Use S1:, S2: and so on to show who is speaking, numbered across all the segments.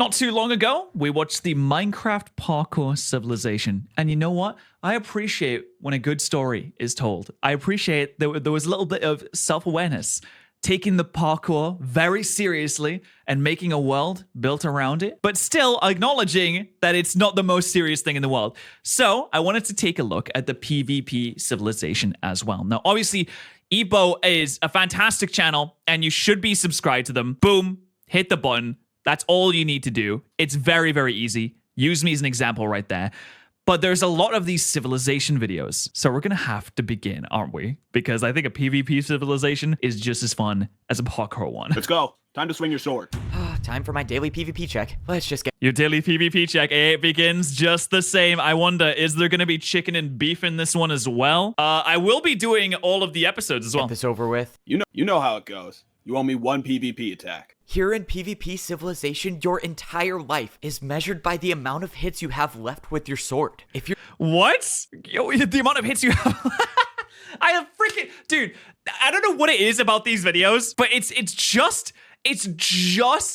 S1: Not too long ago, we watched the Minecraft parkour civilization. And you know what? I appreciate when a good story is told. I appreciate there was a little bit of self-awareness, taking the parkour very seriously and making a world built around it, but still acknowledging that it's not the most serious thing in the world. So I wanted to take a look at the PvP civilization as well. Now, obviously, Evo is a fantastic channel and you should be subscribed to them. Boom, hit the button. That's all you need to do. It's very, very easy. Use me as an example right there. But there's a lot of these civilization videos. So we're going to have to begin, aren't we? Because I think a PvP civilization is just as fun as a parkour one.
S2: Let's go. Time to swing your sword.
S3: Time for my daily PvP check. Let's just get...
S1: Your daily PvP check, it begins just the same. I wonder, is there going to be chicken and beef in this one as well? I will be doing all of the episodes as well.
S3: Get this over with.
S2: You know how it goes. You owe me one PvP attack.
S3: Here in PvP Civilization, your entire life is measured by the amount of hits you have left with your sword. If you're...
S1: What? The amount of hits you have... I have freaking... Dude, I don't know what it is about these videos, but it's just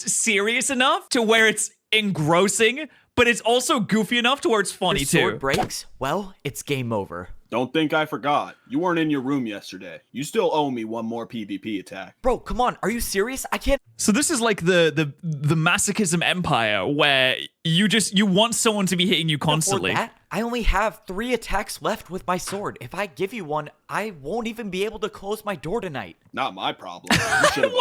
S1: serious enough to where it's engrossing, but it's also goofy enough to where it's funny
S3: your
S1: too.
S3: sword breaks, well, it's game over.
S2: Don't think I forgot. You weren't in your room yesterday. You still owe me one more PvP attack.
S3: Bro, come on. Are you serious? I can't...
S1: So this is like the masochism empire where you want someone to be hitting you constantly.
S3: For that, I only have 3 attacks left with my sword. If I give you one, I won't even be able to close my door tonight.
S2: Not my problem. You should have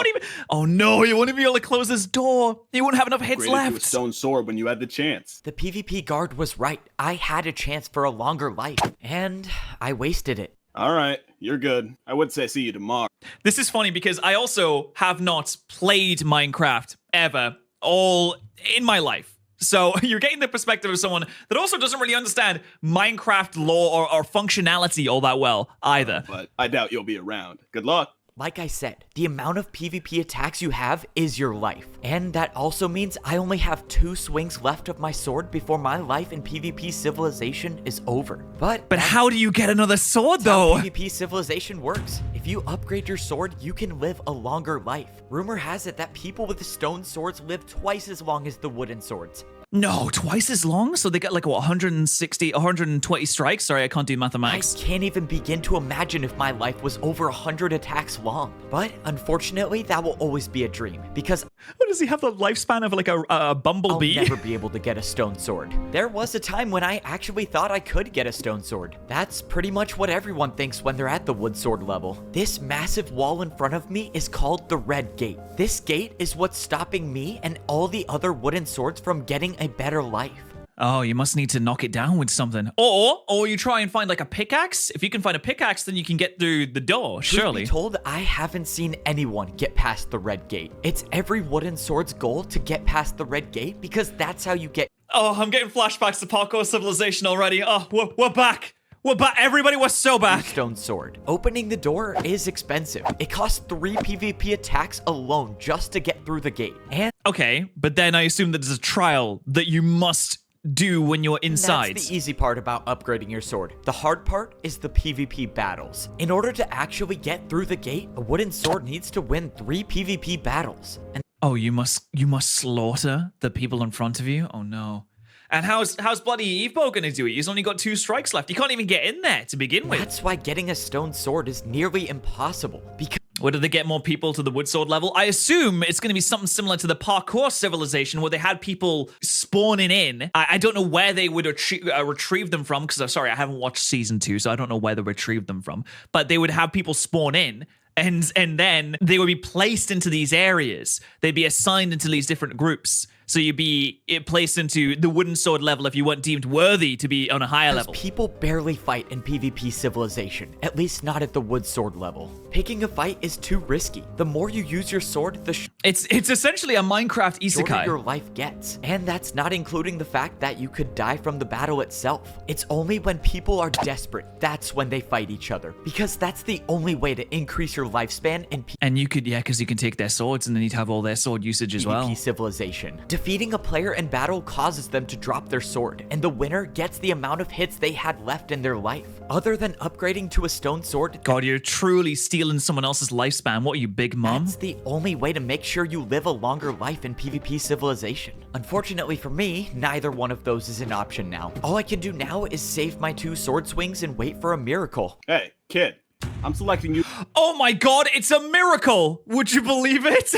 S1: Oh no, you won't even be able to close this door. You won't have enough hits
S2: upgraded
S1: left.
S2: to a stone sword when you had the chance.
S3: The PvP guard was right. I had a chance for a longer life, and I wasted it.
S2: All right, you're good. I would say see you tomorrow.
S1: This is funny because I also have not played Minecraft ever, all in my life. So you're getting the perspective of someone that also doesn't really understand Minecraft lore or functionality all that well either.
S2: But I doubt you'll be around. Good luck.
S3: Like I said, the amount of PvP attacks you have is your life. And that also means I only have 2 swings left of my sword before my life in PvP Civilization is over. But
S1: how do you get another sword though?
S3: PvP Civilization works. If you upgrade your sword, you can live a longer life. Rumor has it that people with the stone swords live twice as long as the wooden swords.
S1: No, twice as long? So they get like, what, 160, 120 strikes? Sorry, I can't do mathematics.
S3: I can't even begin to imagine if my life was over 100 attacks long. But unfortunately, that will always be a dream, because...
S1: What, does he have the lifespan of like a bumblebee?
S3: I'll never be able to get a stone sword. There was a time when I actually thought I could get a stone sword. That's pretty much what everyone thinks when they're at the wood sword level. This massive wall in front of me is called the Red Gate. This gate is what's stopping me and all the other wooden swords from getting a better life.
S1: Oh, you must need to knock it down with something. Or you try and find like a pickaxe. If you can find a pickaxe, then you can get through the door, surely.
S3: Truth be told, I haven't seen anyone get past the Red Gate. It's every wooden sword's goal to get past the Red Gate because that's how you get...
S1: Oh, I'm getting flashbacks to Parkour Civilization already. Oh, we're back. We're back. Everybody was so back.
S3: Stone sword. Opening the door is expensive. It costs 3 PvP attacks alone just to get through the gate. And
S1: okay, but then I assume that there's a trial that you must do when you're inside.
S3: That's the easy part about upgrading your sword. The hard part is the PvP battles. In order to actually get through the gate, a wooden sword needs to win 3 PvP battles. And
S1: oh, you must slaughter the people in front of you? Oh no. And how's bloody Evo gonna do it? He's only got 2 strikes left. You can't even get in there to begin with.
S3: That's why getting a stone sword is nearly impossible. Because
S1: Or do they get more people to the wood sword level? I assume it's going to be something similar to the parkour civilization where they had people spawning in. I don't know where they would retrieve them from because, sorry, I haven't watched season 2, so I don't know where they retrieved them from. But they would have people spawn in. And then they would be placed into these areas. They'd be assigned into these different groups. So you'd be placed into the wooden sword level if you weren't deemed worthy to be on a higher level.
S3: People barely fight in PvP Civilization, at least not at the wood sword level. Picking a fight is too risky. The more you use your sword, the
S1: it's essentially a Minecraft
S3: shorter
S1: isekai.
S3: your life gets. And that's not including the fact that you could die from the battle itself. It's only when people are desperate, that's when they fight each other. Because that's the only way to increase your your lifespan in
S1: And you could, yeah, because you can take their swords and then you'd have all their sword usage as well.
S3: PvP Civilization. Defeating a player in battle causes them to drop their sword, and the winner gets the amount of hits they had left in their life. Other than upgrading to a stone sword,
S1: God, you're truly stealing someone else's lifespan. What are you, big mom?
S3: that's the only way to make sure you live a longer life in PvP Civilization. Unfortunately for me, neither one of those is an option now. All I can do now is save my 2 sword swings and wait for a miracle.
S2: Hey, kid, I'm selecting you.
S1: Oh my God, it's a miracle. Would you believe it?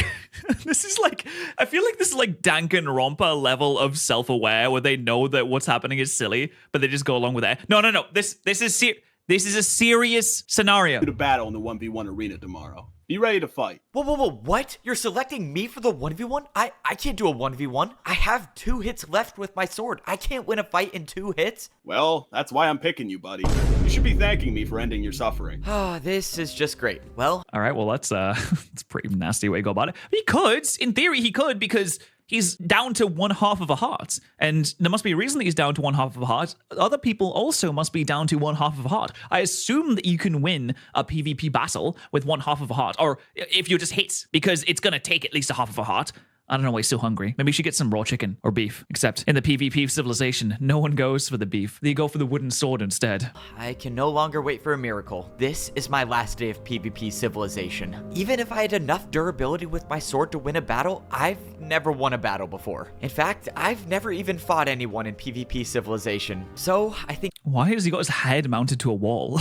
S1: This is like, I feel like this is like Danganronpa level of self-aware where they know that what's happening is silly, but they just go along with it. No. This is a serious scenario.
S2: To battle in the 1v1 arena tomorrow. Be ready to fight.
S3: Whoa, what? You're selecting me for the 1v1? I can't do a 1v1. I have 2 hits left with my sword. I can't win a fight in 2 hits.
S2: Well, that's why I'm picking you, buddy. You should be thanking me for ending your suffering.
S3: Ah, this is just great. Well,
S1: All right, well, that's that's a pretty nasty way to go about it. He could, in theory, he could, because he's down to 1/2 of a heart. And there must be a reason that he's down to 1/2 of a heart. Other people also must be down to 1/2 of a heart. I assume that you can win a PvP battle with 1/2 of a heart. Or if you just hit, because it's going to take at least 1/2 of a heart. I don't know why he's so hungry. Maybe you should get some raw chicken or beef. Except in the PvP Civilization, no one goes for the beef. They go for the wooden sword instead.
S3: I can no longer wait for a miracle. This is my last day of PvP Civilization. Even if I had enough durability with my sword to win a battle, I've never won a battle before. In fact, I've never even fought anyone in PvP Civilization. So, I think...
S1: Why has he got his head mounted to a wall?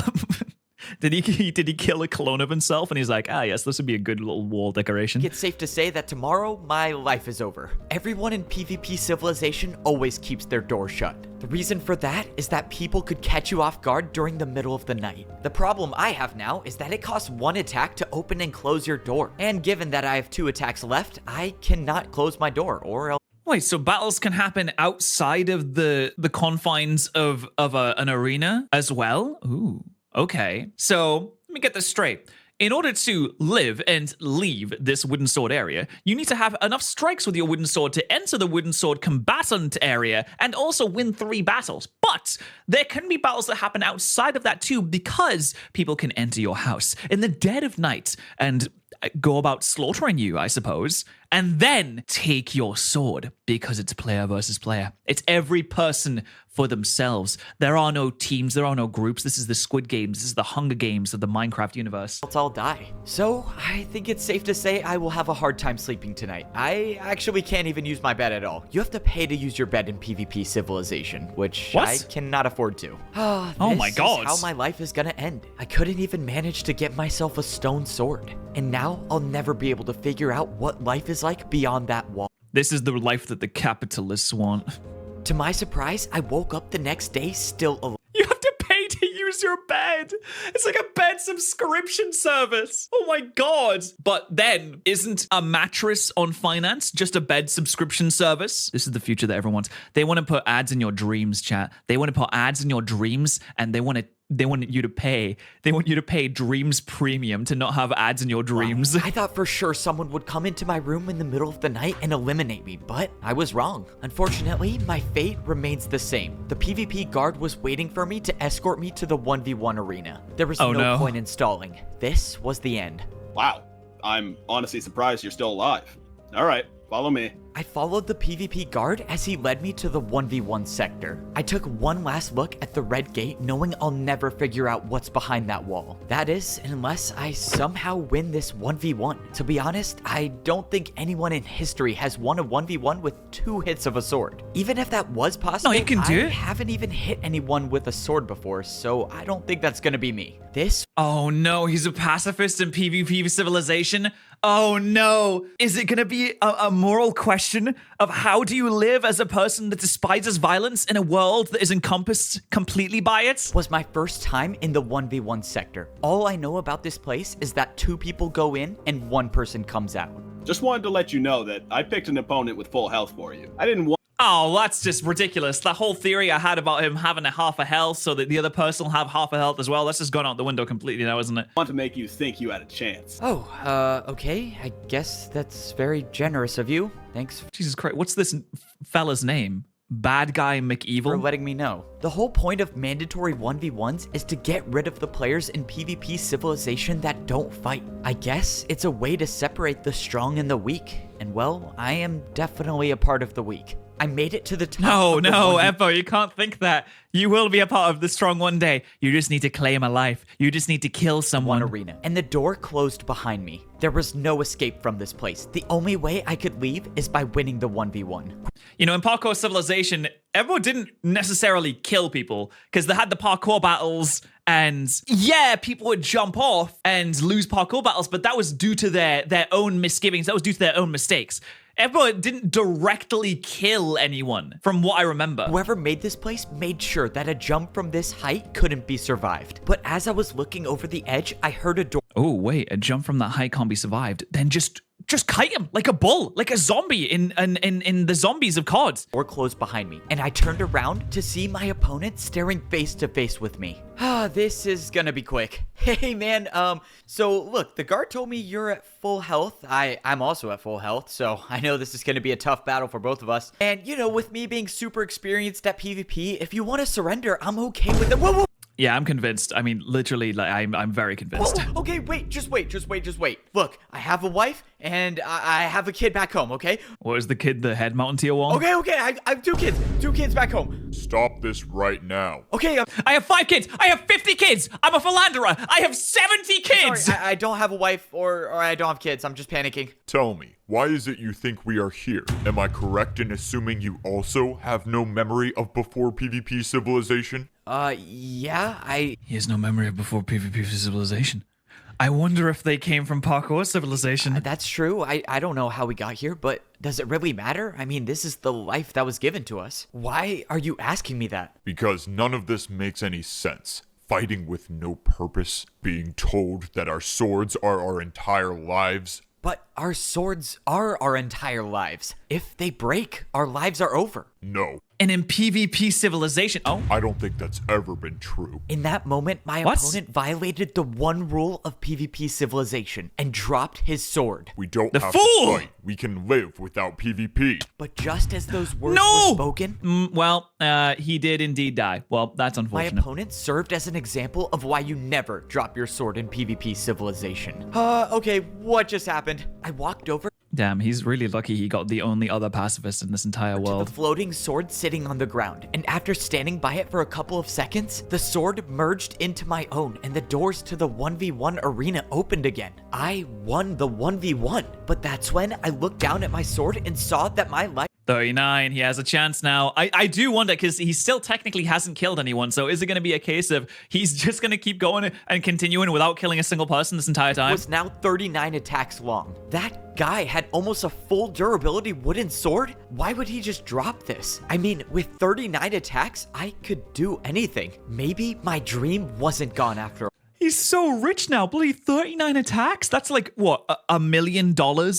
S1: Did he kill a clone of himself? And he's like, yes, this would be a good little wall decoration.
S3: it's safe to say that tomorrow, my life is over. Everyone in PvP Civilization always keeps their door shut. The reason for that is that people could catch you off guard during the middle of the night. The problem I have now is that it costs 1 attack to open and close your door. And given that I have 2 attacks left, I cannot close my door, or else...
S1: Wait, so battles can happen outside of the confines of an arena as well? Ooh. Okay, so let me get this straight. In order to live and leave this wooden sword area, you need to have enough strikes with your wooden sword to enter the wooden sword combatant area and also win 3 battles. But there can be battles that happen outside of that too, because people can enter your house in the dead of night and go about slaughtering you, I suppose, and then take your sword, because it's player versus player. It's every person for themselves. There are no teams, there are no groups. This is the Squid Games, this is the Hunger Games of the Minecraft universe.
S3: I'll die. So, I think it's safe to say I will have a hard time sleeping tonight. I actually can't even use my bed at all. You have to pay to use your bed in PvP Civilization, which
S1: What?
S3: I cannot afford to.
S1: Oh my God.
S3: This is how my life is gonna end. I couldn't even manage to get myself a stone sword. And now, I'll never be able to figure out what life is like beyond that wall.
S1: This is the life that the capitalists want.
S3: To my surprise, I woke up the next day still alive.
S1: You have to pay to use your bed. It's like a bed subscription service. Oh my God. But then, isn't a mattress on finance just a bed subscription service? This is the future that everyone wants. They want to put ads in your dreams, chat. They want to put ads in your dreams, and they want you to pay. They want you to pay Dreams Premium to not have ads in your dreams.
S3: Wow. I thought for sure someone would come into my room in the middle of the night and eliminate me, but I was wrong. Unfortunately, my fate remains the same. The PvP guard was waiting for me to escort me to the 1v1 arena. There was no point in stalling. This was the end.
S2: Wow. I'm honestly surprised you're still alive. All right, follow me.
S3: I followed the PvP guard as he led me to the 1v1 sector. I took one last look at the red gate, knowing I'll never figure out what's behind that wall. That is, unless I somehow win this 1v1. To be honest, I don't think anyone in history has won a 1v1 with 2 hits of a sword. Even if that was possible,
S1: No, you can do it.
S3: I haven't even hit anyone with a sword before, so I don't think that's gonna be me.
S1: Oh no, he's a pacifist in PvP Civilization. Oh no. Is it going to be a moral question of how do you live as a person that despises violence in a world that is encompassed completely by it?
S3: Was my first time in the 1v1 sector. All I know about this place is that 2 people go in and 1 person comes out.
S2: Just wanted to let you know that I picked an opponent with full health for you. I didn't want...
S1: Oh, that's just ridiculous. The whole theory I had about him having a half a health so that the other person will have half a health as well, that's just gone out the window completely now, isn't it?
S2: Want to make you think you had a chance.
S3: Okay. I guess that's very generous of you. Thanks.
S1: Jesus Christ, what's this fella's name? bad guy
S3: For
S1: McEvil.
S3: letting me know. The whole point of mandatory 1v1s is to get rid of the players in PvP Civilization that don't fight. I guess it's a way to separate the strong and the weak. And well, I am definitely a part of the weak. I made it to the top.
S1: No,
S3: of the
S1: no,
S3: 1v1.
S1: Evo, you can't think that. You will be a part of the strong one day. You just need to claim a life. You just need to kill someone.
S3: Arena, and the door closed behind me. There was no escape from this place. The only way I could leave is by winning the 1v1.
S1: You know, in Parkour Civilization, everyone didn't necessarily kill people because they had the parkour battles, and yeah, people would jump off and lose parkour battles, but that was due to their own misgivings. That was due to their own mistakes. Everyone didn't directly kill anyone, from what I remember.
S3: Whoever made this place made sure that a jump from this height couldn't be survived. But as I was looking over the edge, I heard a door
S1: Oh, wait, a jump from that height can't be survived. Then just kite him like a bull, like a zombie in the zombies of COD.
S3: close behind me, and I turned around to see my opponent staring face to face with me. This is gonna be quick. Hey man, so look, the guard told me you're at full health. I'm also at full health, so I know this is gonna be a tough battle for both of us. And you know, with me being super experienced at PvP, if you want to surrender, I'm okay with it. Whoa.
S1: Yeah, I'm convinced. I mean, literally, like, I'm very convinced.
S3: Whoa, okay, wait, just wait. Look, I have a wife and I have a kid back home, okay?
S1: What was the kid, the head mounted to your wall?
S3: Okay, I have two kids back home.
S4: Stop this right now.
S3: Okay,
S1: I have 5 kids. I have 50 kids. I'm a philanderer. I have 70 kids.
S3: sorry, I don't have a wife or I don't have kids. I'm just panicking.
S4: Tell me, why is it you think we are here? Am I correct in assuming you also have no memory of before PvP Civilization?
S3: Yeah,
S1: He has no memory of before PvP Civilization. I wonder if they came from Parkour Civilization.
S3: that's true. I don't know how we got here, but does it really matter? I mean, this is the life that was given to us. Why are you asking me that?
S4: Because none of this makes any sense. Fighting with no purpose, being told that our swords are our entire lives.
S3: But our swords are our entire lives. If they break, our lives are over.
S4: No,
S1: And in PvP Civilization, oh,
S4: I don't think that's ever been true.
S3: In that moment, my
S1: What?
S3: opponent violated the one rule of PvP Civilization and dropped his sword.
S4: We don't
S1: The
S4: have
S1: fool!
S4: to fight. We can live without PvP.
S3: But just as those words
S1: No!
S3: were spoken,
S1: he did indeed die. Well, that's
S3: my
S1: unfortunate.
S3: opponent served as an example of why you never drop your sword in PvP Civilization. Okay, what just happened? I walked over
S1: Damn, he's really lucky he got the only other pacifist in this entire
S3: to the
S1: world.
S3: floating sword sitting on the ground, and after standing by it for a couple of seconds, the sword merged into my own, and the doors to the 1v1 arena opened again. I won the 1v1, but that's when I looked down at my sword and saw that my life
S1: 39, he has a chance now. I do wonder, because he still technically hasn't killed anyone, so is it going to be a case of he's just going to keep going and continuing without killing a single person this entire time?
S3: was now 39 attacks long. That guy had almost a full durability wooden sword? Why would he just drop this? I mean, with 39 attacks, I could do anything. Maybe my dream wasn't gone after all.
S1: He's so rich now. Bloody 39 attacks? That's like, what, $1 million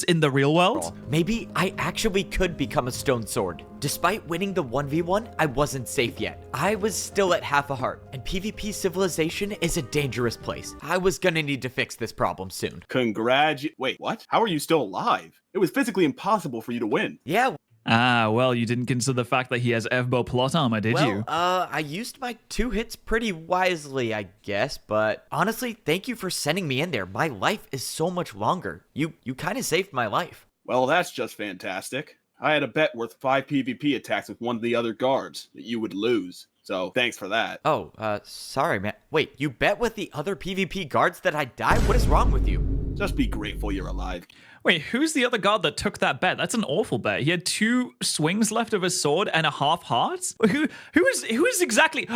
S1: in the real world?
S3: Maybe I actually could become a stone sword. Despite winning the 1v1, I wasn't safe yet. I was still at half a heart, and PvP Civilization is a dangerous place. I was gonna need to fix this problem soon.
S2: Wait, what? How are you still alive? It was physically impossible for you to win.
S3: Yeah,
S1: Ah, well, you didn't consider the fact that he has Evbo plot armor, did you?
S3: I used my 2 hits pretty wisely, I guess, but honestly, thank you for sending me in there. My life is so much longer. You kind of saved my life.
S2: Well, that's just fantastic. I had a bet worth 5 PvP attacks with one of the other guards that you would lose. So thanks for that.
S3: Oh, sorry, man. Wait, you bet with the other PvP guards that I'd die? What is wrong with you?
S2: Just be grateful you're alive.
S1: Wait, who's the other guard that took that bet? That's an awful bet. He had 2 swings left of his sword and a half heart? Who is exactly...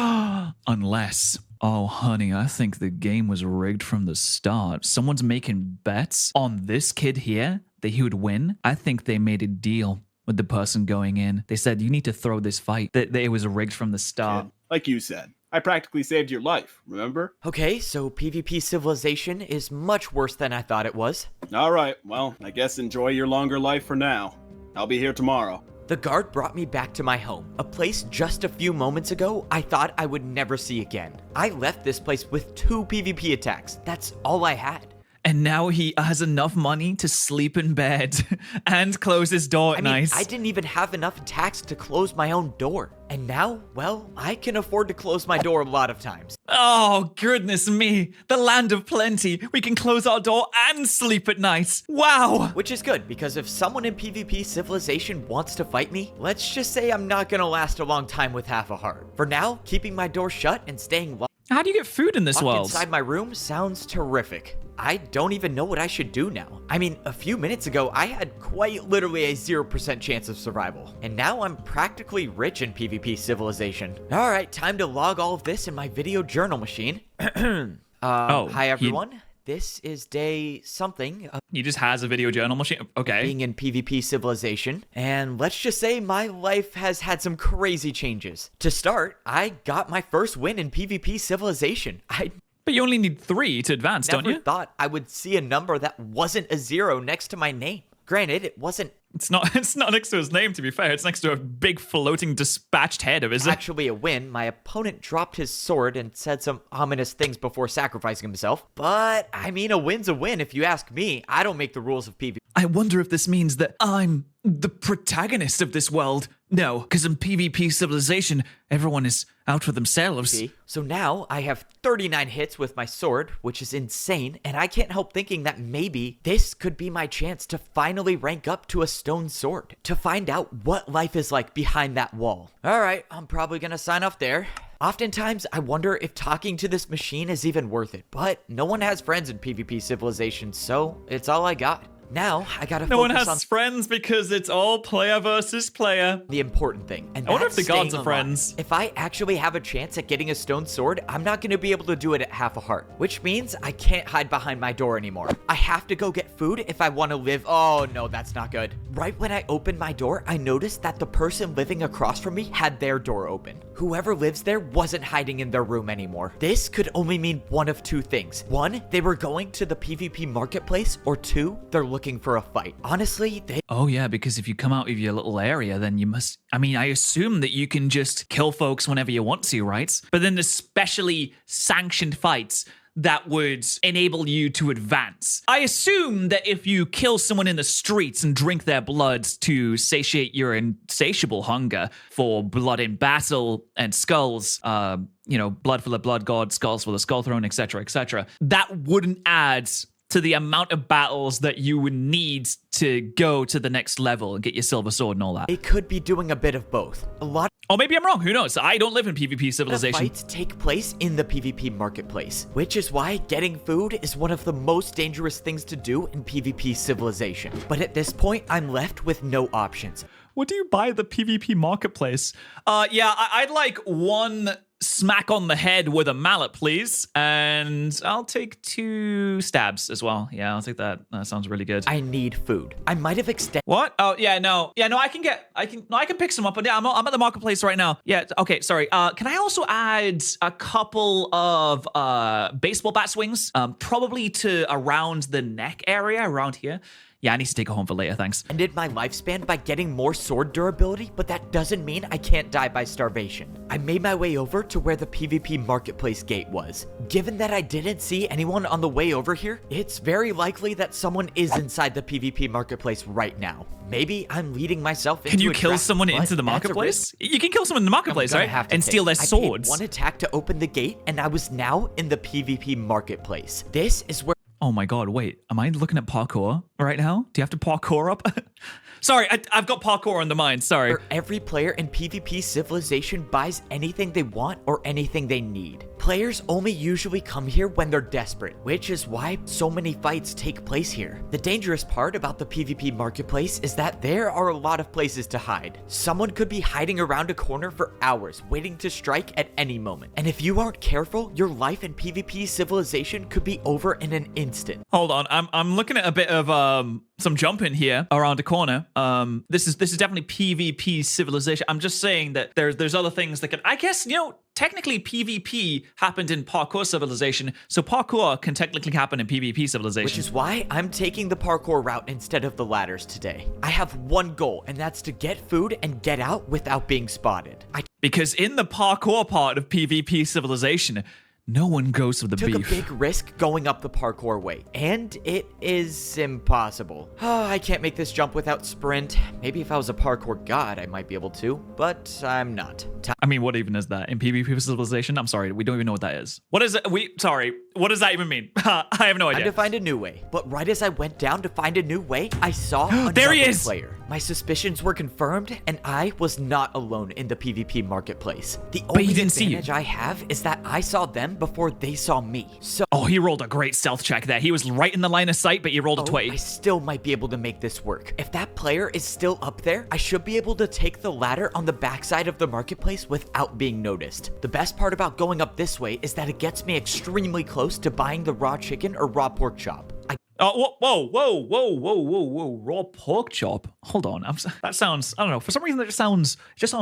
S1: Unless... Oh, honey, I think the game was rigged from the start. Someone's making bets on this kid here that he would win. I think they made a deal with the person going in. They said, you need to throw this fight. That it was rigged from the start.
S2: Kid, like you said, I practically saved your life, remember?
S3: Okay, so PvP Civilization is much worse than I thought it was.
S2: All right, well, I guess enjoy your longer life for now. I'll be here tomorrow.
S3: The guard brought me back to my home, a place just a few moments ago I thought I would never see again. I left this place with 2 PvP attacks. That's all I had.
S1: And now he has enough money to sleep in bed and close his door at night.
S3: I didn't even have enough tax to close my own door. And now, well, I can afford to close my door a lot of times.
S1: Oh, goodness me. The land of plenty. We can close our door and sleep at night. Wow.
S3: Which is good, because if someone in PvP Civilization wants to fight me, let's just say I'm not gonna last a long time with half a heart. For now, keeping my door shut and staying locked
S1: How do you get food in this world?
S3: inside my room sounds terrific. I don't even know what I should do now. I mean, a few minutes ago, I had quite literally a 0% chance of survival. And now I'm practically rich in PvP Civilization. All right, time to log all of this in my video journal machine. Hi everyone. This is day something of
S1: He just has a video journal machine. Okay.
S3: being in PvP Civilization. And let's just say my life has had some crazy changes. To start, I got my first win in PvP Civilization. I
S1: But you only need 3 to advance, don't
S3: never
S1: you?
S3: thought I would see a number that wasn't a 0 next to my name. Granted, it wasn't
S1: It's not next to his name, to be fair. It's next to a big floating dispatched head of his.
S3: actually a win. My opponent dropped his sword and said some ominous things before sacrificing himself. But, I mean, a win's a win if you ask me. I don't make the rules of PvP.
S1: I wonder if this means that I'm the protagonist of this world. No, because in PvP Civilization, everyone is out for themselves.
S3: So now I have 39 hits with my sword, which is insane, and I can't help thinking that maybe this could be my chance to finally rank up to a stone sword, to find out what life is like behind that wall. All right, I'm probably gonna sign off there. Oftentimes, I wonder if talking to this machine is even worth it, but no one has friends in PvP Civilization, so it's all I got. Now, I gotta
S1: No one
S3: focus on
S1: has friends because it's all player versus player.
S3: the important thing. And
S1: I wonder if
S3: that's
S1: the gods
S3: staying
S1: are friends.
S3: alive. If I actually have a chance at getting a stone sword, I'm not going to be able to do it at half a heart, which means I can't hide behind my door anymore. I have to go get food if I want to live. Oh no, that's not good. Right when I opened my door, I noticed that the person living across from me had their door open. Whoever lives there wasn't hiding in their room anymore. This could only mean one of two things. One, they were going to the PvP marketplace, or two, they're looking for a fight. Honestly, they
S1: Oh yeah, because if you come out of your little area, then you must... I mean, I assume that you can just kill folks whenever you want to, right? But then there's specially sanctioned fights that would enable you to advance. I assume that if you kill someone in the streets and drink their blood to satiate your insatiable hunger for blood in battle and skulls, blood for the blood god, skulls for the skull throne, etc., etc., that wouldn't add to the amount of battles that you would need to go to the next level and get your silver sword and all that.
S3: They could be doing a bit of both. A lot
S1: Or maybe I'm wrong. Who knows? I don't live in PvP
S3: of
S1: Civilization.
S3: fights take place in the PvP marketplace, which is why getting food is one of the most dangerous things to do in PvP Civilization. But at this point, I'm left with no options.
S1: What do you buy at the PvP marketplace? I'd like one smack on the head with a mallet, please. And I'll take 2 stabs as well. Yeah, I'll take that. That sounds really good.
S3: I need food. I might have extended
S1: What? Oh, yeah, no. Yeah, no, I can pick some up. But yeah, I'm at the marketplace right now. Yeah, okay, sorry. Can I also add a couple of baseball bat swings? Probably to around the neck area, around here. Yeah, I need to take it home for later, thanks.
S3: my lifespan by getting more sword durability, but that doesn't mean I can't die by starvation. I made my way over to where the PvP marketplace gate was. Given that I didn't see anyone on the way over here, it's very likely that someone is inside the PvP marketplace right now. Maybe I'm leading myself into
S1: Can you
S3: a
S1: kill
S3: trap,
S1: someone
S3: but
S1: into the
S3: that's a
S1: marketplace?
S3: risk
S1: You can kill someone in the marketplace,
S3: I'm gonna
S1: right?
S3: have to
S1: And
S3: take.
S1: steal their
S3: I paid
S1: swords.
S3: one attack to open the gate, and I was now in the PvP marketplace. This is where
S1: Oh my god, wait. Am I looking at parkour right now? Do you have to parkour up? Sorry, I've got parkour on the mind. Sorry.
S3: every player in PvP Civilization buys anything they want or anything they need. Players only usually come here when they're desperate, which is why so many fights take place here. The dangerous part about the PvP marketplace is that there are a lot of places to hide. Someone could be hiding around a corner for hours, waiting to strike at any moment. And if you aren't careful, your life in PvP Civilization could be over in an instant.
S1: Hold on. I'm looking at a bit of some jumping here around a corner. This is definitely PvP Civilization. I'm just saying that there's other things that can, I guess, technically PvP happened in parkour Civilization, so parkour can technically happen in PvP Civilization.
S3: Which is why I'm taking the parkour route instead of the ladders today. I have one goal, and that's to get food and get out without being spotted.
S1: Because in the parkour part of PvP Civilization, No one goes for the
S3: Took
S1: beef.
S3: a big risk going up the parkour way, and it is impossible. I can't make this jump without sprint. Maybe if I was a parkour god, I might be able to, but I'm not.
S1: I mean, what even is that? In PvP Civilization? I'm sorry, we don't even know what that is. What is it? Sorry, what does that even mean? I have no idea.
S3: Time to find a new way. But right as I went down to find a new way, I saw another
S1: There he is!
S3: player. My suspicions were confirmed, and I was not alone in the PvP marketplace. The
S1: But he
S3: only
S1: didn't see you.
S3: advantage I have is that I saw them before they saw me. So
S1: Oh, he rolled a great stealth check there. He was right in the line of sight, but he rolled a 20.
S3: I still might be able to make this work. If that player is still up there, I should be able to take the ladder on the backside of the marketplace without being noticed. The best part about going up this way is that it gets me extremely close to buying the raw chicken or raw pork chop.
S1: Oh, whoa. Raw pork chop. Hold on. That sounds, I don't know. For some reason, it just sounds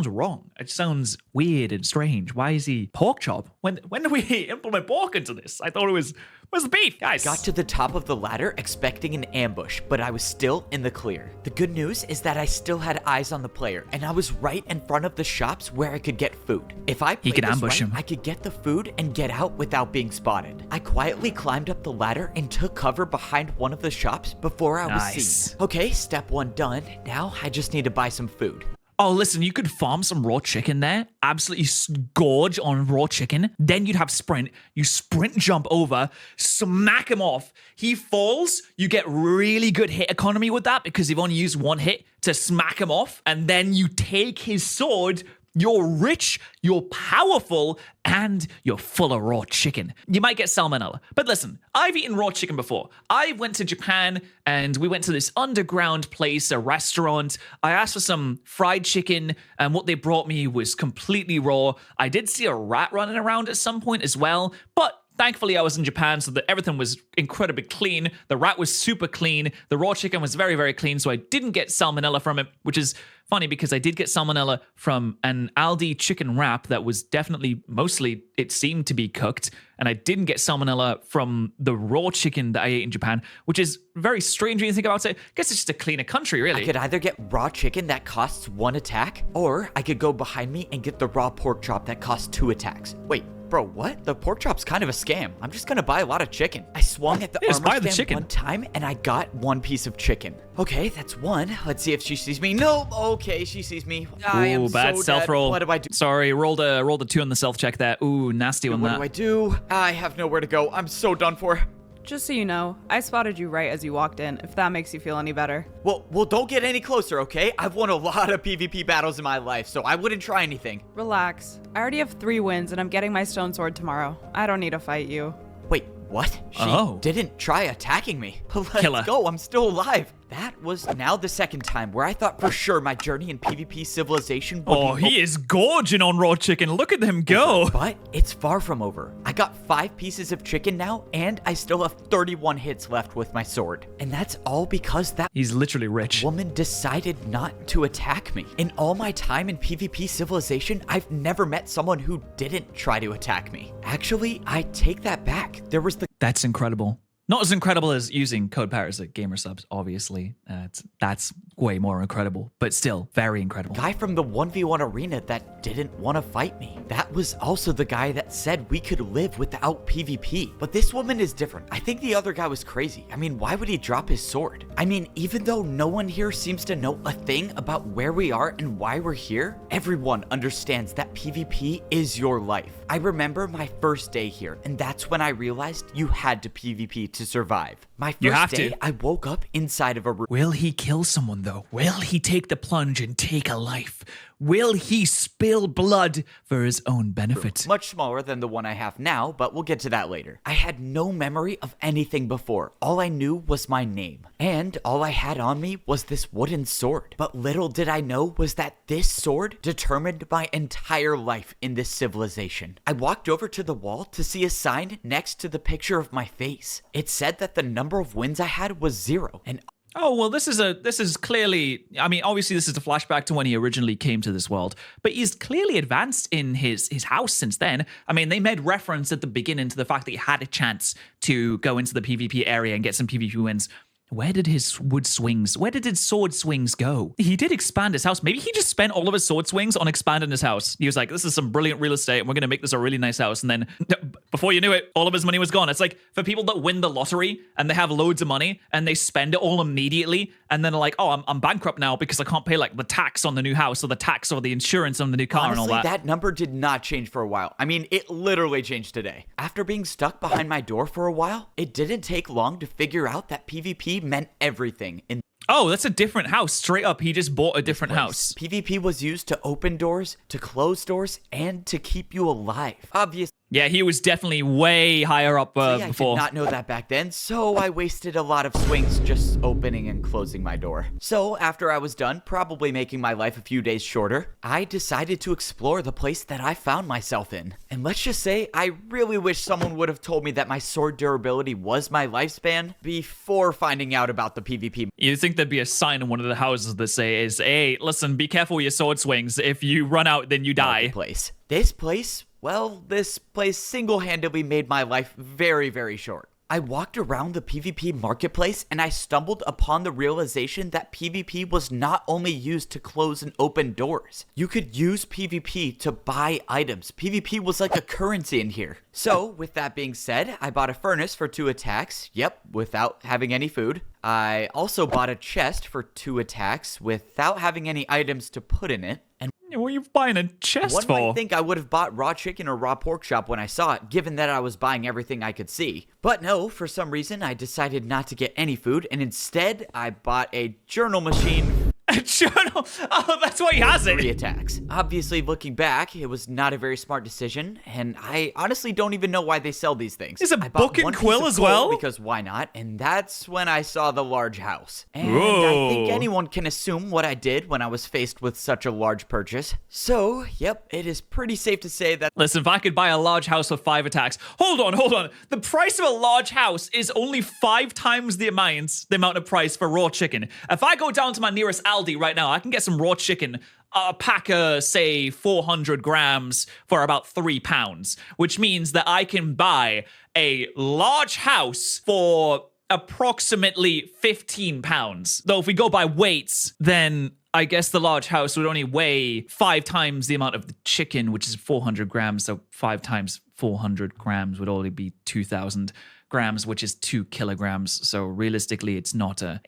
S1: wrong. It just sounds weird and strange. Why is he pork chop? When did we implement pork into this? I thought it was, where's the beef, guys?
S3: Got to the top of the ladder expecting an ambush, but I was still in the clear. The good news is that I still had eyes on the player, and I was right in front of the shops where I could get food. If I played
S1: could
S3: this
S1: ambush
S3: right,
S1: him.
S3: I could get the food and get out without being spotted. I quietly climbed up the ladder and took cover behind one of the shops before I was
S1: Nice.
S3: seen. Okay, step 1 done. Now I just need to buy some food.
S1: Oh, listen, you could farm some raw chicken there, absolutely gorge on raw chicken. Then you'd have sprint. You sprint jump over, smack him off. He falls. You get really good hit economy with that because you've only used one hit to smack him off. And then you take his sword. You're rich, you're powerful, and you're full of raw chicken. You might get salmonella. But listen, I've eaten raw chicken before. I went to Japan and we went to this underground place, a restaurant. I asked for some fried chicken and what they brought me was completely raw. I did see a rat running around at some point as well, but thankfully, I was in Japan, so that everything was incredibly clean. The rat was super clean. The raw chicken was very, very clean, so I didn't get salmonella from it, which is funny because I did get salmonella from an Aldi chicken wrap that was definitely, mostly, it seemed to be cooked, and I didn't get salmonella from the raw chicken that I ate in Japan, which is very strange when you think about it. I guess it's just a cleaner country, really.
S3: I could either get raw chicken that costs 1 attack, or I could go behind me and get the raw pork chop that costs 2 attacks. Wait. Bro, what? The pork chop's kind of a scam. I'm just gonna buy a lot of chicken. I swung at the
S1: Just buy
S3: armor
S1: the
S3: stand
S1: chicken.
S3: one time, and I got 1 piece of chicken. Okay, that's 1. Let's see if she sees me. No, okay, she sees me. I am
S1: Ooh, bad
S3: so
S1: stealth
S3: dead.
S1: roll.
S3: What do I do?
S1: Sorry, rolled a 2 on the stealth check there. Ooh, nasty one
S3: What
S1: that.
S3: do I do? I have nowhere to go. I'm so done for.
S5: Just so you know, I spotted you right as you walked in, if that makes you feel any better.
S3: Well, don't get any closer, okay? I've won a lot of PvP battles in my life, so I wouldn't try anything.
S5: Relax. I already have 3 wins and I'm getting my stone sword tomorrow. I don't need to fight you.
S3: Wait, what? She
S1: Oh.
S3: didn't try attacking me. Let's
S1: Killer.
S3: go, I'm still alive. That was now the second time where I thought for sure my journey in PvP Civilization would
S1: Oh,
S3: be
S1: he is gorging on raw chicken. Look at him go.
S3: But it's far from over. I got 5 pieces of chicken now, and I still have 31 hits left with my sword. And that's all because that
S1: He's literally rich.
S3: woman decided not to attack me. In all my time in PvP Civilization, I've never met someone who didn't try to attack me. Actually, I take that back. There was the
S1: That's incredible. Not as incredible as using code patterrz at gamer subs, obviously. That's way more incredible, but still very incredible.
S3: guy from the 1v1 arena that didn't want to fight me. That was also the guy that said we could live without PvP. But this woman is different. I think the other guy was crazy. I mean, why would he drop his sword? I mean, even though no one here seems to know a thing about where we are and why we're here, everyone understands that PvP is your life. I remember my first day here, and that's when I realized you had to PvP to survive. My
S1: You have
S3: first day,
S1: to.
S3: I woke up inside of a room.
S1: Will he kill someone, though? Will he take the plunge and take a life? Will he spill blood for his own benefit?
S3: Much smaller than the one I have now, but we'll get to that later. I had no memory of anything before. All I knew was my name. And all I had on me was this wooden sword. But little did I know was that this sword determined my entire life in this civilization. I walked over to the wall to see a sign next to the picture of my face. It said that the number of wins I had was 0. And
S1: Oh, well, this is clearly, I mean, obviously this is a flashback to when he originally came to this world, but he's clearly advanced in his house since then. I mean, they made reference at the beginning to the fact that he had a chance to go into the PvP area and get some PvP wins. Where did his sword swings go? He did expand his house. Maybe he just spent all of his sword swings on expanding his house. He was like, this is some brilliant real estate and we're going to make this a really nice house. And then Before you knew it, all of his money was gone. It's like for people that win the lottery and they have loads of money and they spend it all immediately, and then they're like, oh, I'm bankrupt now because I can't pay like the tax on the new house or the tax or the insurance on the new car.
S3: Honestly,
S1: and all
S3: that number did not change for a while. I mean, it literally changed today. After being stuck behind my door for a while, it didn't take long to figure out that PvP meant everything in
S1: Oh, that's a different house. Straight up, he just bought a different house.
S3: PvP was used to open doors, to close doors, and to keep you alive. Obviously,
S1: Yeah, he was definitely way higher up
S3: I
S1: before.
S3: did not know that back then, so I wasted a lot of swings just opening and closing my door. So after I was done, probably making my life a few days shorter, I decided to explore the place that I found myself in. And let's just say, I really wish someone would have told me that my sword durability was my lifespan before finding out about the PvP.
S1: You'd think there'd be a sign in one of the houses that says, hey, listen, be careful with your sword swings. If you run out, then you die.
S3: Place. This place single-handedly made my life very, very short. I walked around the PvP marketplace and I stumbled upon the realization that PvP was not only used to close and open doors. You could use PvP to buy items. PvP was like a currency in here. So, with that being said, I bought a furnace for 2 attacks. Yep, without having any food. I also bought a chest for 2 attacks without having any items to put in it. And
S1: What are you buying a chest
S3: one
S1: for?
S3: might think I would have bought raw chicken or raw pork chop when I saw it, given that I was buying everything I could see. But no, for some reason, I decided not to get any food, and instead, I bought a journal machine.
S1: A journal? Oh, that's why he has
S3: 3
S1: it.
S3: attacks. Obviously, looking back, it was not a very smart decision, and I honestly don't even know why they sell these things.
S1: Is a
S3: I bought
S1: book and
S3: one piece
S1: quill
S3: of
S1: as
S3: coal
S1: well?
S3: Because why not? And that's when I saw the large house. And
S1: Whoa.
S3: I think anyone can assume what I did when I was faced with such a large purchase. So, yep, it is pretty safe to say that
S1: Listen, if I could buy a large house with 5 attacks. Hold on. The price of a large house is only 5 times the amount of price for raw chicken. If I go down to my nearest Aldi right now, I can get some raw chicken, a pack of, say, 400 grams for about £3, which means that I can buy a large house for approximately £15. Though if we go by weights, then I guess the large house would only weigh 5 times the amount of the chicken, which is 400 grams. So 5 times 400 grams would only be 2,000 grams, which is 2 kilograms. So realistically, it's not a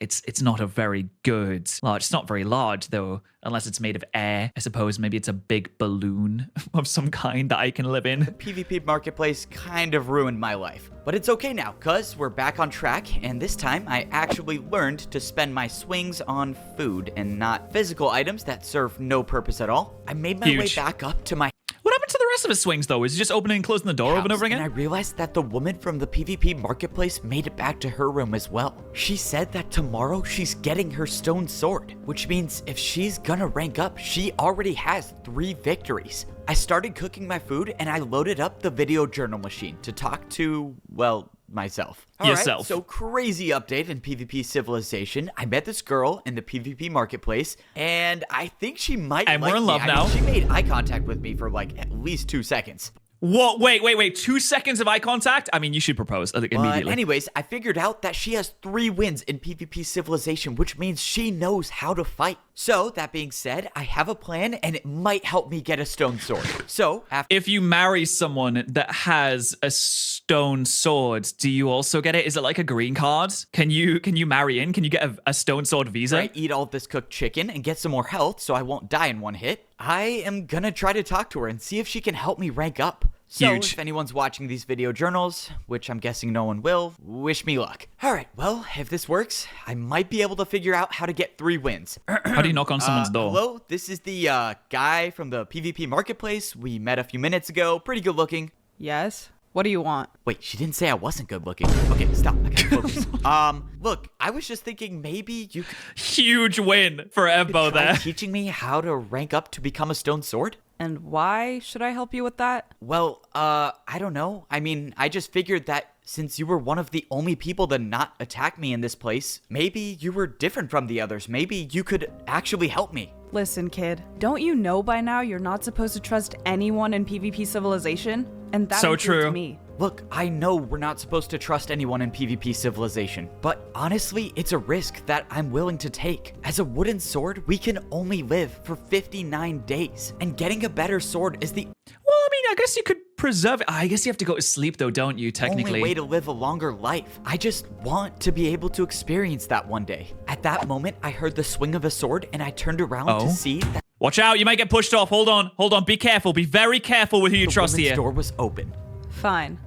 S1: very good large. It's not very large though, unless it's made of air. I suppose maybe it's a big balloon of some kind that I can live in.
S3: PvP Marketplace kind of ruined my life. But it's okay now, cuz we're back on track, and this time I actually learned to spend my swings on food and not physical items that serve no purpose at all. I made my way
S1: Huge.
S3: back up to my
S1: What happened to the rest of his swings though? Is he just opening and closing the door over and over
S3: and I
S1: again?
S3: realized that the woman from the PvP Marketplace made it back to her room as well. She said that tomorrow she's getting her stone sword, which means if she's gonna rank up, she already has 3 victories. I started cooking my food and I loaded up the video journal machine to talk to, well, myself.
S1: Yourself.
S3: So crazy update in PvP Civilization. I met this girl in the PvP Marketplace, and I think she might
S1: And
S3: like
S1: we're in
S3: me.
S1: love
S3: I mean,
S1: now.
S3: she made eye contact with me for like at least 2 seconds.
S1: What? Wait. 2 seconds of eye contact? I mean, you should propose
S3: But
S1: immediately.
S3: anyways, I figured out that she has 3 wins in PvP Civilization, which means she knows how to fight. So, that being said, I have a plan, and it might help me get a stone sword. So, after
S1: If you marry someone that has a stone sword, do you also get it? Is it like a green card? Can you marry in? Can you get a stone sword visa?
S3: I eat all this cooked chicken and get some more health so I won't die in one hit, I am gonna try to talk to her and see if she can help me rank up. So,
S1: Huge.
S3: if anyone's watching these video journals, which I'm guessing no one will, wish me luck. Alright, well, if this works, I might be able to figure out how to get 3 wins.
S1: How do you knock on someone's door?
S3: Hello, this is the guy from the PvP Marketplace. We met a few minutes ago. Pretty good looking.
S5: Yes? What do you want?
S3: Wait, she didn't say I wasn't good looking. Okay, stop. I gotta focus. Look, I was just thinking maybe you could
S1: Huge win for Ebbo
S3: try
S1: there.
S3: teaching me how to rank up to become a stone sword.
S5: And why should I help you with that?
S3: Well, I don't know. I mean, I just figured that since you were one of the only people to not attack me in this place, maybe you were different from the others. Maybe you could actually help me.
S5: Listen, kid, don't you know by now you're not supposed to trust anyone in PvP Civilization? And that
S1: So
S5: includes
S1: true.
S5: me.
S3: Look, I know we're not supposed to trust anyone in PvP Civilization, but honestly, it's a risk that I'm willing to take. As a wooden sword, we can only live for 59 days, and getting a better sword is the
S1: Well, I mean, I guess you could preserve it. I guess you have to go to sleep though, don't you, technically?
S3: Only way to live a longer life. I just want to be able to experience that one day. At that moment, I heard the swing of a sword and I turned around to see that
S1: Watch out, you might get pushed off. Hold on. Be careful. Be very careful with who you
S3: the
S1: trust
S3: woman's
S1: here.
S3: door was open.
S5: Fine.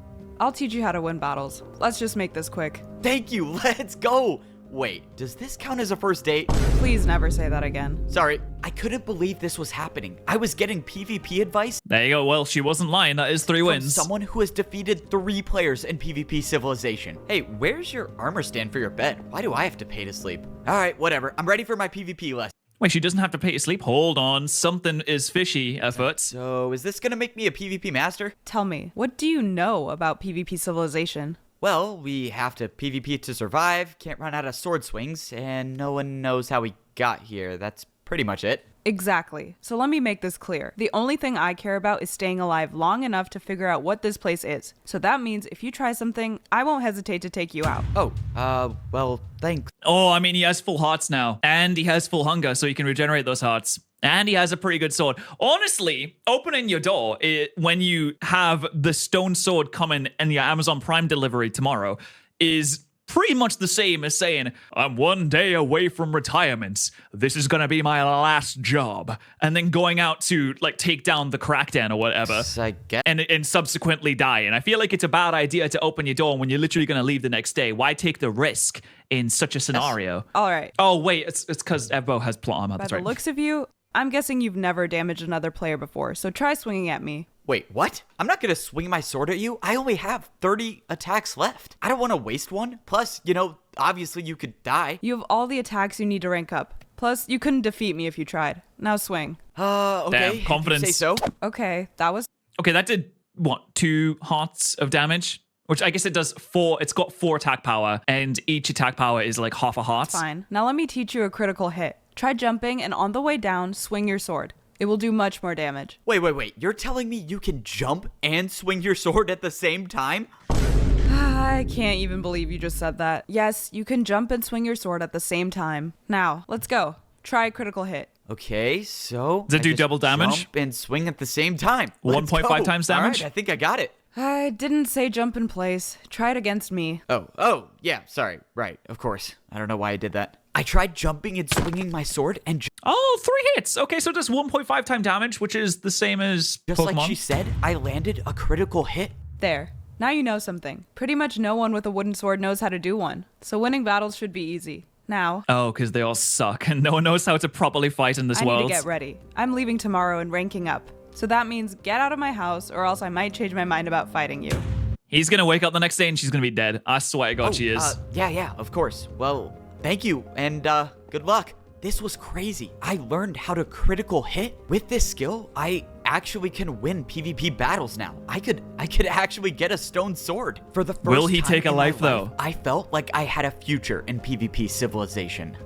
S5: I'll teach you how to win battles. Let's just make this quick.
S3: Thank you, let's go. Wait, does this count as a first date?
S5: Please never say that again.
S3: Sorry, I couldn't believe this was happening. I was getting PvP advice
S1: There you go. Well, she wasn't lying. That is 3
S3: from
S1: wins.
S3: someone who has defeated 3 players in PvP Civilization. Hey, where's your armor stand for your bed? Why do I have to pay to sleep? All right, whatever. I'm ready for my PvP lesson.
S1: Wait, she doesn't have to pay to sleep? Hold on. Something is fishy, afoot.
S3: So, is this gonna make me a PvP master?
S5: Tell me, what do you know about PvP Civilization?
S3: Well, we have to PvP to survive, can't run out of sword swings, and no one knows how we got here. That's pretty much it.
S5: Exactly. So let me make this clear. The only thing I care about is staying alive long enough to figure out what this place is. So that means if you try something, I won't hesitate to take you out.
S3: Oh, well, thanks.
S1: Oh, I mean, he has full hearts now. And he has full hunger, so he can regenerate those hearts. And he has a pretty good sword. Honestly, opening your door when you have the stone sword coming in your Amazon Prime delivery tomorrow is pretty much the same as saying, I'm 1 day away from retirement. This is going to be my last job. And then going out to, like, take down the Crackdown or whatever.
S3: I guess.
S1: And subsequently die. And I feel like it's a bad idea to open your door when you're literally going to leave the next day. Why take the risk in such a scenario?
S5: All right.
S1: Oh, wait, it's because Evo has plot armor.
S5: By
S1: That's
S5: the
S1: right.
S5: looks of you, I'm guessing you've never damaged another player before, so try swinging at me.
S3: Wait, what? I'm not gonna swing my sword at you. I only have 30 attacks left. I don't want to waste one. Plus, obviously you could die.
S5: You have all the attacks you need to rank up. Plus, you couldn't defeat me if you tried. Now swing.
S3: Okay.
S1: Damn,
S3: if you
S1: confidence.
S3: say so.
S5: Okay, that was...
S1: Okay, that did, what, 2 hearts of damage? Which I guess it does 4. It's got 4 attack power, and each attack power is like half a heart.
S5: fine. Now let me teach you a critical hit. Try jumping, and on the way down, swing your sword. It will do much more damage.
S3: Wait. You're telling me you can jump and swing your sword at the same time?
S5: I can't even believe you just said that. Yes, you can jump and swing your sword at the same time. Now, let's go. Try a critical hit.
S3: Okay, so
S1: Does it
S3: I
S1: do
S3: just
S1: double damage?
S3: Jump and swing at the same time.
S1: 1.5 times damage?
S3: All right, I think I got it.
S5: I didn't say jump in place. Try it against me.
S3: Oh, yeah, sorry. Right, of course. I don't know why I did that. I tried jumping and swinging my sword, and
S1: Oh, 3 hits. Okay, so it does 1.5 time damage, which is the same as
S3: just
S1: Pokemon.
S3: like she said, I landed a critical hit.
S5: There. Now you know something. Pretty much no one with a wooden sword knows how to do one. So winning battles should be easy. Now,
S1: Oh, because they all suck, and no one knows how to properly fight in this
S5: I need
S1: world.
S5: to get ready. I'm leaving tomorrow and ranking up. So that means get out of my house or else I might change my mind about fighting you.
S1: He's gonna wake up the next day and she's gonna be dead. I swear to God, she is.
S3: Yeah, of course. Well, thank you, and good luck. This was crazy. I learned how to critical hit. With this skill, I actually can win PvP battles now. I could actually get a stone sword. For the first
S1: Will he
S3: time
S1: take a
S3: in my
S1: life, though?
S3: I felt like I had a future in PvP Civilization.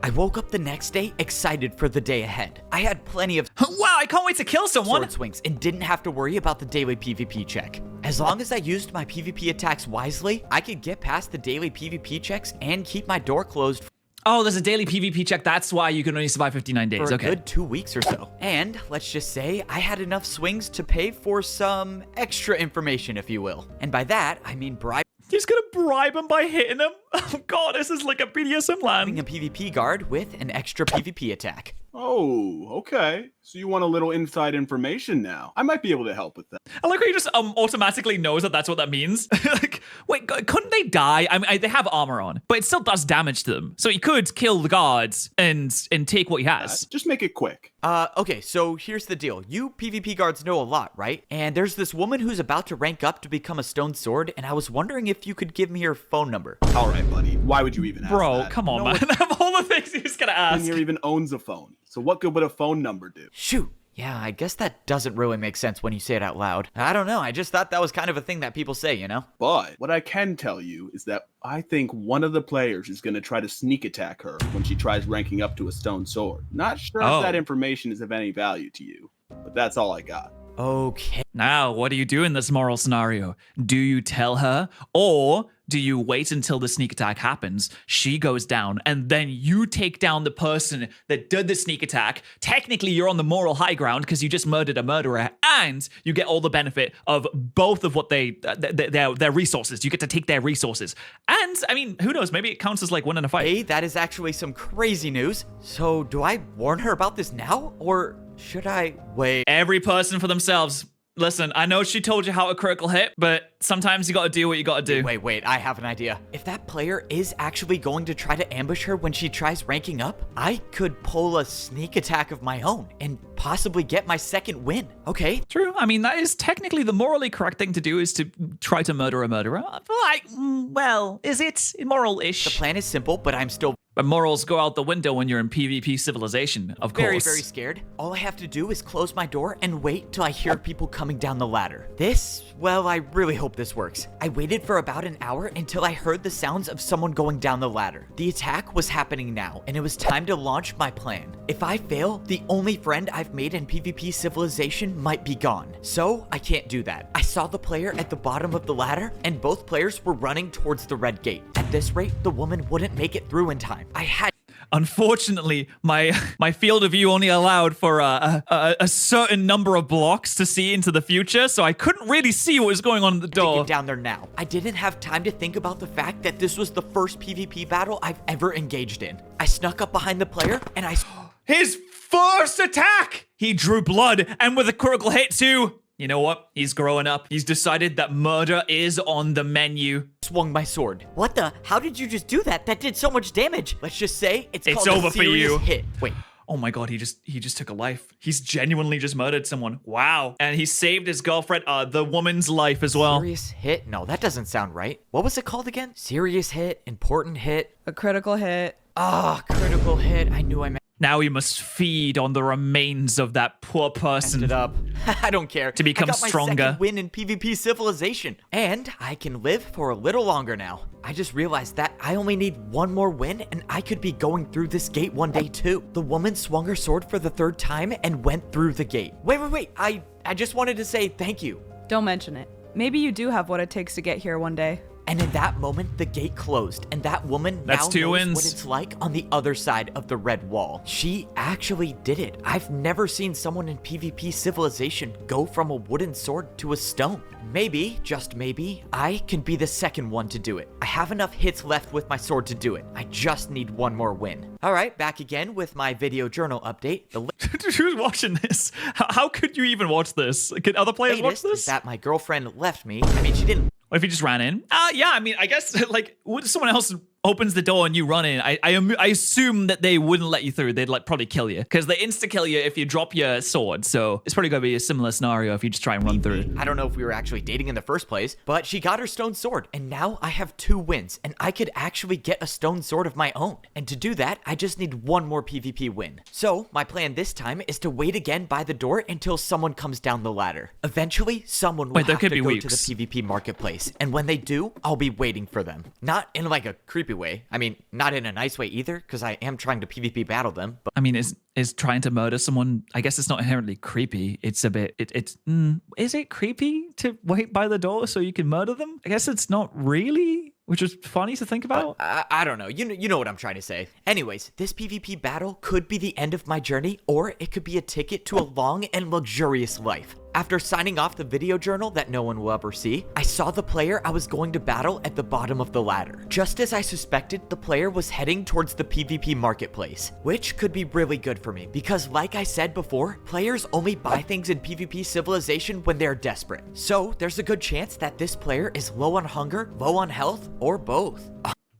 S3: I woke up the next day excited for the day ahead. I had plenty of
S1: Wow, I can't wait to kill someone.
S3: sword swings and didn't have to worry about the daily PvP check. As long as I used my PvP attacks wisely, I could get past the daily PvP checks and keep my door closed
S1: Oh, there's a daily PvP check. That's why you can only survive 59 days.
S3: for a
S1: Okay.
S3: good 2 weeks or so. And let's just say I had enough swings to pay for some extra information, if you will. And by that, I mean bribing
S1: He's gonna bribe him by hitting him. Oh God, this is like a BDSM land.
S3: a PvP guard with an extra PvP attack.
S2: Oh, okay. So you want a little inside information now. I might be able to help with that.
S1: I like how he just automatically knows that that's what that means. Like, wait, couldn't they die? I mean, they have armor on, but it still does damage to them. So he could kill the guards and take what he has.
S2: Just make it quick.
S3: Okay, so here's the deal. You PvP guards know a lot, right? And there's this woman who's about to rank up to become a stone sword, and I was wondering if you could give me her phone number.
S2: All right, buddy. Why would you even ask
S1: Bro,
S2: that?
S1: come on,
S2: No
S1: man. Of all the things he's gonna
S2: one
S1: ask.
S2: here even owns a phone. So what good would a phone number do?
S3: Shoot. Yeah, I guess that doesn't really make sense when you say it out loud. I don't know. I just thought that was kind of a thing that people say, you know?
S2: But what I can tell you is that I think one of the players is going to try to sneak attack her when she tries ranking up to a stone sword. Not sure
S1: Oh.
S2: if that information is of any value to you, but that's all I got.
S3: Okay.
S1: Now, what do you do in this moral scenario? Do you tell her or do you wait until the sneak attack happens, she goes down, and then you take down the person that did the sneak attack? Technically, you're on the moral high ground because you just murdered a murderer, and you get all the benefit of both of what their resources. You get to take their resources. And, I mean, who knows? Maybe it counts as like winning a fight.
S3: Hey, that is actually some crazy news. So do I warn her about this now, or should I wait?
S1: Every person for themselves. Listen, I know she told you how to critical hit, but sometimes you gotta do what you gotta do.
S3: Wait, I have an idea. If that player is actually going to try to ambush her when she tries ranking up, I could pull a sneak attack of my own and possibly get my second win. Okay.
S1: True. I mean, that is technically the morally correct thing to do, is to try to murder a murderer. Like, well, is it immoral-ish?
S3: The plan is simple, but I'm still
S1: But morals go out the window when you're in PvP civilization, of course.
S3: very, very scared. All I have to do is close my door and wait till I hear people coming down the ladder. Well, I really hope this works. I waited for about an hour until I heard the sounds of someone going down the ladder. The attack was happening now, and it was time to launch my plan. If I fail, the only friend I've made in PvP civilization might be gone. So, I can't do that. I saw the player at the bottom of the ladder, and both players were running towards the red gate. At this rate, the woman wouldn't make it through in time. I had
S1: Unfortunately, my field of view only allowed for a certain number of blocks to see into the future, so I couldn't really see what was going on at the
S3: to
S1: door.
S3: get down there now. I didn't have time to think about the fact that this was the first PvP battle I've ever engaged in. I snuck up behind the player, and I
S1: His first attack! He drew blood, and with a critical hit too. You know what? He's growing up. He's decided that murder is on the menu.
S3: swung my sword. What the? How did you just do that? That did so much damage. Let's just say it's called
S1: over
S3: a
S1: for
S3: serious
S1: you.
S3: hit. Wait.
S1: Oh my god, he just took a life. He's genuinely just murdered someone. Wow. And he saved his girlfriend, the woman's life as well.
S3: Serious hit? No, that doesn't sound right. What was it called again? Serious hit, important hit.
S5: A critical hit.
S3: Ah, critical hit. I knew I meant
S1: Now we must feed on the remains of that poor person.
S3: it up. I don't care.
S1: To become
S3: I got my
S1: stronger.
S3: second win in PvP civilization. And I can live for a little longer now. I just realized that I only need one more win and I could be going through this gate one day too. The woman swung her sword for the third time and went through the gate. Wait. I just wanted to say thank you.
S5: Don't mention it. Maybe you do have what it takes to get here one day.
S3: And in that moment, the gate closed, and that woman
S1: That's
S3: now
S1: 2
S3: knows
S1: wins.
S3: what it's like on the other side of the red wall. She actually did it. I've never seen someone in PvP civilization go from a wooden sword to a stone. Maybe, just maybe, I can be the second one to do it. I have enough hits left with my sword to do it. I just need one more win. All right, back again with my video journal update. The
S1: Who's watching this? How could you even watch this? Could other players watch
S3: latest is
S1: this?
S3: that my girlfriend left me. I mean, she didn't.
S1: What if he just ran in? Yeah, I mean, I guess, like, when someone else opens the door and you run in, I assume that they wouldn't let you through. They'd, like, probably kill you. Because they insta-kill you if you drop your sword. So it's probably going to be a similar scenario if you just try and run through.
S3: I don't know if we were actually dating in the first place, but she got her stone sword, and now I have 2 wins, and I could actually get a stone sword of my own. And to do that, I just need one more PvP win. So, my plan this time is to wait again by the door until someone comes down the ladder. Eventually, someone will
S1: Wait, there
S3: have
S1: could
S3: to
S1: be
S3: go
S1: weeks.
S3: to the PvP marketplace, and when they do, I'll be waiting for them. Not in like a creepy way. I mean, not in a nice way either, because I am trying to PvP battle them, but
S1: I mean, is trying to murder someone, I guess it's not inherently creepy. It's a bit, is it creepy to wait by the door so you can murder them? I guess it's not really, which is funny to think about.
S3: I don't know. You know what I'm trying to say. Anyways, this PvP battle could be the end of my journey, or it could be a ticket to a long and luxurious life. After signing off the video journal that no one will ever see, I saw the player I was going to battle at the bottom of the ladder. Just as I suspected, the player was heading towards the PvP marketplace, which could be really good for me because like I said before, players only buy things in PvP civilization when they're desperate. So there's a good chance that this player is low on hunger, low on health, or both.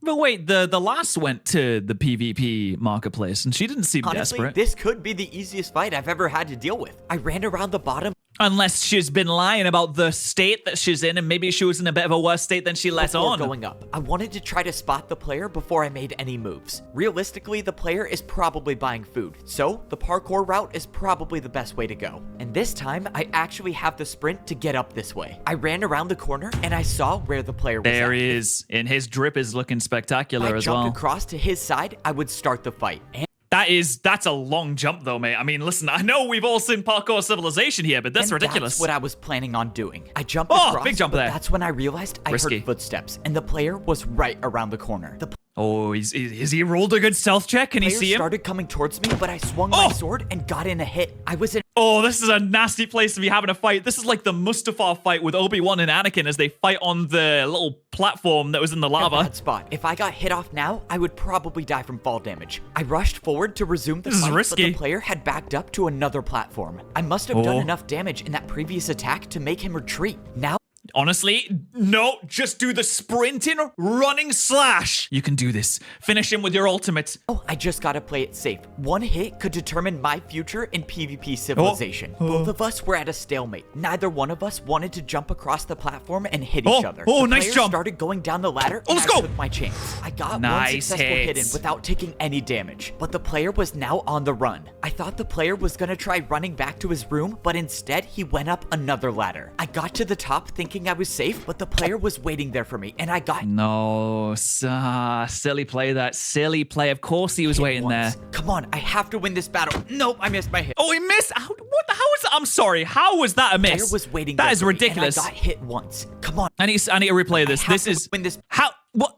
S1: But wait, the last went to the PvP marketplace and she didn't seem
S3: Honestly,
S1: desperate.
S3: this could be the easiest fight I've ever had to deal with. I ran around the bottom
S1: Unless she's been lying about the state that she's in and maybe she was in a bit of a worse state than she let
S3: before
S1: on.
S3: going up. I wanted to try to spot the player before I made any moves. Realistically, the player is probably buying food, so the parkour route is probably the best way to go. And this time, I actually have the sprint to get up this way. I ran around the corner and I saw where the player was
S1: There
S3: at.
S1: he is. And his drip is looking
S3: If
S1: spectacular
S3: I
S1: as
S3: jumped
S1: well.
S3: across to his side, I would start the fight. And
S1: That's a long jump though, mate. I mean, listen, I know we've all seen Parkour Civilization here, but that's
S3: And
S1: ridiculous.
S3: That's what I was planning on doing. I jumped
S1: Oh,
S3: across,
S1: big jump
S3: but
S1: there.
S3: that's when I realized I
S1: Risky.
S3: heard footsteps, and the player was right around the corner. The
S1: Oh, is he rolled a good stealth check? Can you
S3: player
S1: see him?
S3: started coming towards me, but I swung my sword and got in a hit. I was in
S1: Oh, this is a nasty place to be having a fight. This is like the Mustafar fight with Obi-Wan and Anakin as they fight on the little platform that was in the
S3: a
S1: lava.
S3: bad spot. If I got hit off now, I would probably die from fall damage. I rushed forward to resume the
S1: This is
S3: fight,
S1: risky.
S3: but the player had backed up to another platform. I must have done enough damage in that previous attack to make him retreat. Now
S1: Honestly, no, just do the sprinting, running slash. You can do this. Finish him with your ultimate.
S3: I just gotta play it safe. One hit could determine my future in PvP Civilization. Both of us were at a stalemate. Neither one of us wanted to jump across the platform and hit each other.
S1: Oh,
S3: The
S1: nice
S3: player
S1: jump.
S3: started going down the ladder, and
S1: let's
S3: I
S1: go.
S3: took my chance. I got one
S1: Nice
S3: successful hit in
S1: hits.
S3: without taking any damage, but the player was now on the run. I thought the player was gonna try running back to his room, but instead he went up another ladder. I got to the top thinking I was safe, but the player was waiting there for me, and I got
S1: No, silly play that. Silly play. Of course he was waiting
S3: once.
S1: there.
S3: Come on, I have to win this battle. Nope, I missed my hit.
S1: Oh, he missed. How is that? I'm sorry. How was that a
S3: Player
S1: miss?
S3: was waiting.
S1: That
S3: there
S1: is
S3: for me,
S1: ridiculous.
S3: And I got hit once. Come on.
S1: I need to replay this.
S3: have
S1: This
S3: to
S1: is
S3: win this.
S1: What?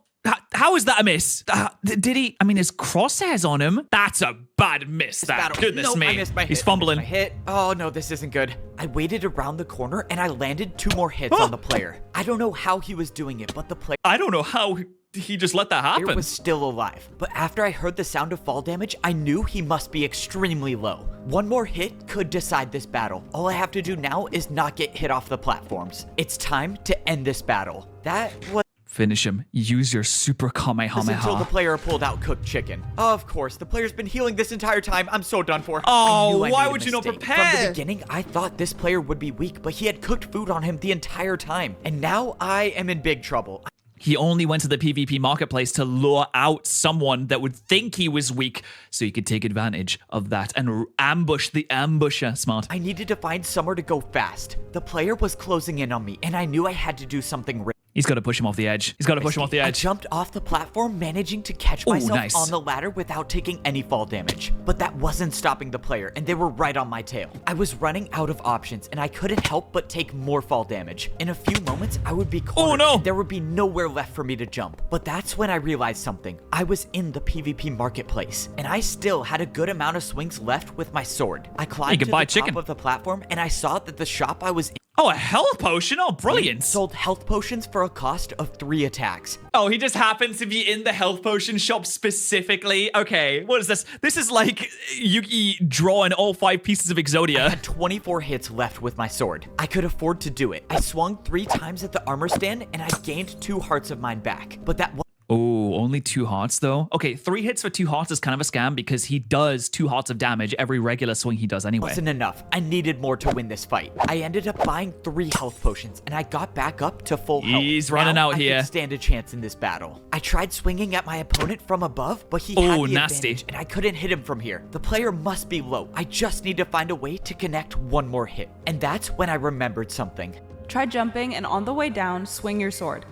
S1: How is that a miss? Did he? I mean, his crosshairs on him. That's a bad miss. That
S3: Battle.
S1: goodness
S3: Nope,
S1: me.
S3: I missed my
S1: He's
S3: hit.
S1: fumbling.
S3: I missed my hit. Oh no, this isn't good. I waited around the corner and I landed 2 more hits on the player. I don't know how he was doing it, but the player
S1: I don't know how he just let that happen.
S3: was still alive. But after I heard the sound of fall damage, I knew he must be extremely low. One more hit could decide this battle. All I have to do now is not get hit off the platforms. It's time to end this battle. That was
S1: Finish him. Use your super
S3: until the
S1: Kamehameha.
S3: player pulled out cooked chicken. Of course, the player's been healing this entire time. I'm so done for.
S1: Oh,
S3: I knew I
S1: why
S3: made a
S1: would you not
S3: mistake. From
S1: prepare?
S3: the beginning, I thought this player would be weak, but he had cooked food on him the entire time. And now I am in big trouble.
S1: He only went to the PvP marketplace to lure out someone that would think he was weak so he could take advantage of that and ambush the ambusher. Smart.
S3: I needed to find somewhere to go fast. The player was closing in on me, and I knew I had to do something
S1: He's got to push him off the edge. He's got to push him off the
S3: I
S1: edge.
S3: jumped off the platform, managing to catch
S1: Ooh,
S3: myself
S1: nice.
S3: on the ladder without taking any fall damage. But that wasn't stopping the player, and they were right on my tail. I was running out of options, and I couldn't help but take more fall damage. In a few moments, I would be cornered,
S1: no.
S3: and there would be nowhere left for me to jump. But that's when I realized something. I was in the PvP marketplace, and I still had a good amount of swings left with my sword. I climbed
S1: can
S3: to
S1: buy
S3: the
S1: chicken.
S3: top of the platform, and I saw that the shop I was in
S1: Oh, a health potion? Oh, brilliant.
S3: sold health potions for a cost of 3 attacks.
S1: Oh, he just happens to be in the health potion shop specifically. Okay, what is this? This is like Yugi drawing all 5 pieces of
S3: I
S1: Exodia.
S3: had 24 hits left with my sword. I could afford to do it. I swung 3 times at the armor stand, and I gained 2 hearts of mine back. But that
S1: Oh, only 2 hearts though? Okay, 3 hits for 2 hearts is kind of a scam because he does 2 hearts of damage every regular swing he does anyway.
S3: wasn't enough. I needed more to win this fight. I ended up buying 3 health potions, and I got back up to full health.
S1: He's running
S3: Now
S1: out
S3: I
S1: here.
S3: could stand a chance in this battle. I tried swinging at my opponent from above, but he had
S1: Oh,
S3: the
S1: nasty.
S3: advantage, and I couldn't hit him from here. The player must be low. I just need to find a way to connect one more hit. And that's when I remembered something.
S5: Try jumping, and on the way down, swing your sword.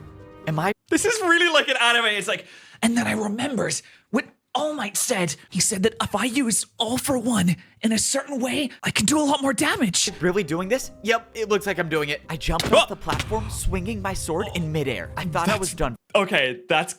S3: Am I
S1: This is really like an anime. It's like, and then I remembered what All Might said. He said that if I use All for One in a certain way, I can do a lot more damage.
S3: really doing this? Yep, it looks like I'm doing it. I jumped off the platform, swinging my sword in midair. I thought I was done.
S1: Okay, that's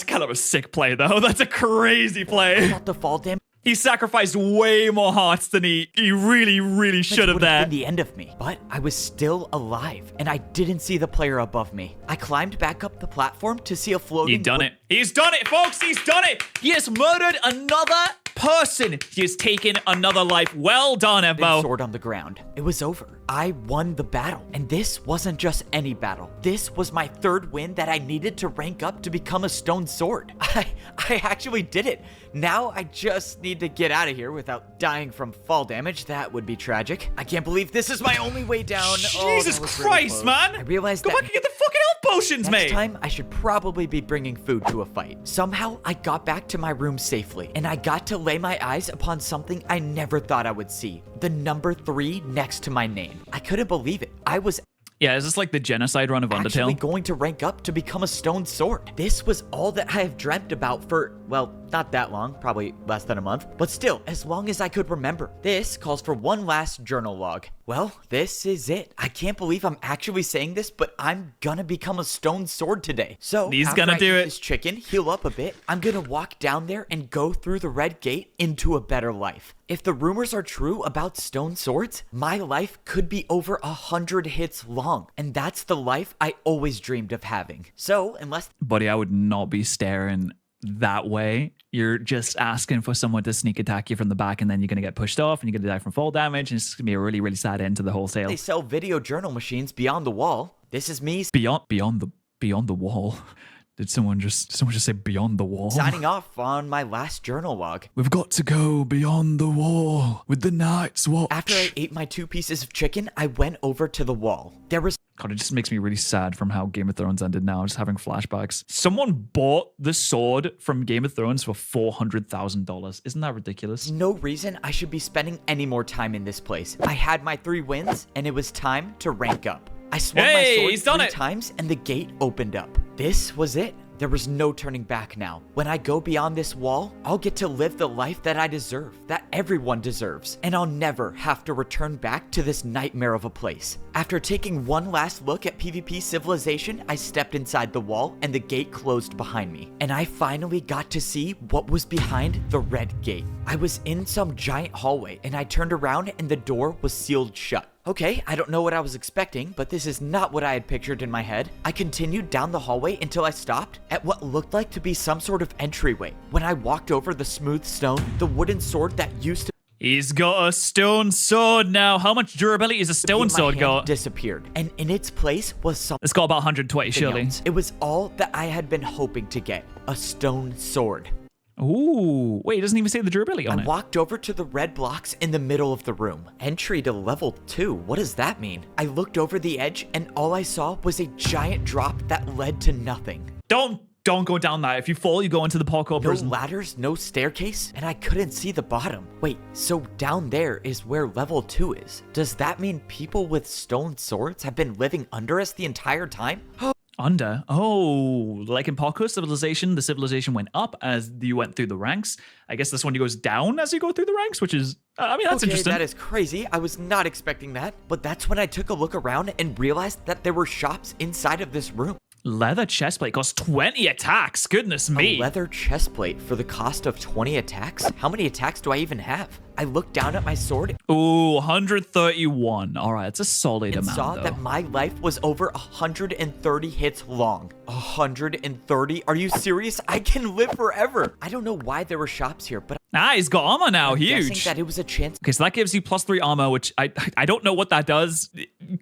S1: kind of a sick play though. That's a crazy
S3: I
S1: play.
S3: thought the fall damage
S1: He sacrificed way more hearts than he really should have
S3: would
S1: there.
S3: been the end of me. But I was still alive, and I didn't see the player above me. I climbed back up the platform to see a floating.
S1: He's done it. He's done it, folks. He's done it. He has murdered another person. He has taken another life. Well done, Evo.
S3: Sword on the ground. It was over. I won the battle. And this wasn't just any battle. This was my 3rd win that I needed to rank up to become a stone sword. I actually did it. Now I just need to get out of here without dying from fall damage. That would be tragic. I can't believe this is my only way down. Oh,
S1: Jesus
S3: that was really
S1: Christ,
S3: close.
S1: man.
S3: I realized
S1: Go
S3: that
S1: back and get the fucking health potions,
S3: next
S1: mate.
S3: time I should probably be bringing food to a fight. Somehow I got back to my room safely, and I got to lay my eyes upon something I never thought I would see. The number 3 next to my name. I couldn't believe it. I was
S1: Yeah, is this like the genocide run of
S3: actually
S1: Undertale?
S3: going to rank up to become a stone sword. This was all that I have dreamt about for Well, not that long, probably less than a month, but still, as long as I could remember. This calls for one last journal log. Well, this is it. I can't believe I'm actually saying this, but I'm gonna become a stone sword today. So,
S1: He's
S3: after
S1: gonna
S3: I
S1: do
S3: eat
S1: it.
S3: this chicken, heal up a bit, I'm gonna walk down there and go through the red gate into a better life. If the rumors are true about stone swords, my life could be over 100 hits long, and that's the life I always dreamed of having. So, unless
S1: Buddy, I would not be staring that way. You're just asking for someone to sneak attack you from the back, and then you're going to get pushed off, and you're going to die from fall damage, and it's going to be a really, really sad end to the whole sale.
S3: they sell video journal machines beyond the wall, this is me
S1: Beyond the wall. Did someone just say beyond the wall?
S3: signing off on my last journal log.
S1: We've got to go beyond the wall with the Night's Watch.
S3: After I ate my 2 pieces of chicken, I went over to the wall. There was
S1: God, it just makes me really sad from how Game of Thrones ended now, just having flashbacks. Someone bought the sword from Game of Thrones for $400,000. Isn't that ridiculous?
S3: no reason I should be spending any more time in this place. I had my 3 wins, and it was time to rank up. I swung
S1: Hey,
S3: my sword
S1: he's done
S3: 3
S1: it.
S3: times, and the gate opened up. This was it. There was no turning back now. When I go beyond this wall, I'll get to live the life that I deserve, that everyone deserves, and I'll never have to return back to this nightmare of a place. After taking one last look at PvP Civilization, I stepped inside the wall and the gate closed behind me, and I finally got to see what was behind the red gate. I was in some giant hallway, and I turned around and the door was sealed shut. Okay, I don't know what I was expecting, but this is not what I had pictured in my head. I continued down the hallway until I stopped at what looked like to be some sort of entryway. When I walked over the smooth stone, the wooden sword that used to
S1: He's got a stone sword now. How much durability is a
S3: be
S1: stone
S3: in my
S1: sword
S3: hand
S1: got?
S3: disappeared, and in its place was something
S1: It's got about 120, surely.
S3: else. It was all that I had been hoping to get, a stone sword.
S1: Ooh, wait, it doesn't even say the durability on
S3: I
S1: it.
S3: walked over to the red blocks in the middle of the room. Entry to level 2, what does that mean? I looked over the edge and all I saw was a giant drop that led to nothing.
S1: Don't go down that. If you fall, you go into the parkour
S3: No
S1: prison.
S3: ladders, no staircase, and I couldn't see the bottom. Wait, so down there is where level 2 is. Does that mean people with stone swords have been living under us the entire time?
S1: Under? Oh, like in Parkour Civilization, the civilization went up as you went through the ranks. I guess this one goes down as you go through the ranks, which is, I mean, that's
S3: Okay,
S1: interesting.
S3: that is crazy. I was not expecting that. But that's when I took a look around and realized that there were shops inside of this room.
S1: Leather chestplate costs 20 attacks. Goodness me.
S3: A leather chestplate for the cost of 20 attacks? How many attacks do I even have? I looked down at my sword
S1: Ooh, 131. All right, it's a solid
S3: and
S1: amount,
S3: saw
S1: though.
S3: that my life was over 130 hits long. 130? Are you serious? I can live forever. I don't know why there were shops here, but
S1: Ah, he's got armor now.
S3: I'm
S1: Huge.
S3: guessing that it was a chance.
S1: Okay, so that gives you +3 armor, which I don't know what that does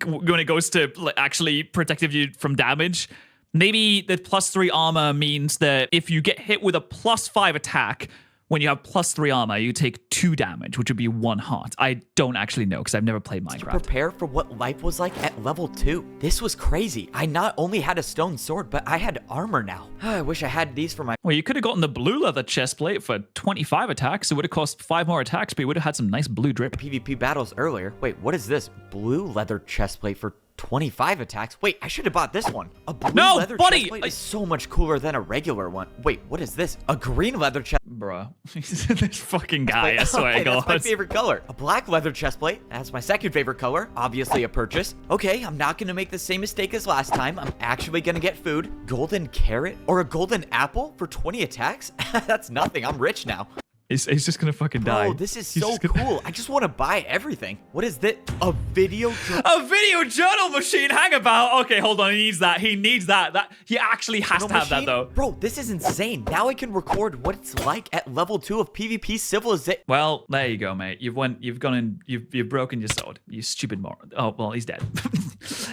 S1: when it goes to like, actually protective you from damage. Maybe the +3 armor means that if you get hit with a +5 attack, when you have +3 armor, you take 2 damage, which would be 1 heart. I don't actually know because I've never played
S3: To
S1: Minecraft.
S3: prepare for what life was like at level 2. This was crazy. I not only had a stone sword, but I had armor now. I wish I had these for my
S1: Well, you could have gotten the blue leather chestplate for 25 attacks. It would have cost 5 more attacks, but you would have had some nice blue drip.
S3: PvP battles earlier. Wait, what is this? Blue leather chestplate for 25 attacks? Wait, I should have bought this one. A blue
S1: No,
S3: leather
S1: buddy!
S3: chestplate is so much cooler than a regular one. Wait, what is this? A green leather chestplate.
S1: Bruh. This fucking guy, I swear to
S3: Okay, that's my
S1: God.
S3: favorite color. A black leather chestplate. That's my second favorite color. Obviously a purchase. Okay, I'm not gonna make the same mistake as last time. I'm actually gonna get food. Golden carrot or a golden apple for 20 attacks? That's nothing. I'm rich now.
S1: He's just gonna fucking die.
S3: Oh, this is
S1: He's
S3: so
S1: just gonna-
S3: cool. I just want to buy everything. What is this? A video
S1: A video journal machine. Hang about. Okay, hold on. He needs that. He needs that. That he actually has to have that
S3: machine?
S1: though.
S3: Bro, this is insane. Now I can record what it's like at level 2 of PvP Civilization.
S1: Well, there you go, mate. You've gone and you've broken your sword. You stupid moron. Oh well, he's dead.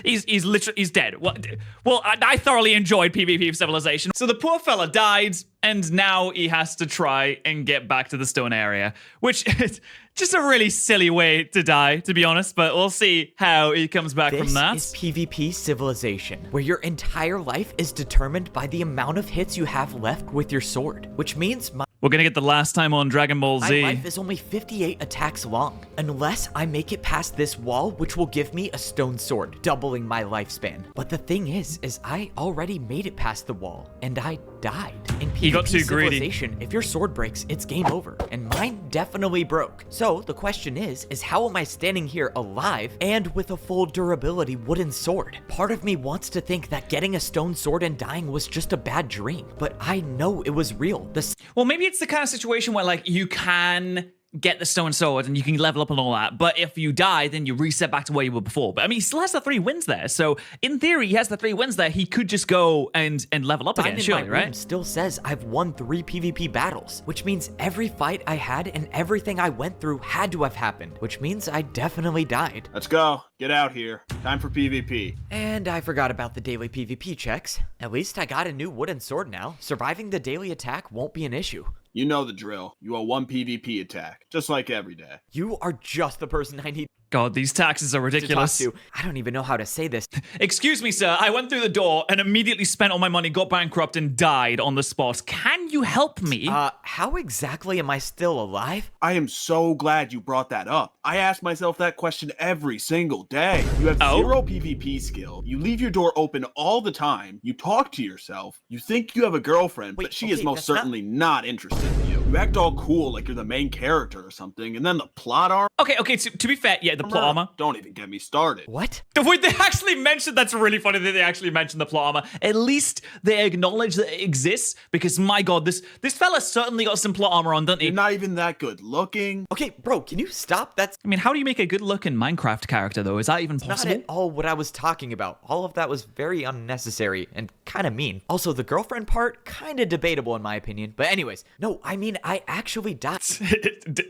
S1: he's literally dead. Well, I thoroughly enjoyed PvP Civilization. So the poor fella died, and now he has to try and get back to the stone area, which is just a really silly way to die, to be honest. But we'll see how he comes back
S3: This
S1: from that.
S3: is PvP Civilization, where your entire life is determined by the amount of hits you have left with your sword, which means
S1: We're gonna get the last time on Dragon Ball
S3: my
S1: Z.
S3: life is only 58 attacks long, unless I make it past this wall, which will give me a stone sword, doubling my lifespan. But the thing is I already made it past the wall, and I died. In
S1: He got
S3: PvP
S1: too greedy.
S3: Civilization, if your sword breaks, it's game over. And mine definitely broke. So the question is how am I standing here alive and with a full durability wooden sword? Part of me wants to think that getting a stone sword and dying was just a bad dream, but I know it was real.
S1: Well, maybe it's the kind of situation where, like, you can get the stone sword and you can level up and all that, but if you die, then you reset back to where you were before. But I mean, he still has the 3 wins there, so in theory, he has the 3 wins there. He could just go and level up again, surely, right?
S3: Still says I've won 3 PvP battles, which means every fight I had and everything I went through had to have happened, which means I definitely died.
S2: Let's go. Get out here. Time for PvP.
S3: And I forgot about the daily PvP checks. At least I got a new wooden sword now. Surviving the daily attack won't be an issue.
S2: You know the drill. You owe 1 PvP attack, just like every day.
S3: You are just the person I need
S1: God, these taxes are
S3: to talk
S1: ridiculous.
S3: to. I don't even know how to say this.
S1: Excuse me, sir. I went through the door and immediately spent all my money, got bankrupt, and died on the spot. Can you help me?
S3: How exactly am I still alive?
S2: I am so glad you brought that up. I ask myself that question every single day. You have 0 PvP skill. You leave your door open all the time. You talk to yourself. You think you have a girlfriend, but she is most certainly not interested in you. You act all cool like you're the main character or something, and then the plot armor.
S1: Okay, to be fair, yeah, the plot armor.
S2: Don't even get me started.
S3: What?
S1: Wait, they actually mentioned, that's really funny that they actually mentioned the plot armor. At least they acknowledge that it exists, because my God, this fella certainly got some plot armor on, doesn't he?
S2: You're not even that good looking.
S3: Okay, bro, can you stop? That's
S1: I mean, how do you make a good-looking Minecraft character, though? Is that even
S3: not
S1: possible?
S3: at all what I was talking about. All of that was very unnecessary and kind of mean. Also, the girlfriend part, kind of debatable in my opinion. But anyways, no, I mean, I actually died.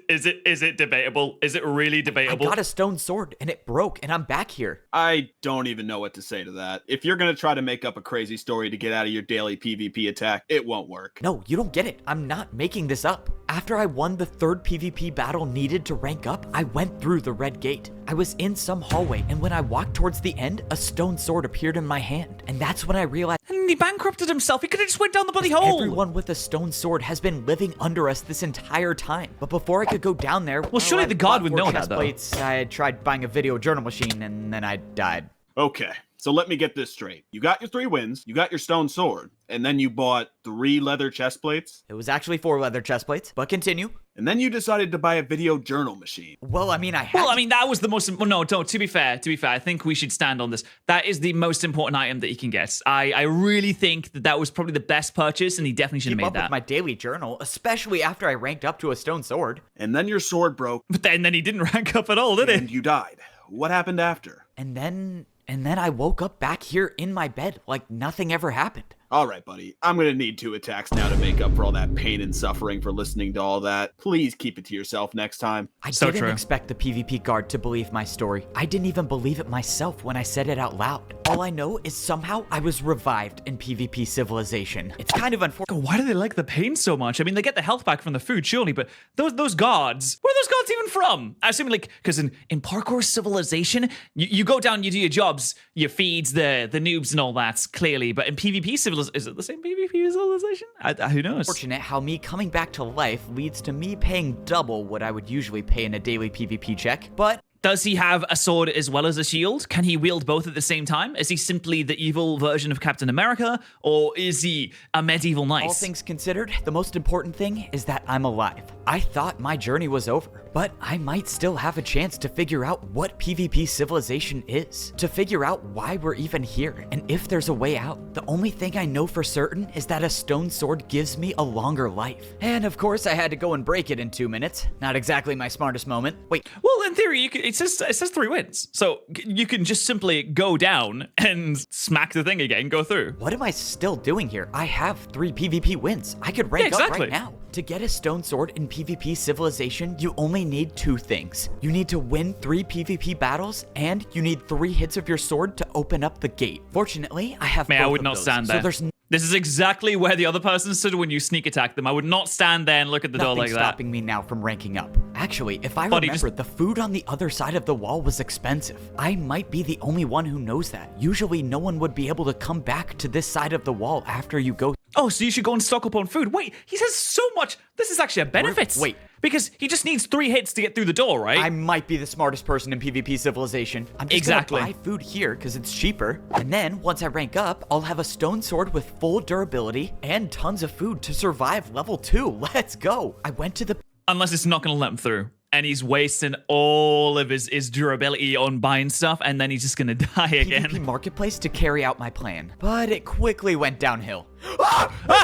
S1: Is it debatable? Is it really
S3: I
S1: debatable?
S3: got a stone sword and it broke and I'm back here.
S2: I don't even know what to say to that. If you're gonna try to make up a crazy story to get out of your daily PvP attack, it won't work.
S3: No, you don't get it. I'm not making this up. After I won the 3rd PvP battle needed to rank up, I went through the red gate. I was in some hallway, and when I walked towards the end, a stone sword appeared in my hand. And that's when I realized
S1: And he bankrupted himself. He could have just went down the bloody hole.
S3: everyone with a stone sword has been living under us this entire time. But before I could go down there,
S1: surely
S3: I
S1: the god
S3: bought
S1: would
S3: 4
S1: know that,
S3: chest
S1: though.
S3: plates. I had tried buying a video journal machine, and then I died.
S2: Okay, so let me get this straight. You got your 3 wins, you got your stone sword, and then you bought 3 leather chest plates,
S3: It was actually 4 leather chest plates, but continue.
S2: and then you decided to buy a video journal machine.
S3: Well, I mean, I had
S1: Well,
S3: to-
S1: I mean, that was the most. Well, no, don't. To be fair, I think we should stand on this. That is the most important item that you can get. I really think that was probably the best purchase, and he definitely should have
S3: keep
S1: made
S3: up with
S1: that.
S3: my daily journal, especially after I ranked up to a stone sword.
S2: And then your sword broke,
S1: But then he didn't rank up at all, did
S2: and
S1: he?
S2: you died. What happened after?
S3: And then I woke up back here in my bed like nothing ever happened.
S2: All right, buddy. I'm gonna need 2 attacks now to make up for all that pain and suffering for listening to all that. Please keep it to yourself next time.
S3: I
S1: So
S3: didn't
S1: true.
S3: expect the PvP guard to believe my story. I didn't even believe it myself when I said it out loud. All I know is somehow I was revived in PvP Civilization. It's kind of unfortunate.
S1: God, why do they like the pain so much? I mean, they get the health back from the food, surely, but those guards, where are those guards even from? I assume, like, because in parkour civilization, you go down, you do your jobs, you feed the noobs and all that, clearly, but in PvP civilization, is it the same PvP civilization? Who knows?
S3: Fortunate how me coming back to life leads to me paying double what I would usually pay in a daily PvP check, but
S1: Does he have a sword as well as a shield? Can he wield both at the same time? Is he simply the evil version of Captain America, or is he a medieval knight?
S3: all things considered, the most important thing is that I'm alive. I thought my journey was over, but I might still have a chance to figure out what PvP civilization is, to figure out why we're even here, and if there's a way out. The only thing I know for certain is that a stone sword gives me a longer life. And of course, I had to go and break it in 2 minutes. Not exactly my smartest moment. Wait,
S1: Well, in theory, it says 3 wins, so you can just simply go down and smack the thing again, go through.
S3: what am I still doing here? I have 3 PvP wins. I could rank up
S1: exactly.
S3: right now. To get a stone sword in PvP Civilization, you only need 2 things. You need to win 3 PvP battles, and you need 3 hits of your sword to open up the gate. Fortunately, I have
S1: Man, I
S3: both
S1: would
S3: of
S1: not
S3: those,
S1: stand
S3: so
S1: there.
S3: there's
S1: This is exactly where the other person stood when you sneak attack them. I would not stand there and look at the door
S3: nothing
S1: like that.
S3: stopping me now from ranking up. Actually, if I
S1: Buddy,
S3: remember, the food on the other side of the wall was expensive. I might be the only one who knows that. Usually, no one would be able to come back to this side of the wall after you go.
S1: Oh, so you should go and stock up on food. Wait, he says so much. This is actually a benefit.
S3: Wait.
S1: Because he just needs 3 hits to get through the door, right?
S3: I might be the smartest person in PvP Civilization. I'm just
S1: Exactly.
S3: gonna buy food here because it's cheaper. And then, once I rank up, I'll have a stone sword with full durability and tons of food to survive level 2. Let's go. I went to the...
S1: Unless it's not going to let him through. And he's wasting all of his durability on buying stuff, and then he's just going to die again.
S3: PvP marketplace to carry out my plan. But it quickly went downhill.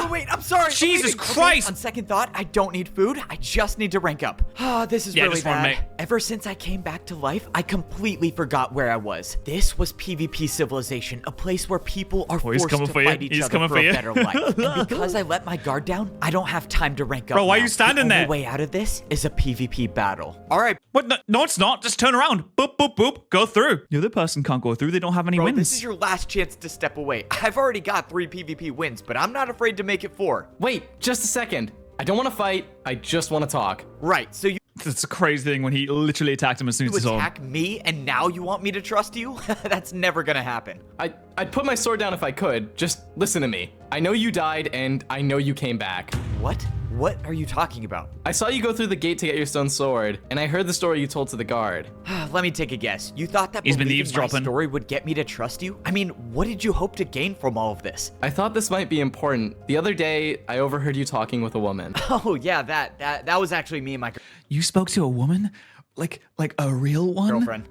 S3: Wait, I'm sorry.
S1: Jesus
S3: I'm leaving.
S1: Christ.
S3: Okay, on second thought, I don't need food. I just need to rank up. This is really
S1: just one,
S3: bad.
S1: mate.
S3: Ever since I came back to life, I completely forgot where I was. This was PvP Civilization, a place where people are
S1: he's
S3: forced
S1: coming
S3: to
S1: for you.
S3: fight each
S1: He's
S3: other
S1: coming
S3: for
S1: for
S3: a
S1: you.
S3: better life. And because I let my guard down, I don't have time to rank up.
S1: Bro, why are
S3: now.
S1: you standing
S3: The
S1: there?
S3: only way out of this is a PvP battle. All right,
S1: What? No, it's not. Just turn around. Boop, boop, boop. Go through. The other person can't go through. They don't have any
S3: bro,
S1: wins.
S3: this is your last chance to step away. I've already got 3 PvP wins, but I'm not afraid to make it 4.
S6: Wait, just a second. I don't want to fight. I just want to talk.
S3: Right, so you
S1: It's a crazy thing when he literally attacked him as soon as he saw him.
S3: attack me and now you want me to trust you? That's never gonna happen.
S6: I'd put my sword down if I could. Just listen to me. I know you died, and I know you came back.
S3: What? What are you talking about?
S6: I saw you go through the gate to get your stone sword, and I heard the story you told to the guard.
S3: Let me take a guess. You thought that
S1: He's been
S3: believing my
S1: eavesdropping.
S3: story would get me to trust you? I mean, what did you hope to gain from all of this?
S6: I thought this might be important. The other day, I overheard you talking with a woman.
S3: Oh yeah, that was actually me and my
S1: You spoke to a woman? Like a real one?
S3: girlfriend.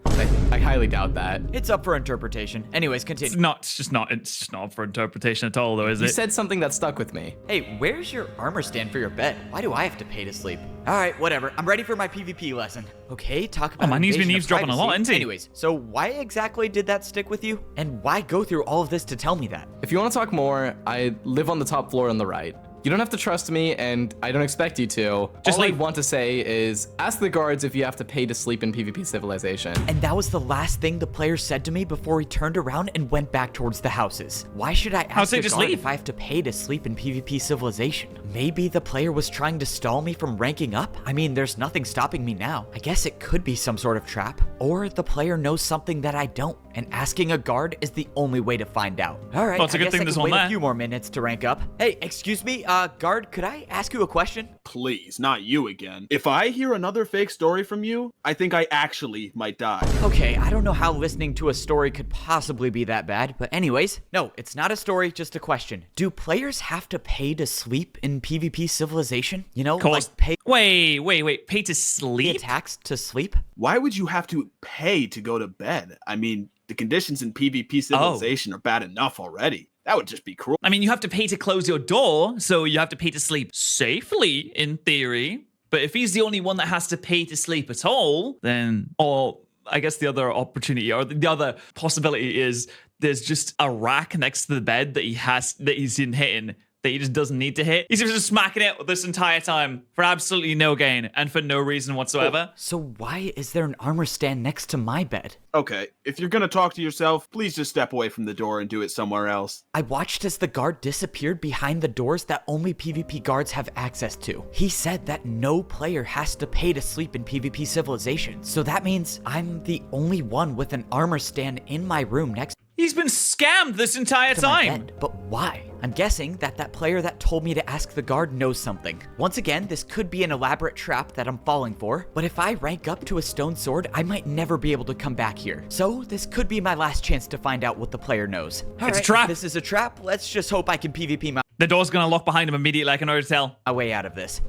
S6: I highly doubt that.
S3: It's up for interpretation. Anyways,
S1: It's
S3: continue.
S1: not. It's just not for interpretation at all, though, is
S6: You
S1: it?
S6: said something that stuck with me.
S3: Hey, where's your armor stand for your bed? Why do I have to pay to sleep? All right, whatever. I'm ready for my PvP lesson. Okay, talk about
S1: man, he's been
S3: invasion of
S1: eavesdropping a lot,
S3: privacy.
S1: isn't he?
S3: Anyways, so why exactly did that stick with you? And why go through all of this to tell me that?
S6: If you want to talk more, I live on the top floor on the right. You don't have to trust me, and I don't expect you to.
S1: Just
S6: All I
S1: leave.
S6: want to say is, ask the guards if you have to pay to sleep in PvP Civilization.
S3: And that was the last thing the player said to me before he turned around and went back towards the houses. Why should I
S1: I'll
S3: ask
S1: say
S3: a
S1: just
S3: guard
S1: leave.
S3: if I have to pay to sleep in PvP Civilization? Maybe the player was trying to stall me from ranking up? I mean, there's nothing stopping me now. I guess it could be some sort of trap. Or the player knows something that I don't, and asking a guard is the only way to find out. All right,
S1: Well, it's a
S3: I
S1: good
S3: guess
S1: thing
S3: I
S1: there's
S3: can
S1: one
S3: wait
S1: there.
S3: a few more minutes to rank up. Hey, excuse me, guard, could I ask you a question?
S2: Please, not you again. If I hear another fake story from you, I think I actually might die.
S3: Okay, I don't know how listening to a story could possibly be that bad, but anyways, no, it's not a story, just a question. Do players have to pay to sleep in PvP Civilization? You know,
S1: Cost-
S3: like pay
S1: Wait. Pay to
S3: the
S1: sleep?
S3: attacks to sleep?
S2: Why would you have to pay to go to bed? I mean, the conditions in PvP Civilization are bad enough already. That would just be cruel.
S1: I mean, you have to pay to close your door, so you have to pay to sleep safely, in theory. But if he's the only one that has to pay to sleep at all, then, or I guess the other opportunity or the other possibility is there's just a rack next to the bed that he's in hitting that he just doesn't need to hit. He's just smacking it this entire time for absolutely no gain and for no reason whatsoever.
S3: So why is there an armor stand next to my bed?
S2: Okay, if you're gonna talk to yourself, please just step away from the door and do it somewhere else.
S3: I watched as the guard disappeared behind the doors that only PvP guards have access to. He said that no player has to pay to sleep in PvP Civilization. So that means I'm the only one with an armor stand in my room next
S1: He's been scammed this entire
S3: to my
S1: time.
S3: bed. But why? I'm guessing that player that told me to ask the guard knows something. Once again, this could be an elaborate trap that I'm falling for, but if I rank up to a stone sword, I might never be able to come back here. So this could be my last chance to find out what the player knows. All
S1: It's a
S3: right,
S1: trap.
S3: if this is a trap. Let's just hope I can PvP
S1: The door's gonna lock behind him immediately, I can already tell.
S3: my way out of this.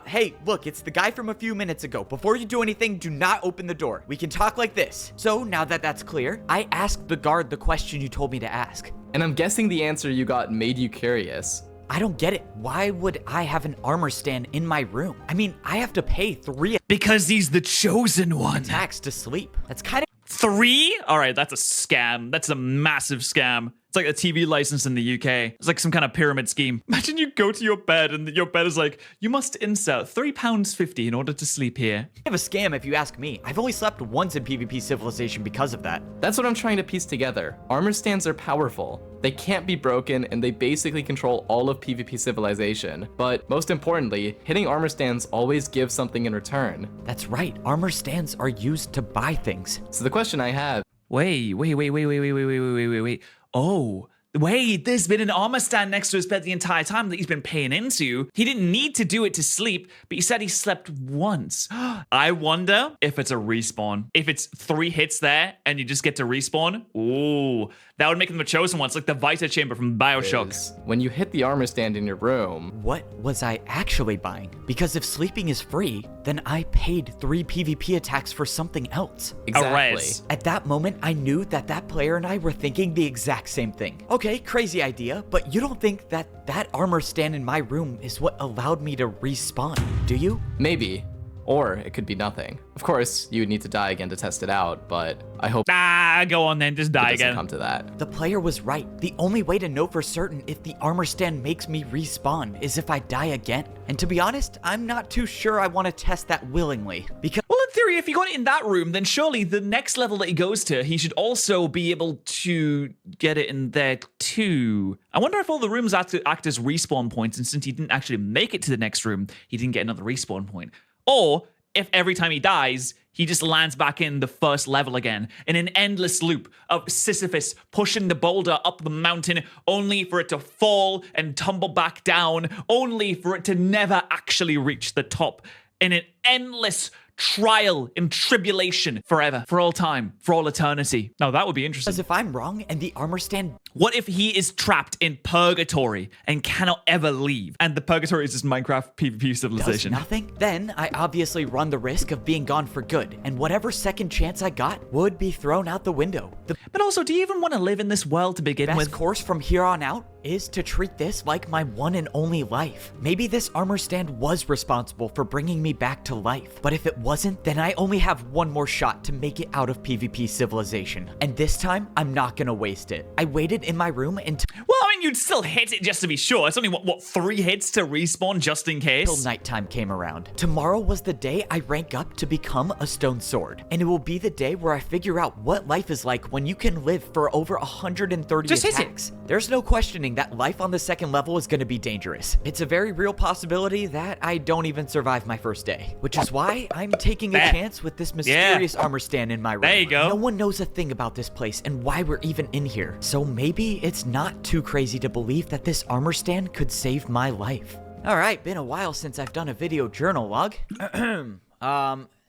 S3: Hey, look, it's the guy from a few minutes ago. Before you do anything, do not open the door. We can talk like this. So now that that's clear, I asked the guard the question you told me to ask.
S6: And I'm guessing the answer you got made you curious.
S3: I don't get it. Why would I have an armor stand in my room? I mean, I have to pay 3
S1: Because he's the chosen one.
S3: attacks to sleep. That's kind of
S1: 3? All right, that's a scam. That's a massive scam. It's like a TV license in the UK. It's like some kind of pyramid scheme. Imagine you go to your bed and your bed is like, you must insert £3.50 in order to sleep here.
S3: a scam if you ask me. I've only slept once in PvP Civilization because of that.
S6: That's what I'm trying to piece together. Armor stands are powerful. They can't be broken, and they basically control all of PvP Civilization. But most importantly, hitting armor stands always gives something in return.
S3: That's right. Armor stands are used to buy things.
S6: So the question I have,
S1: Wait. Oh, Wait, there's been an armor stand next to his bed the entire time that he's been paying into. He didn't need to do it to sleep, but he said he slept once. I wonder if it's a respawn. If it's 3 hits there and you just get to respawn. Ooh, that would make them the chosen ones, like the Vita chamber from Bioshock.
S6: When you hit the armor stand in your room,
S3: What was I actually buying? Because if sleeping is free, then I paid 3 PvP attacks for something else.
S6: exactly.
S1: res.
S3: At that moment, I knew that that player and I were thinking the exact same thing. Okay, crazy idea, but you don't think that that armor stand in my room is what allowed me to respawn, do you?
S6: Maybe. Or it could be nothing. Of course, you would need to die again to test it out, but I hope
S1: Go on then, just
S6: it
S1: die
S6: doesn't
S1: again.
S6: come to that.
S3: The player was right. The only way to know for certain if the armor stand makes me respawn is if I die again. And to be honest, I'm not too sure I want to test that willingly. Because
S1: Well, in theory, if he got it in that room, then surely the next level that he goes to, he should also be able to get it in there too. I wonder if all the rooms act as respawn points, and since he didn't actually make it to the next room, he didn't get another respawn point. Or if every time he dies, he just lands back in the first level again in an endless loop of Sisyphus pushing the boulder up the mountain only for it to fall and tumble back down, only for it to never actually reach the top in an endless trial and tribulation forever, for all time, for all eternity. Now, that would be interesting.
S3: if I'm wrong and the armor stand
S1: What if he is trapped in purgatory and cannot ever leave? And the purgatory is just Minecraft PvP
S3: does
S1: civilization.
S3: nothing, then I obviously run the risk of being gone for good, and whatever second chance I got would be thrown out the window. The
S1: But also, do you even want to live in this world to begin
S3: best
S1: with?
S3: course from here on out is to treat this like my one and only life. Maybe this armor stand was responsible for bringing me back to life, but if it wasn't, then I only have one more shot to make it out of PvP civilization. And this time, I'm not gonna waste it. I waited in my room until
S1: Well, I mean, you'd still hit it just to be sure. It's only, what 3 hits to respawn just in case?
S3: nighttime came around. Tomorrow was the day I rank up to become a stone sword, and it will be the day where I figure out what life is like when you can live for over 130
S1: Just hit it.
S3: attacks. There's no questioning that life on the second level is going to be dangerous. It's a very real possibility that I don't even survive my first day, which is why I'm taking a
S1: There.
S3: chance with this mysterious armor stand in my room.
S1: There you go.
S3: No one knows a thing about this place and why we're even in here, so maybe it's not too crazy to believe that this armor stand could save my life. Alright, been a while since I've done a video journal log.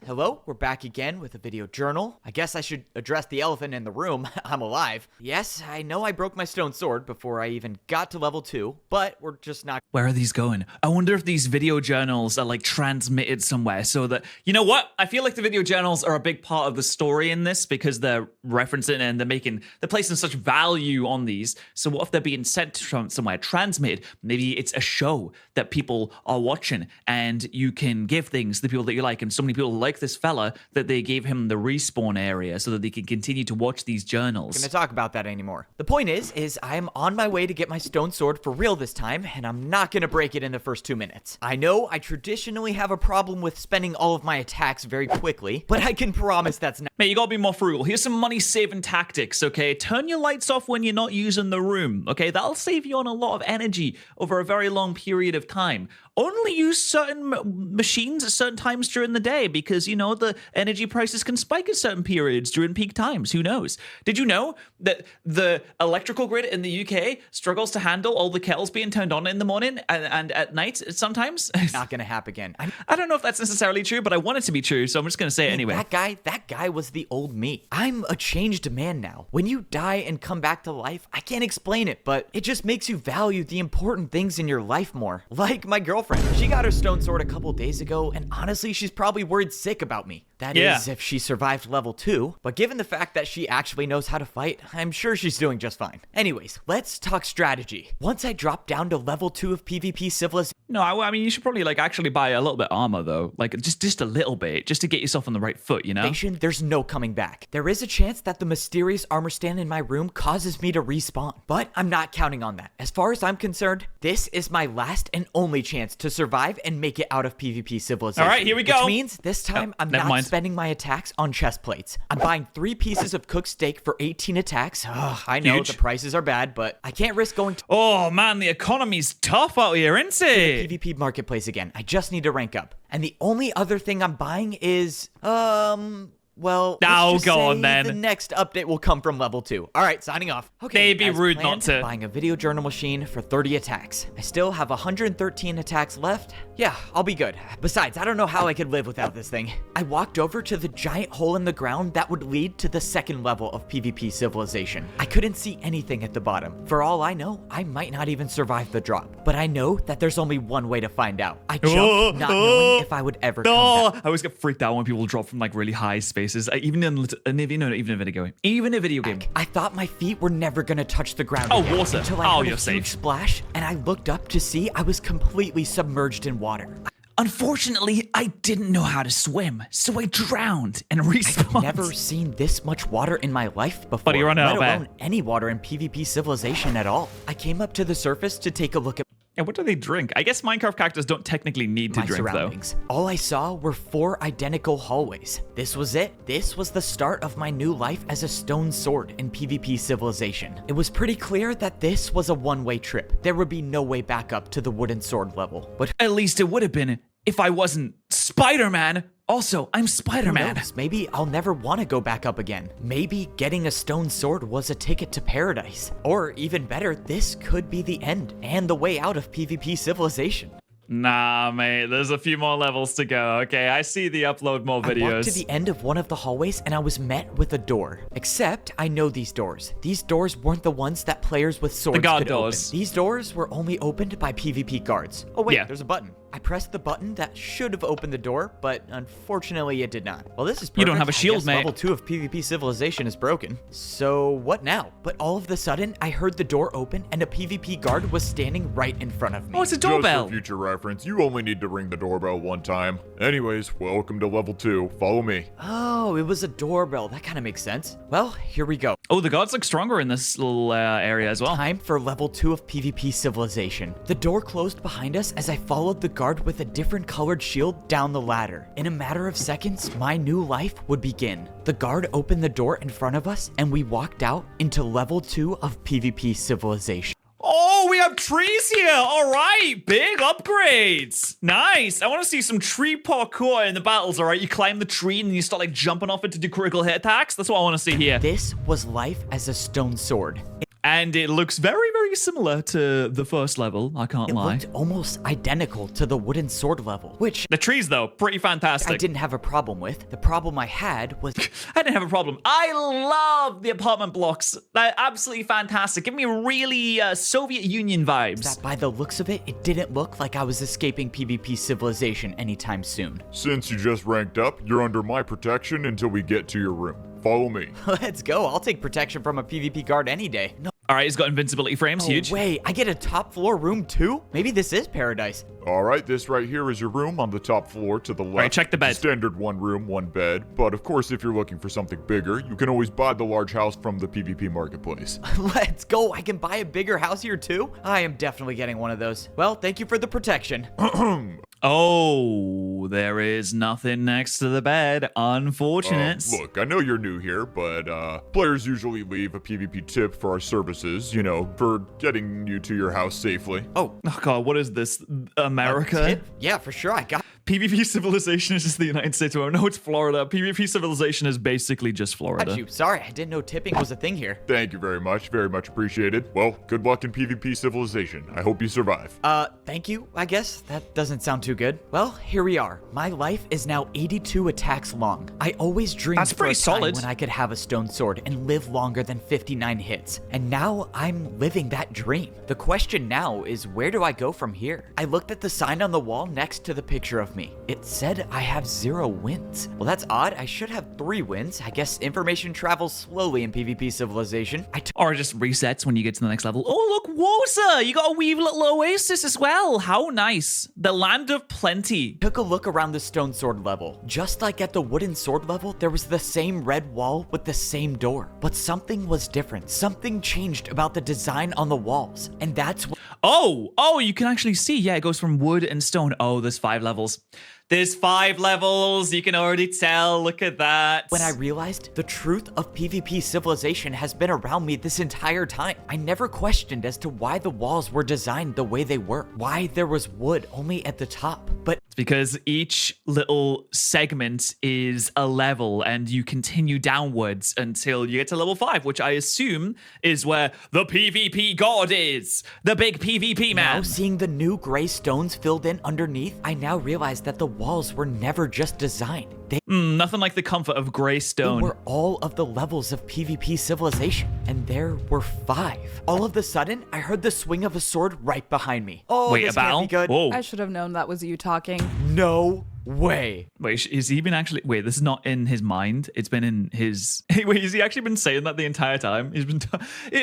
S3: Hello, we're back again with a video journal. I guess I should address the elephant in the room. I'm alive. Yes, I know I broke my stone sword before I even got to level 2, but we're just not.
S1: Where are these going? I wonder if these video journals are like transmitted somewhere so that, you know what? I feel like the video journals are a big part of the story in this because they're referencing and they're placing such value on these. So what if they're being sent from somewhere, transmitted? Maybe it's a show that people are watching and you can give things to the people that you like. And so many people like this fella that they gave him the respawn area so that they can continue to watch these journals.
S3: Gonna talk about that anymore. The point is I'm on my way to get my stone sword for real this time, and I'm not gonna break it in the first 2 minutes. I know I traditionally have a problem with spending all of my attacks very quickly, but I can promise that's not.
S1: Mate, you gotta be more frugal. Here's some money-saving tactics, okay? Turn your lights off when you're not using the room, okay? That'll save you on a lot of energy over a very long period of time. Only use certain machines at certain times during the day because, you know, the energy prices can spike at certain periods during peak times. Who knows? Did you know that the electrical grid in the UK struggles to handle all the kettles being turned on in the morning and at night sometimes?
S3: Not gonna happen again.
S1: I don't know if that's necessarily true, but I want it to be true, so I'm just gonna say it anyway.
S3: That guy was the old me. I'm a changed man now. When you die and come back to life, I can't explain it, but it just makes you value the important things in your life more. Like my girlfriend. She got her stone sword a couple days ago, and honestly, she's probably worried sick about me. That is, if she survived level 2. But given the fact that she actually knows how to fight, I'm sure she's doing just fine. Anyways, let's talk strategy. Once I drop down to level 2 of PvP civilization,
S1: No, I mean, you should probably, like, actually buy a little bit of armor, though. Like, just a little bit, just to get yourself on the right foot, you know?
S3: there's no coming back. There is a chance that the mysterious armor stand in my room causes me to respawn, but I'm not counting on that. As far as I'm concerned, this is my last and only chance to survive and make it out of PvP civilization.
S1: All right, here we go.
S3: Which means this time I'm
S1: never
S3: not
S1: mind.
S3: spending my attacks on chest plates. I'm buying 3 pieces of cooked steak for 18 attacks. Ugh, I know
S1: Huge.
S3: the prices are bad, but I can't risk going to
S1: Oh, man, the economy's tough out here, isn't it?
S3: Well,
S1: Oh,
S3: let's just
S1: go on
S3: say
S1: then.
S3: the next update will come from level 2. All right, signing off. Okay,
S1: They'd be
S3: as
S1: rude
S3: planned,
S1: not to.
S3: Buying a video journal machine for 30 attacks. I still have 113 attacks left. Yeah, I'll be good. Besides, I don't know how I could live without this thing. I walked over to the giant hole in the ground that would lead to the second level of PvP Civilization. I couldn't see anything at the bottom. For all I know, I might not even survive the drop. But I know that there's only one way to find out. I jumped, not knowing if I would ever come
S1: No,
S3: back.
S1: I always get freaked out when people drop from like really high spaces. Even in a video game.
S3: I thought my feet were never gonna touch the ground
S1: Oh,
S3: again
S1: water.
S3: until I
S1: Oh,
S3: heard
S1: you're
S3: a huge
S1: safe.
S3: splash, and I looked up to see I was completely submerged in water.
S1: Unfortunately, I didn't know how to swim, so I drowned and respawned.
S3: I've never seen this much water in my life before,
S1: Buddy, you're running
S3: let
S1: out of air.
S3: alone any water in PvP Civilization at all. I came up to the surface to take a look at
S1: Yeah, what do they drink? I guess Minecraft characters don't technically need to
S3: my
S1: drink, though.
S3: surroundings. All I saw were 4 identical hallways. This was it. This was the start of my new life as a stone sword in PvP Civilization. It was pretty clear that this was a one-way trip. There would be no way back up to the wooden sword level. But
S1: At least it would have been if I wasn't Spider-Man. Also, I'm
S3: who
S1: Spider-Man.
S3: knows? Maybe I'll never want to go back up again. Maybe getting a stone sword was a ticket to paradise. Or even better, this could be the end and the way out of PvP Civilization.
S1: Nah, mate, there's a few more levels to go. Okay, I see the upload more
S3: I walked to
S1: videos.
S3: the end of one of the hallways and I was met with a door. Except I know these doors. These doors weren't the ones that players with swords
S1: guard
S3: could
S1: doors.
S3: open. These doors were only opened by PvP guards. Oh wait,
S1: Yeah.
S3: there's a button. I pressed the button that should have opened the door, but unfortunately it did not. Well, this is perfect.
S1: You don't have a
S3: I
S1: shield,
S3: guess
S1: mate.
S3: Level 2 of PvP Civilization is broken. So what now? But all of a sudden, I heard the door open and a PvP guard was standing right in front of me.
S1: Oh, it's a
S4: Just for
S1: doorbell.
S4: future reference, you only need to ring the doorbell one time. Anyways, welcome to level 2. Follow me.
S3: Oh, it was a doorbell. That kind of makes sense. Well, here we go.
S1: Oh, the guards look stronger in this little area as well.
S3: Time for level 2 of PvP Civilization. The door closed behind us as I followed the guard with a different colored shield down the ladder. In a matter of seconds, my new life would begin. The guard opened the door in front of us and we walked out into level 2 of PvP Civilization.
S1: Oh, we have trees here. All right, big upgrades. Nice. I want to see some tree parkour in the battles. All right, you climb the tree and you start like jumping off it to do critical hit attacks. That's what I want to see here.
S3: This was life as a stone sword.
S1: And it looks very, very similar to the first level. I can't
S3: It
S1: lie.
S3: looked almost identical to the wooden sword level, which
S1: The trees, though, pretty fantastic.
S3: I didn't have a problem with. The problem I had was
S1: I didn't have a problem. I love the apartment blocks. They're absolutely fantastic. Give me really Soviet Union vibes.
S3: that by the looks of it, it didn't look like I was escaping PvP Civilization anytime soon.
S4: Since you just ranked up, you're under my protection until we get to your room. Follow me.
S3: Let's go. I'll take protection from a PvP guard any day. No
S1: All right, he's got invincibility frames. Huge.
S3: way. I get a top floor room too? Maybe this is paradise.
S4: All right, this right here is your room on the top floor to the left.
S1: right, check the bed.
S4: Standard one room, one bed. But of course, if you're looking for something bigger, you can always buy the large house from the PvP marketplace.
S3: Let's go. I can buy a bigger house here too? I am definitely getting one of those. Well, thank you for the protection.
S1: Oh, there is nothing next to the bed. Unfortunate.
S4: Look, I know you're new here, but players usually leave a PvP tip for our services, you know, for getting you to your house safely.
S3: Oh,
S1: Oh god, what is this? America?
S3: tip? Yeah, for sure. I got
S1: PvP Civilization is just the United States. Oh no, it's Florida. PvP Civilization is basically just Florida.
S3: you. Sorry, I didn't know tipping was a thing here.
S4: Thank you very much appreciated. Well, good luck in PvP Civilization. I hope you survive.
S3: Thank you, I guess. That doesn't sound too good. Well, here we are. My life is now 82 attacks long. I always dreamed
S1: That's
S3: for
S1: pretty
S3: a time
S1: solid.
S3: when I could have a stone sword and live longer than 59 hits. And now I'm living that dream. The question now is, where do I go from here? I looked at the sign on the wall next to the picture of me. It said I have 0 wins. Well, that's odd. I should have 3 wins. I guess information travels slowly in PvP Civilization.
S1: Or it just resets when you get to the next level. Oh, look, Wosa! You got a wee little oasis as well. How nice. The land of plenty.
S3: Took a look around the stone sword level. Just like at the wooden sword level, there was the same red wall with the same door. But something was different. Something changed about the design on the walls. And that's what
S1: Oh, you can actually see. Yeah, it goes from wood and stone. Oh, there's 5 levels. There's 5 levels. You can already tell. Look at that.
S3: When I realized the truth of PvP civilization has been around me this entire time, I never questioned as to why the walls were designed the way they were, why there was wood only at the top. But
S1: It's because each little segment is a level and you continue downwards until you get to level 5, which I assume is where the PvP god is. The big PvP man.
S3: now seeing the new gray stones filled in underneath, I now realize that the walls were never just designed. They
S1: Nothing like the comfort of gray stone.
S3: were all of the levels of PvP civilization, and there were 5. All of a sudden, I heard the swing of a sword right behind me. Oh,
S1: Wait,
S3: this
S1: a battle?
S3: can't be good.
S1: Whoa.
S5: I should have known that was you talking.
S3: No way.
S1: Wait, is he been actually? Wait, this is not in his mind. It's been in his. Wait, has he actually been saying that the entire time? He's been.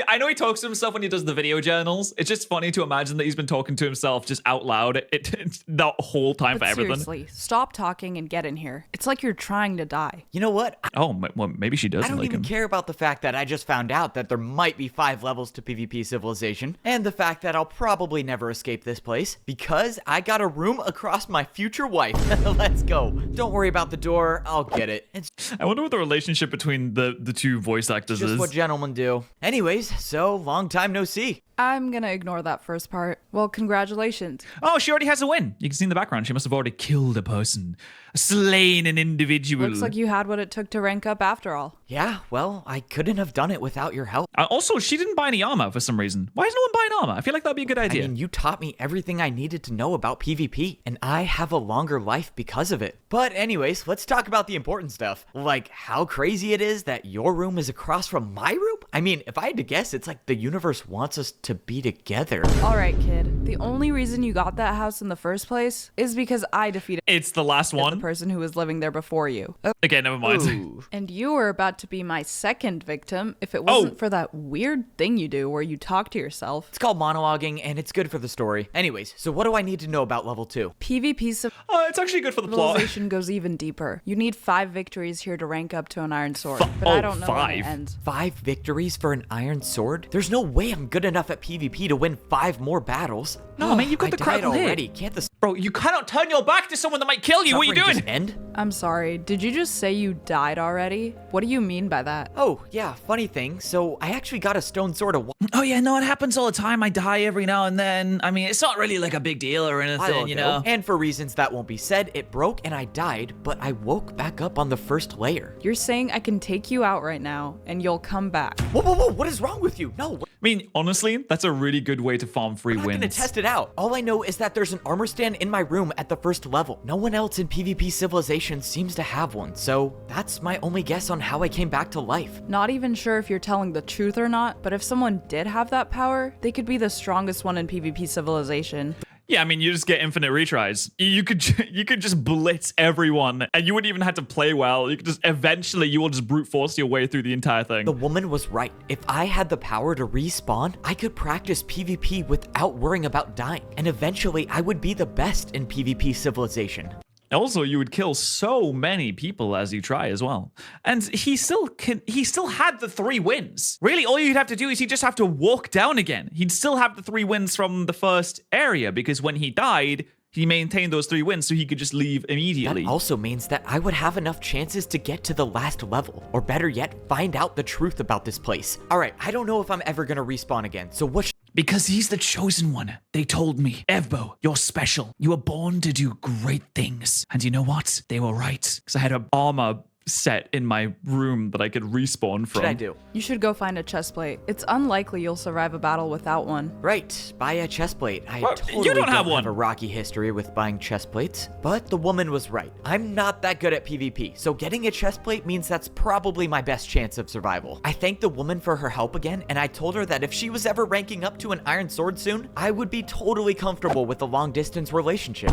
S1: I know he talks to himself when he does the video journals. It's just funny to imagine that he's been talking to himself just out loud the whole time
S5: But
S1: for everything.
S5: seriously, stop talking and get in here. It's like you're trying to die.
S3: You know what?
S1: Oh, well, maybe she
S3: I
S1: doesn't
S3: don't
S1: like
S3: even
S1: him.
S3: care about the fact that I just found out that there might be 5 levels to PvP civilization, and the fact that I'll probably never escape this place because I got a room across my future wife. Let's go. Don't worry about the door. I'll get it. It's
S1: I wonder what the relationship between the two voice actors
S3: just
S1: is.
S3: what gentlemen do. Anyways, so long time no see.
S5: I'm gonna ignore that first part. Well, congratulations.
S1: Oh, she already has a win. You can see in the background. She must have already killed a person, slain an individual.
S5: Looks like you had what it took to rank up after all.
S3: Yeah, well, I couldn't have done it without your help.
S1: Also, she didn't buy any armor for some reason. Why is no one buying armor? I feel like that'd be a good
S3: I
S1: idea.
S3: mean, you taught me everything I needed to know about PvP, and I have a longer life because of it. But anyways, let's talk about the important stuff. Like how crazy it is that your room is across from my room? I mean, if I had to guess, it's like the universe wants us to be together.
S5: All right, kid. The only reason you got that house in the first place is because I defeated
S1: It's the last
S5: the
S1: one.
S5: person who was living there before you.
S1: Okay, never mind.
S3: Ooh.
S5: And you were about to be my second victim if it
S1: Oh.
S5: wasn't for that weird thing you do where you talk to yourself.
S3: It's called monologuing, and it's good for the story. Anyways, so what do I need to know about level 2?
S5: PvP
S1: It's actually good for the plot.
S5: civilization goes even deeper. You need 5 victories here to rank up to an iron sword.
S1: Fi-
S5: But
S1: oh,
S5: I don't know when
S1: 5?
S5: it ends.
S3: 5 victories for an iron sword? There's no way I'm good enough at PvP to win 5 more battles.
S1: No, man, you've got
S3: I
S1: the
S3: died
S1: critical hit.
S3: already. Can't the
S1: Bro, you cannot turn your back to someone that might kill you. What are you
S3: suffering
S1: doing?
S3: just end?
S5: I'm sorry, did you just say you died already? What do you mean by that?
S3: Oh, yeah, funny thing. So I actually got a stone sword a
S1: Oh yeah, no, it happens all the time. I die every now and then. I mean, it's not really like a big deal or
S3: while
S1: anything, you
S3: ago,
S1: know.
S3: and for reasons that won't be said, it broke and I died, but I woke back up on the first layer.
S5: You're saying I can take you out right now and you'll come back.
S3: Whoa, whoa, whoa, what is wrong with you? No,
S1: I mean, honestly, that's a really good way to farm free
S3: I'm not
S1: wins.
S3: gonna test it out. All I know is that there's an armor stand in my room at the first level. No one else in PvP Civilization seems to have one, so that's my only guess on how I came back to life.
S5: Not even sure if you're telling the truth or not, but if someone did have that power, they could be the strongest one in PvP Civilization.
S1: Yeah, I mean, you just get infinite retries. You could just blitz everyone, and you wouldn't even have to play well. You could just eventually you will just brute force your way through the entire thing.
S3: The woman was right. If I had the power to respawn, I could practice PvP without worrying about dying, and eventually I would be the best in PvP Civilization.
S1: Also, you would kill so many people as you try as well. And he still had the 3 wins. Really, all you'd have to do is he'd just have to walk down again. He'd still have the 3 wins from the first area because when he died, he maintained those 3 wins so he could just leave immediately.
S3: That also means that I would have enough chances to get to the last level, or better yet, find out the truth about this place. Alright, I don't know if I'm ever gonna respawn again, so what
S1: Because he's the chosen one. They told me, Evbo, you're special. You were born to do great things. And you know what? They were right. Because I had an armor set in my room that I could respawn from.
S3: should I do?
S5: You should go find a chest plate. It's unlikely you'll survive a battle without one.
S3: Right, buy a chest plate. I
S1: Well,
S3: totally
S1: you don't have one.
S3: a rocky history with buying chest plates, but the woman was right. I'm not that good at PvP, so getting a chest plate means that's probably my best chance of survival. I thanked the woman for her help again, and I told her that if she was ever ranking up to an iron sword soon, I would be totally comfortable with a long distance relationship.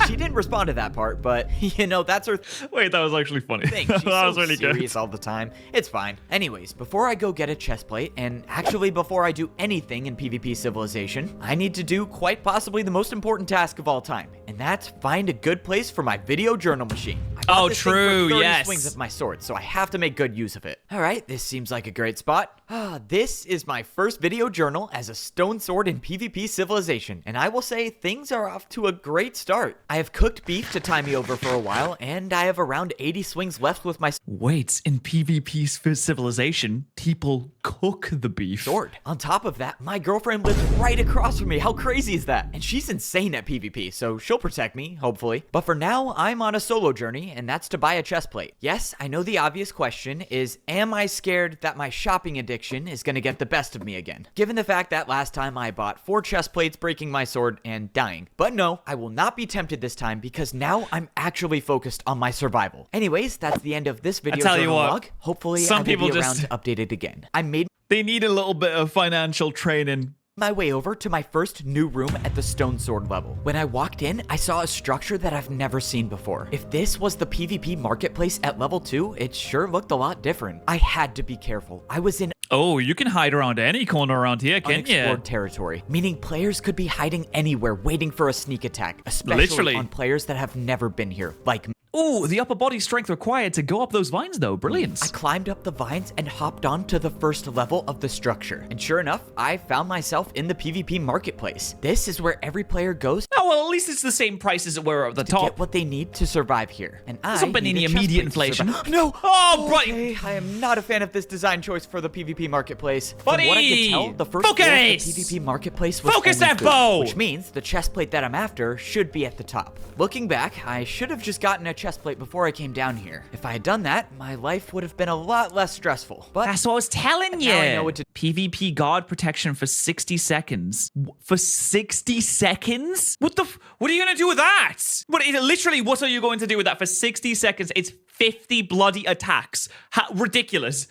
S3: She didn't respond to that part, but you know, that's her
S1: Wait, that was actually funny.
S3: thing. She's
S1: that was
S3: so
S1: really
S3: serious all the time. It's fine. Anyways, before I go get a chest plate, and actually before I do anything in PvP Civilization, I need to do quite possibly the most important task of all time, and that's find a good place for my video journal machine. bought
S1: Oh,
S3: this thing
S1: true,
S3: for 30
S1: yes.
S3: swings of my sword, so I have to make good use of it. All right, this seems like a great spot. This is my first video journal as a stone sword in PvP Civilization, and I will say things are off to a great start. I have cooked beef to tie me over for a while, and I have around 80 swings left with my
S1: Wait, in PvP Civilization, people cook the beef.
S3: sword. On top of that, my girlfriend lives right across from me. How crazy is that? And she's insane at PvP, so she'll protect me, hopefully. But for now, I'm on a solo journey, and that's to buy a chest plate. Yes, I know the obvious question is, am I scared that my shopping addiction is gonna get the best of me again? Given the fact that last time I bought 4 chest plates, breaking my sword, and dying. But no, I will not be tempted this time because now I'm actually focused on my survival. Anyways, that's the end of this video
S1: tell you
S3: journal
S1: what,
S3: log. Hopefully,
S1: some
S3: I will
S1: people
S3: be around
S1: just-
S3: to update it again. I made
S1: They need a little bit of financial training.
S3: my way over to my first new room at the stone sword level. When I walked in, I saw a structure that I've never seen before. If this was the PvP marketplace at level 2, it sure looked a lot different. I had to be careful. I was in
S1: Oh, you can hide around any corner around here, can't
S3: unexplored
S1: you?
S3: territory, meaning players could be hiding anywhere waiting for a sneak attack, especially
S1: Literally.
S3: on players that have never been here, like me.
S1: Ooh, the upper body strength required to go up those vines, though. Brilliant.
S3: I climbed up the vines and hopped on to the first level of the structure. And sure enough, I found myself in the PvP marketplace. This is where every player goes
S1: Oh, well, at least it's the same price as it were at the
S3: to
S1: top.
S3: get what they need to survive here. And I
S1: Hasn't been
S3: need
S1: any
S3: a chest
S1: immediate
S3: plate to
S1: inflation.
S3: survive. No!
S1: Oh, buddy.
S3: Okay, I am not a fan of this design choice for the PvP marketplace.
S1: Buddy!
S3: From what I can tell, the first floor of the
S1: Focus!
S3: PvP marketplace was
S1: Focus
S3: only
S1: that
S3: food,
S1: bow!
S3: which means the chest plate that I'm after should be at the top. Looking back, I should have just gotten a chest plate before I came down here. If I had done that, my life would have been a lot less stressful. But
S1: That's what I was telling you.
S3: now I know what to
S1: PvP guard protection for 60 seconds. For 60 seconds? What are you going to do with that? Literally, what are you going to do with that for 60 seconds? It's 50 bloody attacks. Ridiculous.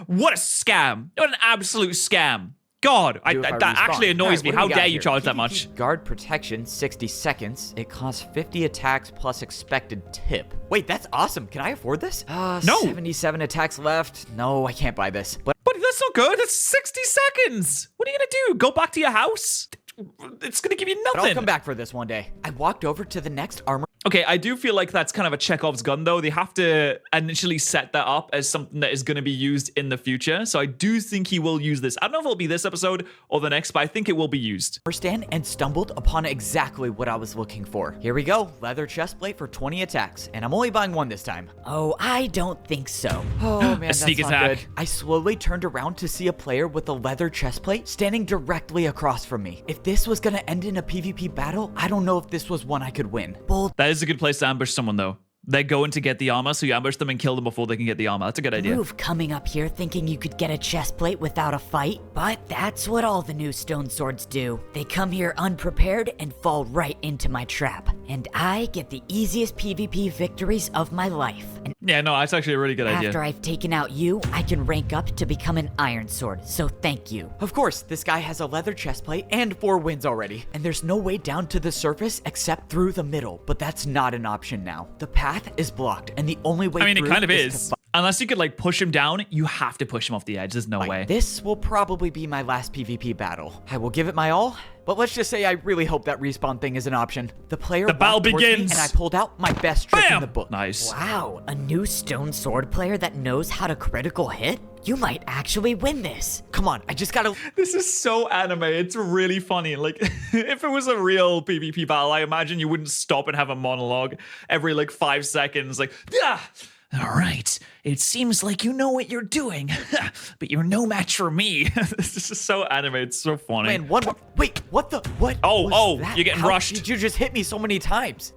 S1: What a scam. What an absolute scam. God,
S3: do if I
S1: that actually
S3: respawn.
S1: annoys
S3: Alright,
S1: me.
S3: what do
S1: How
S3: we got
S1: dare you
S3: here?
S1: charge that
S3: PvP
S1: much?
S3: Guard protection, 60 seconds. It costs 50 attacks plus expected tip. Wait, that's awesome. Can I afford this?
S1: No.
S3: 77 attacks left. No, I can't buy this. But
S1: Buddy, that's not good. That's 60 seconds. What are you going to do? Go back to your house? It's going to give you nothing.
S3: I'll come back for this one day. I walked over to the next armor.
S1: Okay, I do feel like that's kind of a Chekhov's gun, though. They have to initially set that up as something that is going to be used in the future. So I do think he will use this. I don't know if it'll be this episode or the next, but I think it will be used.
S3: stand and stumbled upon exactly what I was looking for. Here we go. Leather chest plate for 20 attacks. And I'm only buying one this time. Oh, I don't think so. Oh, man, that's
S1: sneak
S3: not
S1: attack.
S3: good. I slowly turned around to see a player with a leather chest plate standing directly across from me. If this was gonna end in a PvP battle, I don't know if this was one I could win. Bull.
S1: That is a good place to ambush someone, though. They're going to get the armor, so you ambush them and kill them before they can get the armor. That's a good idea.
S7: Move coming up here thinking you could get a chest plate without a fight, but that's what all the new stone swords do. They come here unprepared and fall right into my trap, and I get the easiest PvP victories of my life. And
S1: Yeah, no, that's actually a really good idea.
S7: after I've taken out you, I can rank up to become an iron sword, so thank you.
S3: Of course, this guy has a leather chest plate and 4 wins already, and there's no way down to the surface except through the middle, but that's not an option now. The path is blocked, and the only way
S1: I mean, it
S3: through
S1: kind of
S3: to
S1: is. Unless you could, like, push him down, you have to push him off the edge. There's no way.
S3: This will probably be my last PvP battle. I will give it my all, but let's just say I really hope that respawn thing is an option. The player
S1: The battle
S3: walked towards me,
S1: begins.
S3: and I pulled out my best trick in
S1: Bam!
S3: the book.
S1: Nice.
S7: Wow, a new stone sword player that knows how to critical hit? You might actually win this.
S3: Come on, I just gotta...
S1: This is so anime. It's really funny. Like, if it was a real PvP battle, I imagine you wouldn't stop and have a monologue every, like, 5 seconds. Like, yeah. All right. It seems like you know what you're doing, but you're no match for me. This is so anime. It's so funny.
S3: Man, one more... Wait, what the... What
S1: Oh,
S3: was that?
S1: you're getting
S3: How
S1: rushed.
S3: did you just hit me so many times?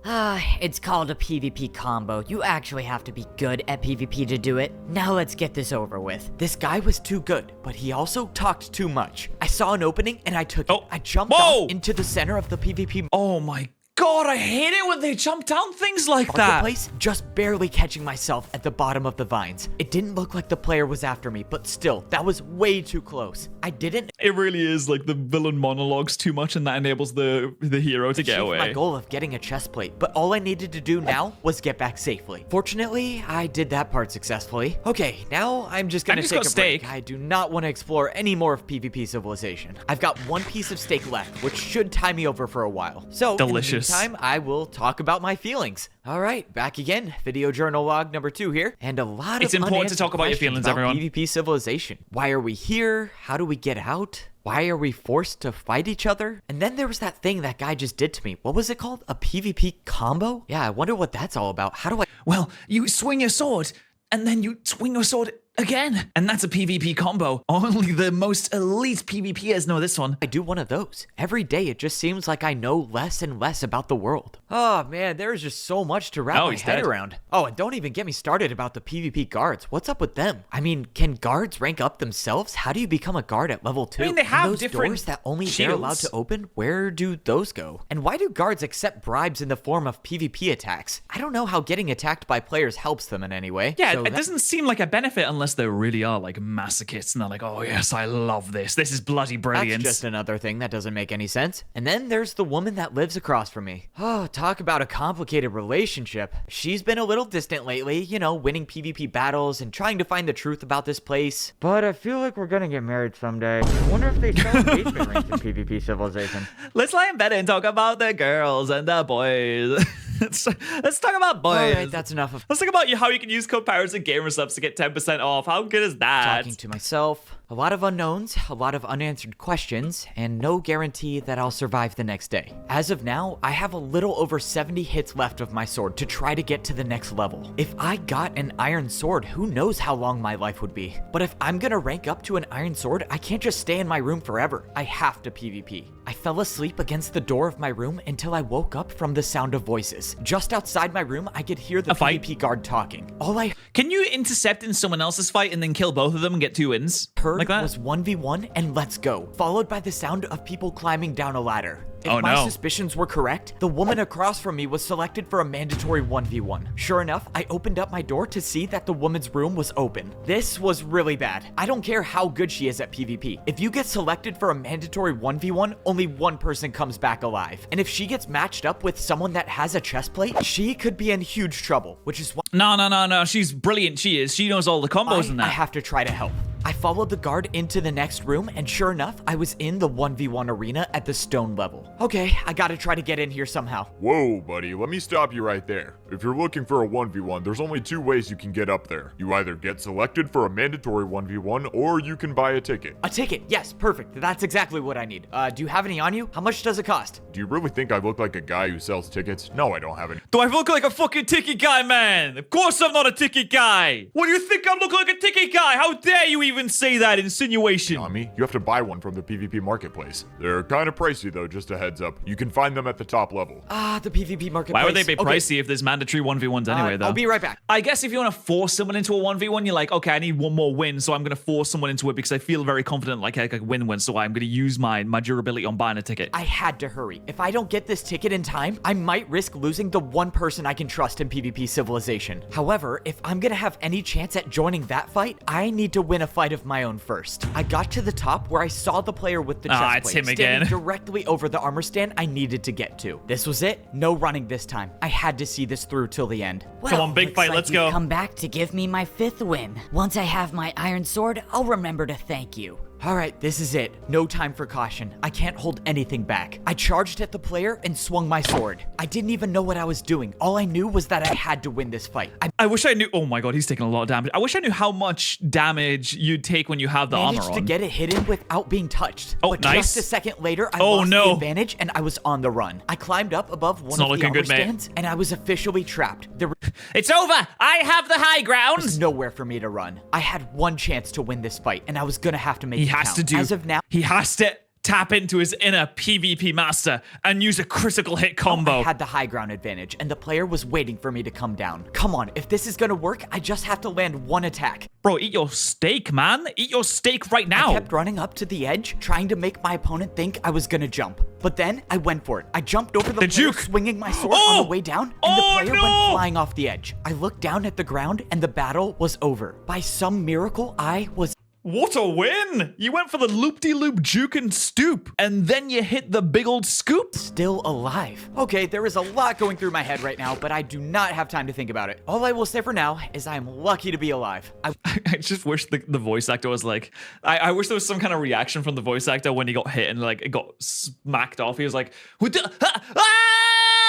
S7: It's called a PvP combo. You actually have to be good at PvP to do it. Now let's get this over with.
S3: This guy was too good, but he also talked too much. I saw an opening, and I took it.
S1: Oh.
S3: I jumped
S1: Whoa.
S3: off into the center of the PvP
S1: Oh my God, I hate it when they jump down things like that.
S3: marketplace, just barely catching myself at the bottom of the vines. It didn't look like the player was after me, but still, that was way too close. I didn't
S1: It really is like the villain monologues too much, and that enables the hero to get
S3: achieve
S1: away.
S3: my goal of getting a chest plate, but all I needed to do now was get back safely. Fortunately, I did that part successfully. Okay, now I'm just gonna
S1: I just
S3: take
S1: got
S3: a break.
S1: steak.
S3: I do not want to explore any more of PvP Civilization. I've got one piece of steak left, which should tie me over for a while. So,
S1: Delicious.
S3: in
S1: course.
S3: time, I will talk about my feelings. All right, back again. Video journal log number 2 here. And a lot
S1: It's
S3: of
S1: important to talk about your
S3: questions
S1: feelings,
S3: about
S1: everyone.
S3: PvP civilization. Why are we here? How do we get out? Why are we forced to fight each other? And then there was that thing that guy just did to me. What was it called? A PvP combo? Yeah, I wonder what that's all about. How do I...
S1: Well, you swing your sword, and then you swing your sword again. And that's a PvP combo. Only the most elite PvPers know this one.
S3: I do one of those. Every day it just seems like I know less and less about the world. Oh man, there is just so much to wrap my
S1: he's
S3: head
S1: dead.
S3: around. Oh, and don't even get me started about the PvP guards. What's up with them? I mean, can guards rank up themselves? How do you become a guard at level 2?
S1: I mean, they
S3: And
S1: have
S3: those
S1: different
S3: doors that only they're allowed
S1: shields.
S3: to open, where do those go? And why do guards accept bribes in the form of PvP attacks? I don't know how getting attacked by players helps them in any way.
S1: Yeah,
S3: So
S1: it
S3: that-
S1: doesn't seem like a benefit unless they really are like masochists and they're like, oh yes, I love this. This is bloody brilliant.
S3: That's just another thing that doesn't make any sense. And then there's the woman that lives across from me. Oh, talk about a complicated relationship. She's been a little distant lately, you know, winning PvP battles and trying to find the truth about this place. But I feel like we're gonna get married someday. I wonder if they sell engagement rings in PvP Civilization.
S1: Let's lie in bed and talk about the girls and the boys. let's talk about boys.
S3: Alright, that's enough of
S1: Let's talk about how you can use code patterrz and gamer subs to get 10% off. How good is that?
S3: talking to myself. A lot of unknowns, a lot of unanswered questions, and no guarantee that I'll survive the next day. As of now, I have a little over 70 hits left of my sword to try to get to the next level. If I got an iron sword, who knows how long my life would be. But if I'm gonna rank up to an iron sword, I can't just stay in my room forever. I have to PvP. I fell asleep against the door of my room until I woke up from the sound of voices. Just outside my room, I could hear the
S1: A fight?
S3: PvP guard talking. All I
S1: Can you intercept in someone else's fight and then kill both of them and get 2 wins?
S3: heard
S1: like that?
S3: was 1v1 and let's go, followed by the sound of people climbing down a ladder. If
S1: Oh,
S3: my
S1: no.
S3: suspicions were correct, the woman across from me was selected for a mandatory 1v1. Sure enough, I opened up my door to see that the woman's room was open. This was really bad. I don't care how good she is at PvP. If you get selected for a mandatory 1v1, only one person comes back alive. And if she gets matched up with someone that has a chest plate, she could be in huge trouble, which is why
S1: No. She's brilliant. She is. She knows all the combos and
S3: I
S1: that.
S3: have to try to help. I followed the guard into the next room, and sure enough, I was in the 1v1 arena at the stone level. Okay, I gotta try to get in here somehow.
S4: Whoa, buddy, let me stop you right there. If you're looking for a 1v1, there's only 2 ways you can get up there. You either get selected for a mandatory 1v1, or you can buy a ticket.
S3: A ticket, yes, perfect. That's exactly what I need. Do you have any on you? How much does it cost?
S4: Do you really think I look like a guy who sells tickets? No, I don't have any.
S1: Do I look like a fucking ticket guy, man? Of course I'm not a ticket guy. What do you think I look like a ticket guy? How dare you even say that insinuation?
S4: On me, you have to buy one from the PvP marketplace. They're kind of pricey though, just a heads up. You can find them at the top level.
S3: The PvP marketplace.
S1: Why would they be
S3: Okay,
S1: pricey if there's mandatory 1v1s anyway, though?
S3: I'll be right back.
S1: I guess if you want to force someone into a 1v1, you're like, okay, I need one more win, so I'm going to force someone into it because I feel very confident like I can win, so I'm going to use my durability on buying a ticket.
S3: I had to hurry. If I don't get this ticket in time, I might risk losing the one person I can trust in PvP Civilization. However, if I'm gonna have any chance at joining that fight, I need to win a fight of my own first. I got to the top where I saw the player with the chest
S1: it's
S3: plate
S1: him
S3: standing
S1: again.
S3: directly over the armor stand I needed to get to. This was it. No running this time. I had to see this through till the end.
S1: Come on, big
S7: looks
S1: fight,
S7: like
S1: let's
S7: you've
S1: go.
S7: Come back to give me my 5th win. Once I have my iron sword, I'll remember to thank you.
S3: All right, this is it. No time for caution. I can't hold anything back. I charged at the player and swung my sword. I didn't even know what I was doing. All I knew was that I had to win this fight. I
S1: I wish I knew. Oh my god, he's taking a lot of damage. I wish I knew how much damage you'd take when you have the armor
S3: managed to
S1: on.
S3: get it hidden without being touched.
S1: Oh,
S3: but
S1: nice.
S3: just a second later, I
S1: Oh,
S3: lost
S1: no.
S3: the advantage and I was on the run. I climbed up above one
S1: not
S3: of the
S1: looking
S3: armor
S1: good, mate.
S3: stands and I was officially trapped. There
S1: It's over. I have the high ground.
S3: was nowhere for me to run. I had one chance to win this fight and I was gonna have to make
S1: He
S3: it
S1: has
S3: count.
S1: to do.
S3: As of now,
S1: he has to tap into his inner PvP master and use a critical hit combo.
S3: I had the high ground advantage and the player was waiting for me to come down. Come on, if this is gonna work, I just have to land one attack.
S1: Bro, eat your steak, man. Eat your steak right now.
S3: I kept running up to the edge, trying to make my opponent think I was gonna jump. But then I went for it. I jumped over the player,
S1: juke.
S3: swinging my sword
S1: Oh!
S3: on the way down, and
S1: Oh,
S3: the player
S1: no!
S3: went flying off the edge. I looked down at the ground, and the battle was over. By some miracle, I was
S1: What a win! You went for the loop-de-loop juke and stoop, and then you hit the big old scoop.
S3: still alive. Okay, there is a lot going through my head right now, but I do not have time to think about it. All I will say for now is I'm lucky to be alive.
S1: I just wish the voice actor was like, I wish there was some kind of reaction from the voice actor when he got hit and like it got smacked off. He was like, "What the- ah!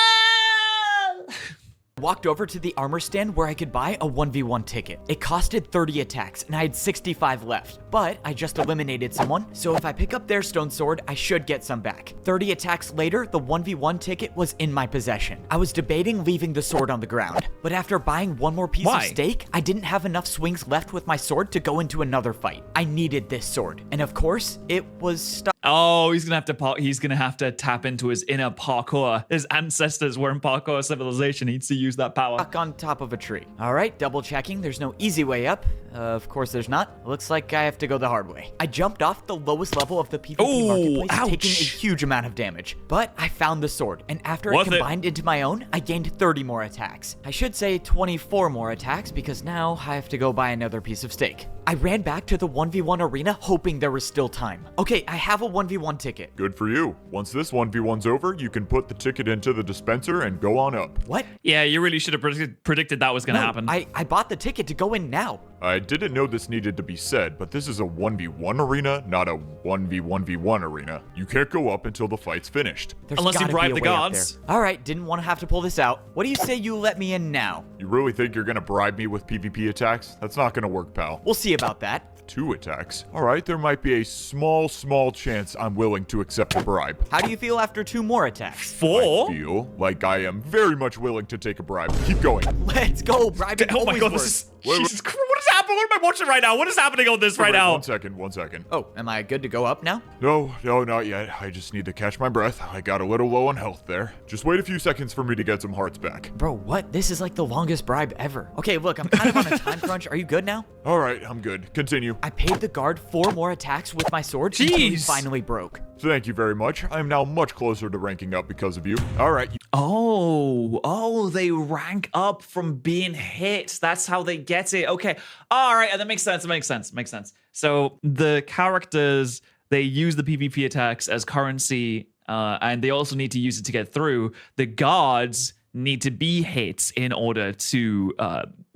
S3: Walked over to the armor stand where I could buy a 1v1 ticket. It costed 30 attacks and I had 65 left, but I just eliminated someone, so if I pick up their stone sword, I should get some back. 30 attacks later, the 1v1 ticket was in my possession. I was debating leaving the sword on the ground, but after buying one more piece of steak, I didn't have enough swings left with my sword to go into another fight. I needed this sword, and of course, it was stuck.
S1: Oh, he's gonna have to tap into his inner parkour. His ancestors were in parkour civilization. He needs to use that power.
S3: Stuck on top of a tree. All right, double checking. There's no easy way up. Of course there's not. Looks like I have to go the hard way. I jumped off the lowest level of the PvP marketplace, taking a huge amount of damage. But I found the sword, and after it combined into my own, I gained 30 more attacks. I should say 24 more attacks because now I have to go buy another piece of steak. I ran back to the 1v1 arena hoping there was still time. Okay, I have a 1v1 ticket.
S4: Good for you. Once this 1v1's over, you can put the ticket into the dispenser and go on up.
S3: What?
S1: Yeah, you really should have predicted that was gonna happen.
S3: I bought the ticket to go in now.
S4: I didn't know this needed to be said, but this is a 1v1 arena, not a 1v1v1 arena. You can't go up until the fight's finished.
S1: Unless you bribe the gods.
S3: All right, didn't want to have to pull this out. What do you say you let me in now?
S4: You really think you're gonna bribe me with PvP attacks? That's not gonna work, pal.
S3: We'll see about that.
S4: 2 attacks? Alright, there might be a small chance I'm willing to accept a bribe.
S3: How do you feel after 2 more attacks?
S1: 4?
S4: I feel like I am very much willing to take a bribe. Keep going.
S3: Let's go, bribing.
S1: Oh my god, this is... Jesus Christ, what is happening? What am I watching right now? What is happening on this right now?
S4: 1 second, 1 second.
S3: Oh, am I good to go up now?
S4: No, not yet. I just need to catch my breath. I got a little low on health there. Just wait a few seconds for me to get some hearts back.
S3: Bro, what? This is like the longest bribe ever. Okay, look, I'm kind of on a time crunch. Are you good now?
S4: Alright, I'm good. Continue.
S3: I paid the guard 4 more attacks with my sword until he finally broke.
S4: Thank you very much. I am now much closer to ranking up because of you. Alright.
S1: Oh, they rank up from being hit. That's how they get it. Okay. All right, that makes sense. It makes sense. So the characters, they use the PvP attacks as currency, and they also need to use it to get through. The guards need to be hits in order to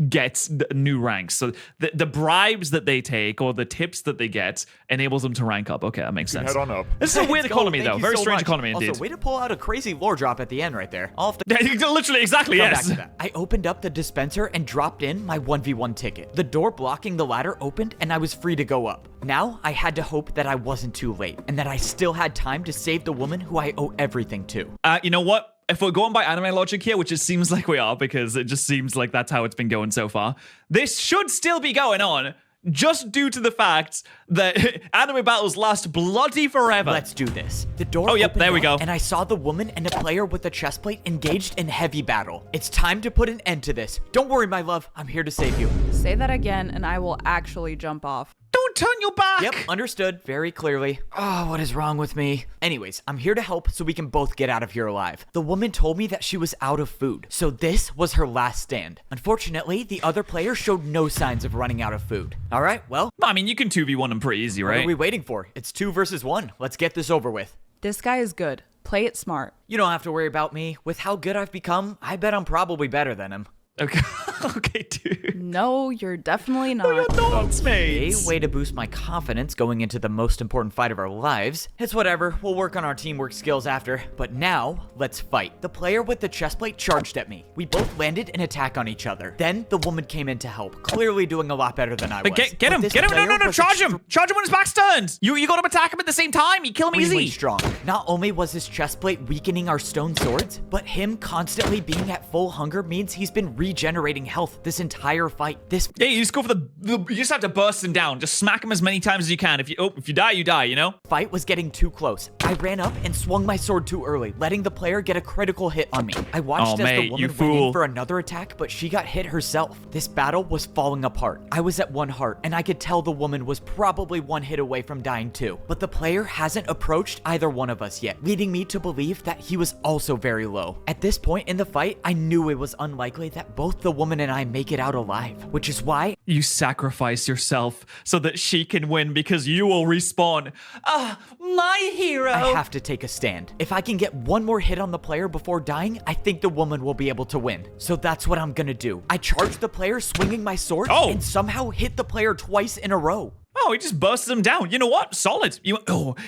S1: get new ranks. So the bribes that they take or the tips that they get enables them to rank up. Okay, that makes sense.
S4: Head on up.
S1: This is a weird economy, though. Very strange economy indeed.
S3: Also, way to pull out a crazy lore drop at the end right there. I'll have to
S1: literally, exactly, yes.
S3: back to that. I opened up the dispenser and dropped in my 1v1 ticket. The door blocking the ladder opened and I was free to go up. Now, I had to hope that I wasn't too late and that I still had time to save the woman who I owe everything to.
S1: You know what? If we're going by anime logic here, which it seems like we are, because it just seems like that's how it's been going so far, this should still be going on, just due to the fact that anime battles last bloody forever.
S3: Let's do this. The door opened
S1: there we go.
S3: And I saw the woman and a player with a chest plate engaged in heavy battle. It's time to put an end to this. Don't worry, my love. I'm here to save you.
S5: Say that again, and I will actually jump off.
S1: Don't turn your back!
S3: Yep, understood very clearly. Oh, what is wrong with me? Anyways, I'm here to help so we can both get out of here alive. The woman told me that she was out of food, so this was her last stand. Unfortunately, the other player showed no signs of running out of food. All right, well...
S1: I mean, you can 2v1 them pretty easy, right?
S3: What are we waiting for? It's 2 versus 1. Let's get this over with.
S5: This guy is good. Play it smart.
S3: You don't have to worry about me. With how good I've become, I bet I'm probably better than him.
S1: Okay, okay, dude.
S5: No, you're definitely not.
S1: No, you're not, mate.
S3: Way to boost my confidence going into the most important fight of our lives. It's whatever, we'll work on our teamwork skills after. But now, let's fight. The player with the chestplate charged at me. We both landed an attack on each other. Then, the woman came in to help, clearly doing a lot better than I was.
S1: Get him! No, charge him! Charge him when his back's turned! You got to attack him at the same time! You kill him
S3: really
S1: easy!
S3: Strong. Not only was his chestplate weakening our stone swords, but him constantly being at full hunger means he's been regenerating health this entire fight.
S1: Yeah, you just go for you just have to burst him down. Just smack him as many times as you can. If you die, you die, you know?
S3: Fight was getting too close. I ran up and swung my sword too early, letting the player get a critical hit on me. I watched as the woman went in for another attack, but she got hit herself. This battle was falling apart. I was at 1 heart, and I could tell the woman was probably 1 hit away from dying too. But the player hasn't approached either one of us yet, leading me to believe that he was also very low. At this point in the fight, I knew it was unlikely that both the woman and I make it out alive, which is why
S1: you sacrifice yourself so that she can win because you will respawn. My hero!
S3: I have to take a stand. If I can get 1 more hit on the player before dying, I think the woman will be able to win. So that's what I'm gonna do. I charged the player swinging my sword and somehow hit the player twice in a row.
S1: Oh, he just bursts them down. You know what? Solid.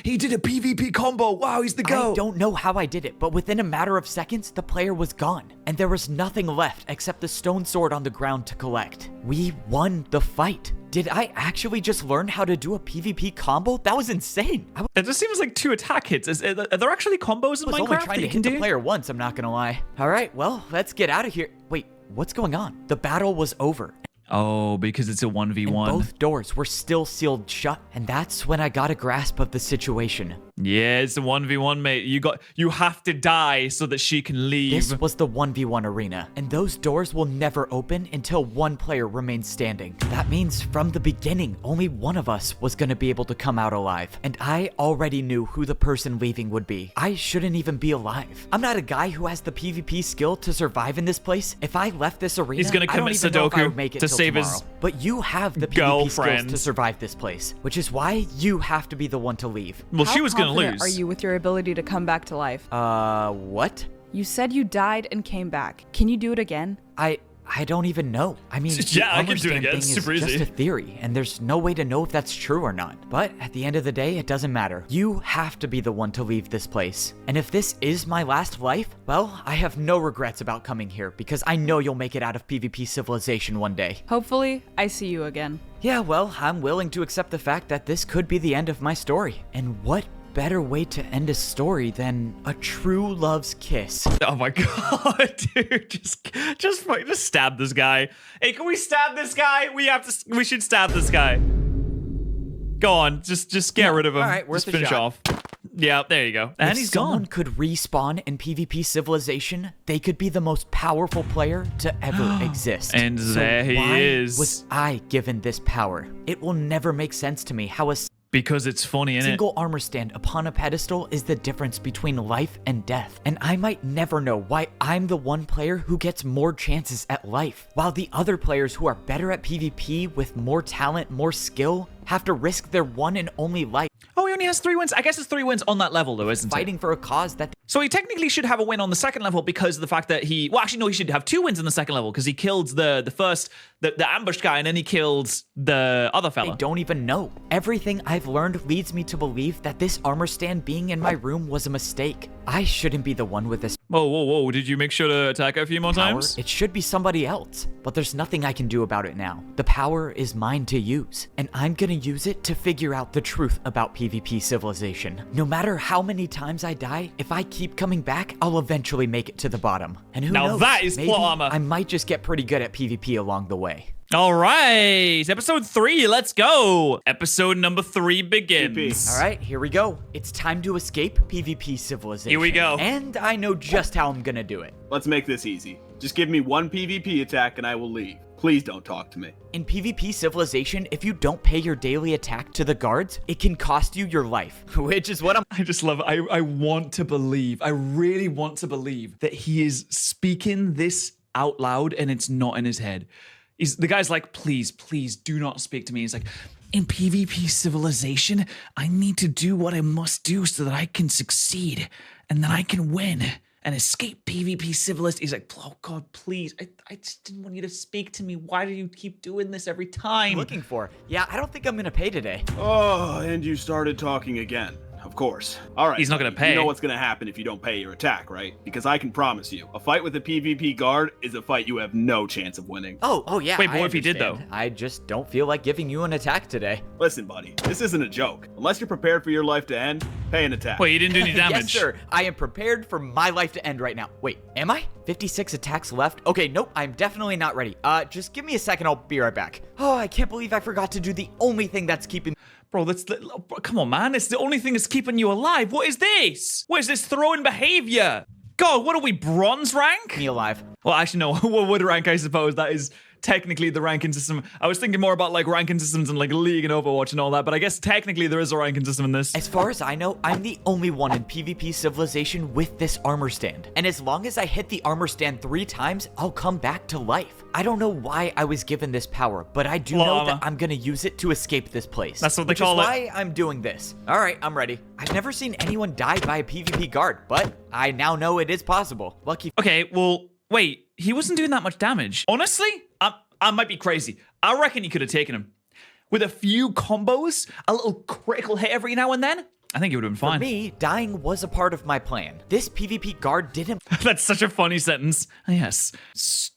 S1: He did a PvP combo. Wow, he's the GOAT.
S3: I don't know how I did it, but within a matter of seconds, the player was gone, and there was nothing left except the stone sword on the ground to collect. We won the fight. Did I actually just learn how to do a PvP combo? That was insane.
S1: It just seems like 2 attack hits. Are there actually combos in
S3: I was
S1: Minecraft
S3: only trying
S1: that
S3: to
S1: you can
S3: hit
S1: do?
S3: the player once, I'm not gonna lie. All right, well, let's get out of here. Wait, what's going on? The battle was over.
S1: Oh, because it's a 1v1.
S3: And both doors were still sealed shut, and that's when I got a grasp of the situation.
S1: Yeah, it's a 1v1, mate. You have to die so that she can leave.
S3: This was the 1v1 arena, and those doors will never open until one player remains standing. That means from the beginning, only one of us was gonna be able to come out alive, and I already knew who the person leaving would be. I shouldn't even be alive. I'm not a guy who has the PvP skill to survive in this place. If I left this arena,
S1: He's gonna
S3: I don't
S1: commit
S3: even know if I
S1: Sudoku
S3: would make it
S1: to
S3: till
S1: save his
S3: tomorrow. But you have the PvP skills
S1: girlfriend.
S3: to survive this place, which is why you have to be the one to leave.
S1: Well,
S5: How
S1: she was gonna
S5: confident
S1: lose.
S5: Are you with your ability to come back to life?
S3: What?
S5: You said you died and came back. Can you do it again?
S3: I don't even know. I mean,
S1: Yeah, I
S3: the
S1: can do it
S3: armor
S1: again.
S3: stand
S1: It's
S3: thing
S1: super
S3: is
S1: easy.
S3: just a theory, and there's no way to know if that's true or not. But at the end of the day, it doesn't matter. You have to be the one to leave this place. And if this is my last life, well, I have no regrets about coming here because I know you'll make it out of PvP civilization one day.
S5: Hopefully, I see you again.
S3: Yeah, well, I'm willing to accept the fact that this could be the end of my story. And what better way to end a story than a true love's kiss?
S1: Oh my god, dude! Just stab this guy. Hey, can we stab this guy? We should stab this guy. Go on, just get rid of him.
S3: all right, worth
S1: just
S3: a
S1: finish
S3: shot.
S1: off. Yeah, there you go. And
S3: If
S1: he's
S3: someone
S1: gone.
S3: could respawn in PvP civilization, they could be the most powerful player to ever exist.
S1: And there he
S3: why
S1: is.
S3: Was I given this power? It will never make sense to me how a
S1: Because it's funny, innit?
S3: single armor stand upon a pedestal is the difference between life and death. And I might never know why I'm the one player who gets more chances at life, while the other players who are better at PvP with more talent, more skill, have to risk their one and only life
S1: Oh, he only has 3 wins. I guess it's 3 wins on that level, though, isn't it?
S3: fighting for a cause that
S1: So he technically should have a win on the second level because of the fact that he... Well, actually, no, he should have 2 wins in the second level because he killed the first... The ambushed guy, and then he killed the other
S3: I
S1: fella.
S3: don't even know. Everything I've learned leads me to believe that this armor stand being in my room was a mistake. I shouldn't be the one with this
S1: Whoa. Did you make sure to attack her a few more
S3: power.
S1: times?
S3: It should be somebody else, but there's nothing I can do about it now. The power is mine to use, and I'm gonna use it to figure out the truth about PvP civilization. No matter how many times I die, if I keep coming back, I'll eventually make it to the bottom. And who
S1: Now
S3: knows?
S1: that is
S3: Maybe
S1: plot armor.
S3: I might just get pretty good at PvP along the way.
S1: All right. Episode 3, let's go. Episode number 3 begins.
S3: All right, here we go. It's time to escape PvP civilization.
S1: Here we go.
S3: And I know just how I'm gonna do it.
S2: Let's make this easy. Just give me one PvP attack and I will leave. Please don't talk to me.
S3: In PvP civilization, if you don't pay your daily attack to the guards, it can cost you your life, which is what I'm
S1: I just love it. I want to believe, I really want to believe that he is speaking this out loud and it's not in his head. The guy's like, please do not speak to me. He's like, in PvP civilization, I need to do what I must do so that I can succeed and then I can win and escape PvP civilization. He's like, oh God, please. I just didn't want you to speak to me. Why do you keep doing this every time?
S3: looking for. Yeah, I don't think I'm gonna pay today.
S2: Oh, and you started talking again. Of course. All right.
S1: He's not gonna pay.
S2: You know what's gonna happen if you don't pay your attack, right? Because I can promise you, a fight with a PvP guard is a fight you have no chance of winning.
S3: Oh yeah.
S1: Wait, but
S3: I
S1: what if he did,
S3: understand. I just don't feel like giving you an attack today.
S2: Listen, buddy, this isn't a joke. Unless you're prepared for your life to end, pay an attack.
S1: Wait, you didn't do any damage.
S3: Yes, sir. I am prepared for my life to end right now. Wait, am I? 56 attacks left? Okay, nope, I'm definitely not ready. Just give me a second, I'll be right back. Oh, I can't believe I forgot to do the only thing that's keeping
S1: Bro, come on, man. It's the only thing that's keeping you alive. What is this? What is this throwing behavior? God, what are we, bronze rank?
S3: me alive.
S1: Well, actually, no. Wood rank, I suppose. That is technically the ranking system. I was thinking more about like ranking systems in like League and Overwatch and all that, but I guess technically there is a ranking system in this.
S3: As far as I know, I'm the only one in PvP civilization with this armor stand. And as long as I hit the armor stand 3 times, I'll come back to life. I don't know why I was given this power, but I do know
S1: Llama.
S3: that I'm gonna use it to escape this place.
S1: That's what they
S3: which
S1: call
S3: is
S1: it.
S3: why I'm doing this. All right, I'm ready. I've never seen anyone die by a PvP guard, but I now know it is possible. Lucky.
S1: Okay, well, wait. He wasn't doing that much damage. Honestly, I might be crazy. I reckon he could have taken him. with a few combos, a little critical hit every now and then, I think it would have been
S3: For
S1: fine.
S3: me, dying was a part of my plan. This PvP guard didn't
S1: That's such a funny sentence. Yes.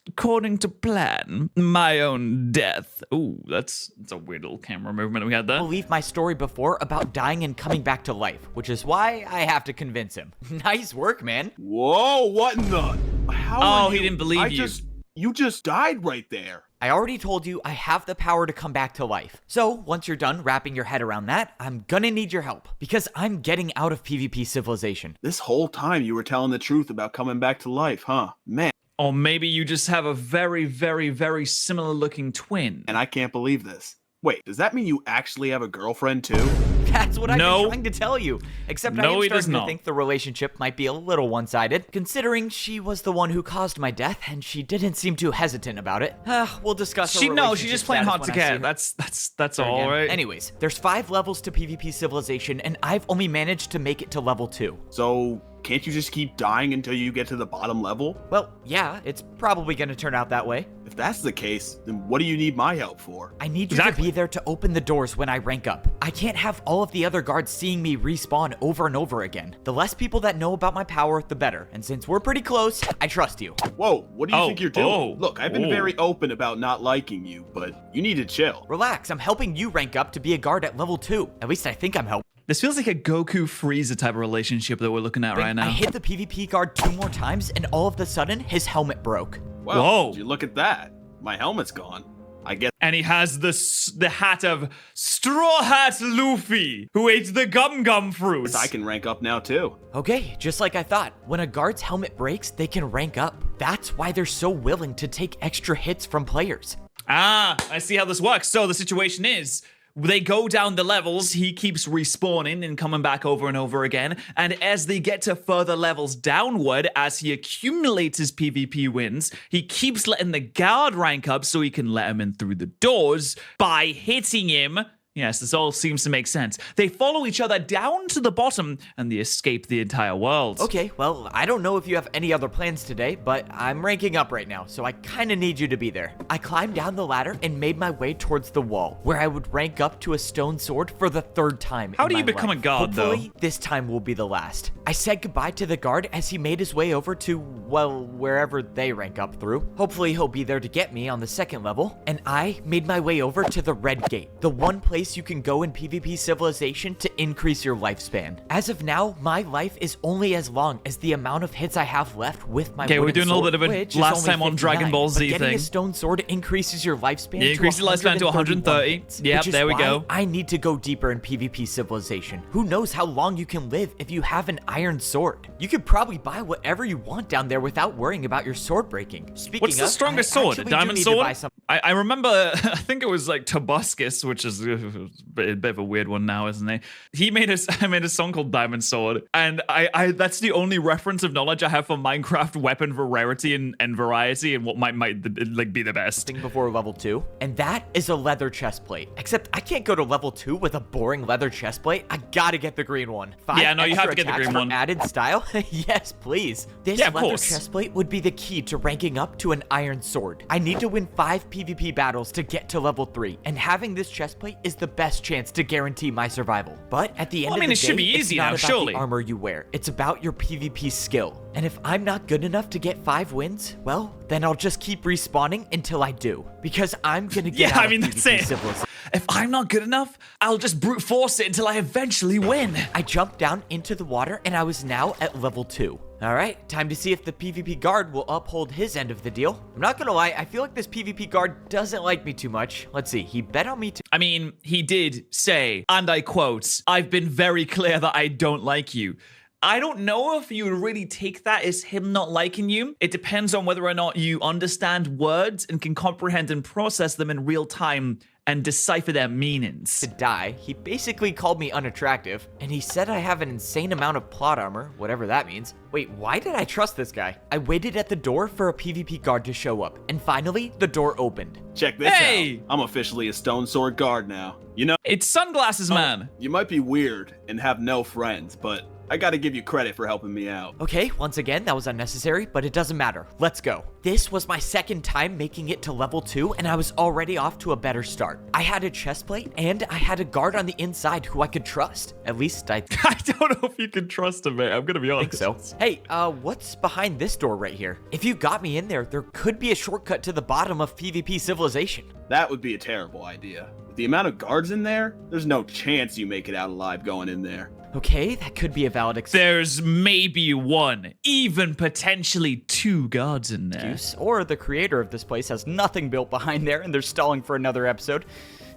S1: According to plan, my own death. Ooh, that's a weird little camera movement we had there.
S3: believe my story before about dying and coming back to life, which is why I have to convince him. Nice work, man.
S2: Whoa, what in the? How
S1: Oh,
S2: are
S1: he
S2: you-
S1: didn't believe you.
S2: You just died right there.
S3: I already told you I have the power to come back to life. So, once you're done wrapping your head around that, I'm gonna need your help. Because I'm getting out of PvP Civilization.
S2: This whole time you were telling the truth about coming back to life, huh? Man,
S1: Or maybe you just have a very, very, very similar looking twin.
S2: and I can't believe this. Wait, does that mean you actually have a girlfriend too?
S3: That's what I've
S1: No.
S3: been trying to tell you. Except I
S1: No,
S3: am
S1: he does
S3: starting to
S1: not.
S3: think the relationship might be a little one-sided, considering she was the one who caused my death, and she didn't seem too hesitant about it. We'll discuss.
S1: She's just playing hard to get.
S3: get.
S1: That's all, right?
S3: Anyways, there's 5 levels to PvP Civilization, and I've only managed to make it to level 2.
S2: So, can't you just keep dying until you get to the bottom level?
S3: Well, yeah, it's probably gonna turn out that way.
S2: If that's the case, then what do you need my help for?
S3: I need you
S1: Exactly.
S3: to be there to open the doors when I rank up. I can't have all of the other guards seeing me respawn over and over again. The less people that know about my power, the better. And since we're pretty close, I trust you.
S2: Whoa, what do you
S1: Oh,
S2: think you're doing?
S1: oh,
S2: Look, I've been
S1: oh.
S2: very open about not liking you, but you need to chill.
S3: Relax, I'm helping you rank up to be a guard at level 2. At least I think I'm helping.
S1: This feels like a Goku Frieza type of relationship that we're looking at right now.
S3: I hit the PvP guard 2 more times, and all of a sudden, his helmet broke.
S2: Well,
S1: Whoa.
S2: would you look at that. My helmet's gone. I guess
S1: And he has the hat of Straw Hat Luffy, who ate the gum fruits.
S2: I can rank up now too.
S3: Okay, just like I thought. When a guard's helmet breaks, they can rank up. That's why they're so willing to take extra hits from players.
S1: Ah, I see how this works. So the situation is, they go down the levels, he keeps respawning and coming back over and over again, and as they get to further levels downward, as he accumulates his PvP wins, he keeps letting the guard rank up so he can let him in through the doors by hitting him. Yes, this all seems to make sense. They follow each other down to the bottom, and they escape the entire world.
S3: Okay, well, I don't know if you have any other plans today, but I'm ranking up right now, so I kinda need you to be there. I climbed down the ladder and made my way towards the wall, where I would rank up to a stone sword for the 3rd time.
S1: How
S3: in
S1: do you
S3: my
S1: become a
S3: life.
S1: god, though?
S3: Hopefully, this time will be the last. I said goodbye to the guard as he made his way over to, well, wherever they rank up through. Hopefully, he'll be there to get me on the 2nd level, and I made my way over to the red gate, the one place you can go in PvP Civilization to increase your lifespan. As of now, my life is only as long as the amount of hits I have left with my
S1: Okay, we're
S3: wooden
S1: doing a little
S3: sword,
S1: bit of a
S3: which is
S1: last
S3: only
S1: time on Dragon
S3: 59,
S1: Ball
S3: but
S1: Z
S3: getting
S1: thing.
S3: a stone sword increases your lifespan
S1: It increases your lifespan to 130.
S3: minutes,
S1: Yep,
S3: which is
S1: there we
S3: why
S1: go.
S3: I need to go deeper in PvP Civilization. Who knows how long you can live if you have an iron sword? You could probably buy whatever you want down there without worrying about your sword breaking. Speaking
S1: What's the
S3: of,
S1: strongest
S3: I
S1: sword? A
S3: actually do
S1: diamond
S3: need to
S1: sword?
S3: buy some-
S1: I remember, I think it was like Tobuscus, which is a bit of a weird one now, isn't he? I made a song called Diamond Sword, and I that's the only reference of knowledge I have for Minecraft weapon rarity and variety and what might like be the best.
S3: thing before level 2, and that is a leather chest plate. Except I can't go to level 2 with a boring leather chest plate. I gotta get the green one. 5
S1: Yeah, no, you have
S3: extra
S1: to get the
S3: attacks
S1: green
S3: for
S1: one.
S3: Added style? Yes, please. This
S1: Yeah, of
S3: leather
S1: course.
S3: chest plate would be the key to ranking up to an iron sword. I need to win 5 PvP battles to get to level 3, and having this chest plate is the best chance to guarantee my survival. But at the end
S1: Well, I mean,
S3: of
S1: it
S3: the
S1: should
S3: day,
S1: be easy
S3: it's not
S1: now,
S3: about
S1: surely.
S3: the armor you wear. It's about your PvP skill. And if I'm not good enough to get 5 wins, well, then I'll just keep respawning until I do. Because I'm gonna get
S1: Yeah,
S3: out
S1: I mean,
S3: of
S1: that's
S3: PvP
S1: it.
S3: Civilization.
S1: If I'm not good enough, I'll just brute force it until I eventually win.
S3: I jumped down into the water and I was now at level 2. Alright, time to see if the PvP guard will uphold his end of the deal. I'm not gonna lie, I feel like this PvP guard doesn't like me too much. Let's see, he bet on me to-
S1: I mean, he did say, and I quote, "I've been very clear that I don't like you." I don't know if you would really take that as him not liking you. It depends on whether or not you understand words and can comprehend and process them in real time and decipher their meanings.
S3: die. He basically called me unattractive, and he said I have an insane amount of plot armor, whatever that means. Wait, why did I trust this guy? I waited at the door for a PvP guard to show up, and finally, the door opened.
S2: Check this
S1: Hey!
S2: out. I'm officially a stone sword guard now. You know,
S1: It's sunglasses, man.
S2: you might be weird and have no friends, but I gotta give you credit for helping me out.
S3: Okay, once again, that was unnecessary, but it doesn't matter. Let's go. This was my second time making it to level 2, and I was already off to a better start. I had a chest plate, and I had a guard on the inside who I could trust. At least I
S1: I don't know if you can trust him, mate. I'm gonna be honest.
S3: think so. Hey, what's behind this door right here? If you got me in there, there could be a shortcut to the bottom of PvP Civilization.
S2: That would be a terrible idea. With the amount of guards in there, there's no chance you make it out alive going in there.
S3: Okay, that could be a valid
S1: There's maybe one, even potentially 2 guards in there.
S3: excuse, or the creator of this place has nothing built behind there and they're stalling for another episode.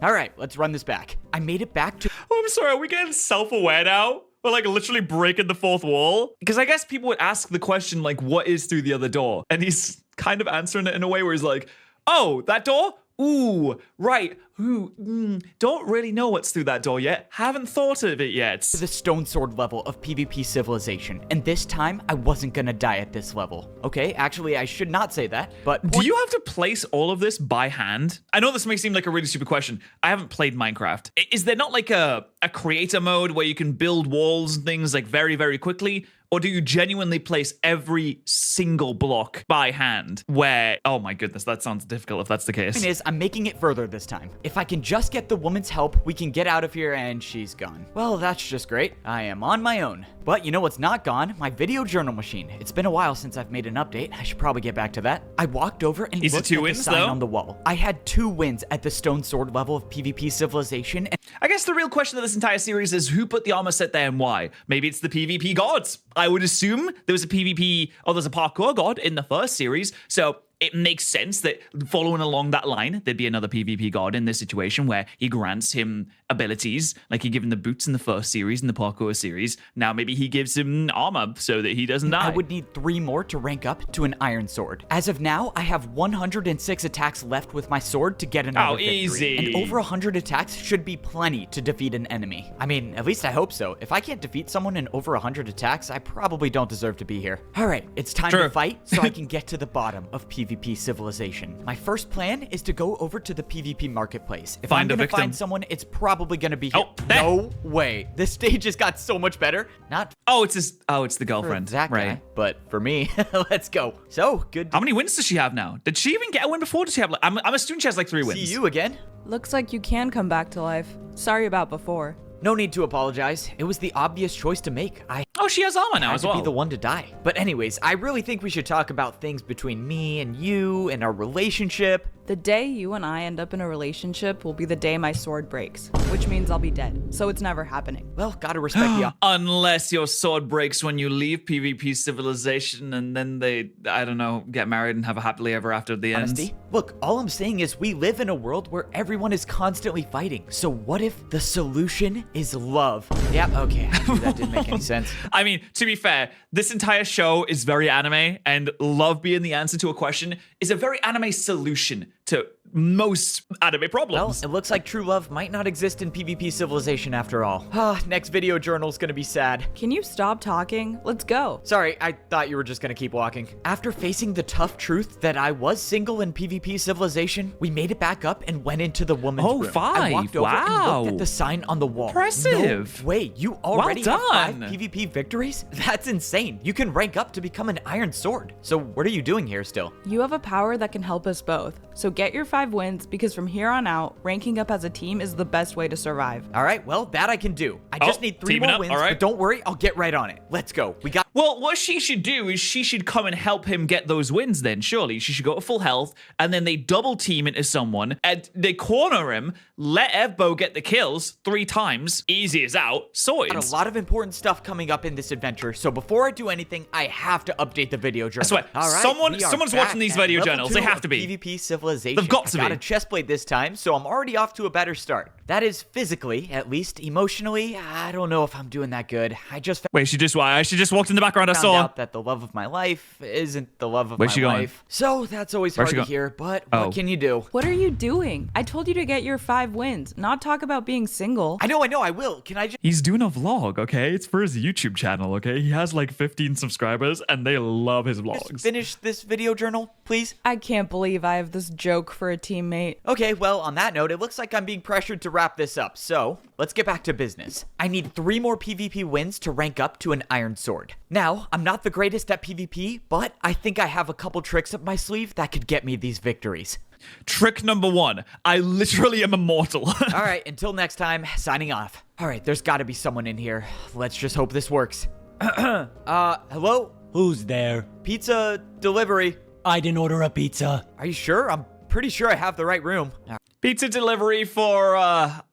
S3: All right, let's run this back. I made it back to...
S1: Oh, I'm sorry. Are we getting self-aware now? We're like literally breaking the 4th wall? Because I guess people would ask the question like, what is through the other door? And he's kind of answering it in a way where he's like, oh, that door? Ooh, right. Ooh, don't really know what's through that door yet. Haven't thought of it yet.
S3: the stone sword level of PvP Civilization, and this time I wasn't gonna die at this level. Okay, actually I should not say that, but
S1: Do you have to place all of this by hand? I know this may seem like a really stupid question. I haven't played Minecraft. Is there not like a creator mode where you can build walls and things like very, very quickly? Or do you genuinely place every single block by hand where, oh my goodness, that sounds difficult if that's the case.
S3: thing is, I'm making it further this time. If I can just get the woman's help, we can get out of here and she's gone. Well, that's just great. I am on my own. But you know what's not gone? My video journal machine. It's been a while since I've made an update. I should probably get back to that. I walked over and
S1: Is it
S3: looked
S1: 2
S3: at the
S1: wins,
S3: sign
S1: though?
S3: on the wall. I had 2 wins at the stone sword level of PvP Civilization, and
S1: I guess the real question of this entire series is who put the armor set there and why? Maybe it's the PvP gods. I would assume there was a PvP, or there's a parkour god in the first series, so it makes sense that following along that line, there'd be another PvP god in this situation where he grants him abilities, like he gave him the boots in the first series, in the parkour series. Now maybe he gives him armor so that he doesn't die.
S3: I would need 3 more to rank up to an iron sword. As of now, I have 106 attacks left with my sword to get another victory.
S1: Easy.
S3: And over 100 attacks should be plenty to defeat an enemy. I mean, at least I hope so. If I can't defeat someone in over 100 attacks, I probably don't deserve to be here. All right, it's time
S1: True.
S3: to fight so I can get to the bottom of PvP Civilization. My first plan is to go over to the PvP marketplace. If
S1: Find a
S3: I'm gonna
S1: victim.
S3: find someone, it's probably gonna be here.
S1: Oh, there.
S3: No way. This stage just got so much better. Not
S1: it's the
S3: for
S1: girlfriend,
S3: that
S1: right?
S3: guy, but for me, let's go. So good
S1: How
S3: to
S1: many wins does she have now? Did she even get a win before? Does she have like, I'm assuming she has like 3 wins.
S3: see you again.
S5: Looks like you can come back to life. Sorry about before.
S3: No need to apologize. It was the obvious choice to make. I
S1: Oh, she has armor now
S3: had
S1: as
S3: to
S1: well.
S3: be the one to die. But anyways, I really think we should talk about things between me and you and our relationship.
S5: The day you and I end up in a relationship will be the day my sword breaks, which means I'll be dead. So it's never happening.
S3: Well, gotta respect the
S1: Unless your sword breaks when you leave PvP Civilization and then they, I don't know, get married and have a happily ever after at the
S3: honesty.
S1: end.
S3: Look, all I'm saying is we live in a world where everyone is constantly fighting. So what if the solution is love? Yeah, okay, I knew that didn't make any sense.
S1: I mean, to be fair, this entire show is very anime, and love being the answer to a question is a very anime solution to most anime
S3: Well,
S1: problems.
S3: it looks like true love might not exist in PvP Civilization after all. Next video journal's gonna be sad.
S5: Can you stop talking? Let's go.
S3: Sorry, I thought you were just gonna keep walking. After facing the tough truth that I was single in PvP Civilization, we made it back up and went into the woman's
S1: Oh,
S3: room. I
S1: 5.
S3: walked over and
S1: Wow.
S3: looked at the sign on the wall.
S1: Impressive.
S3: No way, you already
S1: Well
S3: have 5
S1: done.
S3: PvP victories? That's insane. You can rank up to become an iron sword. So what are you doing here still?
S5: You have a power that can help us both. So get your 5 wins because from here on out, ranking up as a team is the best way to survive.
S3: All right, well, that I can do. I just need 3
S1: teaming
S3: more
S1: up,
S3: wins,
S1: all right.
S3: but don't worry, I'll get right on it. Let's go. We got
S1: Well, what she should do is she should come and help him get those wins then, surely. She should go to full health, and then they double team into someone, and they corner him, let Evbo get the kills 3 times, easy as out, sorted.
S3: a lot of important stuff coming up in this adventure, so before I do anything, I have to update the video journal.
S1: swear,
S3: All right,
S1: someone-
S3: we are
S1: someone's
S3: back
S1: watching these
S3: at
S1: video
S3: level
S1: journals.
S3: 2
S1: They have
S3: of
S1: to be.
S3: PvP Civilization.
S1: They've got to
S3: I got
S1: be.
S3: a chest plate this time, so I'm already off to a better start. That is physically, at least. Emotionally, I don't know if I'm doing that good. I just
S1: Wait, she just walked in the background, I
S3: found
S1: saw.
S3: out that the love of my life isn't the love of
S1: Where's
S3: my
S1: she going?
S3: life. So that's always
S1: Where's
S3: hard
S1: she
S3: to
S1: going?
S3: hear, but
S1: Oh.
S3: what can you do?
S5: What are you doing? I told you to get your 5 wins, not talk about being single.
S3: I know, I will. Can I just...
S1: He's doing a vlog, okay? It's for his YouTube channel, okay? He has like 15 subscribers and they love his vlogs.
S3: finish this video journal, please?
S5: I can't believe I have this joke for a teammate.
S3: Okay, well, on that note, it looks like I'm being pressured to wrap this up, so let's get back to business. I need 3 more PvP wins to rank up to an Iron Sword. Now, I'm not the greatest at PvP, but I think I have a couple tricks up my sleeve that could get me these victories.
S1: Trick number 1. I literally am immortal.
S3: All right, until next time, signing off. All right, there's got to be someone in here. Let's just hope this works. Hello?
S8: Who's there?
S3: Pizza delivery.
S8: I didn't order a pizza.
S3: Are you sure? I'm pretty sure I have the right room. All
S1: Pizza delivery for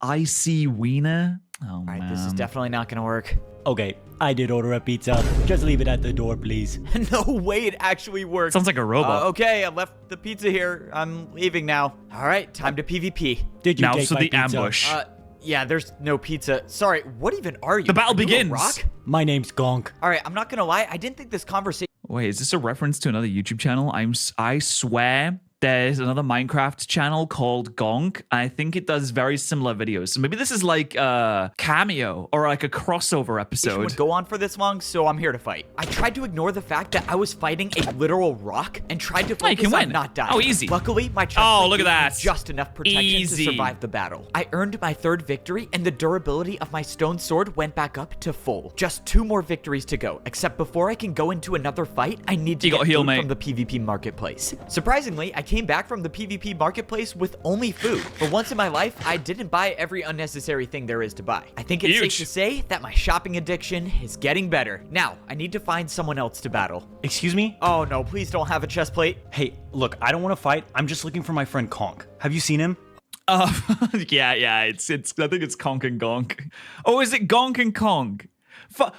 S1: Icy Wiener. Oh,
S3: right,
S1: man.
S3: this is definitely not gonna work.
S8: Okay, I did order a pizza. Just leave it at the door, please.
S3: No way it actually works.
S1: Sounds like a robot.
S3: Okay, I left the pizza here. I'm leaving now. All right, time to PvP.
S8: Did you
S1: Now
S8: take
S1: to
S8: my
S1: the
S8: pizza?
S1: ambush.
S3: Yeah, there's no pizza. Sorry, what even are you?
S1: The battle
S3: Are you a
S1: begins.
S3: rock?
S8: My name's Gonk.
S3: All right, I'm not gonna lie. I didn't think this conversation.
S1: Wait, is this a reference to another YouTube channel? I swear there's another Minecraft channel called Gonk. I think it does very similar videos. So maybe this is like a cameo or like a crossover episode.
S3: would go on for this long, so I'm here to fight. I tried to ignore the fact that I was fighting a literal rock and tried to
S1: Oh, you
S3: focus
S1: can
S3: on
S1: win.
S3: not dying.
S1: Oh, easy.
S3: Luckily, my chest
S1: Oh,
S3: plate
S1: look at
S3: gave me
S1: that.
S3: just enough protection
S1: Easy.
S3: to survive the battle. I earned my 3rd victory, and the durability of my stone sword went back up to full. Just 2 more victories to go, except before I can go into another fight, I need to
S1: You
S3: get
S1: got heal,
S3: food
S1: mate.
S3: from the PvP marketplace. Surprisingly, I came back from the PvP marketplace with only food. For once in my life, I didn't buy every unnecessary thing there is to buy. I think it's
S1: Huge.
S3: safe to say that my shopping addiction is getting better. Now, I need to find someone else to battle.
S9: Excuse me?
S3: Oh no, please don't have a chest plate.
S9: Hey, look, I don't want to fight. I'm just looking for my friend Conk. Have you seen him?
S1: Yeah, it's I think it's Conk and Gonk. Oh, is it Gonk and Conk?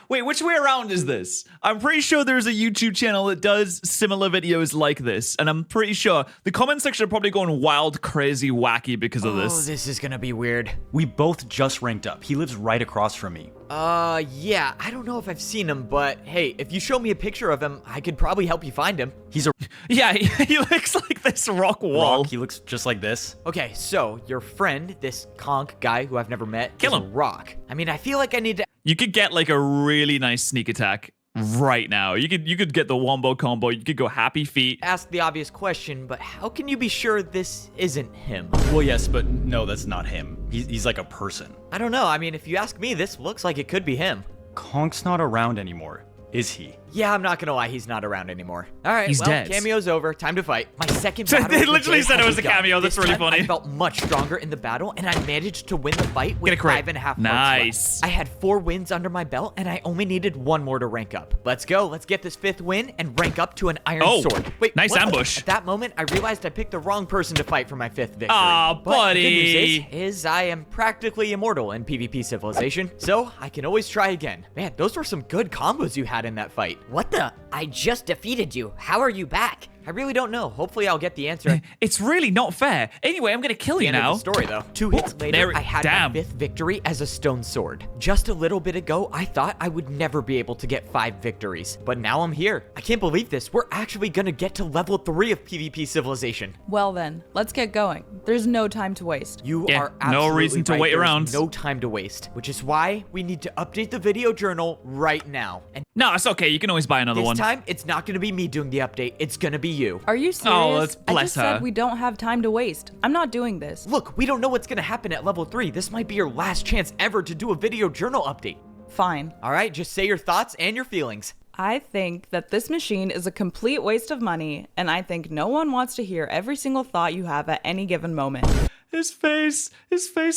S1: Wait, which way around is this? I'm pretty sure there's a YouTube channel that does similar videos like this, and I'm pretty sure the comment section are probably going wild, crazy, wacky because of
S3: Oh,
S1: this.
S3: this is gonna be weird.
S9: We both just ranked up. He lives right across from me.
S3: Yeah, I don't know if I've seen him, but hey, if you show me a picture of him, I could probably help you find him.
S9: He's a
S1: Yeah, he looks like this rock wall.
S9: rock. He looks just like this.
S3: Okay, so your friend, this conk guy who I've never met,
S1: Kill
S3: is a
S1: him.
S3: rock. I mean, I feel like I need to.
S1: You could get like a really nice sneak attack right now. You could get the wombo combo. You could go happy feet.
S3: Ask the obvious question, but how can you be sure this isn't him?
S9: Well, yes, but no, that's not him. He's like a person.
S3: I don't know. I mean, if you ask me, this looks like it could be him.
S9: Conk's not around anymore, is he?
S3: Yeah, I'm not gonna lie, he's not around anymore. All right,
S1: He's
S3: well,
S1: dead.
S3: cameo's over. Time to fight. My second
S1: So
S3: battle.
S1: they
S3: of the
S1: literally
S3: day
S1: said it
S3: has
S1: was a
S3: begun.
S1: cameo. That's
S3: This
S1: really
S3: time,
S1: funny.
S3: I felt much stronger in the battle, and I managed to win the fight
S1: Get
S3: with
S1: a crit.
S3: 5.5 hearts
S1: Nice.
S3: left. I had 4 wins under my belt, and I only needed 1 more to rank up. Let's go. Let's get this 5th win and rank up to an Iron
S1: Oh,
S3: Sword. Wait,
S1: nice
S3: what?
S1: ambush.
S3: At that moment, I realized I picked the wrong person to fight for my 5th victory.
S1: Aw,
S3: But the good
S1: buddy.
S3: news is I am practically immortal in PvP Civilization, so I can always try again. Man, those were some good combos you had in that fight.
S7: What the? I just defeated you. How are you back?
S3: I really don't know. Hopefully I'll get the answer.
S1: It's really not fair. Anyway, I'm gonna kill
S3: The
S1: you
S3: end
S1: now.
S3: of the story, though. 2 hits later, I had
S1: damn.
S3: my 5th victory as a stone sword. Just a little bit ago, I thought I would never be able to get 5 victories, but now I'm here. I can't believe this. We're actually gonna get to level 3 of PvP Civilization.
S5: Well then, let's get going. There's no time to waste.
S3: You
S1: Yeah,
S3: are
S1: no
S3: absolutely
S1: reason to
S3: right.
S1: wait
S3: There's
S1: around.
S3: No time to waste, which is why we need to update the video journal right now. And
S1: No, it's okay. You can always buy another
S3: this
S1: one.
S3: time, it's not gonna be me doing the update. It's gonna be you.
S5: Are you serious?
S1: let's
S5: I
S1: bless
S5: just
S1: her.
S5: said we don't have time to waste. I'm not doing this.
S3: Look, we don't know what's gonna happen at level 3. This might be your last chance ever to do a video journal update.
S5: Fine.
S3: All right, just say your thoughts and your feelings.
S5: I think that this machine is a complete waste of money, and I think no one wants to hear every single thought you have at any given moment.
S1: His face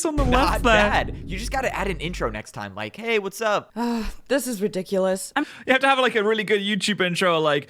S1: on the
S3: Not
S1: left there.
S3: bad. You just gotta add an intro next time, like, hey, what's up?
S5: This is ridiculous. I'm
S1: You have to have like a really good YouTube intro, like,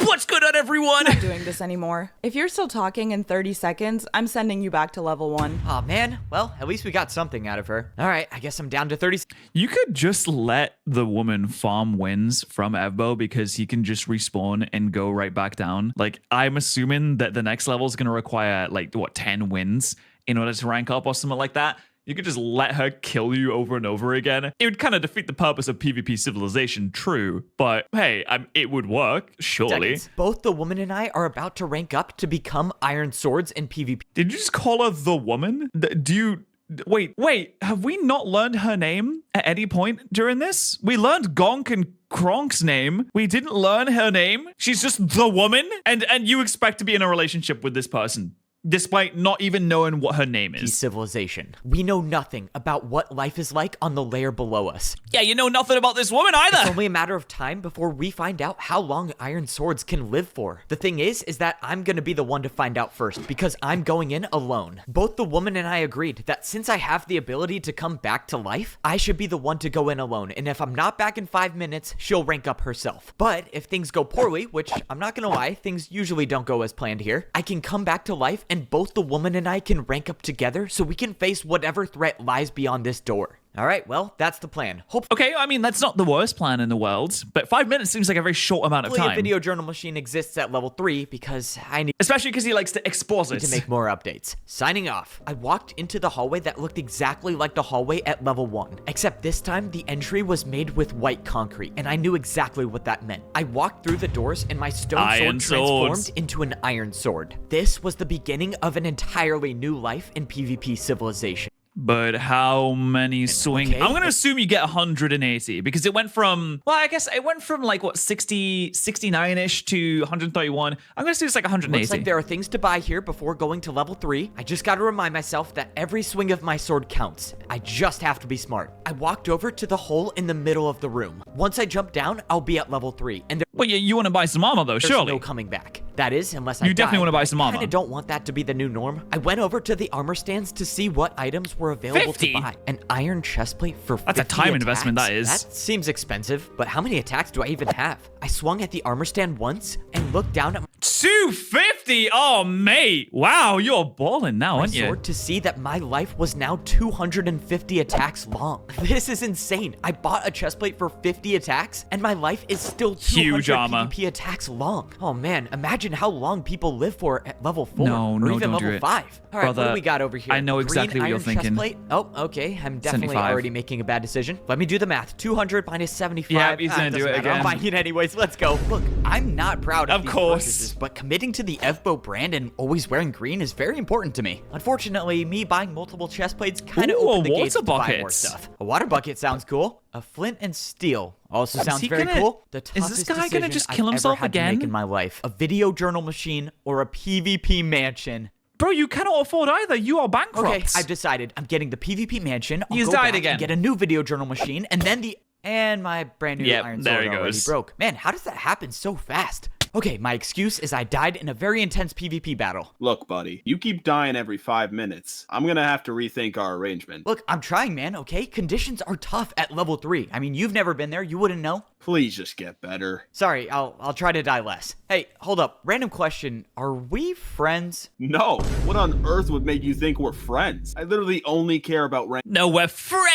S1: what's good on everyone?
S5: not doing this anymore. If you're still talking in 30 seconds, I'm sending you back to level 1.
S3: Aw, man. Well, at least we got something out of her. All right, I guess I'm down to 30.
S1: You could just let the woman farm wins from Evbo because he can just respawn and go right back down. Like, I'm assuming that the next level is going to require, like, what, 10 wins in order to rank up or something like that. You could just let her kill you over and over again. It would kind of defeat the purpose of PvP civilization, true. But hey, it would work, surely.
S3: Seconds. Both the woman and I are about to rank up to become Iron Swords in PvP.
S1: Did you just call her the woman? Do you... Wait, have we not learned her name at any point during this? We learned Gonk and Kronk's name. We didn't learn her name. She's just the woman? And you expect to be in a relationship with this person, despite not even knowing what her name is.
S3: Civilization. We know nothing about what life is like on the layer below us.
S1: Yeah, you know nothing about this woman either.
S3: It's only a matter of time before we find out how long Iron Swords can live for. The thing is that I'm gonna be the one to find out first because I'm going in alone. Both the woman and I agreed that since I have the ability to come back to life, I should be the one to go in alone. And if I'm not back in 5 minutes, she'll rank up herself. But if things go poorly, which I'm not gonna lie, things usually don't go as planned here, I can come back to life and both the woman and I can rank up together so we can face whatever threat lies beyond this door. All right, well, that's the plan.
S1: Okay, I mean, that's not the worst plan in the world, but 5 minutes seems like a very short amount of time.
S3: A video journal machine exists at level 3 because I need...
S1: Especially because he likes to exposit.
S3: To make more updates. Signing off. I walked into the hallway that looked exactly like the hallway at level 1, except this time the entry was made with white concrete, and I knew exactly what that meant. I walked through the doors and my stone sword transformed into an iron sword. This was the beginning of an entirely new life in PvP civilization.
S1: But how many swing?
S3: Okay.
S1: I'm going to assume you get 180 because it went from, well, I guess it went from like, what, 60, 69-ish to 131. I'm going to assume it's like 180.
S3: Looks like there are things to buy here before going to level 3. I just got to remind myself that every swing of my sword counts. I just have to be smart. I walked over to the hole in the middle of the room. Once I jump down, I'll be at level 3. And
S1: well, you want to buy some armor though, surely.
S3: There's no coming back. That is, unless I
S1: You definitely want to buy some armor.
S3: I kind of don't want that to be the new norm. I went over to the armor stands to see what items were available
S1: 50?
S3: to buy. An iron chestplate for 50
S1: That's a time investment, that is.
S3: That seems expensive, but how many attacks do I even have? I swung at the armor stand once and looked down at
S1: 250? Oh, mate. Wow, you're balling now, aren't you?
S3: sword to see that my life was now 250 attacks long. This is insane. I bought a chestplate for 50 attacks, and my life is still 200
S1: Huge armor.
S3: PvP attacks long. Oh man, imagine how long people live for at level 4
S1: No,
S3: or
S1: no,
S3: even
S1: don't do
S3: level
S1: it.
S3: 5. All right, what
S1: Brother,
S3: do we got over here?
S1: I know exactly what you're
S3: Green iron
S1: thinking.
S3: chestplate? Oh, okay. I'm definitely
S1: 75.
S3: already making a bad decision. Let me do the math. 200 minus 75.
S1: Yeah, he's gonna
S3: doesn't
S1: do it
S3: matter. I'm
S1: again.
S3: buying it anyways. Let's go. Look, I'm not proud of
S1: Of
S3: these
S1: course.
S3: purchases, but committing to the FBO brand and always wearing green is very important to me. Unfortunately, me buying multiple chest plates kind of
S1: Ooh,
S3: opened the
S1: a
S3: gates
S1: water
S3: to buy
S1: bucket.
S3: more stuff. A water bucket sounds cool. A flint and steel also sounds
S1: he
S3: very
S1: gonna-
S3: cool. The
S1: is this
S3: toughest
S1: guy gonna
S3: decision
S1: just
S3: I've
S1: kill
S3: ever
S1: himself
S3: had to make
S1: again?
S3: in my life. A video journal machine or a PvP mansion.
S1: Bro, you cannot afford either. You are bankrupt.
S3: Okay, I've decided. I'm getting the PvP mansion. I'll
S1: He's
S3: go
S1: died
S3: back
S1: again.
S3: and get a new video journal machine, and then and my brand new
S1: Yep,
S3: iron
S1: there
S3: sword
S1: he
S3: already
S1: goes.
S3: broke. Man, how does that happen so fast? Okay, my excuse is I died in a very intense PvP battle.
S2: Look, buddy, you keep dying every 5 minutes. I'm gonna have to rethink our arrangement.
S3: Look, I'm trying, man, okay? Conditions are tough at level 3. I mean, you've never been there. You wouldn't know.
S2: Please just get better.
S3: Sorry, I'll try to die less. Hey, hold up. Random question. Are we friends?
S2: No, what on earth would make you think we're friends? I literally only care about ranking
S1: No, we're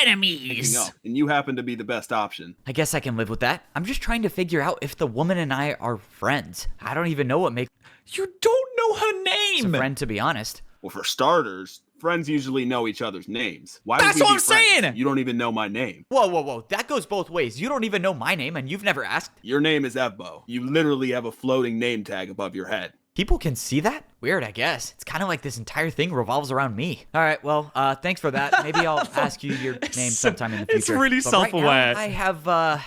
S1: frenemies.
S2: up, and you happen to be the best option.
S3: I guess I can live with that. I'm just trying to figure out if the woman and I are friends. I don't even know what makes
S1: You don't know her
S3: a
S1: name.
S3: friend, to be honest.
S2: Well, for starters, friends usually know each other's names. Why
S1: That's
S2: would we
S1: what
S2: be
S1: I'm
S2: friends?
S1: saying!
S2: You don't even know my name.
S3: Whoa, whoa, whoa. That goes both ways. You don't even know my name, and you've never asked.
S2: Your name is Evbo. You literally have a floating name tag above your head.
S3: People can see that? Weird, I guess. It's kind of like this entire thing revolves around me. All right, well, thanks for that. Maybe I'll ask you your name sometime in the future.
S1: It's really
S3: But right
S1: self-aware.
S3: now,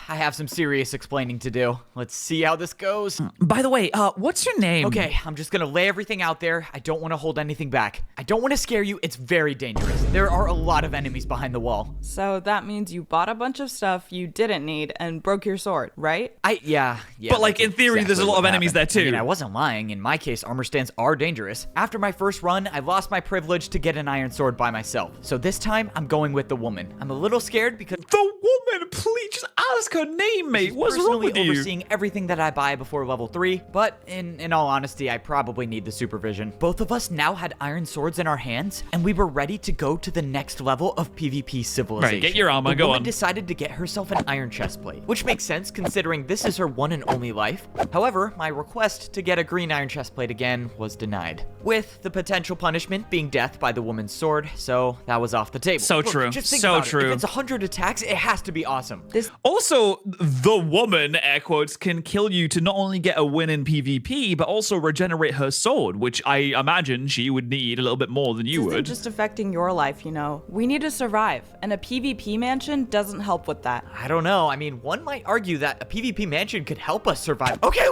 S3: I have some serious explaining to do. Let's see how this goes.
S1: By the way, what's your name?
S3: Okay, I'm just gonna lay everything out there. I don't want to hold anything back. I don't want to scare you. It's very dangerous. There are a lot of enemies behind the wall.
S5: So that means you bought a bunch of stuff you didn't need and broke your sword, right?
S3: Yeah.
S1: But, like,
S3: that's
S1: in theory, there's a
S3: exactly
S1: lot of
S3: what
S1: enemies
S3: happened.
S1: there, too.
S3: I mean, I wasn't lying. In my case, armor stands are dangerous. After my first run, I lost my privilege to get an iron sword by myself. So this time, I'm going with the woman. I'm a little scared because
S1: The woman, please just ask her name, mate. What's wrong
S3: personally
S1: with you?
S3: overseeing everything that I buy before level 3, but in all honesty, I probably need the supervision. Both of us now had iron swords in our hands, and we were ready to go to the next level of PvP civilization.
S1: Right, get your armor,
S3: the
S1: go
S3: woman
S1: on.
S3: decided to get herself an iron chestplate, which makes sense considering this is her one and only life. However, my request to get a green iron chestplate again was denied. denied, with the potential punishment being death by the woman's sword, so that was off the table.
S1: So
S3: Look,
S1: true.
S3: Just think
S1: So
S3: about
S1: true.
S3: It. If it's 100 attacks, it has to be awesome.
S1: Also, the woman, air quotes, can kill you to not only get a win in PvP, but also regenerate her sword, which I imagine she would need a little bit more than you
S5: This isn't
S1: would.
S5: just affecting your life, you know. We need to survive, and a PvP mansion doesn't help with that.
S3: I don't know. I mean, one might argue that a PvP mansion could help us survive. Okay.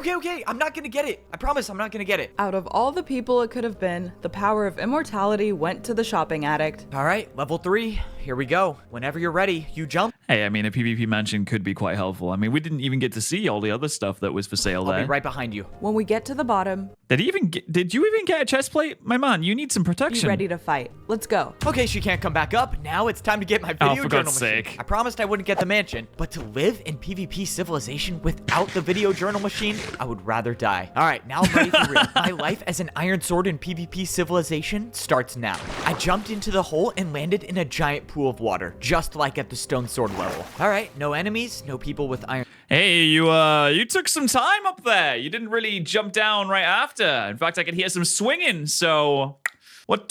S3: I'm not gonna get it. I promise I'm not gonna get it.
S5: Out of all the people it could have been, the power of immortality went to the shopping addict.
S3: All right, level 3. Here we go. Whenever you're ready, you jump.
S1: Hey, I mean, a PvP mansion could be quite helpful. I mean, we didn't even get to see all the other stuff that was for sale
S3: I'll
S1: there.
S3: be right behind you.
S5: When we get to the bottom,
S1: Did you even get a chest plate? My man, you need some
S5: be
S1: protection.
S5: ready to fight. Let's go.
S3: Okay, she can't come back up. Now it's time to get my video
S1: for
S3: journal
S1: God's
S3: machine.
S1: sake.
S3: I promised I wouldn't get the mansion, but to live in PvP civilization without the video journal machine, I would rather die. All right, now I'm ready for real. My life as an iron sword in PvP civilization starts now. I jumped into the hole and landed in a giant pool of water, just like at the stone sword level. All right, no enemies, no people with iron.
S1: Hey, you took some time up there. You didn't really jump down right after. In fact, I could hear some swinging. So, what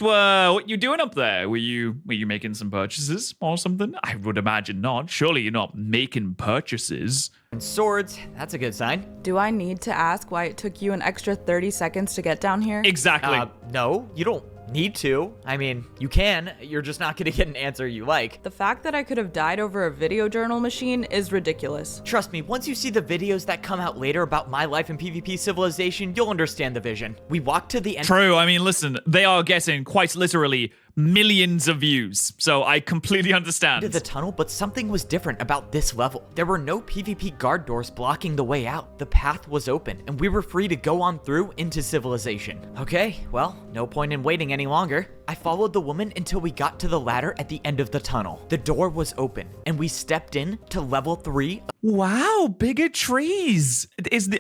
S1: you doing up there? Were you making some purchases or something? I would imagine not. Surely you're not making purchases.
S3: Swords, that's a good sign.
S5: Do I need to ask why it took you an extra 30 seconds to get down here?
S1: Exactly.
S3: No, you don't need to. I mean, you can. You're just not gonna get an answer you like.
S5: The fact that I could have died over a video journal machine is ridiculous.
S3: Trust me, once you see the videos that come out later about my life in PvP civilization, you'll understand the vision. We walked to the end.
S1: True. I mean, listen, they are getting quite literally millions of views, so I completely understand.
S3: To the tunnel, but something was different about this level. There were no PvP guard doors blocking the way out. The path was open, and we were free to go on through into civilization. Okay, well, no point in waiting any longer. I followed the woman until we got to the ladder at the end of the tunnel. The door was open, and we stepped in to level 3.
S1: Wow, bigger trees.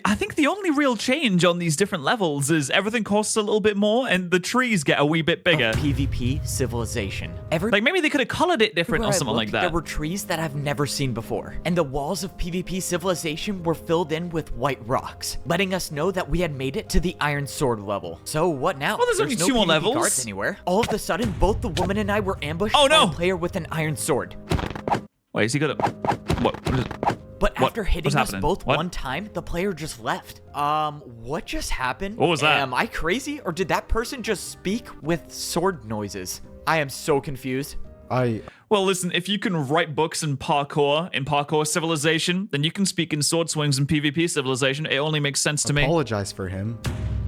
S1: I think the only real change on these different levels is everything costs a little bit more, and the trees get a wee bit bigger.
S3: PvP civilization.
S1: Like maybe they could have colored it different or
S3: Everywhere I
S1: something like
S3: looked,
S1: that.
S3: There were trees that I've never seen before, and the walls of PvP civilization were filled in with white rocks, letting us know that we had made it to the Iron Sword level. So what now?
S1: Well, there's only
S3: no
S1: 2 more
S3: PvP
S1: levels.
S3: guards anywhere. All of a sudden, both the woman and I were ambushed
S1: Oh, no.
S3: by a player with an iron sword.
S1: Wait, is he gonna? What is it?
S3: But
S1: What?
S3: after hitting
S1: What's
S3: us
S1: happening?
S3: both
S1: What?
S3: one time, the player just left. What just happened?
S1: What was that?
S3: Am I crazy, or did that person just speak with sword noises? I am so confused.
S1: Well, listen, if you can write books in parkour civilization, then you can speak in sword swings in PvP civilization. It only makes sense to me.
S10: Apologize for him.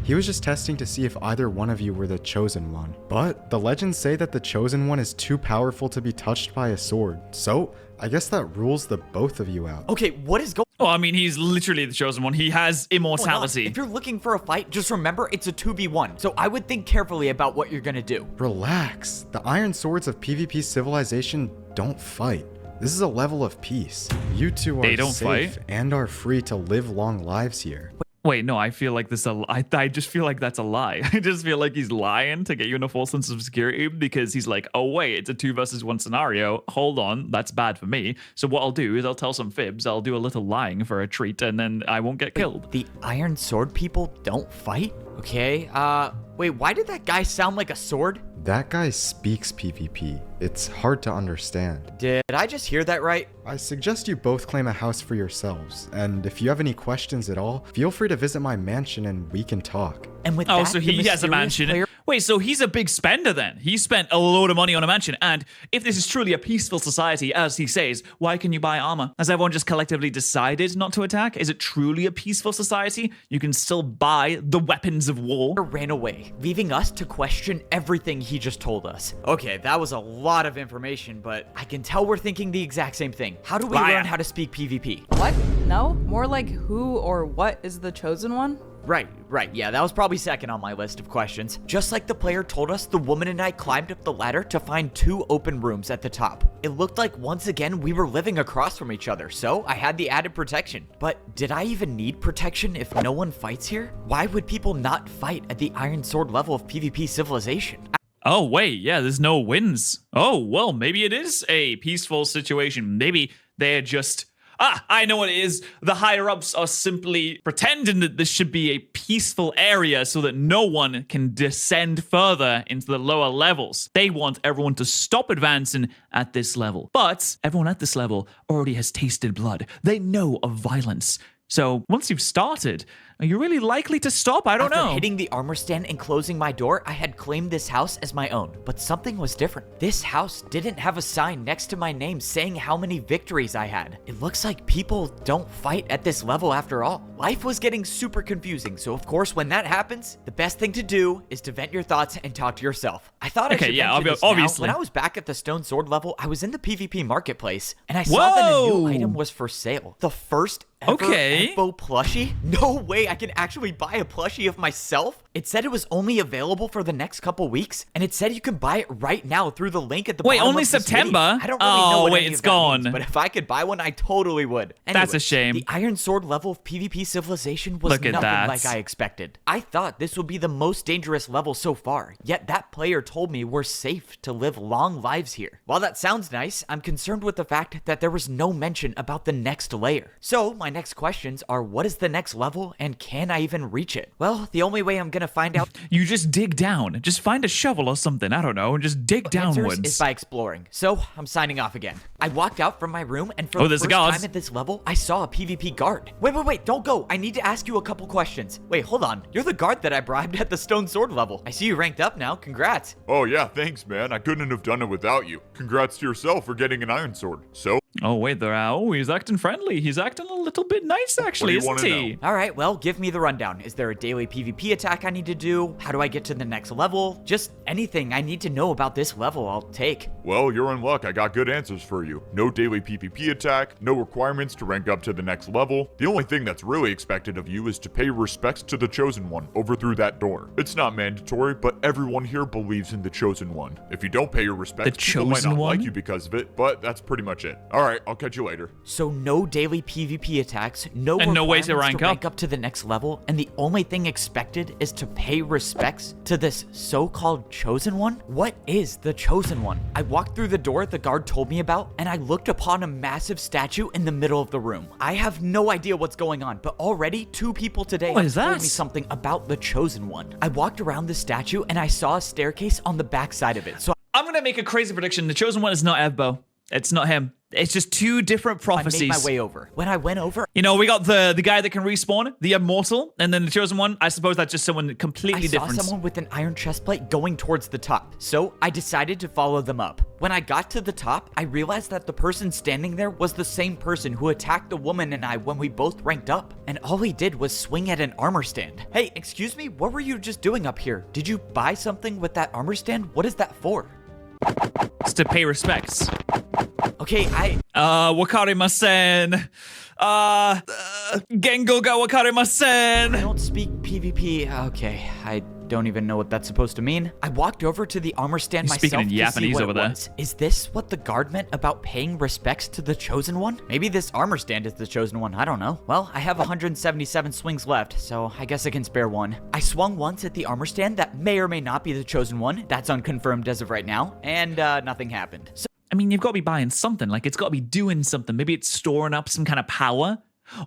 S10: He was just testing to see if either one of you were the chosen one. But the legends say that the chosen one is too powerful to be touched by a sword. So I guess that rules the both of you out.
S3: Okay, what is going
S1: Well, I mean, he's literally the chosen one. He has
S3: on?
S1: immortality.
S3: If you're looking for a fight, just remember it's a 2v1. So I would think carefully about what you're gonna do.
S10: Relax. The iron swords of PvP civilization don't fight. This is a level of peace. You two
S1: They
S10: are
S1: don't
S10: safe
S1: fight?
S10: and are free to live long lives here.
S1: Wait, no, I feel like I just feel like that's a lie. I just feel like he's lying to get you in a false sense of security because he's like, oh, wait, it's a 2 versus 1 scenario. Hold on, that's bad for me. So what I'll do is I'll tell some fibs. I'll do a little lying for a treat, and then I won't get killed.
S3: The Iron Sword people don't fight? Okay, wait, why did that guy sound like a sword?
S10: That guy speaks PvP. It's hard to understand.
S3: Did I just hear that right?
S10: I suggest you both claim a house for yourselves, and if you have any questions at all, feel free to visit my mansion and we can talk.
S3: And with
S1: Oh,
S3: that,
S1: so
S3: the
S1: he has a
S3: mysterious
S1: mansion.
S3: player-
S1: Wait, so he's a big spender then. He spent a load of money on a mansion. And if this is truly a peaceful society, as he says, why can you buy armor? Has everyone just collectively decided not to attack? Is it truly a peaceful society? You can still buy the weapons of war.
S3: ran away, leaving us to question everything he just told us. Okay, that was a lot of information, but I can tell we're thinking the exact same thing. How do we
S1: Liar.
S3: learn how to speak PvP?
S5: What? No? More like who or what is the chosen one?
S3: Right. Yeah, that was probably second on my list of questions. Just like the player told us, the woman and I climbed up the ladder to find 2 open rooms at the top. It looked like once again we were living across from each other, so I had the added protection. But did I even need protection if no one fights here? Why would people not fight at the Iron Sword level of PvP civilization?
S1: Oh, wait, yeah, there's no wins. Oh, well, maybe it is a peaceful situation. Maybe they're just I know what it is. The higher-ups are simply pretending that this should be a peaceful area so that no one can descend further into the lower levels. They want everyone to stop advancing at this level. But everyone at this level already has tasted blood. They know of violence. So once you've started, are you really likely to stop? I don't know.
S3: After hitting the armor stand and closing my door, I had claimed this house as my own, but something was different. This house didn't have a sign next to my name saying how many victories I had. It looks like people don't fight at this level after all. Life was getting super confusing, so of course when that happens, the best thing to do is to vent your thoughts and talk to yourself. I thought I should mention this
S1: obviously.
S3: now. When I was back at the stone sword level, I was in the PvP marketplace, and I saw that a new item was for sale. The first ever Evo plushie? No way I can actually buy a plushie of myself? It said it was only available for the next couple weeks, and it said you can buy it right now through the link at the bottom
S1: only
S3: of this
S1: September?
S3: video. I don't really know what any
S1: it's
S3: of that
S1: gone.
S3: means, but if I could buy one, I totally would.
S1: That's a
S3: Anyways,
S1: shame.
S3: The Iron Sword level of PvP Civilization was
S1: Look at
S3: nothing
S1: that.
S3: like I expected. I thought this would be the most dangerous level so far, yet that player told me we're safe to live long lives here. While that sounds nice, I'm concerned with the fact that there was no mention about the next layer. So my next questions are, what is the next level, and can I even reach it? Well, the only way I'm gonna find out
S1: You just dig down. Just find a shovel or something. I don't know. And just dig downwards.
S3: is by exploring. So I'm signing off again. I walked out from my room, and for the
S1: there's
S3: first
S1: a guard.
S3: time at this level, I saw a PvP guard. Wait, don't go. I need to ask you a couple questions. Wait, hold on. You're the guard that I bribed at the stone sword level. I see you ranked up now. Congrats.
S4: Oh yeah, thanks man. I couldn't have done it without you. Congrats to yourself for getting an iron sword. So?
S1: Oh, wait, he's acting friendly. He's acting a little bit nice, actually, isn't he?
S3: All right, well, give me the rundown. Is there a daily PvP attack I need to do? How do I get to the next level? Just anything I need to know about this level, I'll take.
S4: Well, you're in luck. I got good answers for you. No daily PvP attack, no requirements to rank up to the next level. The only thing that's really expected of you is to pay respects to the Chosen One over through that door. It's not mandatory, but everyone here believes in the Chosen One. If you don't pay your respects, people might not like you because of it, but that's pretty much it. All right, I'll catch you later.
S3: So no daily PvP attacks, no
S1: And no way to
S3: requirements
S1: rank
S3: up to the next level, and the only thing expected is to pay respects to this so-called Chosen One? What is the Chosen One? I walked through the door the guard told me about, and I looked upon a massive statue in the middle of the room. I have no idea what's going on, but already 2 people today have told me something about the Chosen One. I walked around the statue, and I saw a staircase on the back side of it. So
S1: I'm gonna make a crazy prediction. The Chosen One is not Evbo. It's not him. It's just 2 different prophecies.
S3: I made my way over. When I went over,
S1: you know, we got the guy that can respawn, the immortal, and then the Chosen One. I suppose that's just someone completely different.
S3: I saw someone with an iron chestplate going towards the top, so I decided to follow them up. When I got to the top, I realized that the person standing there was the same person who attacked the woman and I when we both ranked up, and all he did was swing at an armor stand. Hey, excuse me, what were you just doing up here? Did you buy something with that armor stand? What is that for?
S1: It's to pay respects.
S3: Okay,
S1: wakarimasen. Gengo ga wakarimasen.
S3: I don't speak PvP. Okay, I don't even know what that's supposed to mean. I walked over to the armor stand myself
S1: speaking in
S3: to
S1: Japanese
S3: see what
S1: over
S3: it
S1: there.
S3: was. Is this what the guard meant about paying respects to the Chosen One? Maybe this armor stand is the Chosen One. I don't know. Well, I have 177 swings left, so I guess I can spare one. I swung once at the armor stand that may or may not be the Chosen One. That's unconfirmed as of right now, and nothing happened. So
S1: I mean, you've got to be buying something. Like, it's got to be doing something. Maybe it's storing up some kind of power.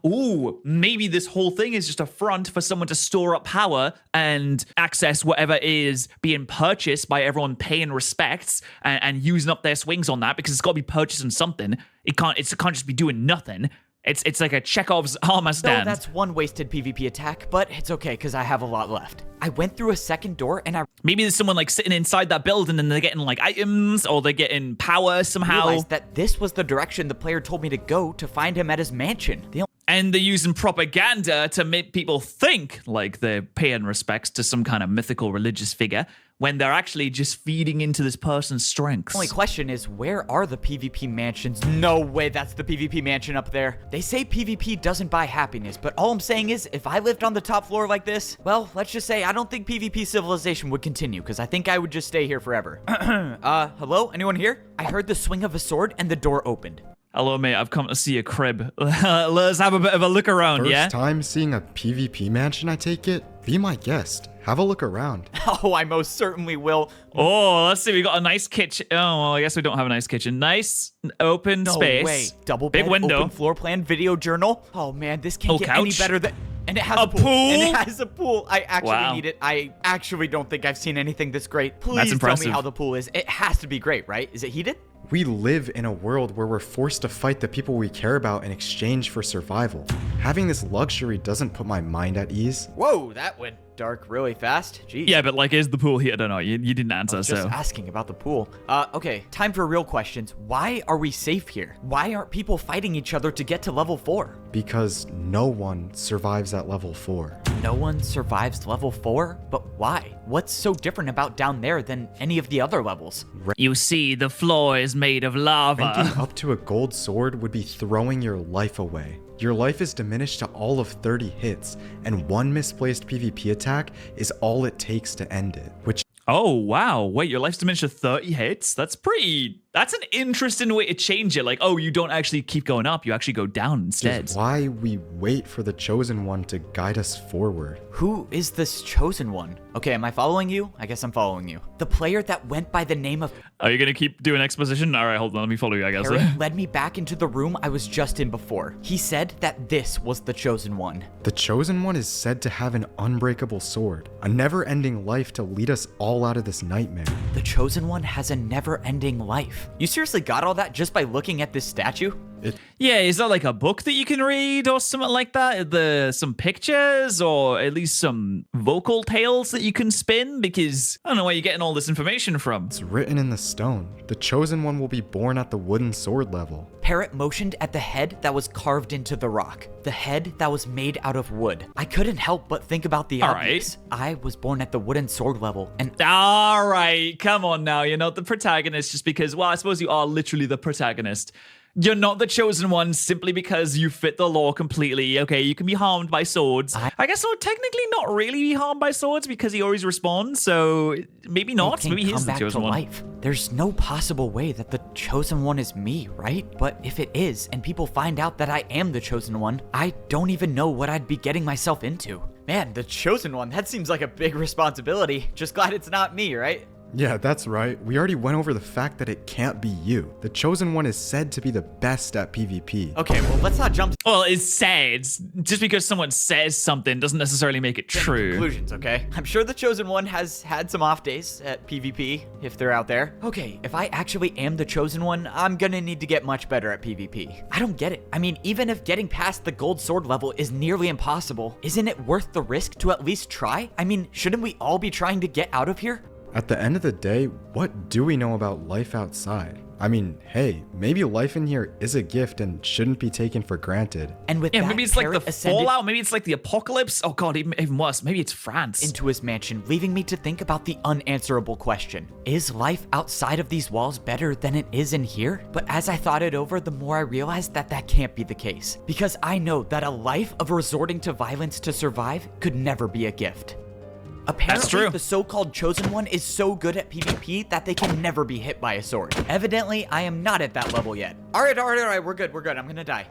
S1: Ooh, maybe this whole thing is just a front for someone to store up power and access whatever is being purchased by everyone paying respects and using up their swings on that, because it's got to be purchasing something. It can't just be doing nothing. It's like a Chekhov's armor stand.
S3: So that's one wasted PvP attack, but it's okay because I have a lot left. I went through a second door and
S1: maybe there's someone like sitting inside that building and they're getting like items or they're getting power somehow.
S3: Realized that this was the direction the player told me to go to find him at his mansion.
S1: And they're using propaganda to make people think like they're paying respects to some kind of mythical religious figure when they're actually just feeding into this person's strengths.
S3: The only question is, where are the PvP mansions? No way that's the PvP mansion up there. They say PvP doesn't buy happiness, but all I'm saying is, if I lived on the top floor like this, well, let's just say I don't think PvP civilization would continue, because I think I would just stay here forever. Hello? Anyone here? I heard the swing of a sword and the door opened.
S1: Hello, mate. I've come to see a crib. Let's have a bit of a look around, yeah?
S10: First time seeing a PvP mansion, I take it? Be my guest. Have a look around.
S3: Oh, I most certainly will.
S1: Oh, let's see. We got a nice kitchen. Oh, well, I guess we don't have a nice kitchen. Nice open
S3: No
S1: space.
S3: way. Double
S1: Big
S3: bed,
S1: window.
S3: open floor plan, video journal. Oh man, this can't
S1: Oh,
S3: get any
S1: couch.
S3: better than. And it has
S1: A
S3: a pool. And
S1: pool?
S3: it has a pool. I actually
S1: Wow.
S3: need it. I actually don't think I've seen anything this great. Please
S1: That's
S3: tell
S1: impressive.
S3: me how the pool is. It has to be great, right? Is it heated?
S10: We live in a world where we're forced to fight the people we care about in exchange for survival. Having this luxury doesn't put my mind at ease.
S3: Whoa, that went dark really fast. Jeez.
S1: Yeah, but like, is the pool here? I don't know. You didn't answer,
S3: Just
S1: so.
S3: asking about the pool. Okay, time for real questions. Why are we safe here? Why aren't people fighting each other to get to level 4?
S10: Because no one survives at level 4.
S3: No one survives level 4? But why? What's so different about down there than any of the other levels?
S1: You see, the floor is made of lava.
S10: Ranking up to a gold sword would be throwing your life away. Your life is diminished to all of 30 hits, and one misplaced PvP attack is all it takes to end it, which
S1: Oh, wow. Wait, your life's diminished to 30 hits? That's an interesting way to change it. Like, oh, you don't actually keep going up. You actually go down instead.
S10: is why we wait for the Chosen One to guide us forward.
S3: Who is this chosen one? Okay, am I following you? I guess I'm following you. The player that went by the name of
S1: Are you going to keep doing exposition? All right, hold on. Let me follow you, I guess.
S3: Parrot led me back into the room I was just in before. He said that this was the chosen one.
S10: The Chosen One is said to have an unbreakable sword, a never-ending life to lead us all out of this nightmare.
S3: The chosen one has a never-ending life. You seriously got all that just by looking at this statue?
S1: Yeah, is that like a book that you can read or something like that? Some pictures or at least some vocal tales that you can spin? Because I don't know where you're getting all this information from.
S10: It's written in the stone. The Chosen One will be born at the wooden sword level.
S3: Parrot motioned at the head that was carved into the rock. The head that was made out of wood. I couldn't help but think about the
S1: All
S3: obvious. I was born at the wooden sword level, and
S1: All right, come on now. You're not the protagonist just because, well, I suppose you are literally the protagonist. You're not the chosen one simply because you fit the law completely. Okay, you can be harmed by swords. I guess so. Technically, not really be harmed by swords because he always responds. So maybe not.
S3: can
S1: Maybe
S3: come
S1: he's the
S3: back to
S1: chosen one.
S3: life. There's no possible way that the chosen one is me, right? But if it is, and people find out that I am the chosen one, I don't even know what I'd be getting myself into. Man, the chosen one, that seems like a big responsibility. Just glad it's not me, right?
S10: Yeah, that's right. We already went over the fact that it can't be you. The Chosen One is said to be the best at PvP.
S3: Okay, well, let's not jump
S1: Well, it's sad. Just because someone says something doesn't necessarily make it
S3: to
S1: true.
S3: conclusions, okay? I'm sure the chosen one has had some off days at PvP, if they're out there. Okay, if I actually am the chosen one, I'm gonna need to get much better at PvP. I don't get it. I mean, even if getting past the gold sword level is nearly impossible, isn't it worth the risk to at least try? I mean, shouldn't we all be trying to get out of here?
S10: At the end of the day, what do we know about life outside? I mean, hey, maybe life in here is a gift and shouldn't be taken for granted.
S3: And with
S1: Yeah,
S3: that,
S1: maybe it's like the
S3: Parrot ascended
S1: Fallout. Maybe it's like the apocalypse. Oh god, even worse. Maybe it's France.
S3: into his mansion, leaving me to think about the unanswerable question. Is life outside of these walls better than it is in here? But as I thought it over, the more I realized that that can't be the case. Because I know that a life of resorting to violence to survive could never be a gift. Apparently,
S1: true.
S3: the so-called chosen one is so good at PvP that they can never be hit by a sword. Evidently, I am not at that level yet. All right, we're good. I'm gonna die.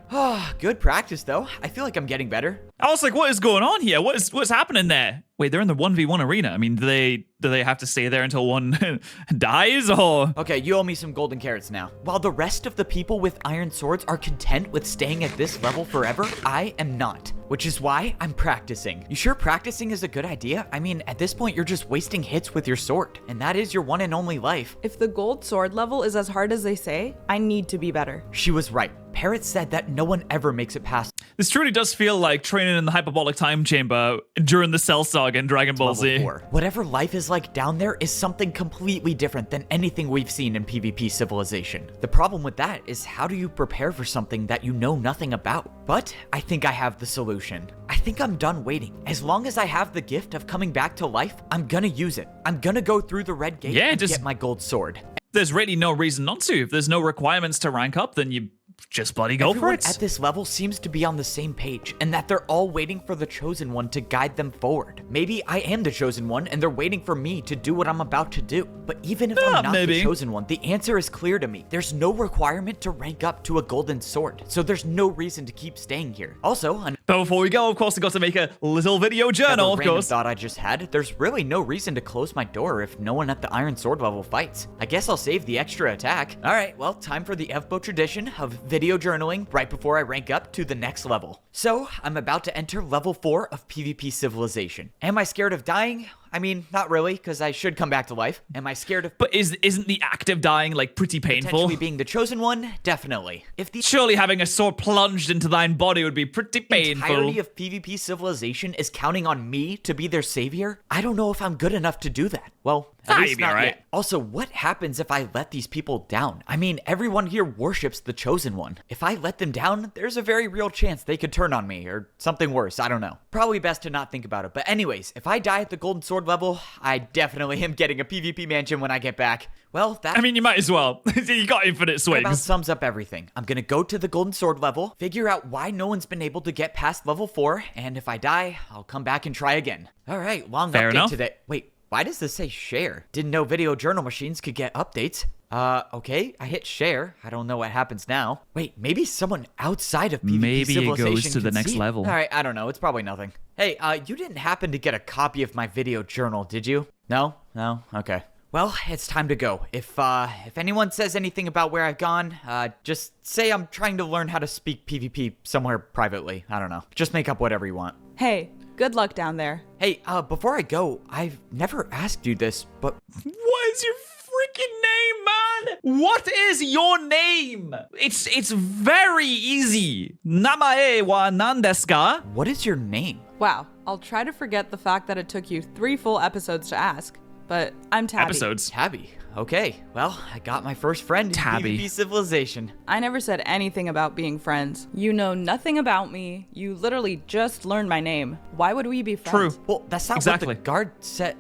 S3: Good practice, though. I feel like I'm getting better.
S1: I was like, what is going on here? What's happening there? Wait, they're in the 1v1 arena. I mean, do they have to stay there until one dies or?
S3: Okay, you owe me some golden carrots now. While the rest of the people with iron swords are content with staying at this level forever, I am not. Which is why I'm practicing. You sure practicing is a good idea? I mean, at this point, you're just wasting hits with your sword. And that is your one and only life.
S5: If the gold sword level is as hard as they say, I need to be better.
S3: She was right. Parrot said that no one ever makes it past
S1: This truly does feel like training in the hyperbolic time chamber during the Cell Saga in Dragon Ball
S3: level
S1: Z.
S3: 4. Whatever life is like down there is something completely different than anything we've seen in PvP Civilization. The problem with that is how do you prepare for something that you know nothing about? But I think I have the solution. I think I'm done waiting. As long as I have the gift of coming back to life, I'm gonna use it. I'm gonna go through the red gate and get my gold sword.
S1: There's really no reason not to. If there's no requirements to rank up, then you just bloody go for
S3: Everyone
S1: it.
S3: at this level seems to be on the same page, and that they're all waiting for the chosen one to guide them forward. Maybe I am the chosen one, and they're waiting for me to do what I'm about to do. But even if I'm not the chosen one, the answer is clear to me. There's no requirement to rank up to a golden sword, so there's no reason to keep staying here. Also,
S1: But before we go, of course, I got to make a little video journal, of
S3: random
S1: course.
S3: thought I just had, there's really no reason to close my door if no one at the Iron Sword level fights. I guess I'll save the extra attack. All right, well, time for the Evbo tradition of video journaling right before I rank up to the next level. So, I'm about to enter level 4 of PvP Civilization. Am I scared of dying? I mean, not really, because I should come back to life. Am I scared of...
S1: But isn't the act of dying, like, pretty painful?
S3: Potentially being the chosen one? Definitely. If the
S1: Surely having a sword plunged into thine body would be pretty painful.
S3: entirety of PvP Civilization is counting on me to be their savior, I don't know if I'm good enough to do that. Well, at least
S1: you'd be
S3: not
S1: alright.
S3: yet. Also, what happens if I let these people down? I mean, everyone here worships the chosen one. If I let them down, there's a very real chance they could turn on me, or something worse, I don't know. Probably best to not think about it. But anyways, if I die at the Golden Sword level, I definitely am getting a PvP mansion when I get back. Well, that...
S1: I mean, you might as well. You got infinite
S3: That about
S1: swings.
S3: sums up everything. I'm gonna go to the Golden Sword level, figure out why no one's been able to get past level 4, and if I die, I'll come back and try again. All right, long
S1: Fair
S3: update
S1: enough.
S3: today. Wait, why does this say share? Didn't know video journal machines could get updates. Okay, I hit share. I don't know what happens now. Wait, maybe someone outside of PvP
S1: Maybe it
S3: Civilization
S1: goes to the
S3: can
S1: next
S3: see it.
S1: level.
S3: All right, I don't know. It's probably nothing. Hey, you didn't happen to get a copy of my video journal, did you? No? No? Okay. Well, it's time to go. If anyone says anything about where I've gone, just say I'm trying to learn how to speak PvP somewhere privately. I don't know. Just make up whatever you want.
S5: Hey, good luck down there.
S3: Hey, before I go, I've never asked you this, but
S1: What is your freaking name, man? What is your name? It's very easy. Namae wa nan desu ka?
S3: what is your name?
S5: Wow, I'll try to forget the fact that it took you 3 full episodes to ask, but I'm Tabby.
S1: Episodes.
S3: Tabby. Okay, well, I got my first friend in
S1: Tabby.
S3: PvP Civilization.
S5: I never said anything about being friends. You know nothing about me. You literally just learned my name. Why would we be friends?
S1: True.
S3: Well, that's not
S1: Exactly.
S3: what the guard said.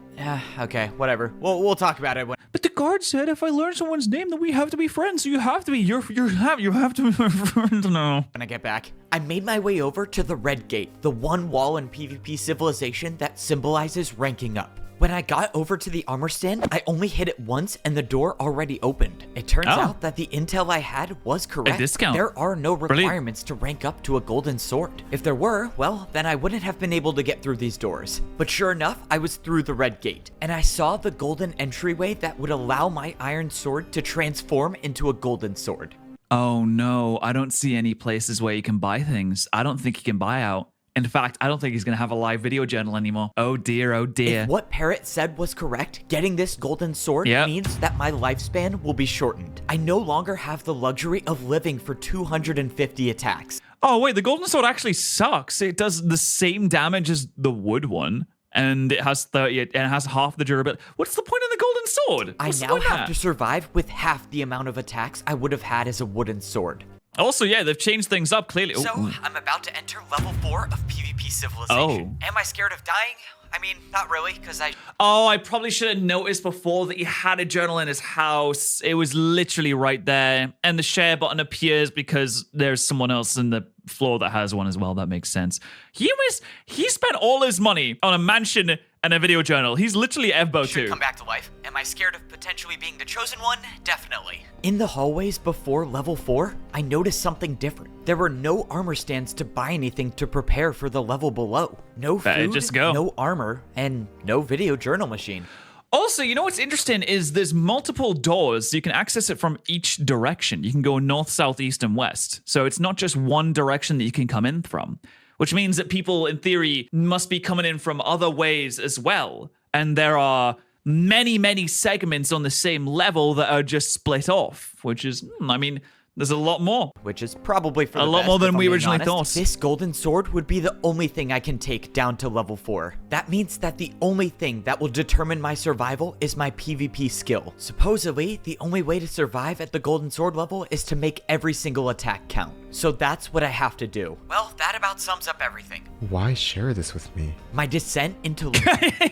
S3: Okay, whatever. We'll talk about it when
S1: But the guard said if I learn someone's name, then we have to be friends. So you have to be. You have to be my friend now.
S3: I get back. I made my way over to the Red Gate, the one wall in PvP Civilization that symbolizes ranking up. When I got over to the armor stand, I only hit it once and the door already opened. It turns out that the intel I had was correct.
S1: discount.
S3: There are no
S1: Brilliant.
S3: requirements to rank up to a golden sword. If there were, well, then I wouldn't have been able to get through these doors. But sure enough, I was through the Red Gate, and I saw the golden entryway that would allow my iron sword to transform into a golden sword.
S1: Oh no, I don't see any places where you can buy things. I don't think you can buy out. In fact, I don't think he's going to have a live video journal anymore. Oh dear, oh dear.
S3: If what Parrot said was correct, getting this golden sword
S1: Yep.
S3: means that my lifespan will be shortened. I no longer have the luxury of living for 250 attacks.
S1: Oh wait, the golden sword actually sucks. It does the same damage as the wood one, and it has 30, and it has half the durability. What's the point of the golden sword?
S3: I
S1: What's the
S3: now
S1: point of
S3: have
S1: that?
S3: to survive with half the amount of attacks I would have had as a wooden sword.
S1: Also, yeah, they've changed things up clearly.
S3: So,
S1: Ooh.
S3: I'm about to enter level 4 of PvP Civilization. Am I scared of dying? I mean, not really, because
S1: Oh, I probably should have noticed before that he had a journal in his house. It was literally right there. And the share button appears because there's someone else in the floor that has one as well. That makes sense. He spent all his money on a mansion and a video journal. He's literally Evbo too.
S3: come back to life. Am I scared of potentially being the chosen one? Definitely. In the hallways before level 4, I noticed something different. There were no armor stands to buy anything to prepare for the level below. No
S1: Better
S3: food,
S1: just go.
S3: no armor, and no video journal machine.
S1: Also, you know what's interesting is there's multiple doors, so you can access it from each direction. You can go north, south, east, and west. So it's not just one direction that you can come in from, which means that people, in theory, must be coming in from other ways as well. And there are many, many segments on the same level that are just split off, which is, I mean, there's a lot more.
S3: Which is probably for
S1: A
S3: the
S1: lot
S3: best,
S1: more than
S3: if I'm
S1: we
S3: being
S1: originally
S3: honest.
S1: thought.
S3: This golden sword would be the only thing I can take down to level 4. That means that the only thing that will determine my survival is my PvP skill. Supposedly, the only way to survive at the golden sword level is to make every single attack count. So that's what I have to do. Well, that about sums up everything.
S10: Why share this with me?
S3: My descent into...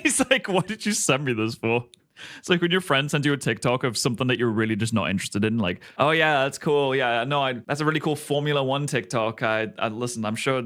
S1: He's like, what did you send me this for? It's like when your friend sends you a TikTok of something that you're really just not interested in, like, oh yeah, that's cool. Yeah, no, that's a really cool Formula One TikTok. I listen, I'm sure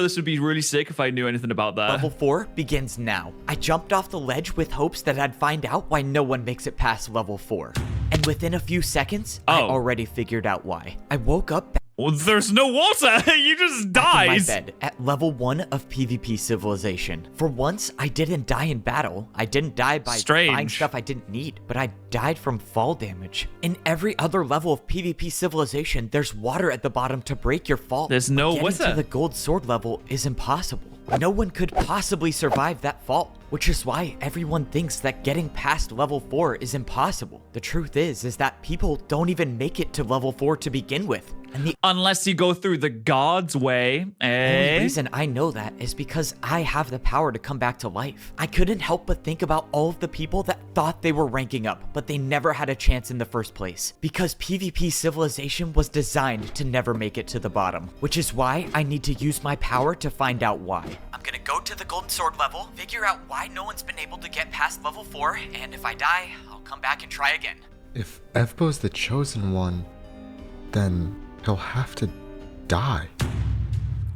S1: this would be really sick if I knew anything about that.
S3: Level 4 begins now. I jumped off the ledge with hopes that I'd find out why no one makes it past level 4. And within a few seconds, I already figured out why. I woke up
S1: Well, there's no water. You just
S3: back in my
S1: died.
S3: bed at level 1 of PvP Civilization. For once, I didn't die in battle. I didn't die by buying stuff I didn't need, but I died from fall damage. In every other level of PvP Civilization, there's water at the bottom to break your fall.
S1: There's no
S3: Getting
S1: water.
S3: to the gold sword level is impossible. No one could possibly survive that fall, which is why everyone thinks that getting past level 4 is impossible. The truth is that people don't even make it to level 4 to begin with. And the
S1: Unless you go through the God's way,
S3: only reason I know that is because I have the power to come back to life. I couldn't help but think about all of the people that thought they were ranking up, but they never had a chance in the first place. Because PvP Civilization was designed to never make it to the bottom, which is why I need to use my power to find out why. I'm gonna go to the golden sword level, figure out why no one's been able to get past level 4, and if I die, I'll come back and try again.
S10: If Evbo's the chosen one, then he'll have to die.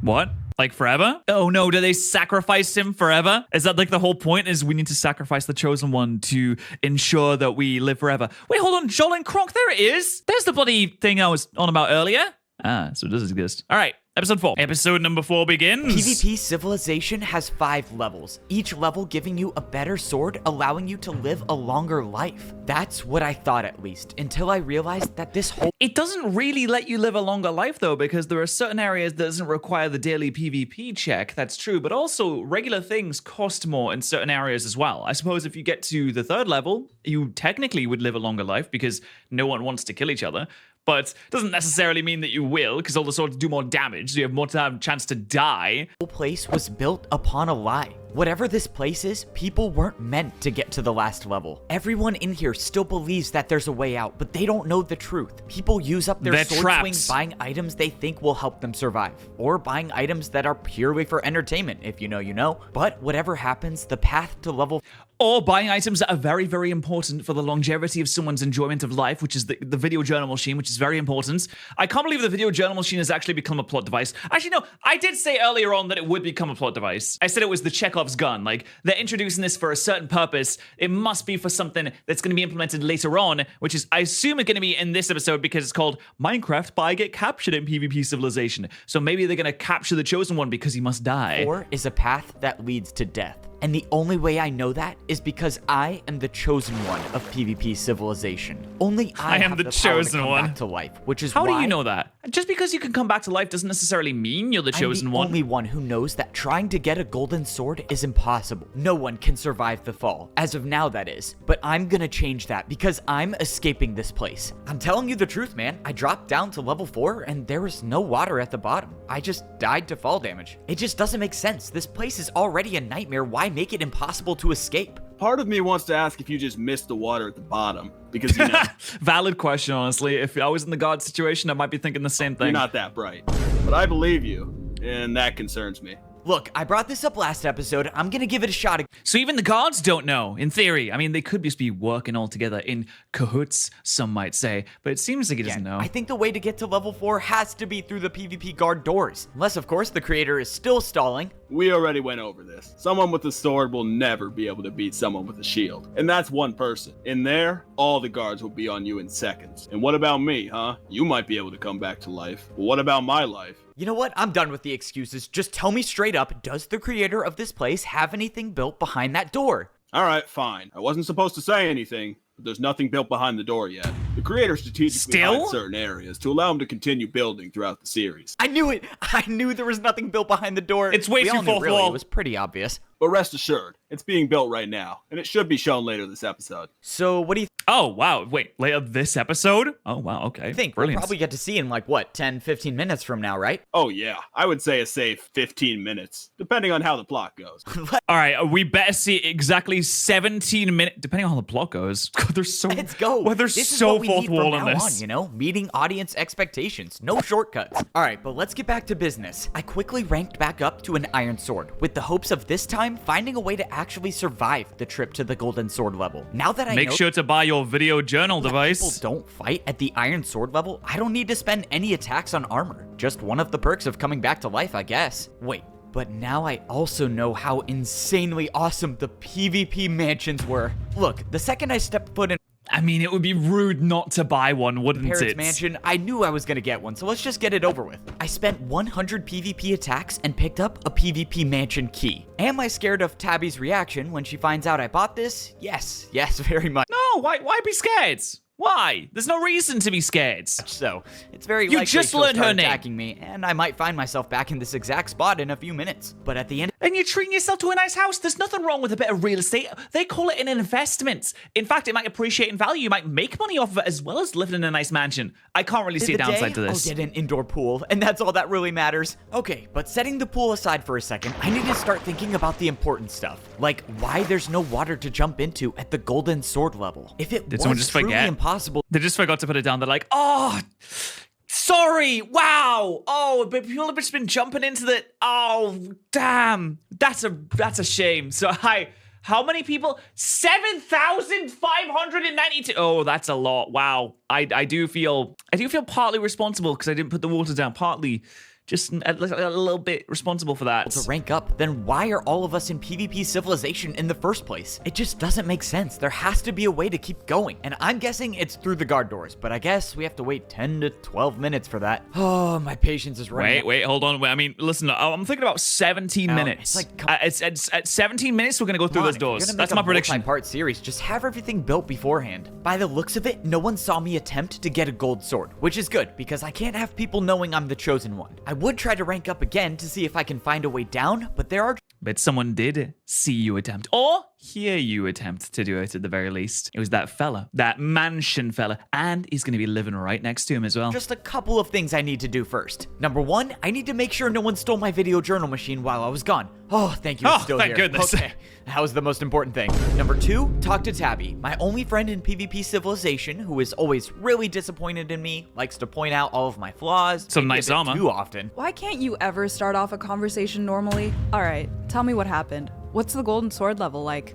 S1: What? Like forever? Oh no, do they sacrifice him forever? Is that like the whole point, is we need to sacrifice the chosen one to ensure that we live forever? Wait, hold on, Joel and Kronk, there it is. There's the bloody thing I was on about earlier. Ah, so it does exist. All right, episode 4. Episode number 4 begins.
S3: PvP Civilization has 5 levels, each level giving you a better sword, allowing you to live a longer life. That's what I thought, at least, until I realized that this whole
S1: It doesn't really let you live a longer life, though, because there are certain areas that doesn't require the daily PvP check. That's true, but also regular things cost more in certain areas as well. I suppose if you get to the 3rd level, you technically would live a longer life because no one wants to kill each other. But doesn't necessarily mean that you will, because all the swords do more damage, so you have more chance to die.
S3: whole place was built upon a lie. Whatever this place is, people weren't meant to get to the last level. Everyone in here still believes that there's a way out, but they don't know the truth. People use up their
S1: They're
S3: sword
S1: traps.
S3: swings buying items they think will help them survive, or buying items that are purely for entertainment. If you know, you know. But whatever happens, the path to level
S1: Or buying items that are very, very important for the longevity of someone's enjoyment of life, which is the video journal machine, which is very important. I can't believe the video journal machine has actually become a plot device. Actually, no, I did say earlier on that it would become a plot device. I said it was the Chekhov's gun. Like, they're introducing this for a certain purpose. It must be for something that's going to be implemented later on, which is, I assume, it's going to be in this episode because it's called Minecraft Buy Get Captured in PvP Civilization. So maybe they're going to capture the chosen one because he must die.
S3: 4 is a path that leads to death. And the only way I know that is because I am the chosen one of PvP Civilization. Only I
S1: am
S3: have
S1: the
S3: power
S1: chosen
S3: to come
S1: one.
S3: back to life, which is
S1: How
S3: why
S1: do you know that? Just because you can come back to life doesn't necessarily mean you're the chosen
S3: I'm the
S1: one.
S3: only one who knows that trying to get a golden sword is impossible. No one can survive the fall. As of now, that is. But I'm gonna change that because I'm escaping this place. I'm telling you the truth, man. I dropped down to level 4 and there was no water at the bottom. I just died to fall damage. It just doesn't make sense. This place is already a nightmare. Why make it impossible to escape?
S2: Part of me wants to ask if you just missed the water at the bottom. Because, you know,
S1: Valid question, honestly. If I was in the God situation, I might be thinking the same thing.
S2: you're not that bright. But I believe you, and that concerns me.
S3: Look, I brought this up last episode. I'm gonna give it a shot.
S1: So even the gods don't know, in theory. I mean, they could just be working all together in cahoots, some might say. But it seems like he doesn't know.
S3: I think the way to get to level 4 has to be through the PvP guard doors. Unless, of course, the creator is still stalling.
S2: We already went over this. Someone with a sword will never be able to beat someone with a shield. And that's one person. In there, all the guards will be on you in seconds. And what about me, huh? You might be able to come back to life. But what about my life?
S3: You know what? I'm done with the excuses. Just tell me straight up, does the creator of this place have anything built behind that door?
S2: All right, fine. I wasn't supposed to say anything, but there's nothing built behind the door yet. The creator strategically hides certain areas to allow him to continue building throughout the series.
S3: I knew it! I knew there was nothing built behind the door.
S1: It's way
S3: We
S1: too
S3: all knew,
S1: fourth
S3: really.
S1: wall.
S3: It was pretty obvious.
S2: But rest assured, it's being built right now, and it should be shown later this episode.
S3: So what do you
S1: Oh, wow. Wait, later this episode? Oh, wow. Okay.
S3: think?
S1: Brilliant.
S3: We'll probably get to see in like, what, 10, 15 minutes from now, right?
S2: Oh yeah, I would say a safe 15 minutes, depending on how the plot goes.
S1: All right, we better see exactly 17 minutes, depending on how the plot goes. God, they're so...
S3: Let's go.
S1: Well, they're
S3: This is
S1: so
S3: what we
S1: fourth
S3: need from
S1: wall in
S3: now
S1: this.
S3: on, you know? Meeting audience expectations. No shortcuts. All right, but let's get back to business. I quickly ranked back up to an iron sword with the hopes of this time finding a way to actually survive the trip to the golden sword level. Now that I
S1: Make
S3: know
S1: sure to buy your video journal
S3: that
S1: device.
S3: people don't fight at the iron sword level, I don't need to spend any attacks on armor. Just one of the perks of coming back to life, I guess. Wait. But now I also know how insanely awesome the PvP mansions were. Look, the second I stepped foot in
S1: I mean, it would be rude not to buy one, wouldn't
S3: Parrot's
S1: it?
S3: mansion, I knew I was gonna get one, so let's just get it over with. I spent 100 PvP attacks and picked up a PvP mansion key. Am I scared of Tabby's reaction when she finds out I bought this? Yes, very much
S1: No, why be scared? Why? There's no reason to be scared.
S3: so. It's very
S1: You
S3: likely
S1: just
S3: she'll
S1: learned her
S3: start
S1: name.
S3: attacking me, and I might find myself back in this exact spot in a few minutes. But at the end
S1: And you're treating yourself to a nice house. There's nothing wrong with a bit of real estate. They call it an investment. In fact, it might appreciate in value. You might make money off of it as well as living in a nice mansion. I can't really see a
S3: the
S1: downside
S3: day,
S1: to this.
S3: I'll get an indoor pool, and that's all that really matters. Okay, but setting the pool aside for a second, I need to start thinking about the important stuff. Like, why there's no water to jump into at the golden sword level. If it
S1: Did someone
S3: was
S1: just
S3: truly
S1: forget?
S3: impossible
S1: They just forgot to put it down. They're like, oh, sorry, wow, oh, but people have just been jumping into the, oh, damn, that's a shame. So how many people? 7,592. Oh, that's a lot. Wow. I do feel partly responsible because I didn't put the water down. Partly just a little bit responsible for that.
S3: to rank up, then why are all of us in PvP civilization in the first place? It just doesn't make sense. There has to be a way to keep going, and I'm guessing it's through the guard doors, but I guess we have to wait 10 to 12 minutes for that. Oh, my patience is running.
S1: Wait, hold on. I mean, listen, I'm thinking about 17 minutes.
S3: it's like-
S1: It's at 17 minutes, we're going to go through those doors. That's my prediction.
S3: Part series. Just have everything built beforehand. By the looks of it, no one saw me attempt to get a gold sword, which is good because I can't have people knowing I'm the chosen one. I would try to rank up again to see if I can find a way down, but there are
S1: But someone did see you attempt, or hear you attempt to do it at the very least. It was that fella, that mansion fella, and he's going to be living right next to him as well.
S3: just a couple of things I need to do first. Number one, I need to make sure no one stole my video journal machine while I was gone. Oh, thank you, it's
S1: Oh,
S3: still
S1: thank
S3: here.
S1: goodness.
S3: Okay, that was the most important thing. Number two, talk to Tabby, my only friend in PvP Civilization, who is always really disappointed in me, likes to point out all of my flaws.
S1: Some
S3: maybe a
S1: nice
S3: bit
S1: armor.
S3: too often.
S5: Why can't you ever start off a conversation normally? All right, tell me what happened. What's the golden sword level like?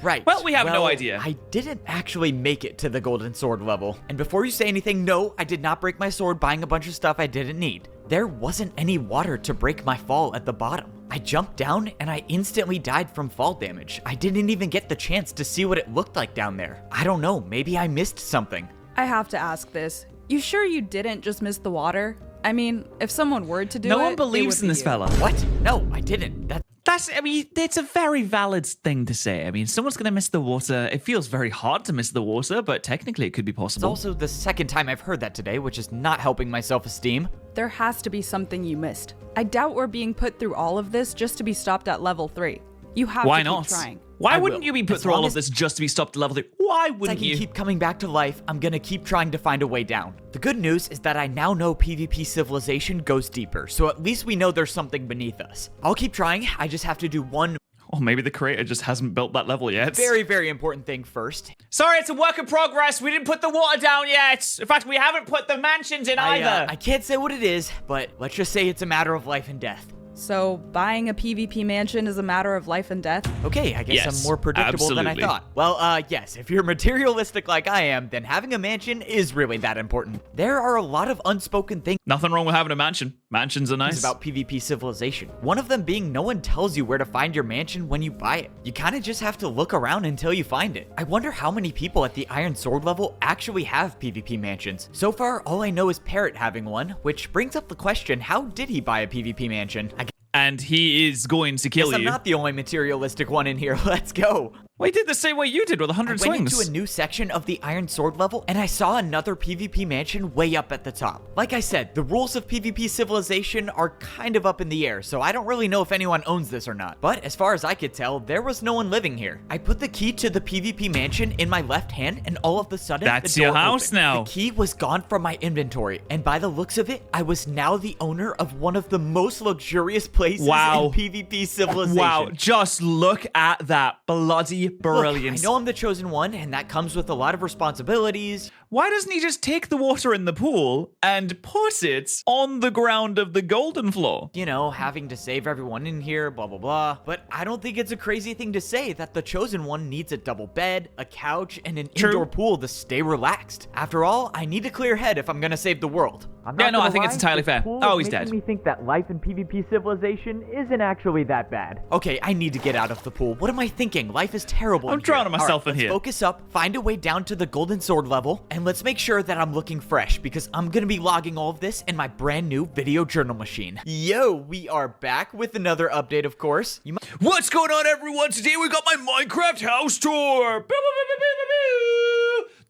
S3: Right.
S1: Well, we have no idea.
S3: I didn't actually make it to the golden sword level. And before you say anything, no, I did not break my sword buying a bunch of stuff I didn't need. There wasn't any water to break my fall at the bottom. I jumped down and I instantly died from fall damage. I didn't even get the chance to see what it looked like down there. I don't know, maybe I missed something.
S5: I have to ask this. You sure you didn't just miss the water? I mean, if someone were to do it,
S1: No one
S5: it
S1: believes
S5: would
S1: in
S5: be
S1: this
S5: you.
S1: fella.
S3: What? No, I didn't.
S1: I mean, it's a very valid thing to say. I mean, someone's going to miss the water. It feels very hard to miss the water, but technically it could be
S3: It's
S1: possible.
S3: also the second time I've heard that today, which is not helping my self-esteem.
S5: There has to be something you missed. I doubt we're being put through all of this just to be stopped at level 3. You have
S1: Why
S5: to
S1: not?
S5: keep trying.
S1: Why
S3: I
S1: wouldn't
S3: will.
S1: you be put
S3: As
S1: through all
S3: long
S1: of
S3: as-
S1: this just to be stopped at level 3? Why
S3: I
S1: wouldn't
S3: can
S1: you?
S3: keep coming back to life, I'm gonna keep trying to find a way down. The good news is that I now know PvP Civilization goes deeper, so at least we know there's something beneath us. I'll keep trying, I just have to do one
S1: Or maybe the creator just hasn't built that level yet.
S3: very, very important thing first.
S1: Sorry, it's a work in progress. We didn't put the water down yet. In fact, we haven't put the mansions in either.
S3: I can't say what it is, but let's just say it's a matter of life and death.
S5: So, buying a PvP mansion is a matter of life and death?
S3: Okay, I guess
S1: Yes,
S3: I'm more predictable than I
S1: absolutely.
S3: thought. Well, yes, if you're materialistic like I am, then having a mansion is really that important. There are a lot of unspoken things
S1: Nothing wrong with having a mansion. Mansions are nice.
S3: about PvP Civilization. One of them being no one tells you where to find your mansion when you buy it. You kind of just have to look around until you find it. I wonder how many people at the Iron Sword level actually have PvP mansions. So far, all I know is Parrot having one, which brings up the question, how did he buy a PvP mansion? I
S1: And he is going to kill
S3: guess I'm
S1: you.
S3: not the only materialistic one in here. Let's go.
S1: Well, he did the same way you did with 100
S3: I went
S1: swings.
S3: into a new section of the Iron Sword level, and I saw another PvP mansion way up at the top. Like I said, the rules of PvP Civilization are kind of up in the air, so I don't really know if anyone owns this or not. But as far as I could tell, there was no one living here. I put the key to the PvP mansion in my left hand, and all of a sudden,
S1: That's
S3: the door
S1: your house
S3: opened.
S1: now.
S3: The key was gone from my inventory, and by the looks of it, I was now the owner of one of the most luxurious places
S1: Wow.
S3: in PvP Civilization.
S1: Wow, just look at that. Bloody
S3: Look,
S1: brilliant.
S3: I know I'm the chosen one, and that comes with a lot of responsibilities.
S1: Why doesn't he just take the water in the pool and put it on the ground of the golden floor?
S3: You know, having to save everyone in here, blah, blah, blah. But I don't think it's a crazy thing to say that the Chosen One needs a double bed, a couch, and an indoor pool to stay relaxed. After all, I need a clear head if I'm gonna save the world.
S1: Yeah, no, I think it's entirely fair. Oh, he's dead.
S3: Me think that life in PvP civilization isn't actually that bad. Okay, I need to get out of the pool. What am I thinking? Life is terrible.
S1: I'm drowning myself in here.
S3: Let's focus up, find a way down to the golden sword level, and let's make sure that I'm looking fresh because I'm gonna be logging all of this in my brand new video journal machine. Yo, we are back with another update, of course.
S1: What's going on, everyone? Today we got my Minecraft house tour.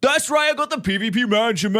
S1: That's right, I got the PvP mansion,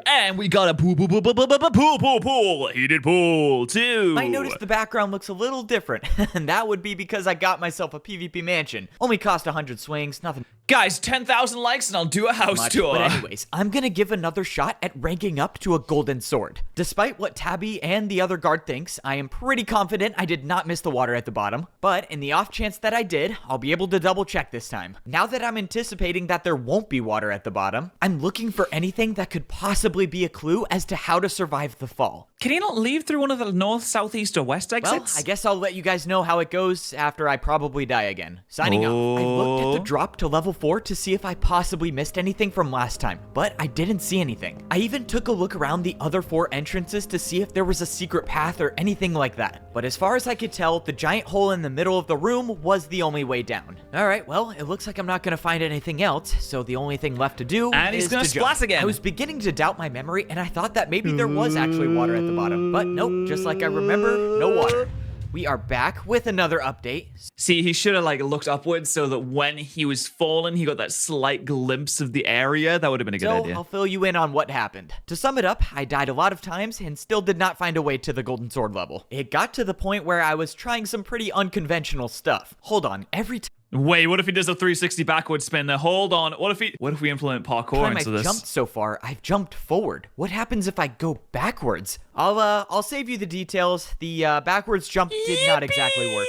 S1: and we got a pool, heated pool, too.
S3: I noticed the background looks a little different, and that would be because I got myself a PvP mansion. Only cost 100 swings, nothing.
S1: Guys, 10,000 likes and I'll do a house tour.
S3: But anyways, I'm gonna give another shot at ranking up to a golden sword. Despite what Tabby and the other guard thinks, I am pretty confident I did not miss the water at the bottom. But in the off chance that I did, I'll be able to double check this time. Now that I'm anticipating that there won't be water at the bottom, I'm looking for anything that could possibly be a clue as to how to survive the fall.
S1: Can he not leave through one of the north, south, east, or west exits?
S3: Well, I guess I'll let you guys know how it goes after I probably die again. Signing off. I looked at the drop to level 4 to see if I possibly missed anything from last time, but I didn't see anything. I even took a look around the other 4 entrances to see if there was a secret path or anything like that. But as far as I could tell, the giant hole in the middle of the room was the only way down. Alright, well, it looks like I'm not gonna find anything else, so the only thing left to do is to jump.
S1: Again.
S3: I was beginning to doubt my memory, and I thought that maybe there was actually water at the bottom, but nope, just like I remember, no water. We are back with another update.
S1: See, he should have looked upwards so that when he was falling, he got that slight glimpse of the area. That would have been a good idea.
S3: I'll fill you in on what happened. To sum it up, I died a lot of times and still did not find a way to the golden sword level. It got to the point where I was trying some pretty unconventional stuff. Hold on, every time
S1: Wait, what if he does a 360 backward spin there? Hold on. What if we implement parkour into this?
S3: I've jumped so far, I've jumped forward. What happens if I go backwards? I'll save you the details. The backwards jump did not exactly work.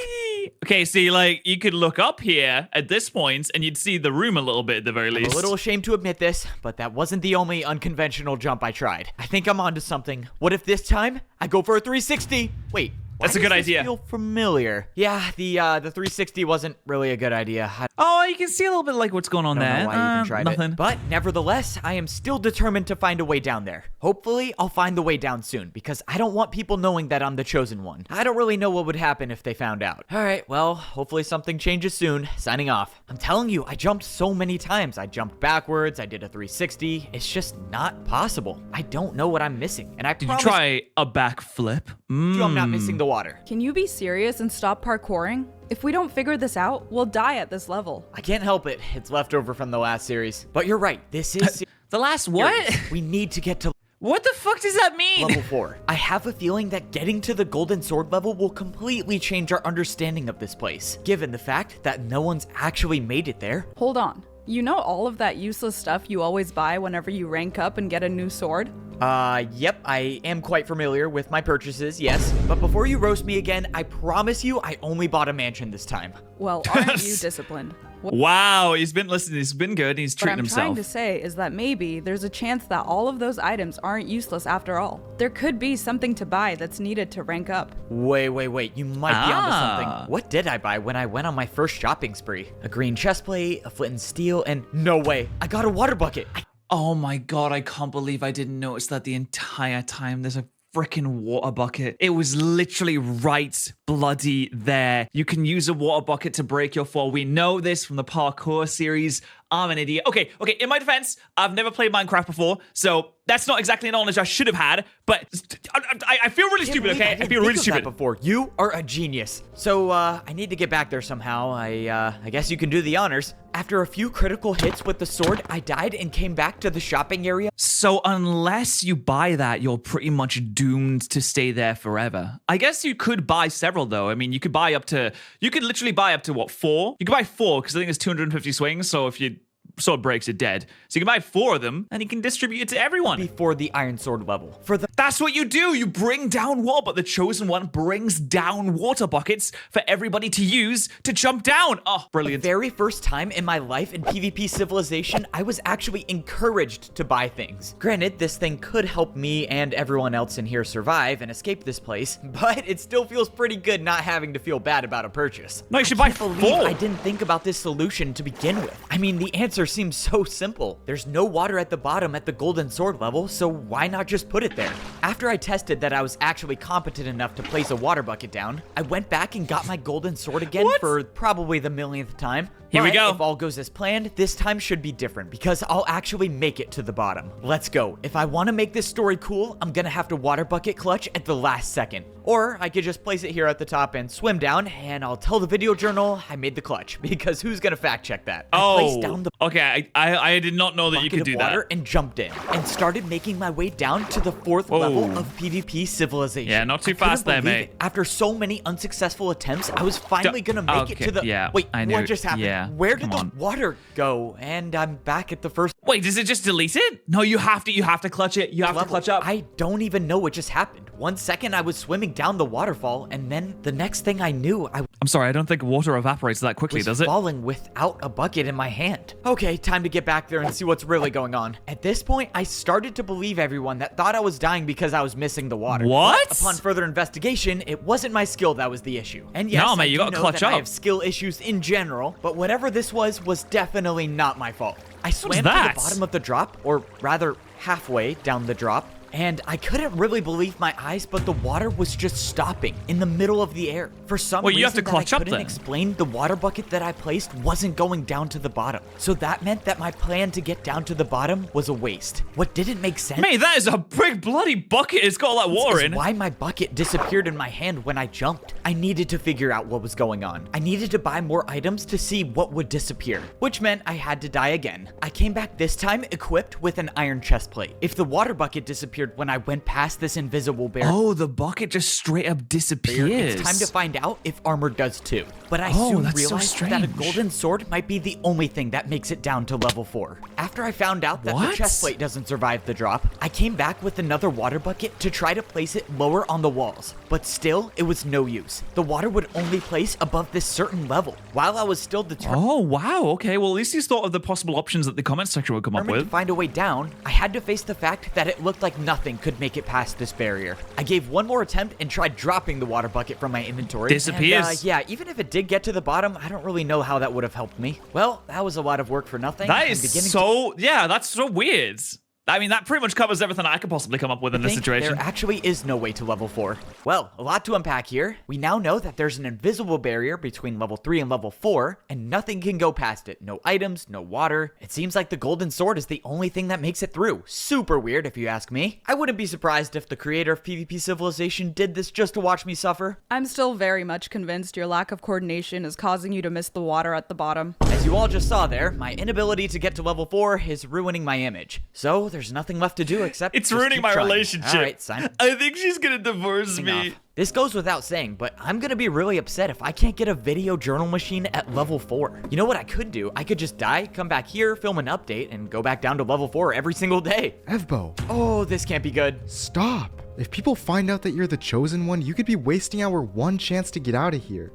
S1: Okay, see, you could look up here at this point and you'd see the room a little bit at the very least.
S3: I'm a little ashamed to admit this, but that wasn't the only unconventional jump I tried. I think I'm onto something. What if this time I go for a 360? Wait.
S1: That's a good idea.
S3: Feel familiar. Yeah, the 360 wasn't really a good idea.
S1: Oh, you can see a little bit what's going on there.
S3: I don't know why you even tried
S1: nothing.
S3: it. But nevertheless, I am still determined to find a way down there. Hopefully, I'll find the way down soon because I don't want people knowing that I'm the chosen one. I don't really know what would happen if they found out. All right, well, hopefully something changes soon. Signing off. I'm telling you, I jumped so many times. I jumped backwards. I did a 360. It's just not possible. I don't know what I'm missing. And I
S1: Did you try a backflip?
S3: I'm not missing the water.
S5: Can you be serious and stop parkouring? If we don't figure this out, we'll die at this level.
S3: I can't help it. It's left over from the last series. But you're right. This is
S1: the last what?
S3: We need to get to
S1: what the fuck does that mean?
S3: level 4. I have a feeling that getting to the golden sword level will completely change our understanding of this place, given the fact that no one's actually made it there.
S5: Hold on. You know all of that useless stuff you always buy whenever you rank up and get a new sword?
S3: Yep, I am quite familiar with my purchases, yes. But before you roast me again, I promise you I only bought a mansion this time.
S5: Well, aren't you disciplined?
S1: Wow, he's been listening. He's been good. He's treating himself.
S5: What I'm trying to say is that maybe there's a chance that all of those items aren't useless after all. There could be something to buy that's needed to rank up.
S3: Wait. You might be onto something. What did I buy when I went on my first shopping spree? A green chestplate, a flint and steel, and no way, I got a water bucket.
S1: Oh my god, I can't believe I didn't notice that the entire time. There's a freaking water bucket. It was literally right bloody there. You can use a water bucket to break your fall. We know this from the parkour series. I'm an idiot. Okay, in my defense, I've never played Minecraft before, so that's not exactly knowledge I should have had, but I feel really stupid, okay? I feel really stupid.
S3: Before. You are a genius. So, I need to get back there somehow. I guess you can do the honors. After a few critical hits with the sword, I died and came back to the shopping area.
S1: So unless you buy that, you're pretty much doomed to stay there forever. I guess you could buy several, though. I mean, you could literally buy up to, what, 4? You could buy 4, because I think there's 250 swings, so if you sword breaks, you're dead. So you can buy 4 of them, and you can distribute it to everyone.
S3: Before the iron sword level.
S1: That's what you do. You bring down water, but the Chosen One brings down water buckets for everybody to use to jump down. Oh, brilliant.
S3: The very first time in my life in PvP Civilization, I was actually encouraged to buy things. Granted, this thing could help me and everyone else in here survive and escape this place, but it still feels pretty good not having to feel bad about a purchase.
S1: No, you should buy
S3: Believe
S1: 4.
S3: I didn't think about this solution to begin with. I mean, the answer seems so simple. There's no water at the bottom at the golden sword level, so why not just put it there? After I tested that I was actually competent enough to place a water bucket down, I went back and got my golden sword again for probably the millionth time.
S1: Here we
S3: But
S1: go.
S3: If all goes as planned, this time should be different because I'll actually make it to the bottom. Let's go. If I want to make this story cool, I'm gonna have to water bucket clutch at the last second. Or I could just place it here at the top and swim down, and I'll tell the video journal I made the clutch, because who's gonna fact check that? I placed down the
S1: okay. I did not know that you
S3: bucket
S1: could
S3: of
S1: do
S3: water
S1: that.
S3: and jumped in and started making my way down to the 4th level of PvP Civilization.
S1: Yeah, not too
S3: I couldn't
S1: fast there,
S3: believe
S1: mate.
S3: it. After so many unsuccessful attempts, I was finally gonna make it to the.
S1: Yeah,
S3: Wait,
S1: I knew.
S3: what just happened?
S1: Yeah,
S3: Where did
S1: come
S3: the water go? And I'm back at the first.
S1: Wait, does it just delete it? No, you have to clutch it. You have to
S3: level.
S1: clutch up.
S3: I don't even know what just happened. 1 second I was swimming down the waterfall, and then the next thing I knew, I
S1: I'm sorry, I don't think water evaporates that quickly,
S3: was
S1: does it?
S3: falling without a bucket in my hand. Okay, time to get back there and see what's really going on. At this point, I started to believe everyone that thought I was dying because I was missing the water.
S1: What?
S3: But upon further investigation, it wasn't my skill that was the issue. And yes,
S1: No, man,
S3: I
S1: you
S3: do
S1: gotta
S3: know
S1: clutch
S3: that I
S1: up.
S3: have skill issues in general, but whatever this was definitely not my fault. I swam to
S1: that?
S3: the bottom of the drop, or rather halfway down the drop, and I couldn't really believe my eyes, but the water was just stopping in the middle of the air. For some
S1: Well,
S3: reason
S1: you have to clutch
S3: that I
S1: up
S3: couldn't
S1: then.
S3: explain, the water bucket that I placed wasn't going down to the bottom. So that meant that my plan to get down to the bottom was a waste. What didn't make sense
S1: Mate, that is a big bloody bucket. It's got all that water
S3: is
S1: in.
S3: why my bucket disappeared in my hand when I jumped. I needed to figure out what was going on. I needed to buy more items to see what would disappear, which meant I had to die again. I came back this time equipped with an iron chest plate. If the water bucket disappeared when I went past this invisible barrier,
S1: Oh, the bucket just straight up disappears.
S3: it's time to find out if armor does too. But I
S1: Oh,
S3: soon
S1: that's so
S3: realized that a
S1: strange.
S3: golden sword might be the only thing that makes it down to level 4. After I found out that the
S1: What?
S3: chest plate doesn't survive the drop, I came back with another water bucket to try to place it lower on the walls. But still, it was no use. The water would only place above this certain level. While I was still determined
S1: Oh, wow. Okay, well, at least he's thought of the possible options that the comment section would come up
S3: to
S1: with.
S3: find a way down, I had to face the fact that it looked like nothing could make it past this barrier. I gave one more attempt and tried dropping the water bucket from my inventory.
S1: Disappears.
S3: And, yeah, even if it did get to the bottom, I don't really know how that would have helped me. Well, that was a lot of work for nothing.
S1: That
S3: I'm
S1: is
S3: beginning
S1: so, yeah, that's so weird. I mean, that pretty much covers everything I could possibly come up with in this
S3: think
S1: situation.
S3: There actually is no way to level 4. Well, a lot to unpack here. We now know that there's an invisible barrier between level 3 and level 4, and nothing can go past it. No items, no water. It seems like the golden sword is the only thing that makes it through. Super weird, if you ask me. I wouldn't be surprised if the creator of PvP Civilization did this just to watch me suffer.
S5: I'm still very much convinced your lack of coordination is causing you to miss the water at the bottom.
S3: As you all just saw there, my inability to get to level 4 is ruining my image. So there's nothing left to do except
S1: It's
S3: just
S1: ruining
S3: keep
S1: my
S3: trying.
S1: relationship.
S3: All right, Simon.
S1: I think she's gonna divorce me.
S3: Enough. This goes without saying, but I'm gonna be really upset if I can't get a video journal machine at level 4. You know what I could do? I could just die, come back here, film an update, and go back down to level 4 every single day.
S10: Evbo,
S3: Oh, this can't be good.
S10: stop. If people find out that you're the chosen one, you could be wasting our one chance to get out of here.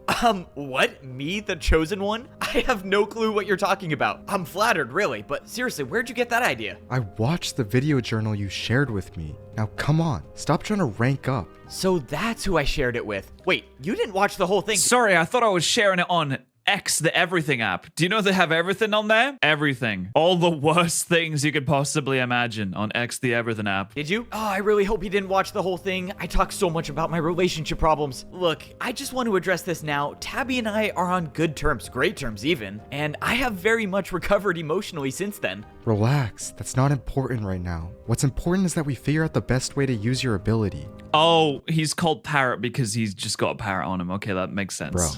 S3: What? Me, the chosen one? I have no clue what you're talking about. I'm flattered, really, but seriously, where'd you get that idea?
S10: I watched the video journal you shared with me. Now come on, stop trying to rank up.
S3: So that's who I shared it with. Wait, you didn't watch the whole thing?
S1: Sorry, I thought I was sharing it on X, the Everything app. Do you know they have everything on there? Everything. All the worst things you could possibly imagine on X, the Everything app.
S3: Did you? Oh, I really hope you didn't watch the whole thing. I talk so much about my relationship problems. Look, I just want to address this now. Tabby and I are on good terms, great terms even, and I have very much recovered emotionally since then.
S10: Relax, that's not important right now. What's important is that we figure out the best way to use your ability.
S1: Oh, he's called Parrot because he's just got a parrot on him. Okay, that makes sense.
S10: Bro,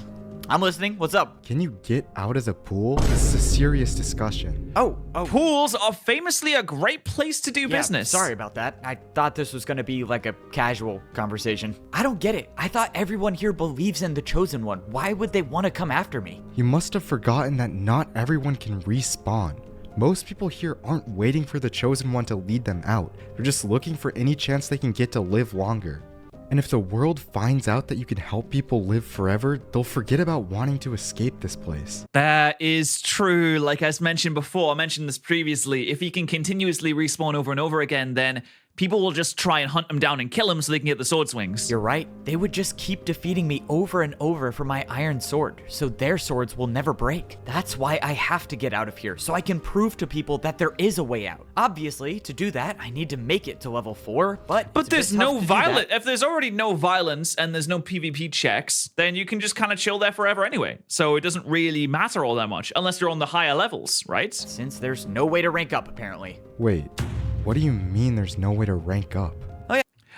S3: I'm listening. What's up?
S10: can you get out of the pool? This is a serious discussion.
S3: Oh.
S1: Pools are famously a great place to do
S3: Yeah,
S1: business.
S3: sorry about that. I thought this was going to be like a casual conversation. I don't get it. I thought everyone here believes in the Chosen One. Why would they want to come after me?
S10: You must have forgotten that not everyone can respawn. Most people here aren't waiting for the chosen one to lead them out. They're just looking for any chance they can get to live longer. And if the world finds out that you can help people live forever, they'll forget about wanting to escape this place.
S1: That is true. Like as mentioned before, I mentioned this previously, if he can continuously respawn over and over again, then people will just try and hunt him down and kill him so they can get the sword swings.
S3: You're right. They would just keep defeating me over and over for my iron sword, so their swords will never break. That's why I have to get out of here, so I can prove to people that there is a way out. Obviously, to do that, I need to make it to level 4, but
S1: there's no violence. If there's already no violence and there's no PvP checks, then you can just kind of chill there forever anyway. So it doesn't really matter all that much, unless you're on the higher levels, right?
S3: Since there's no way to rank up, apparently.
S10: Wait, what do you mean there's no way to rank up?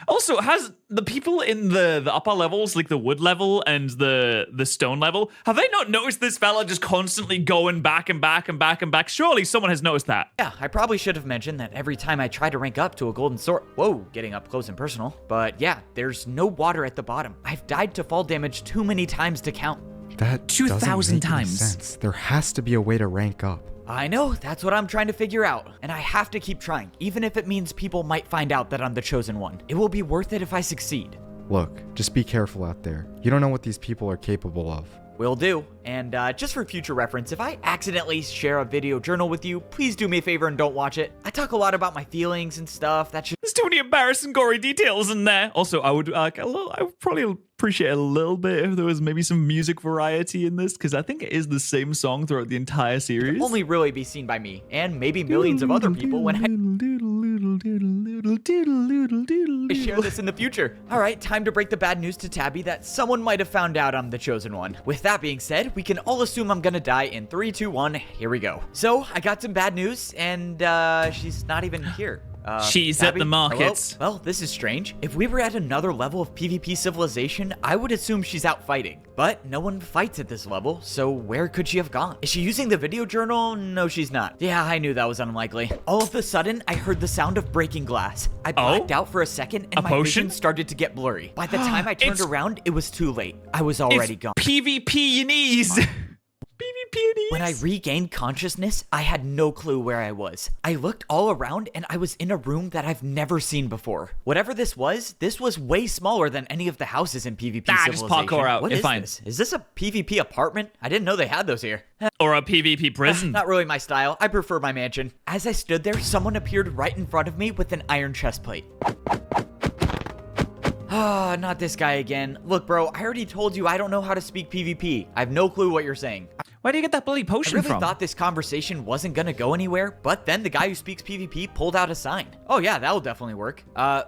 S1: Also, has the people in the upper levels, like the wood level and the stone level, have they not noticed this fella just constantly going back and back and back and back? Surely someone has noticed that.
S3: Yeah, I probably should have mentioned that every time I try to rank up to a golden sword. Whoa, getting up close and personal. But yeah, there's no water at the bottom. I've died to fall damage too many times to count.
S10: That
S1: 2,000 times.
S10: Sense. There has to be a way to rank up.
S3: I know, that's what I'm trying to figure out. And I have to keep trying, even if it means people might find out that I'm the chosen one. It will be worth it if I succeed.
S10: Look, just be careful out there. You don't know what these people are capable of.
S3: Will do. And just for future reference, if I accidentally share a video journal with you, please do me a favor and don't watch it. I talk a lot about my feelings and stuff.
S1: There's too many embarrassing, gory details in there. Also, I would probably appreciate a little bit if there was maybe some music variety in this, because I think it is the same song throughout the entire series.
S3: It'll only really be seen by me and maybe millions of other people when I share this in the future. All right, time to break the bad news to Tabby that someone might have found out I'm the chosen one. With that being said, we can all assume I'm gonna die in 3, 2, 1. Here we go. So I got some bad news, and she's not even here.
S1: She's
S3: Tabby?
S1: at the markets.
S3: Hello? Well, this is strange. If we were at another level of PvP civilization, I would assume she's out fighting. But no one fights at this level, so where could she have gone? Is she using the video journal? No, she's not. Yeah, I knew that was unlikely. All of a sudden, I heard the sound of breaking glass. I blacked out for a second, and my vision started to get blurry. By the time I turned around, it was too late. I was already gone.
S1: PvP in ease.
S3: When I regained consciousness, I had no clue where I was. I looked all around and I was in a room that I've never seen before. Whatever this was way smaller than any of the houses in PvP civilization.
S1: Just parkour out.
S3: What is this? Is this a PvP apartment? I didn't know they had those here.
S1: Or a PvP prison.
S3: Not really my style. I prefer my mansion. As I stood there, someone appeared right in front of me with an iron chest plate. Ah, not this guy again. Look, bro, I already told you I don't know how to speak PvP. I have no clue what you're saying.
S1: Where do you get that bloody potion from?
S3: I really thought this conversation wasn't gonna go anywhere, but then the guy who speaks PvP pulled out a sign. Oh yeah, that will definitely work.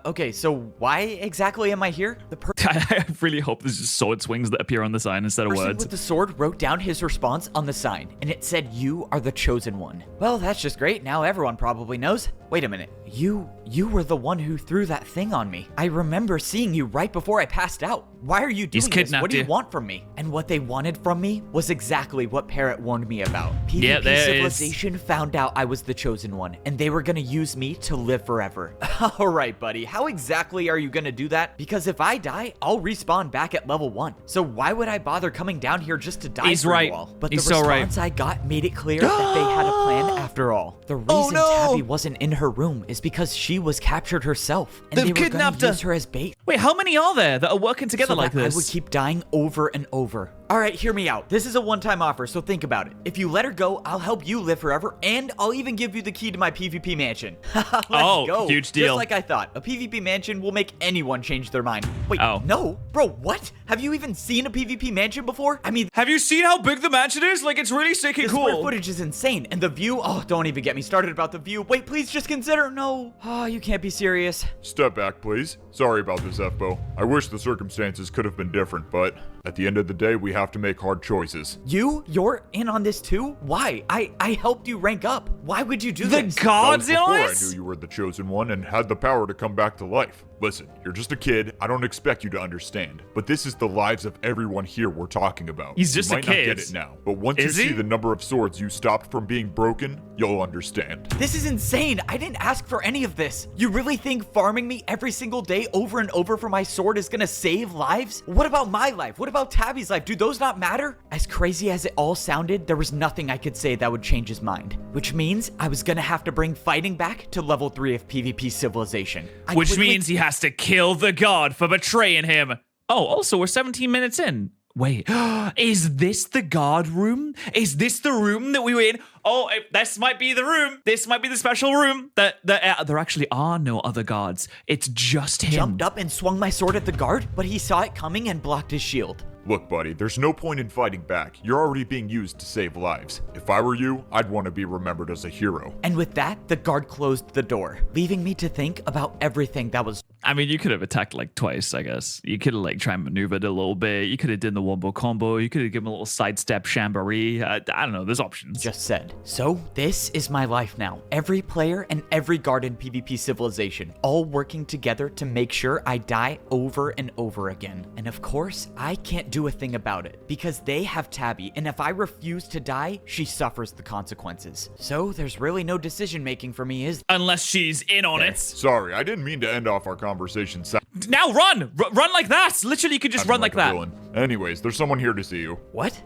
S3: Okay, so why exactly am I here?
S1: I really hope there's just sword swings that appear on the sign instead of
S3: words. The person
S1: words.
S3: with the sword wrote down his response on the sign, and it said, "You are the chosen one." Well, that's just great. Now everyone probably knows. Wait a minute. You were the one who threw that thing on me. I remember seeing you right before I passed out. Why are you doing this? What do you want from me? And what they wanted from me was exactly what Parrot warned me about. PvP civilization found out I was the chosen one, and they were gonna use me to live forever. All right, buddy. How exactly are you gonna do that? Because if I die, I'll respawn back at level 1. So why would I bother coming down here just to die for you all? But the response I got made it clear that they had a plan after all. The reason Tabby wasn't in her room is because she was captured herself, and they were gonna use her as bait.
S1: Wait, how many are there that are working together like this?
S3: I would keep dying over and over. All right, hear me out. This is a one-time offer, so think about it. If you let her go, I'll help you live forever, and I'll even give you the key to my PvP mansion. Let's go.
S1: Huge deal.
S3: Just like I thought. A PvP mansion will make anyone change their mind. Wait, no? Bro, what? Have you even seen a PvP mansion before? I mean,
S1: have you seen how big the mansion is? Like, it's really sick and cool.
S3: The square footage is insane, and the view, oh, don't even get me started about the view. Wait, please just consider, no. Oh, you can't be serious.
S4: Step back, please. Sorry about this, F-Bo. I wish the circumstances could have been different, but at the end of the day, we have to make hard choices.
S3: You're in on this too? Why? I helped you rank up. Why would you do this?
S1: The gods in on
S4: this? I knew you were the chosen one and had the power to come back to life. Listen, you're just a kid. I don't expect you to understand. But this is the lives of everyone here we're talking about.
S1: He's just
S4: you
S1: a
S4: might not
S1: kid.
S4: get it now, but once
S1: Is
S4: you
S1: he?
S4: see the number of swords you stopped from being broken, you'll understand.
S3: This is insane. I didn't ask for any of this. You really think farming me every single day over and over for my sword is gonna save lives? What about my life? What about Tabby's life? Do those not matter? As crazy as it all sounded, there was nothing I could say that would change his mind. Which means I was gonna have to bring fighting back to level 3 of PvP civilization.
S1: Which means he has to kill the god for betraying him. Oh, also, we're 17 minutes in. Wait, is this the guard room? Is this the room that we were in? Oh, this might be the room. This might be the special room. There actually are no other guards. It's just him.
S3: Jumped up and swung my sword at the guard, but he saw it coming and blocked his shield.
S4: Look, buddy, there's no point in fighting back. You're already being used to save lives. If I were you, I'd want to be remembered as a hero.
S3: And with that, the guard closed the door, leaving me to think about everything that was.
S1: I mean, you could have attacked like twice, I guess. You could have like tried and maneuvered a little bit. You could have done the wombo combo. You could have given him a little sidestep shamboree. I don't know. There's options.
S3: Just said. So this is my life now. Every player and every guard in PvP civilization, all working together to make sure I die over and over again. And of course, I can't do a thing about it because they have Tabby, and if I refuse to die, she suffers the consequences. So there's really no decision making for me, is
S1: Unless she's in on it.
S4: Sorry, I didn't mean to end off our conversation.
S1: Now run! Run like that! Literally, you could just run like that.
S4: Villain. Anyways, there's someone here to see you.
S3: What?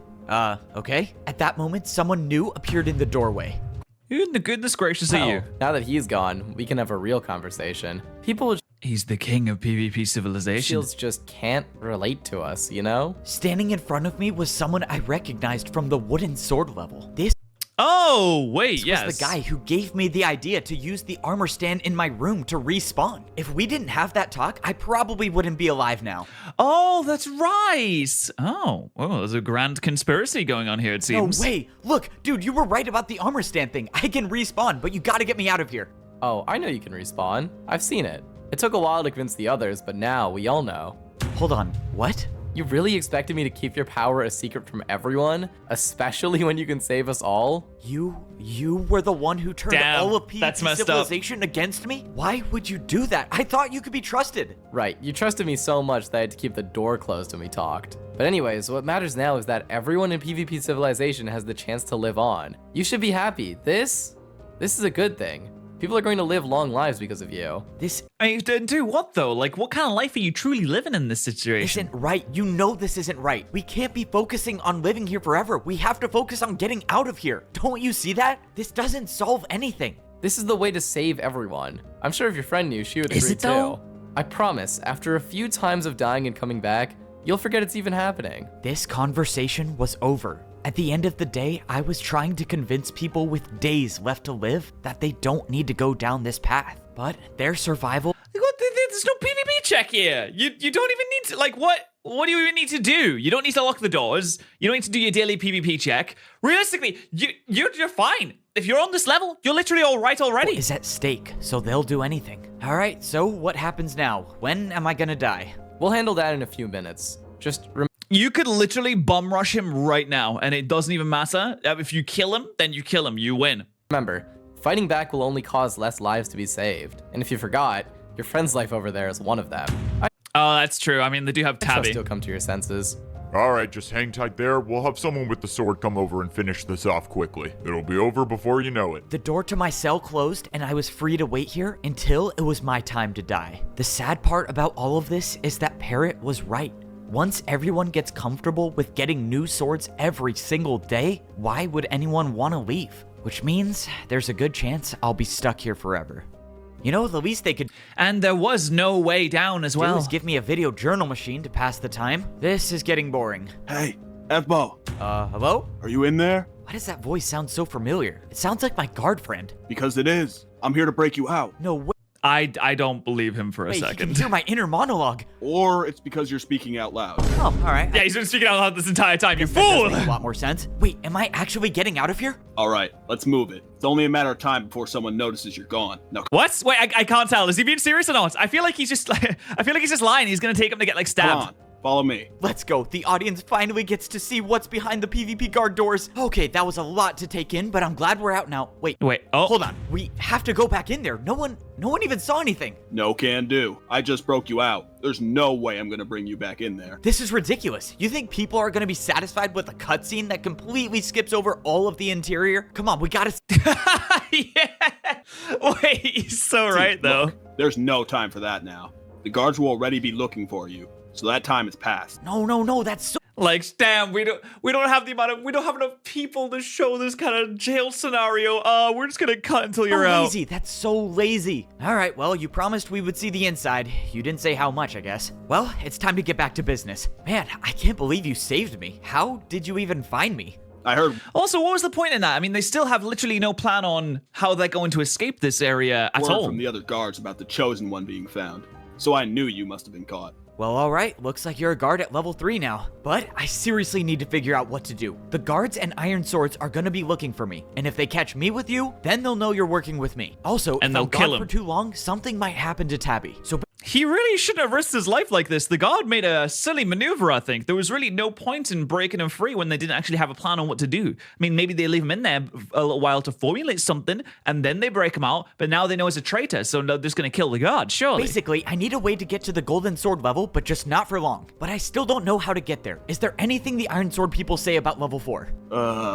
S3: Okay. At that moment, someone new appeared in the doorway.
S1: Who in the goodness gracious are you?
S6: Now that he's gone, we can have a real conversation. People with
S1: He's the king of PvP civilization.
S6: shields just can't relate to us, you know?
S3: Standing in front of me was someone I recognized from the wooden sword level. This
S1: Oh, wait, yes.
S3: was the guy who gave me the idea to use the armor stand in my room to respawn. If we didn't have that talk, I probably wouldn't be alive now.
S1: Oh, that's right. Oh, there's a grand conspiracy going on here, it seems.
S3: No way. Look, dude, you were right about the armor stand thing. I can respawn, but you gotta get me out of here.
S6: Oh, I know you can respawn. I've seen it. It took a while to convince the others, but now we all know.
S3: Hold on, what?
S6: You really expected me to keep your power a secret from everyone? Especially when you can save us all?
S3: You were the one who turned
S1: Damn,
S3: all of
S1: that's
S3: PvP
S1: messed up.
S3: civilization against me? Why would you do that? I thought you could be trusted.
S6: Right, you trusted me so much that I had to keep the door closed when we talked. But anyways, what matters now is that everyone in PvP civilization has the chance to live on. You should be happy. This is a good thing. People are going to live long lives because of you.
S3: This
S1: I mean, do what though? Like, what kind of life are you truly living in this situation?
S3: isn't right. You know this isn't right. We can't be focusing on living here forever. We have to focus on getting out of here. Don't you see that? This doesn't solve anything.
S6: This is the way to save everyone. I'm sure if your friend knew, she would
S1: Is
S6: agree
S1: it though?
S6: too. I promise, after a few times of dying and coming back, you'll forget it's even happening.
S3: This conversation was over. At the end of the day, I was trying to convince people with days left to live that they don't need to go down this path. But their survival.
S1: There's no PvP check here. You don't even need to, like, what do you even need to do? You don't need to lock the doors. You don't need to do your daily PvP check. Realistically, you're fine. If you're on this level, you're literally all right already.
S3: is at stake, so they'll do anything. All right, so what happens now? When am I gonna die?
S6: We'll handle that in a few minutes. Just
S1: You could literally bum rush him right now, and it doesn't even matter. If you kill him, then you kill him. You win.
S6: remember, fighting back will only cause less lives to be saved. And if you forgot, your friend's life over there is one of them.
S1: Oh, that's true. I mean, they do have
S6: I trust
S1: Tabby.
S6: you'll come to your senses.
S4: Alright, just hang tight there. We'll have someone with the sword come over and finish this off quickly. It'll be over before you know it.
S3: The door to my cell closed, and I was free to wait here until it was my time to die. The sad part about all of this is that Parrot was right. Once everyone gets comfortable with getting new swords every single day, why would anyone want to leave? Which means there's a good chance I'll be stuck here forever. You know, the least they could
S1: And there was no way down as
S3: do
S1: well.
S3: is give me a video journal machine to pass the time. This is getting boring.
S2: Hey, Fbo,
S3: Hello?
S2: are you in there?
S3: Why does that voice sound so familiar? It sounds like my guard friend.
S2: Because it is. I'm here to break you out.
S3: No way.
S1: I don't believe him for a
S3: Wait, you can
S1: second.
S3: hear my inner monologue.
S2: Or it's because you're speaking out loud.
S3: Oh, all right.
S1: Yeah, he's been speaking out loud this entire time, you
S3: That does
S1: fool!
S3: make a lot more sense. Wait, am I actually getting out of here?
S2: All right, let's move it. It's only a matter of time before someone notices you're gone. Now,
S1: What? Wait, I can't tell. Is he being serious or not? I feel like he's just lying. He's gonna take him to get like
S2: come
S1: stabbed.
S2: on. Follow me.
S3: Let's go. The audience finally gets to see what's behind the PvP guard doors. Okay, that was a lot to take in, but I'm glad we're out now. Wait,
S1: oh.
S3: Hold on. We have to go back in there. No one even saw anything.
S2: No can do. I just broke you out. There's no way I'm gonna bring you back in there.
S3: This is ridiculous. You think people are gonna be satisfied with a cutscene that completely skips over all of the interior? Come on, we gotta...
S1: Yeah. Wait, he's so right, though.
S2: Look, there's no time for that now. The guards will already be looking for you, so that time has passed.
S3: No, that's so...
S1: Like, damn, we don't have enough people to show this kind of jail scenario. We're just gonna cut until you're out.
S3: Lazy. That's so lazy. All right, well, you promised we would see the inside. You didn't say how much, I guess. Well, it's time to get back to business. Man, I can't believe you saved me. How did you even find me?
S2: I heard.
S1: Also, what was the point in that? I mean, they still have literally no plan on how they're going to escape this area at
S2: word
S1: all.
S2: From the other guards about the Chosen One being found, so I knew you must have been caught.
S3: Well, alright, looks like you're a guard at level 3 now. But I seriously need to figure out what to do. The guards and iron swords are gonna be looking for me, and if they catch me with you, then they'll know you're working with me. Also,
S1: and
S3: if
S1: they'll
S3: I'm
S1: kill
S3: gone
S1: him
S3: for too long, something might happen to Tabby. So
S1: he really shouldn't have risked his life like this. The guard made a silly maneuver, I think. There was really no point in breaking him free when they didn't actually have a plan on what to do. I mean, maybe they leave him in there a little while to formulate something, and then they break him out, but now they know he's a traitor, so they're just gonna kill the guard, surely.
S3: basically, I need a way to get to the golden sword level, but just not for long. But I still don't know how to get there. Is there anything the iron sword people say about level 4?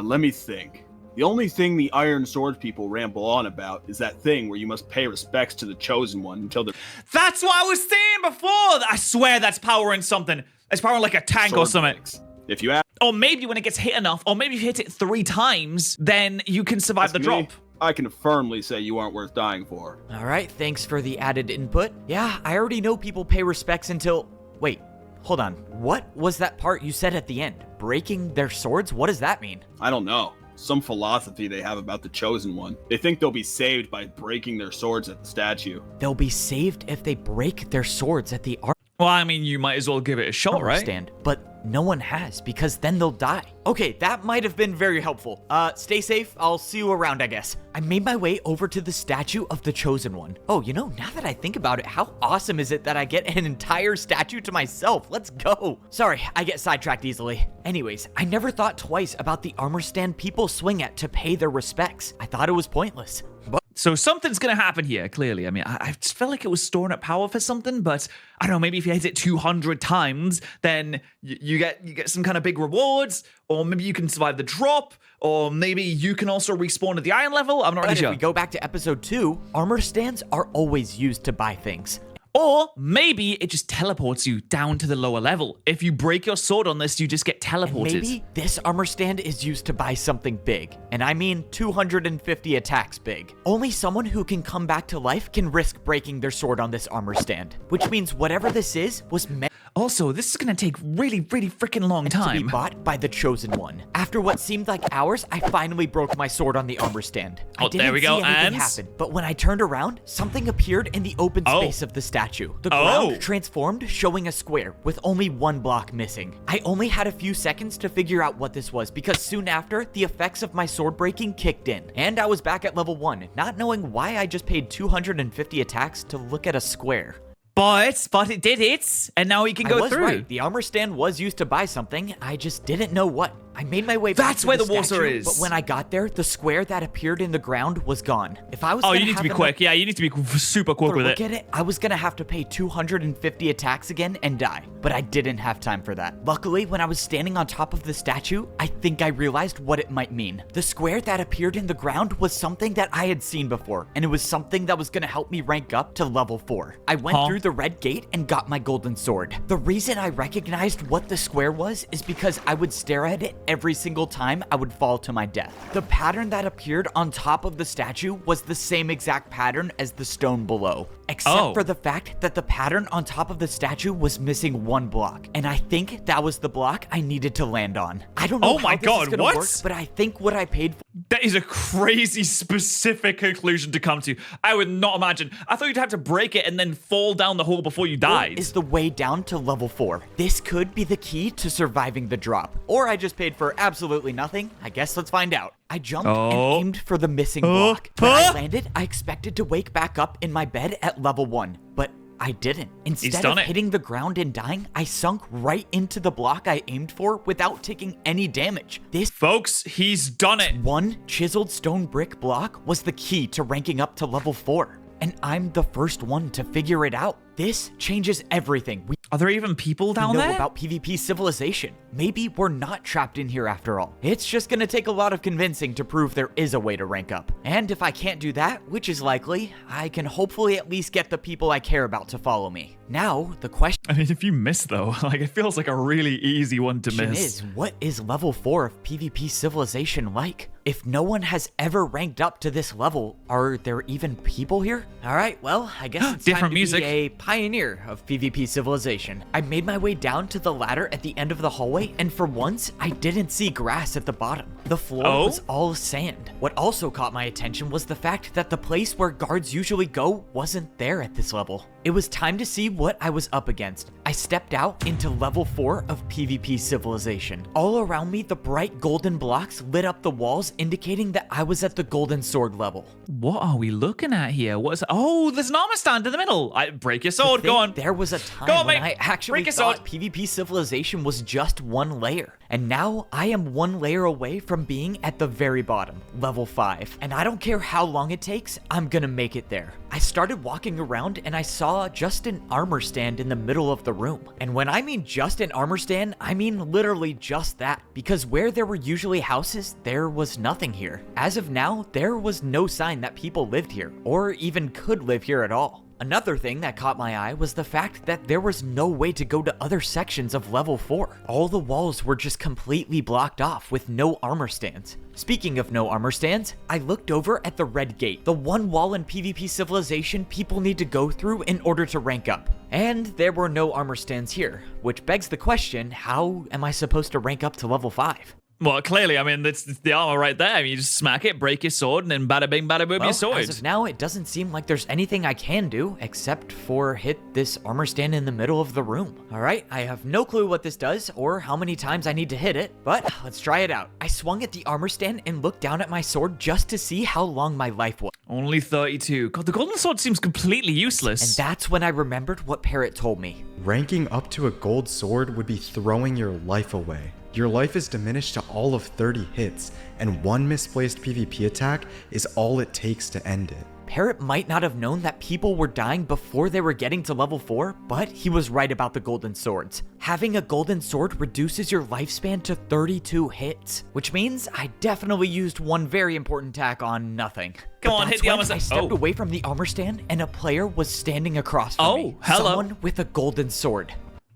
S2: Let me think. The only thing the Iron Sword people ramble on about is that thing where you must pay respects to the Chosen One until the...
S1: That's what I was saying before! I swear that's powering something. It's powering like a tank or
S2: sword
S1: something.
S2: breaks. If you ask...
S1: Or maybe when it gets hit enough, or maybe if you hit it 3 times, then you can survive the
S2: me,
S1: drop.
S2: I can firmly say you aren't worth dying for.
S3: Alright, thanks for the added input. Yeah, I already know people pay respects until... Wait, hold on. What was that part you said at the end? Breaking their swords? What does that mean?
S2: I don't know. Some philosophy they have about the Chosen One. They think they'll be saved by breaking their swords at the statue.
S3: They'll be saved if they break their swords at the
S1: Well, I mean, you might as well give it a shot, right?
S3: stand, but no one has, because then they'll die. Okay, that might have been very helpful. Stay safe. I'll see you around, I guess. I made my way over to the statue of the Chosen One. Oh, you know, now that I think about it, how awesome is it that I get an entire statue to myself? Let's go. Sorry, I get sidetracked easily. Anyways, I never thought twice about the armor stand people swing at to pay their respects. I thought it was pointless. But
S1: So something's gonna happen here, clearly. I mean, I just felt like it was storing up power for something, but I don't know, maybe if you hit it 200 times, then you get some kind of big rewards, or maybe you can survive the drop, or maybe you can also respawn at the iron level. I'm not really sure.
S3: if we go back to episode 2, armor stands are always used to buy things.
S1: Or maybe it just teleports you down to the lower level. If you break your sword on this, you just get teleported.
S3: And maybe this armor stand is used to buy something big. And I mean 250 attacks big. Only someone who can come back to life can risk breaking their sword on this armor stand. Which means whatever this is was meant
S1: Also, this is gonna take really freaking long
S3: to
S1: time.
S3: be bought by the Chosen One. After what seemed like hours, I finally broke my sword on the armor stand. I
S1: Oh,
S3: didn't
S1: there we go,
S3: see anything
S1: and?
S3: happen, but when I turned around, something appeared in the open space of the statue. The ground transformed, showing a square with only 1 block missing. I only had a few seconds to figure out what this was because soon after, the effects of my sword breaking kicked in, and I was back at level 1, not knowing why I just paid 250 attacks to look at a square.
S1: But it did it, and now we can go
S3: I was
S1: through.
S3: right. The armor stand was used to buy something. I just didn't know what. I made my way back
S1: That's
S3: to
S1: where
S3: the
S1: the water
S3: statue,
S1: is.
S3: But when I got there, the square that appeared in the ground was gone. If I was
S1: Oh,
S3: gonna
S1: you need to
S3: have
S1: be
S3: another
S1: quick. Yeah, you need to be super quick with
S3: look
S1: it.
S3: at it, I was gonna have to pay 250 attacks again and die. But I didn't have time for that. Luckily, when I was standing on top of the statue, I think I realized what it might mean. The square that appeared in the ground was something that I had seen before, and it was something that was gonna help me rank up to level 4. I went through the red gate and got my golden sword. The reason I recognized what the square was is because I would stare at it every single time I would fall to my death. The pattern that appeared on top of the statue was the same exact pattern as the stone below, except for the fact that the pattern on top of the statue was missing 1 block, and I think that was the block I needed to land on. I don't know
S1: Oh my
S3: how this
S1: God,
S3: is gonna
S1: what?
S3: work, but I think what I paid for
S1: That is a crazy specific conclusion to come to. I would not imagine. I thought you'd have to break it and then fall down the hole before you died.
S3: is the way down to level 4. This could be the key to surviving the drop. Or I just paid for absolutely nothing. I guess let's find out. I jumped and aimed for the missing block. When I landed, I expected to wake back up in my bed at level 1. But I didn't. Instead
S1: done
S3: of
S1: it.
S3: hitting the ground and dying, I sunk right into the block I aimed for without taking any damage. This
S1: Folks, he's done it.
S3: one chiseled stone brick block was the key to ranking up to level 4. And I'm the first one to figure it out. This changes everything we
S1: Are there even people down
S3: know
S1: there?
S3: about PvP civilization. Maybe we're not trapped in here after all. It's just gonna take a lot of convincing to prove there is a way to rank up. And if I can't do that, which is likely, I can hopefully at least get the people I care about to follow me. Now, the question
S1: I mean, if you miss though, like it feels like a really easy one to miss.
S3: is, what is level 4 of PvP civilization like? If no one has ever ranked up to this level, are there even people here? Alright, well, I guess it's
S1: Different
S3: time to
S1: music.
S3: be a pioneer of PvP civilization. I made my way down to the ladder at the end of the hallway, and for once, I didn't see grass at the bottom. The floor was all sand. What also caught my attention was the fact that the place where guards usually go wasn't there at this level. It was time to see what I was up against. I stepped out into level 4 of PvP civilization. All around me, the bright golden blocks lit up the walls, indicating that I was at the golden sword level.
S1: What are we looking at here? What's Oh, there's an armor stand in the middle. Break your sword. Go on.
S3: There was a time
S1: Go on,
S3: when
S1: mate.
S3: I actually
S1: Break your
S3: thought
S1: sword.
S3: PvP civilization was just one layer. And now I am one layer away from being at the very bottom, level 5. And I don't care how long it takes, I'm gonna make it there. I started walking around and I saw just an armor stand in the middle of the room. And when I mean just an armor stand, I mean literally just that. Because where there were usually houses, there was nothing here. As of now, there was no sign that people lived here, or even could live here at all. Another thing that caught my eye was the fact that there was no way to go to other sections of level 4. All the walls were just completely blocked off with no armor stands. Speaking of no armor stands, I looked over at the red gate, the one wall in PvP civilization people need to go through in order to rank up. And there were no armor stands here, which begs the question, how am I supposed to rank up to level 5?
S1: Well, clearly, I mean, it's the armor right there. You just smack it, break your sword, and then bada bing, bada boom, your sword.
S3: As of now, it doesn't seem like there's anything I can do except for hit this armor stand in the middle of the room. All right, I have no clue what this does or how many times I need to hit it, but let's try it out. I swung at the armor stand and looked down at my sword just to see how long my life was.
S1: Only 32. God, the golden sword seems completely useless.
S3: And that's when I remembered what Parrot told me.
S10: Ranking up to a gold sword would be throwing your life away. Your life is diminished to all of 30 hits, and one misplaced PvP attack is all it takes to end it.
S3: Parrot might not have known that people were dying before they were getting to level 4, but he was right about the golden swords. Having a golden sword reduces your lifespan to 32 hits, which means I definitely used one very important attack on nothing.
S1: Come
S3: But
S1: on, hit
S3: that's
S1: the
S3: when
S1: armor
S3: I
S1: stand.
S3: stepped
S1: Oh.
S3: away from the armor stand and a player was standing across from me.
S1: Hello.
S3: Someone with a golden sword.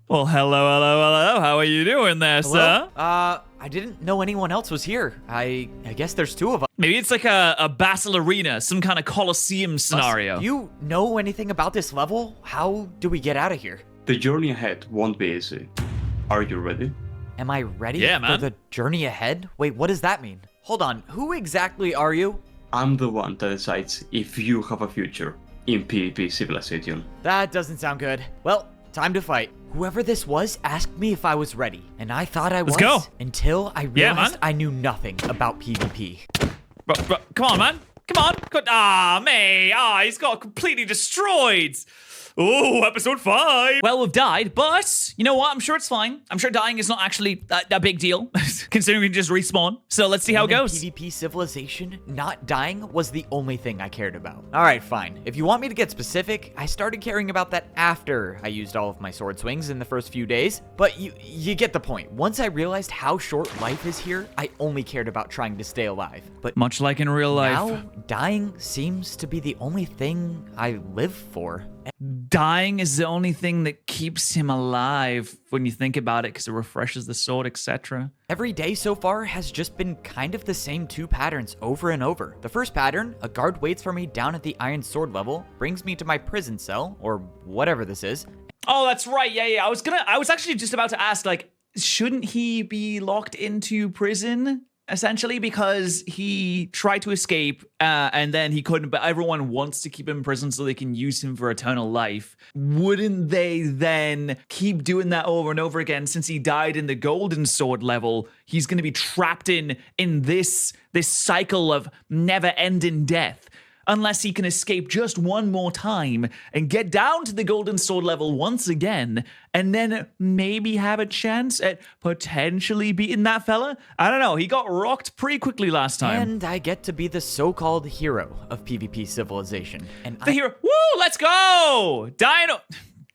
S1: Well, hello. How are you doing there, sir?
S3: I didn't know anyone else was here. I guess there's two of us.
S1: Maybe it's like a battle arena, some kind of Colosseum scenario.
S3: Do you know anything about this level? How do we get out of here?
S11: The journey ahead won't be easy. Are you ready?
S3: Am I ready
S1: Yeah,
S3: for
S1: man.
S3: the journey ahead? Wait, what does that mean? Hold on, who exactly are you?
S11: I'm the one that decides if you have a future in PvP civilization.
S3: That doesn't sound good. Well, time to fight. Whoever this was asked me if I was ready, and I thought I was.
S1: Let's go.
S3: Until I
S1: Yeah,
S3: realized
S1: man.
S3: I knew nothing about PvP.
S1: Bro, come on, man. Come on. He's got completely destroyed. Oh, episode 5. Well, we've died, but you know what? I'm sure it's fine. I'm sure dying is not actually a big deal, considering we can just respawn. So let's see how it
S3: And in
S1: goes.
S3: PvP civilization, not dying was the only thing I cared about. All right, fine. If you want me to get specific, I started caring about that after I used all of my sword swings in the first few days. But you get the point. Once I realized how short life is here, I only cared about trying to stay alive. But
S1: Much like in real life.
S3: now, dying seems to be the only thing I live for.
S1: Dying is the only thing that keeps him alive when you think about it, because it refreshes the sword, etc.
S3: Every day so far has just been kind of the same two patterns over and over. The first pattern, a guard waits for me down at the iron sword level, brings me to my prison cell, or whatever this is.
S1: Oh, that's right. Yeah. I was actually just about to ask, like, shouldn't he be locked into prison? Essentially, because he tried to escape and then he couldn't, but everyone wants to keep him in prison so they can use him for eternal life. Wouldn't they then keep doing that over and over again? Since he died in the golden sword level, he's going to be trapped in this cycle of never-ending death. unless he can escape just one more time and get down to the golden sword level once again, and then maybe have a chance at potentially beating that fella. I don't know. He got rocked pretty quickly last time.
S3: And I get to be the so-called hero of PvP Civilization. And
S1: The hero. Woo! Let's go!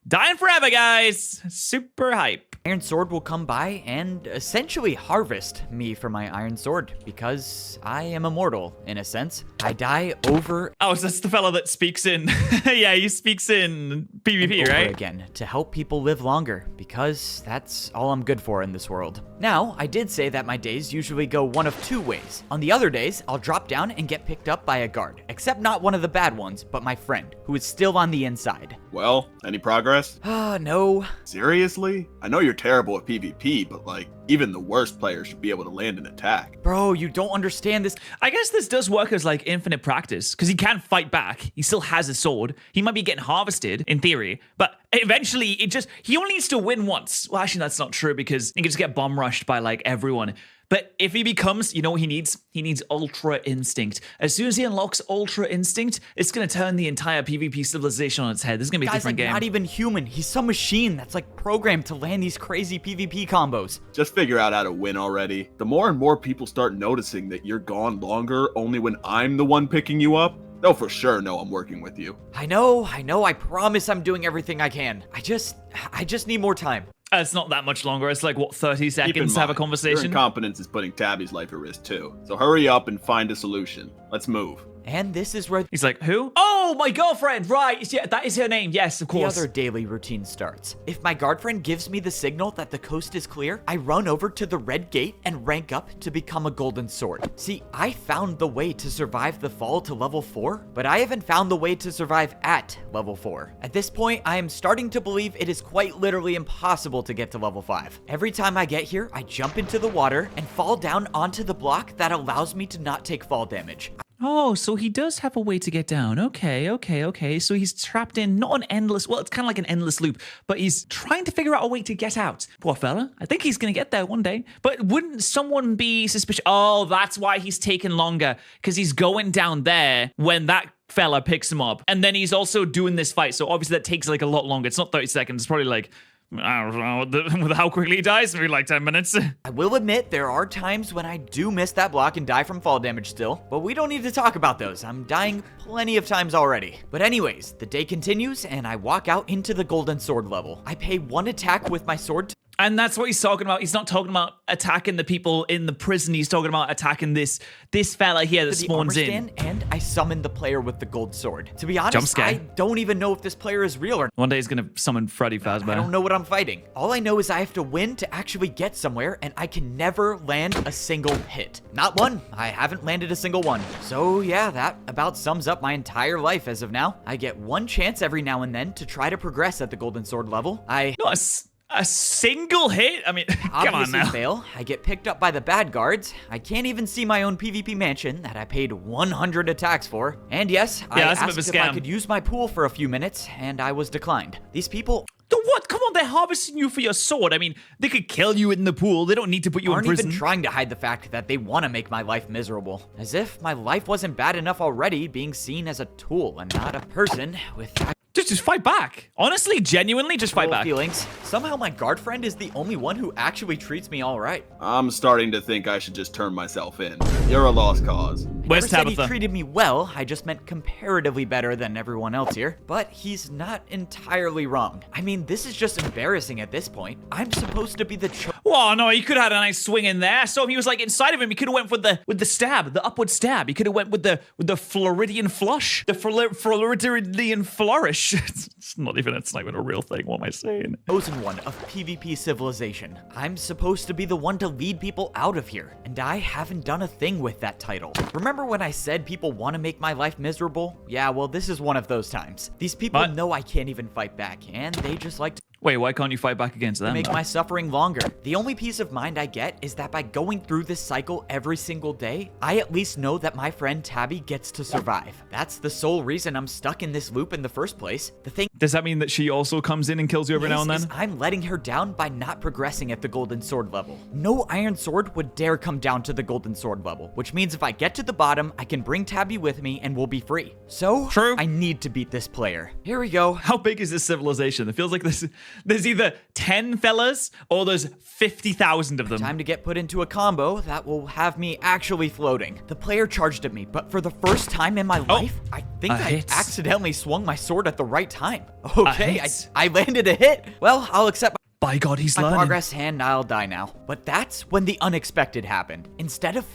S1: Dying forever, guys. Super hype.
S3: Iron Sword will come by and essentially harvest me for my Iron Sword because I am immortal in a sense. I die over.
S1: Oh, so that's the fellow that speaks in. Yeah, he speaks in PvP,
S3: over
S1: right?
S3: again to help people live longer because that's all I'm good for in this world. Now, I did say that my days usually go one of two ways. On the other days, I'll drop down and get picked up by a guard, except not one of the bad ones, but my friend, who is still on the inside.
S2: Well, any progress?
S3: No.
S2: Seriously? I know you're terrible at PvP, but like, even the worst players should be able to land an attack.
S3: Bro, you don't understand this.
S1: I guess this does work as like infinite practice because he can fight back. He still has a sword. He might be getting harvested in theory, but eventually he only needs to win once. Well, actually, that's not true because he can just get bomb rushed by like everyone. But if he becomes, you know what he needs? He needs Ultra Instinct. As soon as he unlocks Ultra Instinct, it's going to turn the entire PvP civilization on its head. This is going to be a different game.
S3: Not even human. He's some machine that's like programmed to land these crazy PvP combos.
S2: Just figure out how to win already. The more and more people start noticing that you're gone longer only when I'm the one picking you up, they'll for sure know I'm working with you.
S3: I know. I promise I'm doing everything I can. I just need more time.
S1: It's not that much longer. It's like, what, 30
S2: Keep in
S1: seconds to have a
S2: mind,
S1: conversation?
S2: Your incompetence is putting Tabby's life at risk too. So hurry up and find a solution. Let's move.
S3: And this is where
S1: He's like, who? Oh, my girlfriend, right. Yeah, that is her name. Yes, of course.
S3: the other daily routine starts. If my guard friend gives me the signal that the coast is clear, I run over to the red gate and rank up to become a golden sword. See, I found the way to survive the fall to level 4, but I haven't found the way to survive at level 4. At this point, I am starting to believe it is quite literally impossible to get to level 5. Every time I get here, I jump into the water and fall down onto the block that allows me to not take fall damage.
S1: Oh, so he does have a way to get down. Okay. So he's trapped in not an endless, well, it's kind of like an endless loop, but he's trying to figure out a way to get out. Poor fella. I think he's going to get there one day. But wouldn't someone be suspicious? Oh, that's why he's taking longer, because he's going down there when that fella picks him up. And then he's also doing this fight. So obviously that takes like a lot longer. It's not 30 seconds. It's probably like, I don't know, with how quickly he dies, maybe like 10 minutes.
S3: I will admit there are times when I do miss that block and die from fall damage still, but we don't need to talk about those. I'm dying plenty of times already. But anyways, the day continues and I walk out into the golden sword level. I pay one attack with my sword
S1: And that's what he's talking about. He's not talking about attacking the people in the prison. He's talking about attacking this fella here that spawns in.
S3: And I summon the player with the gold sword. To be honest,
S1: Jump scare.
S3: I don't even know if this player is real or not.
S1: One day he's gonna summon Freddy Fazbear.
S3: I don't know what I'm fighting. All I know is I have to win to actually get somewhere, and I can never land a single hit. Not one. I haven't landed a single one. So yeah, that about sums up my entire life as of now. I get one chance every now and then to try to progress at the golden sword level.
S1: Not a single hit? I mean, come on
S3: obviously
S1: now.
S3: fail. I get picked up by the bad guards. I can't even see my own PvP mansion that I paid 100 attacks for. And yes, I
S1: that's a bit
S3: asked
S1: of a
S3: if I
S1: scam.
S3: could use my pool for a few minutes, and I was declined. These people
S1: What? Come on, they're harvesting you for your sword. I mean, they could kill you in the pool. They don't need to put you in
S3: aren't
S1: prison.
S3: even trying to hide the fact that they want to make my life miserable. As if my life wasn't bad enough already, being seen as a tool and not a person with
S1: Just fight back. Honestly, genuinely, just fight back.
S3: feelings. Somehow my guard friend is the only one who actually treats me all right.
S2: I'm starting to think I should just turn myself in. You're a lost cause.
S1: Where's
S3: Never said he
S1: Tabitha?
S3: treated me well, I just meant comparatively better than everyone else here. But he's not entirely wrong. I mean, this is just embarrassing at this point. I'm supposed to be the
S1: Oh no, he could have had a nice swing in there. So if he was like inside of him, he could have went with the stab, the upward stab. He could have went with the Floridian flush, the Floridian flourish. It's not even a real thing. What am I saying?
S3: chosen one of PvP civilization. I'm supposed to be the one to lead people out of here, and I haven't done a thing with that title. Remember when I said people want to make my life miserable? Yeah, well, this is one of those times. These people
S1: What?
S3: know I can't even fight back, and they just like to
S1: Wait, why can't you fight back against them?
S3: make my suffering longer. The only peace of mind I get is that by going through this cycle every single day, I at least know that my friend Tabby gets to survive. That's the sole reason I'm stuck in this loop in the first place. The thing
S1: Does that mean that she also comes in and kills you every now and then?
S3: I'm letting her down by not progressing at the golden sword level. No iron sword would dare come down to the golden sword level, which means if I get to the bottom, I can bring Tabby with me and we'll be free. So,
S1: True.
S3: I need to beat this player. Here we go.
S1: How big is this civilization? It feels like there's either 10 fellas or there's 50,000 of them.
S3: Time to get put into a combo that will have me actually floating. The player charged at me, but for the first time in my life, I think I accidentally swung my sword at the right time. Okay, I landed a hit. Well, I'll accept
S1: By God, he's
S3: my
S1: learning.
S3: progress and I'll die now. But that's when the unexpected happened. Instead of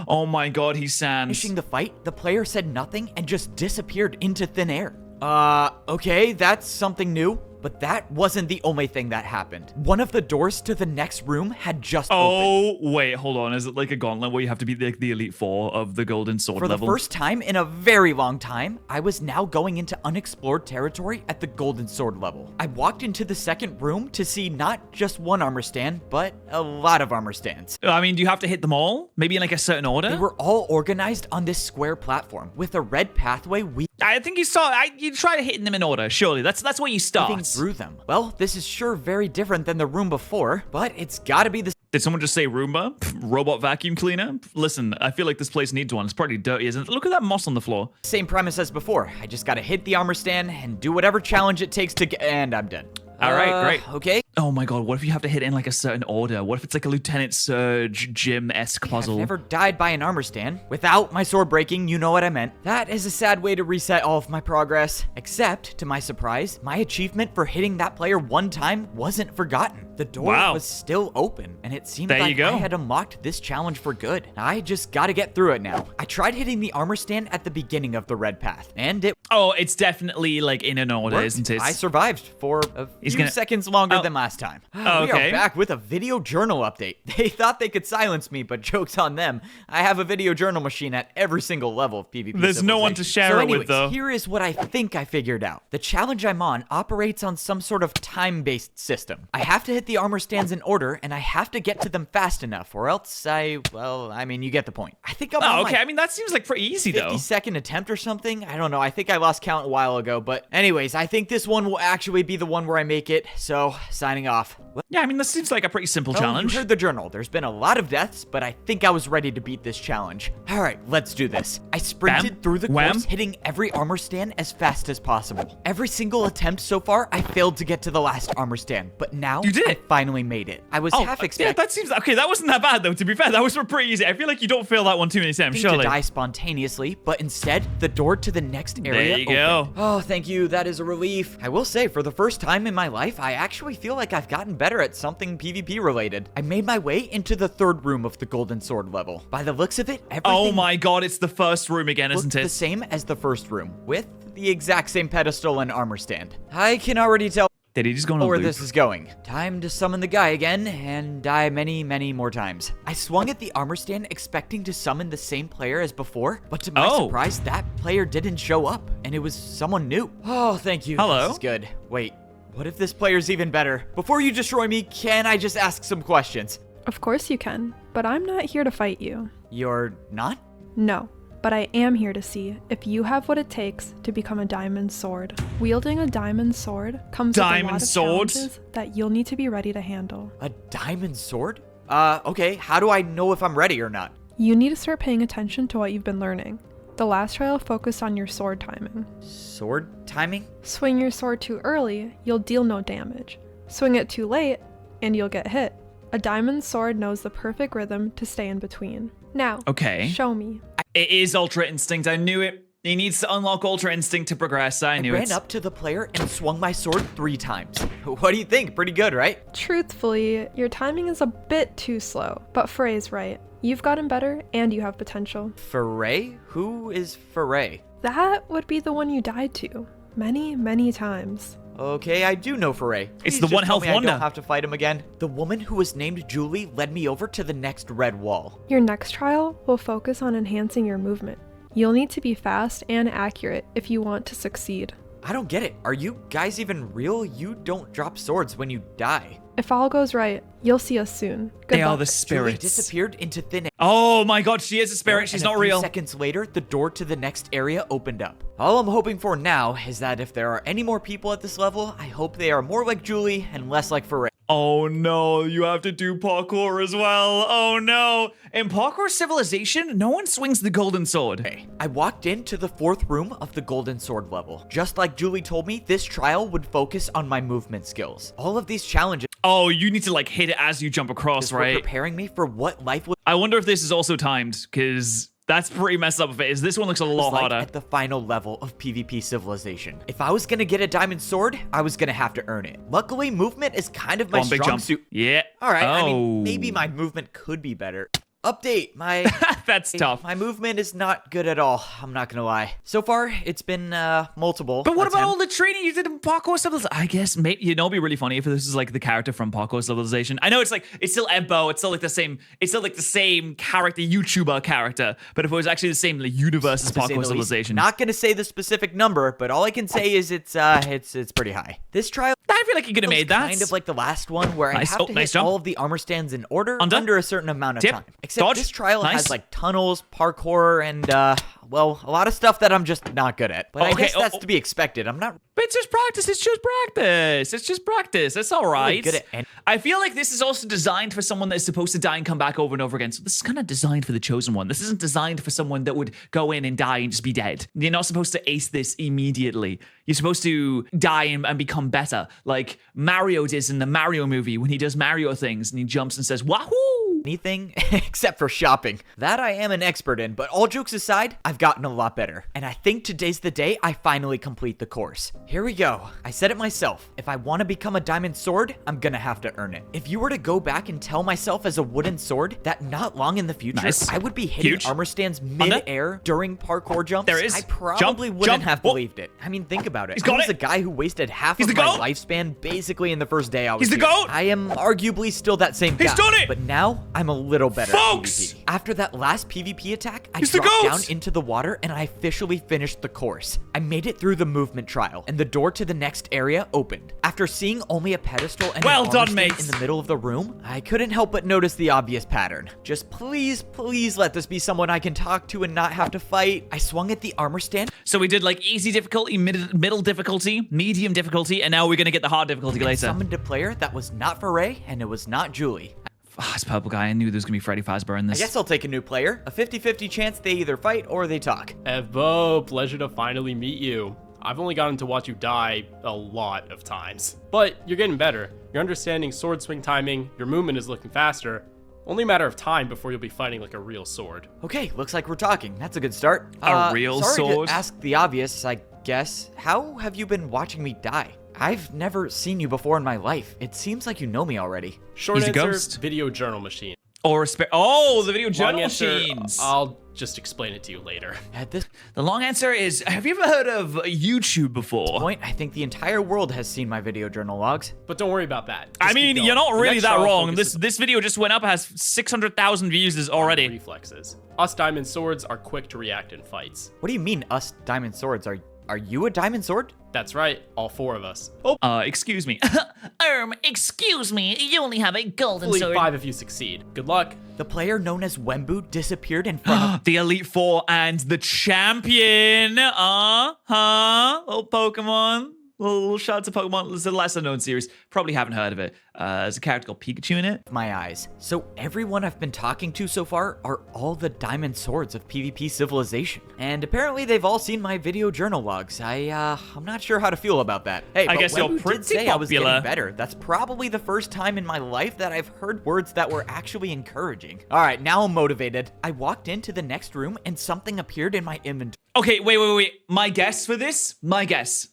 S1: Oh my God, he's Sans.
S3: finishing the fight, the player said nothing and just disappeared into thin air. Okay, that's something new. But that wasn't the only thing that happened. One of the doors to the next room had just opened.
S1: Oh, wait, hold on. Is it like a gauntlet where you have to be like the Elite Four of the Golden Sword
S3: For
S1: level?
S3: the first time in a very long time, I was now going into unexplored territory at the Golden Sword level. I walked into the second room to see not just one armor stand, but a lot of armor stands.
S1: I mean, do you have to hit them all? Maybe in like a certain order?
S3: They were all organized on this square platform with a red pathway
S1: I think you try hitting them in order, surely. That's where you start.
S3: through them. Well, this is sure very different than the room before, but it's gotta be the
S1: Did someone just say Roomba? Robot vacuum cleaner? Listen, I feel like this place needs one. It's pretty dirty, isn't it? Look at that moss on the floor.
S3: same premise as before. I just gotta hit the armor stand and do whatever challenge it takes to get, and I'm dead.
S1: All right, great.
S3: Okay.
S1: Oh my God, what if you have to hit it in like a certain order? What if it's like a Lieutenant Surge gym-esque puzzle?
S3: I've never died by an armor stand. Without my sword breaking, you know what I meant. That is a sad way to reset all of my progress. Except, to my surprise, my achievement for hitting that player one time wasn't forgotten. The door was still open, and it seemed like I had unlocked this challenge for good. I just gotta get through it now. I tried hitting the armor stand at the beginning of the red path, and it
S1: Oh, it's definitely like in an order,
S3: worked.
S1: isn't it?
S3: I survived for a few seconds longer than last time. We are back with a video journal update. They thought they could silence me, but joke's on them. I have a video journal machine at every single level of PvP.
S1: There's no one to share it with, though.
S3: Here is what I think I figured out. The challenge I'm on operates on some sort of time-based system. I have to hit the armor stands in order, and I have to get to them fast enough, or else I mean, you get the point. I think I'm on
S1: okay. I mean, that seems like pretty easy, though.
S3: 50-second attempt or something? I don't know. I think I lost count a while ago, but anyways, I think this one will actually be the one where I make it, so signing off.
S1: Yeah, I mean, this seems like a pretty simple challenge.
S3: You heard the journal. There's been a lot of deaths, but I think I was ready to beat this challenge. All right, let's do this. I sprinted through the course, hitting every armor stand as fast as possible. Every single attempt so far, I failed to get to the last armor stand, but now I finally made it. I was half expecting.
S1: Yeah, that seems okay. That wasn't that bad, though. To be fair, that was pretty easy. I feel like you don't fail that one too many times, surely.
S3: To die spontaneously, but instead, the door to the next area
S1: There you go.
S3: Oh, thank you. That is a relief. I will say, for the first time in my life, I actually feel like I've gotten better at something PvP related. I made my way into the third room of the Golden Sword level. By the looks of it, everything
S1: Oh my God, it's the first room again, isn't it?
S3: the same as the first room, with the exact same pedestal and armor stand. I can already tell
S1: Did he just go on a
S3: where
S1: loop?
S3: this is going. Time to summon the guy again and die many, many more times. I swung at the armor stand expecting to summon the same player as before, but to my surprise, that player didn't show up, and it was someone new. Oh, thank you.
S1: Hello.
S3: This is good. Wait, what if this player's even better? Before you destroy me, can I just ask some questions?
S12: Of course you can, but I'm not here to fight you.
S3: You're not?
S12: No, but I am here to see if you have what it takes to become a diamond sword. Wielding a diamond sword comes with a lot of challenges that you'll need to be ready to handle.
S3: A diamond sword? Okay, how do I know if I'm ready or not?
S12: You need to start paying attention to what you've been learning. The last trial focused on your sword timing.
S3: Sword timing?
S12: Swing your sword too early, you'll deal no damage. Swing it too late, and you'll get hit. A diamond sword knows the perfect rhythm to stay in between. Now, show me.
S1: It is Ultra Instinct. I knew it. He needs to unlock Ultra Instinct to progress. I knew it.
S3: I ran up to the player and swung my sword 3 times. What do you think? Pretty good, right?
S12: Truthfully, your timing is a bit too slow, but Frey's right. You've gotten better, and you have potential.
S3: Foray? Who is Foray?
S12: That would be the one you died to. Many, many times.
S3: Okay, I do know Foray.
S1: It's the one health wonder.
S3: I don't have to fight him again. The woman who was named Julie led me over to the next red wall.
S12: Your next trial will focus on enhancing your movement. You'll need to be fast and accurate if you want to succeed.
S3: I don't get it. Are you guys even real? You don't drop swords when you die.
S12: If all goes right, you'll see us soon. Good
S1: They are
S12: luck.
S1: the
S3: Julie
S1: spirits.
S3: disappeared into thin air.
S1: Oh my god, she is a spirit. She's
S3: And
S1: not
S3: a few
S1: real.
S3: seconds later, the door to the next area opened up. All I'm hoping for now is that if there are any more people at this level, I hope they are more like Julie and less like Foray.
S1: Oh no, you have to do parkour as well. Oh no. In Parkour Civilization, no one swings the golden sword.
S3: I walked into the 4th room of the golden sword level. Just like Julie told me, this trial would focus on my movement skills. All of these challenges
S1: Oh, you need to like hit it as you jump across,
S3: were
S1: right?
S3: preparing me for what life would
S1: I wonder if this is also timed, because that's pretty messed up if it is. This one looks a lot
S3: like
S1: harder.
S3: at the final level of PvP Civilization. If I was gonna get a diamond sword, I was gonna have to earn it. Luckily, movement is kind of my
S1: One big
S3: strong
S1: jump.
S3: suit.
S1: Yeah.
S3: All right, I
S1: Oh.
S3: mean, maybe my movement could be better. Update,
S1: That's tough.
S3: my movement is not good at all, I'm not gonna lie. So far, it's been multiple
S1: But what about all
S3: attempts.
S1: the training you did in Parkour Civilization? I guess maybe, you know, it'd be really funny if this is like the character from Parkour Civilization. I know it's like, it's still Ebbo, it's still like the same character, YouTuber character, but if it was actually the same like, universe as
S3: to say the
S1: Parkour
S3: least.
S1: Civilization.
S3: Not gonna say the specific number, but all I can say is it's pretty high. This trial
S1: I feel like you could have made that.
S3: kind of like the last one where
S1: Nice.
S3: I have
S1: Oh,
S3: to
S1: nice
S3: hit
S1: jump.
S3: all of the armor stands in order
S1: Under.
S3: under a certain amount of
S1: Tip.
S3: time. Except
S1: Dodge.
S3: this trial
S1: Nice.
S3: has like tunnels, parkour, and well, a lot of stuff that I'm just not good at. But I
S1: Okay,
S3: guess that's to be expected. I'm not
S1: But it's just practice. It's just practice. It's just practice. It's all right.
S3: good at any-
S1: I feel like this is also designed for someone that's supposed to die and come back over and over again. So this is kind of designed for the chosen one. This isn't designed for someone that would go in and die and just be dead. You're not supposed to ace this immediately. You're supposed to die and become better, like Mario does in the Mario movie when he does Mario things and he jumps and says, "Wahoo!"
S3: anything except for shopping. That I am an expert in, but all jokes aside, I've gotten a lot better. And I think today's the day I finally complete the course. Here we go. I said it myself. If I want to become a diamond sword, I'm gonna have to earn it. If you were to go back and tell myself as a wooden sword that not long in the future,
S1: Nice.
S3: I would be hitting
S1: Huge.
S3: armor stands mid-air during parkour jumps,
S1: There is.
S3: I probably
S1: Jump,
S3: wouldn't
S1: jump.
S3: have
S1: Oh.
S3: believed it. I mean, think about it.
S1: He's
S3: I
S1: got
S3: was
S1: it.
S3: a guy who wasted half
S1: He's
S3: of
S1: the
S3: my
S1: GOAT.
S3: lifespan basically in the first day I was
S1: He's the
S3: here.
S1: GOAT.
S3: I am arguably still that same guy.
S1: He's done it.
S3: But now I'm a little better
S1: Folks!
S3: at PvP. After that last PvP attack, I
S1: He's the
S3: dropped
S1: GOAT.
S3: down into the water and I officially finished the course. I made it through the movement trial and the door to the next area opened. After seeing only a pedestal and
S1: Well
S3: an
S1: done,
S3: armor stand
S1: mates.
S3: in the middle of the room, I couldn't help but notice the obvious pattern. Just please, please let this be someone I can talk to and not have to fight. I swung at the armor stand.
S1: So we did like easy difficulty, middle difficulty, medium difficulty, and now we're gonna get the hard difficulty later.
S3: Summoned a player that was not Foray and it was not Julie.
S1: This purple guy. I knew there was gonna be Freddy Fazbear in
S3: I
S1: this.
S3: guess I'll take a new player. A 50-50 chance they either fight or they talk.
S13: Evo, pleasure to finally meet you. I've only gotten to watch you die a lot of times. But you're getting better. You're understanding sword swing timing, your movement is looking faster. Only a matter of time before you'll be fighting like a real sword.
S3: Okay, looks like we're talking. That's a good start.
S1: A real
S3: sorry
S1: sword?
S3: to ask the obvious, I guess. How have you been watching me die? I've never seen you before in my life. It seems like you know me already.
S13: Short
S1: He's a
S13: answer,
S1: ghost.
S13: video journal machine.
S1: Or the video
S13: Long
S1: journal
S13: answer,
S1: machines.
S13: I'll just explain it to you later.
S3: At this
S1: The long answer is, have you ever heard of YouTube before?
S3: point, I think the entire world has seen my video journal logs.
S13: But don't worry about that.
S1: I
S13: Just keep
S1: mean,
S13: going.
S1: you're not
S13: The
S1: really
S13: next
S1: that
S13: trial
S1: wrong.
S13: focuses
S1: This video just went up, has 600,000 views already.
S13: on reflexes. Us diamond swords are quick to react in fights.
S3: What do you mean, us diamond swords? Are you a diamond sword?
S13: That's right, all 4 of us. Oh,
S1: Excuse me. Excuse me. You only have a golden
S13: hopefully
S1: sword.
S13: 5 if you succeed. Good luck.
S3: The player known as Wembu disappeared in front of
S1: The Elite Four and the champion. Little Pokemon. Little shout out to Pokemon. It's a lesser known series. Probably haven't heard of it. There's a character called Pikachu in it.
S3: my eyes. So everyone I've been talking to so far are all the diamond swords of PvP Civilization. And apparently they've all seen my video journal logs. I'm not sure how to feel about that. Hey,
S1: I
S3: but
S1: guess you're
S3: Wembu
S1: pretty
S3: did say I was
S1: popular.
S3: getting better. That's probably the first time in my life that I've heard words that were actually encouraging. All right, now I'm motivated. I walked into the next room and something appeared in my inventory.
S1: Okay, wait. My guess for this,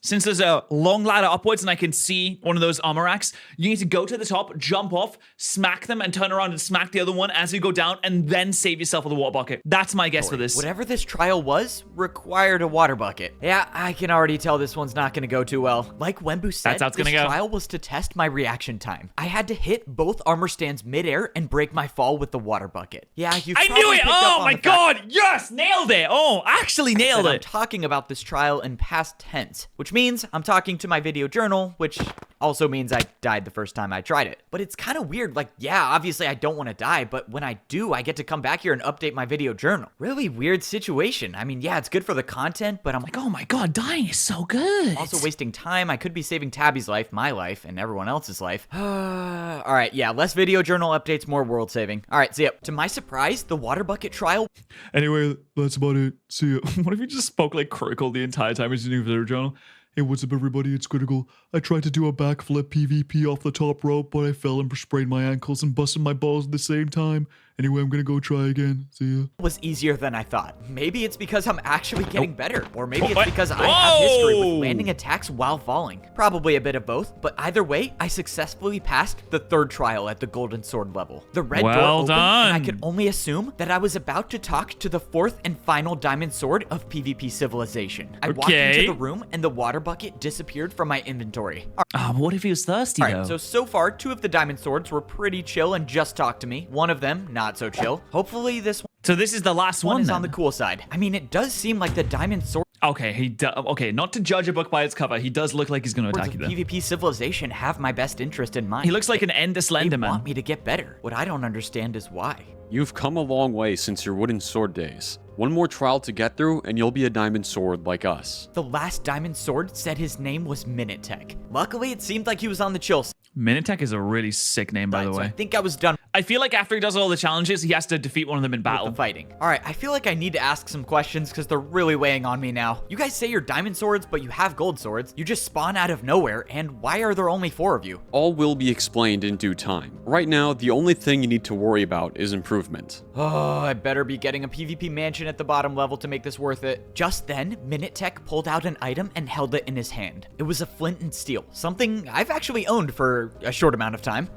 S1: since there's a long ladder upwards and I can see one of those armor racks, you need to go to the top, jump off, smack them, and turn around and smack the other one as you go down, and then save yourself with a water bucket. That's my guess for this.
S3: Whatever this trial was, required a water bucket. Yeah, I can already tell this one's not gonna go too well. Like Wembu said,
S1: That's how it's
S3: this
S1: gonna go.
S3: trial was to test my reaction time. I had to hit both armor stands midair and break my fall with the water bucket. Yeah, you
S1: I knew it! Oh my god! Yes! Nailed it! Oh, actually nailed nailed
S3: said
S1: it.
S3: I'm talking about this trial in past tense, which means I'm talking to my video journal, which also means I died the first time I tried it. But it's kind of weird. Like, yeah, obviously I don't want to die, but when I do, I get to come back here and update my video journal. Really weird situation. I mean, yeah, it's good for the content, but I'm
S1: like, oh my god, dying is so good.
S3: Also wasting time. I could be saving Tabby's life, my life, and everyone else's life. All right, yeah, less video journal updates, more world saving. All right, see ya. To my surprise, the water bucket trial.
S1: Anyway, that's about it. See ya. What if you just spoke like Critical the entire time as your video journal? Hey, what's up, everybody? It's Critical. I tried to do a backflip PvP off the top rope, but I fell and sprained my ankles and busted my balls at the same time. Anyway, I'm gonna go try again. See ya.
S3: Was easier than I thought. Maybe it's because I'm actually getting better, or maybe it's because I have history with landing attacks while falling. Probably a bit of both, but either way, I successfully passed the third trial at the Golden Sword level. The red door opened, and I could only assume that I was about to talk to the fourth and final Diamond Sword of PvP Civilization. I walked into the room, and the water bucket disappeared from my inventory.
S1: What if he was thirsty, though?
S3: So far, 2 of the Diamond Swords were pretty chill and just talked to me. One of them, not so chill. Hopefully this one.
S1: So this is the last one
S3: is
S1: then?
S3: On the cool side. I mean, it does seem like the Diamond Sword.
S1: Okay, okay, not to judge a book by its cover, he does look like he's going to attack you though.
S3: PvP Civilization have my best interest in mind.
S1: He looks like an Ender Slenderman.
S3: They want me to get better. What I don't understand is why.
S14: You've come a long way since your wooden sword days. One more trial to get through and you'll be a diamond sword like us.
S3: The last Diamond Sword said his name was Minutech. Luckily, it seemed like he was on the chill side.
S1: Minutech is a really sick name, by the way.
S3: So I think I was done.
S1: I feel like after he does all the challenges, he has to defeat one of them in battle.
S3: With the fighting. All right, I feel like I need to ask some questions because they're really weighing on me now. You guys say you're diamond swords, but you have gold swords. You just spawn out of nowhere, and why are there only 4 of you?
S14: All will be explained in due time. Right now, the only thing you need to worry about is improvement.
S3: Oh, I better be getting a PvP mansion at the bottom level to make this worth it. Just then, Minutech pulled out an item and held it in his hand. It was a flint and steel, something I've actually owned for a short amount of time.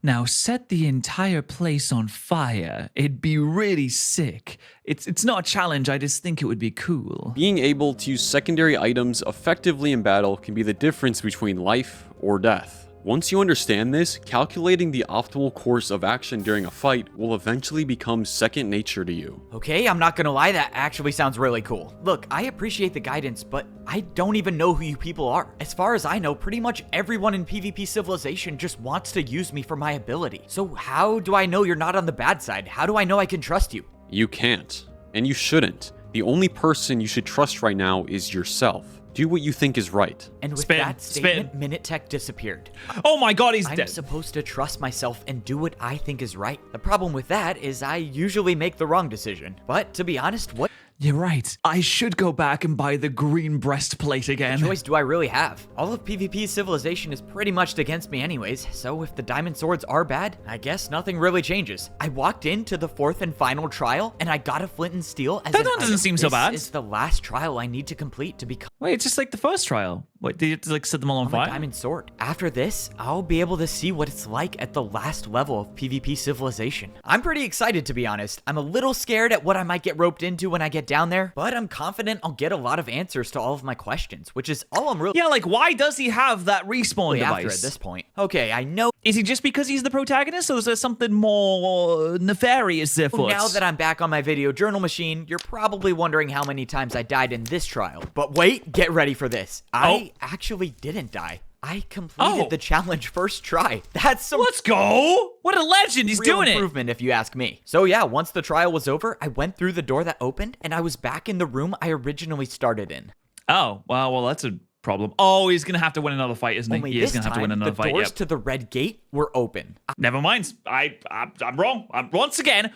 S1: Now set the entire place on fire. It'd be really sick. It's not a challenge, I just think it would be cool.
S14: Being able to use secondary items effectively in battle can be the difference between life or death. Once you understand this, calculating the optimal course of action during a fight will eventually become second nature to you.
S3: Okay, I'm not gonna lie, that actually sounds really cool. Look, I appreciate the guidance, but I don't even know who you people are. As far as I know, pretty much everyone in PvP Civilization just wants to use me for my ability. So how do I know you're not on the bad side? How do I know I can trust you?
S14: You can't, and you shouldn't. The only person you should trust right now is yourself. Do what you think is right.
S3: And with that statement, Minutech disappeared.
S1: Oh my god, he's dead.
S3: I'm supposed to trust myself and do what I think is right. The problem with that is I usually make the wrong decision. But to be honest, what...
S1: You're right. I should go back and buy the green breastplate again.
S3: What choice do I really have? All of PvP's Civilization is pretty much against me anyways, so if the Diamond Swords are bad, I guess nothing really changes. I walked into the 4th and final trial, and I got a flint and steel as
S1: that one doesn't seem so bad.
S3: This is the last trial I need to complete to become...
S1: Wait, it's just like the first trial. What, did you have to like set them all on fire?
S3: Diamond Sword. After this, I'll be able to see what it's like at the last level of PvP Civilization. I'm pretty excited, to be honest. I'm a little scared at what I might get roped into when I get down there, but I'm confident I'll get a lot of answers to all of my questions, which is all I'm really...
S1: Yeah, like, why does he have that respawn device?
S3: After at this point. Okay, I know...
S1: Is it just because he's the protagonist, or is there something more nefarious afoot?
S3: Now that I'm back on my video journal machine, you're probably wondering how many times I died in this trial. But wait, get ready for this. I actually didn't die. I completed the challenge first try. That's some...
S1: Let's go! What a legend! He's doing it!
S3: Improvement, if you ask me. So yeah, once the trial was over, I went through the door that opened, and I was back in the room I originally started in.
S1: Oh, well, that's a problem. Oh, he's gonna have to win another fight, isn't he? He's gonna have to win another fight.
S3: The doors to the red gate were open.
S1: Never mind. I'm wrong. Once again,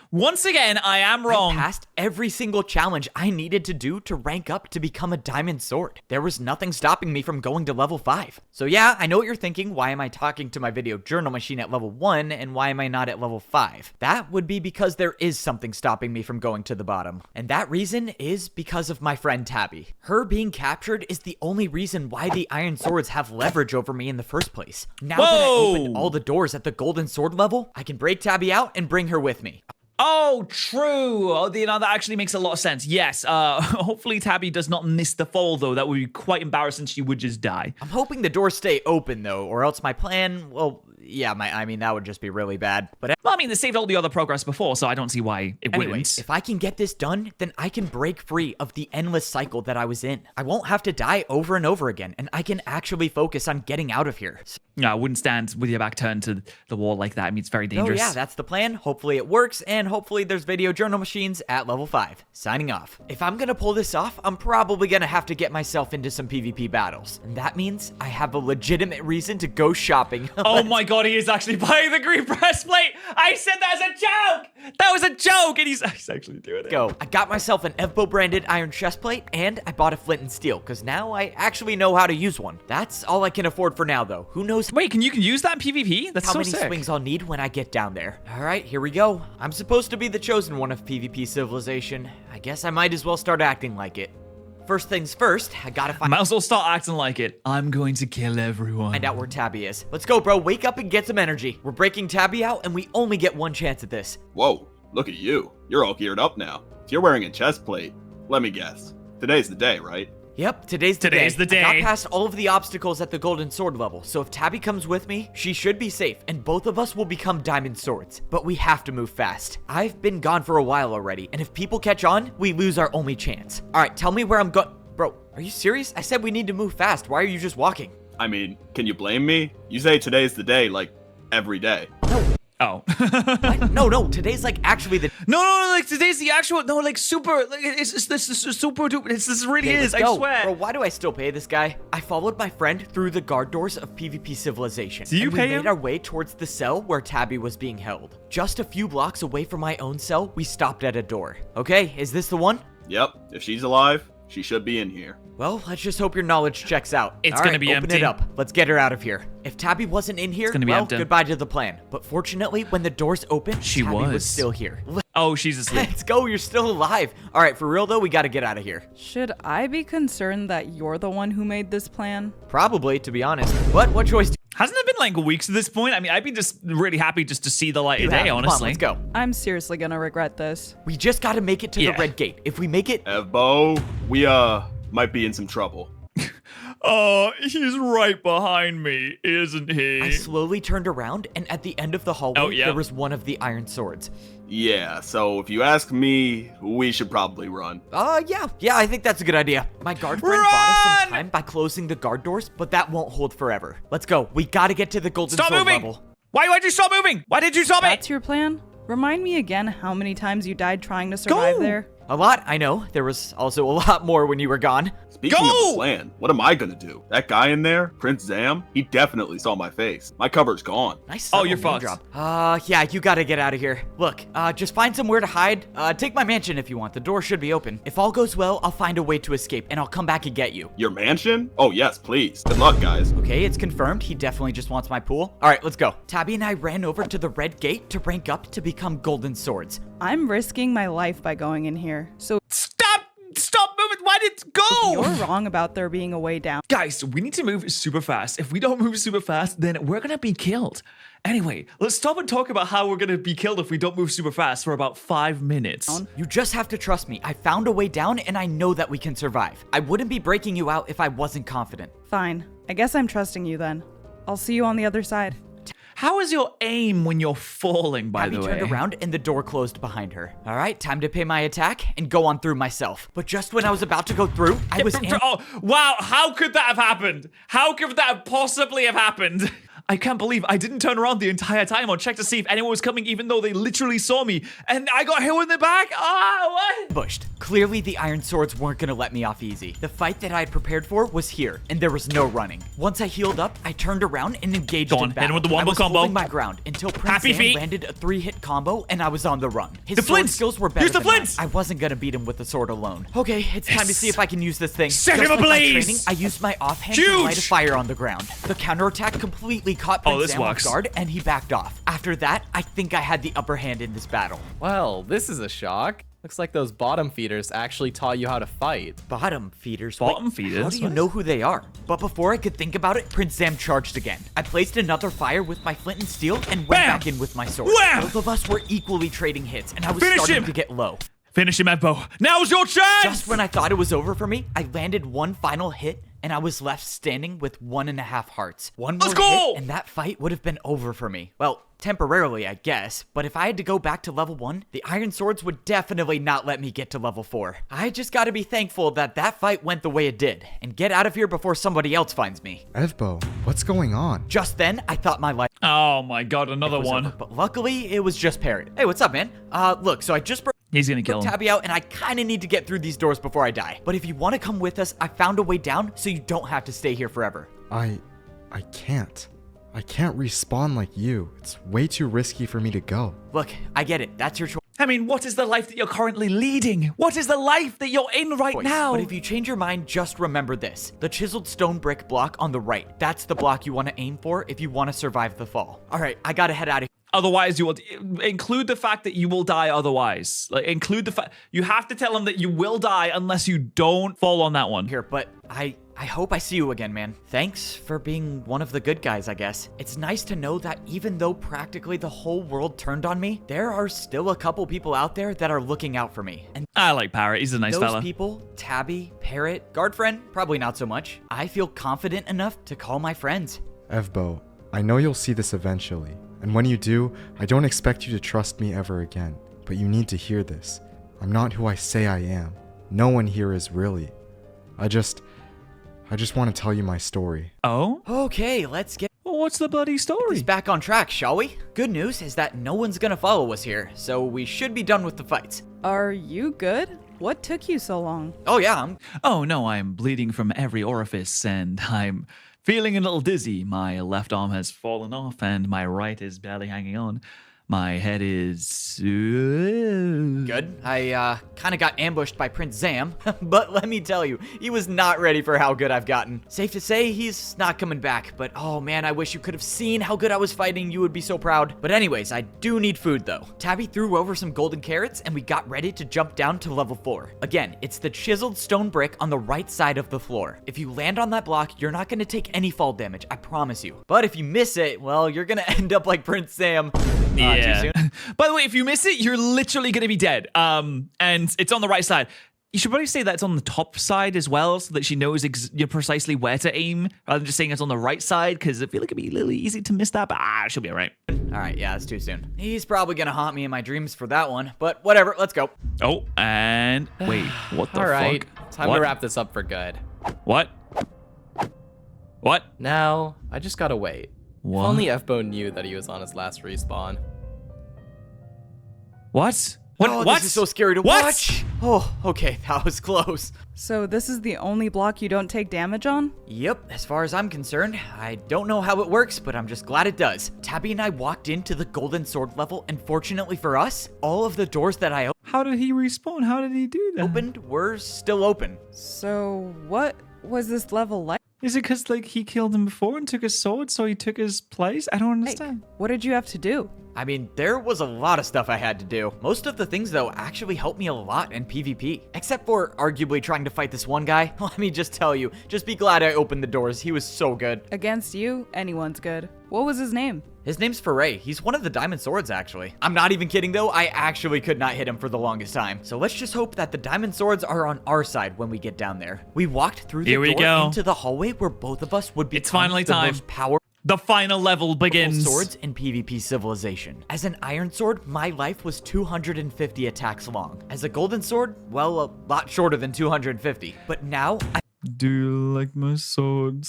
S1: I am wrong.
S3: I passed every single challenge I needed to do to rank up to become a diamond sword. There was nothing stopping me from going to level 5. So yeah, I know what you're thinking. Why am I talking to my video journal machine at level 1 and why am I not at level 5? That would be because there is something stopping me from going to the bottom. And that reason is because of my friend Tabby. Her being captured is the only reason why the Iron Swords have leverage over me in the first place. Now that I opened all the doors at the Golden Sword level, I can break Tabby out and bring her with me.
S1: Oh, true. Oh, that actually makes a lot of sense. Yes. Hopefully Tabby does not miss the fall, though. That would be quite embarrassing. She would just die.
S3: I'm hoping the doors stay open, though, or else my plan, well, Yeah, I mean, that would just be really bad. But
S1: Well, I mean, they saved all the other progress before, so I don't see why it
S3: anyways,
S1: wouldn't.
S3: if I can get this done, then I can break free of the endless cycle that I was in. I won't have to die over and over again, and I can actually focus on getting out of here.
S1: No, I wouldn't stand with your back turned to the wall like that. I mean, it's very dangerous.
S3: Oh yeah, that's the plan. Hopefully it works, and hopefully there's video journal machines at level 5. Signing off. If I'm gonna pull this off, I'm probably gonna have to get myself into some PvP battles. And that means I have a legitimate reason to go shopping.
S1: Oh my god, he is actually buying the green breastplate! I said that as a joke! That was a joke, and he's actually doing it.
S3: Go. I got myself an Evbo branded iron chestplate, and I bought a flint and steel, because now I actually know how to use one. That's all I can afford for now, though. Who knows?
S1: Wait, you can use that in PvP? That's
S3: how
S1: so
S3: many
S1: sick.
S3: swings I'll need when I get down there. All right, here we go. I'm supposed to be the chosen one of PvP civilization. I guess I might as well start acting like it. First things first, I gotta
S1: Might as well start acting like it. I'm going to kill everyone.
S3: find out where Tabby is. Let's go, bro. Wake up and get some energy. We're breaking Tabby out, and we only get one chance at this.
S2: Whoa, look at you. You're all geared up now. If you're wearing a chest plate, let me guess. Today's the day, right?
S3: Yep, today's the day. I got past all of the obstacles at the golden sword level, so if Tabby comes with me, she should be safe, and both of us will become diamond swords. But we have to move fast. I've been gone for a while already, and if people catch on, we lose our only chance. All right, tell me where I'm going. Bro, are you serious? I said we need to move fast. Why are you just walking?
S2: I mean, can you blame me? You say today's the day, like, every day.
S1: Oh.
S3: What? No, today's like actually the...
S1: No, like today's the actual, no, like super, like it's this is super duper, this really
S3: Okay,
S1: is,
S3: let's go.
S1: I swear.
S3: Bro, why do I still pay this guy? I followed my friend through the guard doors of PvP civilization.
S1: Do you
S3: and
S1: pay
S3: we
S1: him?
S3: made our way towards the cell where Tabby was being held. Just a few blocks away from my own cell, we stopped at a door. Okay, is this the one?
S2: Yep, if she's alive, she should be in here.
S3: Well, let's just hope your knowledge checks out.
S1: It's
S3: All
S1: gonna
S3: right,
S1: be
S3: open
S1: empty.
S3: it up. Let's get her out of here. If Tabby wasn't in here,
S1: gonna be
S3: well,
S1: empty.
S3: goodbye to the plan. But fortunately, when the doors opened,
S1: She
S3: Tabby was
S1: was.
S3: still here.
S1: Oh, she's asleep.
S3: Let's go, you're still alive. All right, for real though, we gotta get out of here.
S5: Should I be concerned that you're the one who made this plan?
S3: Probably, to be honest. What choice do
S1: Hasn't it been like weeks at this point? I mean, I'd be just really happy just to see the light
S3: you
S1: of
S3: have?
S1: day,
S3: Come on,
S1: honestly.
S3: let's go.
S5: I'm seriously gonna regret this.
S3: We just gotta make it to
S1: Yeah.
S3: the red gate. If we make it,
S2: Evbo, we, might be in some trouble.
S1: Oh, he's right behind me, isn't he?
S3: I slowly turned around, and at the end of the hallway,
S1: Oh, yeah.
S3: there was one of the iron swords.
S2: Yeah, so if you ask me, we should probably run.
S3: Yeah, I think that's a good idea. My guard friend bought us some time by closing the guard doors, but that won't hold forever. Let's go. We gotta get to the golden
S1: Stop
S3: sword
S1: moving!
S3: level.
S1: Why'd you stop moving? Why did you stop
S5: That's
S1: it?
S5: your plan? Remind me again how many times you died trying to survive there.
S3: A lot, I know. There was also a lot more when you were gone.
S2: Speaking of
S1: Go!
S2: the plan, what am I gonna do? That guy in there, Prince Zam, he definitely saw my face. My cover's gone.
S3: Nice.
S1: Oh,
S3: subtle
S1: you're
S3: name
S1: fucked.
S3: drop. Yeah, you gotta get out of here. Look, just find somewhere to hide. Take my mansion if you want. The door should be open. If all goes well, I'll find a way to escape, and I'll come back and get you.
S2: Your mansion? Oh yes, please. Good luck, guys.
S3: Okay, it's confirmed. He definitely just wants my pool. All right, let's go. Tabby and I ran over to the red gate to rank up to become golden swords.
S5: I'm risking my life by going in here. So
S1: Stop moving! Why did it go?
S5: you're wrong about there being a way down.
S1: Guys, we need to move super fast. If we don't move super fast, then we're gonna be killed. Anyway, let's stop and talk about how we're gonna be killed if we don't move super fast for about 5 minutes.
S3: You just have to trust me. I found a way down, and I know that we can survive. I wouldn't be breaking you out if I wasn't confident.
S5: Fine. I guess I'm trusting you then. I'll see you on the other side.
S1: How is your aim when you're falling, by
S3: Tabby
S1: the way?
S3: turned around and the door closed behind her. All right, time to pay my attack and go on through myself. But just when I was about to go through, I was
S1: Oh, wow, how could that have happened? How could that possibly have happened? I can't believe I didn't turn around the entire time or check to see if anyone was coming, even though they literally saw me, and I got hit in the back? What?
S3: Bushed. Clearly, the iron swords weren't gonna let me off easy. The fight that I had prepared for was here, and there was no running. Once I healed up, I turned around and engaged
S1: Go on,
S3: in
S1: hit
S3: battle.
S1: him with the wombo
S3: I was
S1: combo.
S3: holding my ground until Prince
S1: Happy
S3: Sam
S1: feet.
S3: landed a 3-hit combo, and I was on the run. His
S1: The
S3: sword
S1: flints.
S3: skills were better
S1: Use the
S3: than mine.
S1: flints.
S3: I wasn't gonna beat him with the sword alone. Okay, it's time to see if I can use this thing.
S1: Set
S3: Just
S1: him
S3: like my
S1: ablaze.
S3: training, I used my offhand to
S1: Huge.
S3: light a fire on the ground. The counterattack completely caught
S1: Oh,
S3: Prince
S1: this
S3: Sam off
S1: works.
S3: guard, and he backed off. After that, I think I had the upper hand in this battle.
S6: Well, this is a shock. Looks like those bottom feeders actually taught you how to fight.
S3: Bottom feeders?
S1: Bottom
S3: Wait,
S1: feeders?
S3: How do you
S1: What?
S3: know who they are? But before I could think about it, Prince Sam charged again. I placed another fire with my flint and steel and went
S1: Bam!
S3: back in with my sword.
S1: Wham!
S3: Both of us were equally trading hits, and I was
S1: Finish
S3: starting
S1: him!
S3: to get low.
S1: Finish him, Evbo. Now's your chance!
S3: Just when I thought it was over for me, I landed one final hit, and I was left standing with 1.5 hearts. One more hit, and that fight would have been over for me. Well, temporarily, I guess, but if I had to go back to level 1, the iron swords would definitely not let me get to level 4. I just gotta be thankful that that fight went the way it did, and get out of here before somebody else finds me.
S10: Evbo, what's going on?
S3: Just then, I thought my life—
S1: Oh my god, another one.
S3: over, but luckily, it was just Parrot. Hey, what's up, man? Look, so I just
S1: He's gonna kill him.
S3: Tabby out, and I kinda need to get through these doors before I die. But if you wanna come with us, I found a way down so you don't have to stay here forever.
S10: I can't. I can't respawn like you. It's way too risky for me to go.
S3: Look, I get it. That's your choice.
S1: I mean, what is the life that you're currently leading? What is the life that you're in right now?
S3: But if you change your mind, just remember this. The chiseled stone brick block on the right. That's the block you want to aim for if you want to survive the fall. All right, I gotta head out of here.
S1: Otherwise, you will include the fact that you will die otherwise. Like, include the fact you have to tell him that you will die unless you don't fall on that one.
S3: Here, but I hope I see you again, man. Thanks for being one of the good guys, I guess. It's nice to know that even though practically the whole world turned on me, there are still a couple people out there that are looking out for me. And
S1: I like Parrot. He's a nice fella.
S3: Those people, Tabby, Parrot, guard friend, probably not so much. I feel confident enough to call my friends.
S10: Evbo, I know you'll see this eventually. And when you do, I don't expect you to trust me ever again. But you need to hear this. I'm not who I say I am. No one here is really. I just want to tell you my story.
S1: Oh?
S3: Okay, let's get—
S1: Well, what's the bloody story?
S3: He's back on track, shall we? Good news is that no one's gonna follow us here, so we should be done with the fights.
S5: Are you good? What took you so long?
S3: Oh yeah,
S1: Oh no, I'm bleeding from every orifice and I'm feeling a little dizzy. My left arm has fallen off and my right is barely hanging on. My head is...
S3: Good. I kind of got ambushed by Prince Zam, but let me tell you, he was not ready for how good I've gotten. Safe to say, he's not coming back, but oh man, I wish you could have seen how good I was fighting. You would be so proud. But anyways, I do need food though. Tabby threw over some golden carrots and we got ready to jump down to level 4. Again, it's the chiseled stone brick on the right side of the floor. If you land on that block, you're not going to take any fall damage, I promise you. But if you miss it, well, you're going to end up like Prince Sam. Too soon.
S1: By the way, if you miss it, you're literally going to be dead. And it's on the right side. You should probably say that it's on the top side as well, so that she knows precisely where to aim, rather than just saying it's on the right side, because I feel like it'd be a little easy to miss that, but she'll be all right.
S3: All right, yeah, it's too soon. He's probably going to haunt me in my dreams for that one, but whatever, let's go.
S1: Oh, and wait, what the fuck?
S6: All right, time to wrap this up for good.
S1: What? What?
S6: Now, I just gotta wait.
S1: What?
S6: If only Evbo knew that he was on his last respawn.
S1: What? What?
S3: Oh,
S1: what?
S3: This is so scary to watch. Oh, okay, that was close.
S5: So this is the only block you don't take damage on?
S3: Yep, as far as I'm concerned. I don't know how it works, but I'm just glad it does. Tabby and I walked into the golden sword level, and fortunately for us, all of the doors that I
S1: How did he respawn? How did he do that?
S3: opened were still open.
S5: So what was this level like?
S1: Is it because like he killed him before and took his sword, so he took his place? I don't understand.
S5: What did you have to do?
S3: I mean, there was a lot of stuff I had to do. Most of the things, though, actually helped me a lot in PvP. Except for arguably trying to fight this one guy. Let me just tell you, just be glad I opened the doors. He was so good.
S5: Against you, anyone's good. What was his name?
S3: His name's Foray. He's one of the diamond swords, actually. I'm not even kidding, though. I actually could not hit him for the longest time. So let's just hope that the diamond swords are on our side when we get down there. We walked through the door into the hallway where both of us would be.
S1: It's finally time.
S3: Most powerful.
S1: The final level begins.
S3: Swords in PvP Civilization. As an iron sword, my life was 250 attacks long. As a golden sword, well, a lot shorter than 250. But now,
S1: do you like my sword,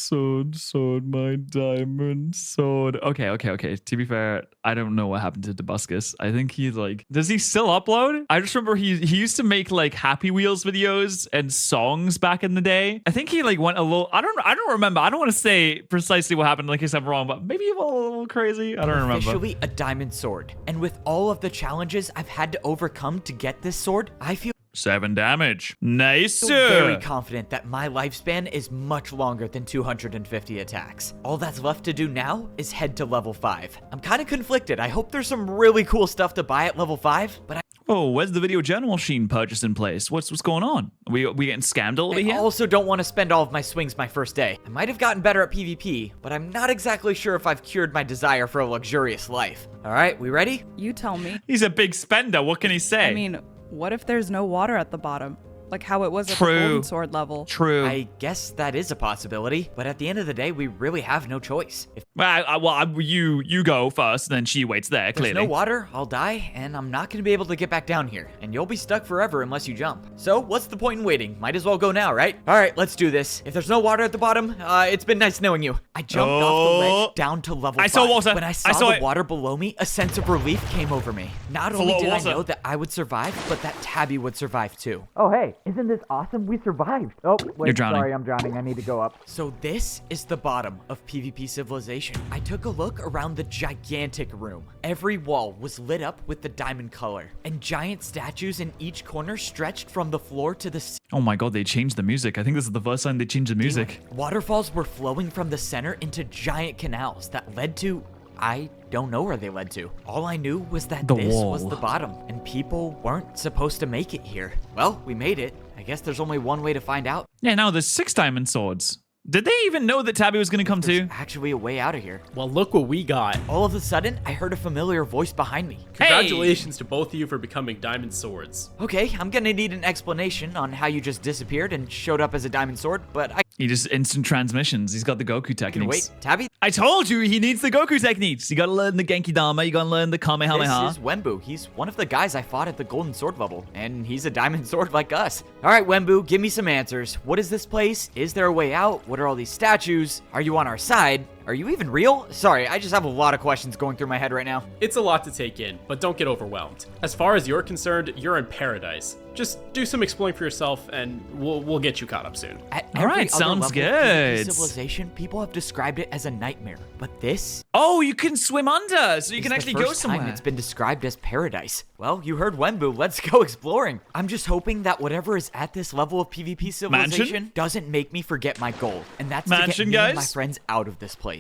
S1: my diamond sword? Okay. To be fair, I don't know what happened to Dabuscus. I think he's like, does he still upload? I just remember he used to make like Happy Wheels videos and songs back in the day. I think he like went a little, I don't remember. I don't want to say precisely what happened in case I'm wrong, but maybe he went a little crazy. I don't remember.
S3: Officially a diamond sword. And with all of the challenges I've had to overcome to get this sword, I feel
S1: 7 damage. Nice.
S3: Very confident that my lifespan is much longer than 250 attacks. All that's left to do now is head to level 5. I'm kind of conflicted. I hope there's some really cool stuff to buy at level 5, but
S1: oh, where's the video journal machine purchase in place? What's going on? We getting scammed over here?
S3: I also don't want to spend all of my swings my first day. I might have gotten better at PvP, but I'm not exactly sure if I've cured my desire for a luxurious life. All right, we ready?
S5: You tell me.
S1: He's a big spender. What can he say?
S5: I mean, what if there's no water at the bottom? like how it was at the Golden Sword level.
S1: True.
S3: I guess that is a possibility, but at the end of the day, we really have no choice. If
S1: You go first, then she waits there, clearly.
S3: there's no water, I'll die, and I'm not going to be able to get back down here. And you'll be stuck forever unless you jump. So what's the point in waiting? Might as well go now, right? All right, let's do this. If there's no water at the bottom, it's been nice knowing you. I jumped off the ledge down to level 5.
S1: I saw water.
S3: When I saw the water below me, a sense of relief came over me. Not only did I know that I would survive, but that Tabby would survive too.
S15: Oh, hey, isn't this awesome? We survived. Oh, wait,
S1: You're drowning.
S15: sorry, I'm drowning. I need to go up.
S3: So this is the bottom of PvP Civilization. I took a look around the gigantic room. Every wall was lit up with the diamond color, and giant statues in each corner stretched from the floor to the ceiling.
S1: Oh my god, they changed the music. I think this is the first time they changed the music.
S3: Waterfalls were flowing from the center into giant canals that led to... I don't know where they led to. All I knew was that this was the bottom, and people weren't supposed to make it here. Well, we made it. I guess there's only one way to find out.
S1: Yeah, now there's 6 diamond swords. Did they even know that Tabby was going to come too?
S3: Actually a way out of here.
S13: Well, look what we got.
S3: All of a sudden, I heard a familiar voice behind me.
S13: Congratulations to both of you for becoming diamond swords.
S3: Okay, I'm gonna need an explanation on how you just disappeared and showed up as a diamond sword, but
S1: He just instant transmissions. He's got the Goku techniques.
S3: Wait, Tabby?
S1: I told you he needs the Goku techniques. You gotta learn the Genki Dama. You gotta learn the Kamehameha.
S3: This is Wenbu. He's one of the guys I fought at the Golden Sword level, and he's a diamond sword like us. All right, Wenbu, give me some answers. What is this place? Is there a way out? What are all these statues? Are you on our side? Are you even real? Sorry, I just have a lot of questions going through my head right now.
S13: It's a lot to take in, but don't get overwhelmed. As far as you're concerned, you're in paradise. Just do some exploring for yourself, and we'll get you caught up soon.
S1: All right, sounds good.
S3: Civilization, people have described it as a nightmare, but this...
S1: Oh, you can swim under, so you can actually go somewhere.
S3: Time it's been described as paradise. Well, you heard Wenbu. Let's go exploring. I'm just hoping that whatever is at this level of PvP Civilization doesn't make me forget my goal, and that's to get me and my friends out of this place.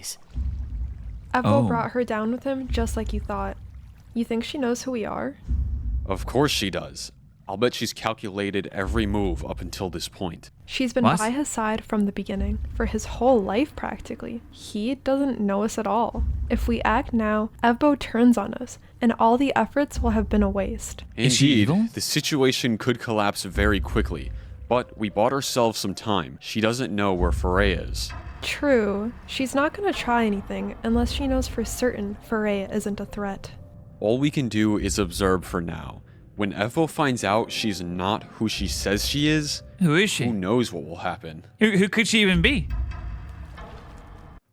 S12: Evo brought her down with him just like you thought. You think she knows who we are?
S14: Of course she does. I'll bet she's calculated every move up until this point.
S12: She's been by his side from the beginning, for his whole life practically. He doesn't know us at all. If we act now, Evbo turns on us, and all the efforts will have been a waste.
S14: Indeed, the situation could collapse very quickly, but we bought ourselves some time. She doesn't know where Foray is.
S12: True. She's not gonna try anything unless she knows for certain Foray isn't a threat.
S14: All we can do is observe for now. When Evo finds out she's not who she says she is,
S1: who is she?
S14: Who knows what will happen?
S1: Who could she even be?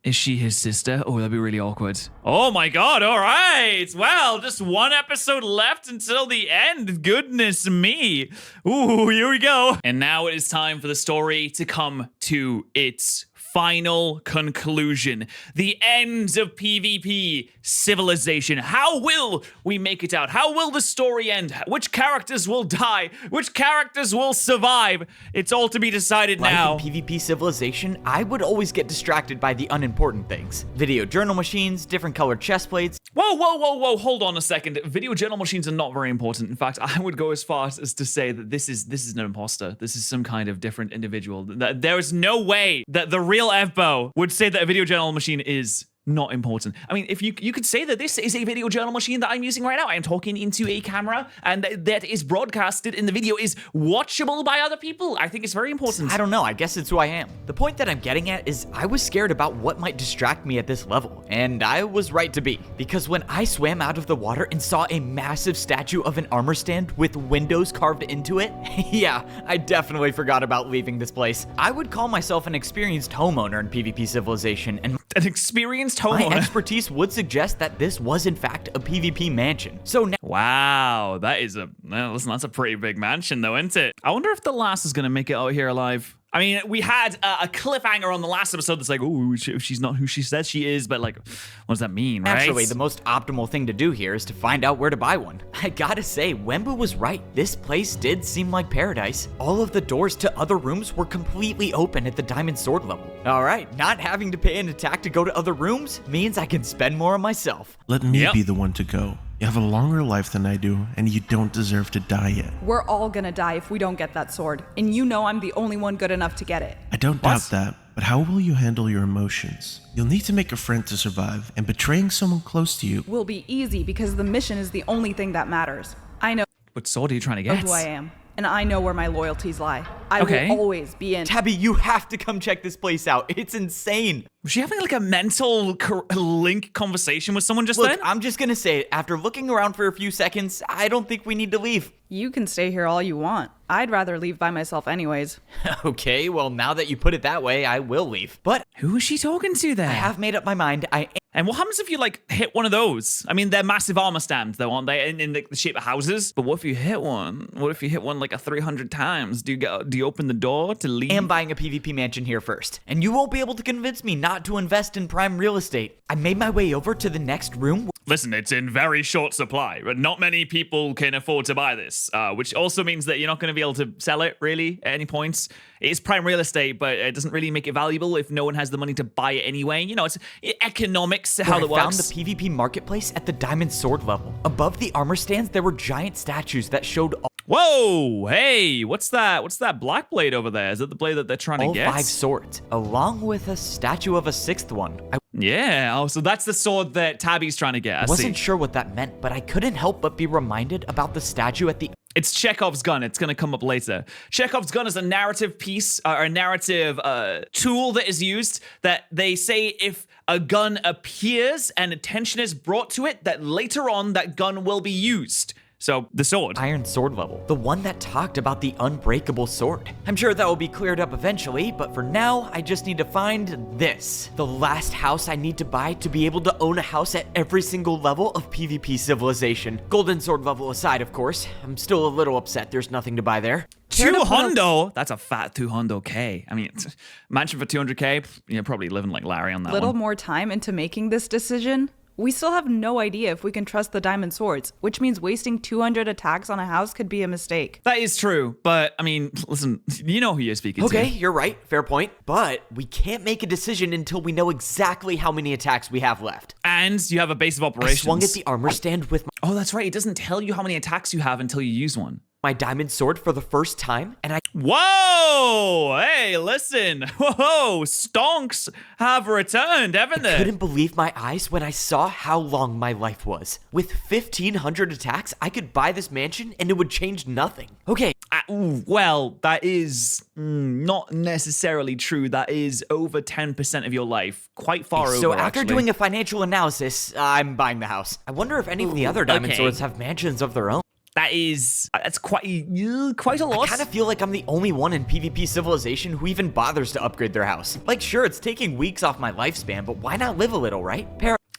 S1: Is she his sister? Oh, that'd be really awkward. Oh my god, all right. Well, just one episode left until the end. Goodness me. Ooh, here we go. And now it is time for the story to come to its final conclusion. The end of PvP Civilization. How will we make it out? How will the story end? Which characters will die? Which characters will survive? It's all to be decided now.
S3: Like in PvP Civilization, I would always get distracted by the unimportant things. Video journal machines, different colored chest plates.
S1: Whoa, hold on a second. Video journal machines are not very important. In fact, I would go as far as to say that this is an imposter. This is some kind of different individual. There is no way that the real Evbo would say that a video journal machine is not important. I mean, if you could say that this is a video journal machine that I'm using right now. I am talking into a camera, and that is broadcasted in the video is watchable by other people. I think it's very important.
S3: I don't know. I guess it's who I am. The point that I'm getting at is I was scared about what might distract me at this level, and I was right to be. Because when I swam out of the water and saw a massive statue of an armor stand with windows carved into it, yeah, I definitely forgot about leaving this place. I would call myself an experienced homeowner in PvP Civilization, and
S1: an experienced homeowner.
S3: My expertise would suggest that this was in fact a PvP mansion. So now—
S1: wow, listen, that's a pretty big mansion though, isn't it? I wonder if the lass is gonna make it out here alive. I mean, we had a cliffhanger on the last episode that's like, oh, she's not who she says she is, but like, what does that mean, right?
S3: Actually, the most optimal thing to do here is to find out where to buy one. I gotta say, Wenbu was right. This place did seem like paradise. All of the doors to other rooms were completely open at the Diamond Sword level. All right, not having to pay an attack to go to other rooms means I can spend more on myself.
S16: Let me be the one to go. You have a longer life than I do, and you don't deserve to die yet.
S5: We're all gonna die if we don't get that sword, and you know I'm the only one good enough to get it.
S16: I don't doubt that, but how will you handle your emotions? You'll need to make a friend to survive, and betraying someone close to you
S5: will be easy because the mission is the only thing that matters. I know
S1: what sword are you trying to get?
S5: who I am, and I know where my loyalties lie. I will always be in.
S3: Tabby, you have to come check this place out. It's insane.
S1: Was she having like a mental link conversation with someone just then?
S3: Look, I'm just gonna say it. After looking around for a few seconds, I don't think we need to leave.
S5: You can stay here all you want. I'd rather leave by myself anyways.
S3: Okay, well, now that you put it that way, I will leave. But
S1: who is she talking to there?
S3: I have made up my mind.
S1: And what happens if you like hit one of those? I mean, they're massive armor stands though, aren't they? In the shape of houses. But what if you hit one? What if you hit one like 300 times? Do you open the door to leave?
S3: I am buying a PvP mansion here first, and you won't be able to convince me not to invest in prime real estate. I made my way over to the next room.
S1: Listen, it's in very short supply, but not many people can afford to buy this, which also means that you're not going to be able to sell it really at any points. It is prime real estate, but it doesn't really make it valuable if no one has the money to buy it anyway. You know, it's economics, how it works.
S3: I found the PvP marketplace at the diamond sword level. Above the armor stands, there were giant statues that showed
S1: Whoa! Hey, what's that? What's that black blade over there? Is that the blade that they're trying to get?
S3: all 5 swords, along with a statue of a 6th one.
S1: Yeah, oh, so that's the sword that Tabby's trying to get.
S3: I wasn't sure what that meant, but I couldn't help but be reminded about the statue at the...
S1: It's Chekhov's gun. It's going to come up later. Chekhov's gun is a narrative piece, or a narrative tool that is used that they say if a gun appears and attention is brought to it, that later on that gun will be used. So, the sword.
S3: Iron sword level. The one that talked about the unbreakable sword. I'm sure that will be cleared up eventually, but for now, I just need to find this. The last house I need to buy to be able to own a house at every single level of PvP civilization. Golden sword level aside, of course. I'm still a little upset there's nothing to buy there.
S1: 200? That's a fat 200k. I mean, mansion for 200k, you're probably living like Larry on that
S5: Little
S1: one.
S5: more time into making this decision. We still have no idea if we can trust the diamond swords, which means wasting 200 attacks on a house could be a mistake.
S1: That is true, but I mean, listen, you know who you're speaking to.
S3: Okay, you're right. Fair point. But we can't make a decision until we know exactly how many attacks we have left.
S1: And you have a base of operations.
S3: I swung at the armor stand with my...
S1: Oh, that's right. It doesn't tell you how many attacks you have until you use one.
S3: My diamond sword for the first time, and I...
S1: Whoa! Hey, listen. Whoa! Stonks have returned, haven't they?
S3: I couldn't believe my eyes when I saw how long my life was. With 1,500 attacks, I could buy this mansion and it would change nothing. Okay.
S1: Well, that is not necessarily true. That is over 10% of your life. Quite far over,
S3: So after
S1: actually.
S3: doing a financial analysis, I'm buying the house. I wonder if any of the other diamond swords have mansions of their own.
S1: That's quite a lot.
S3: I kind of feel like I'm the only one in PvP civilization who even bothers to upgrade their house. Like, sure, it's taking weeks off my lifespan, but why not live a little, right?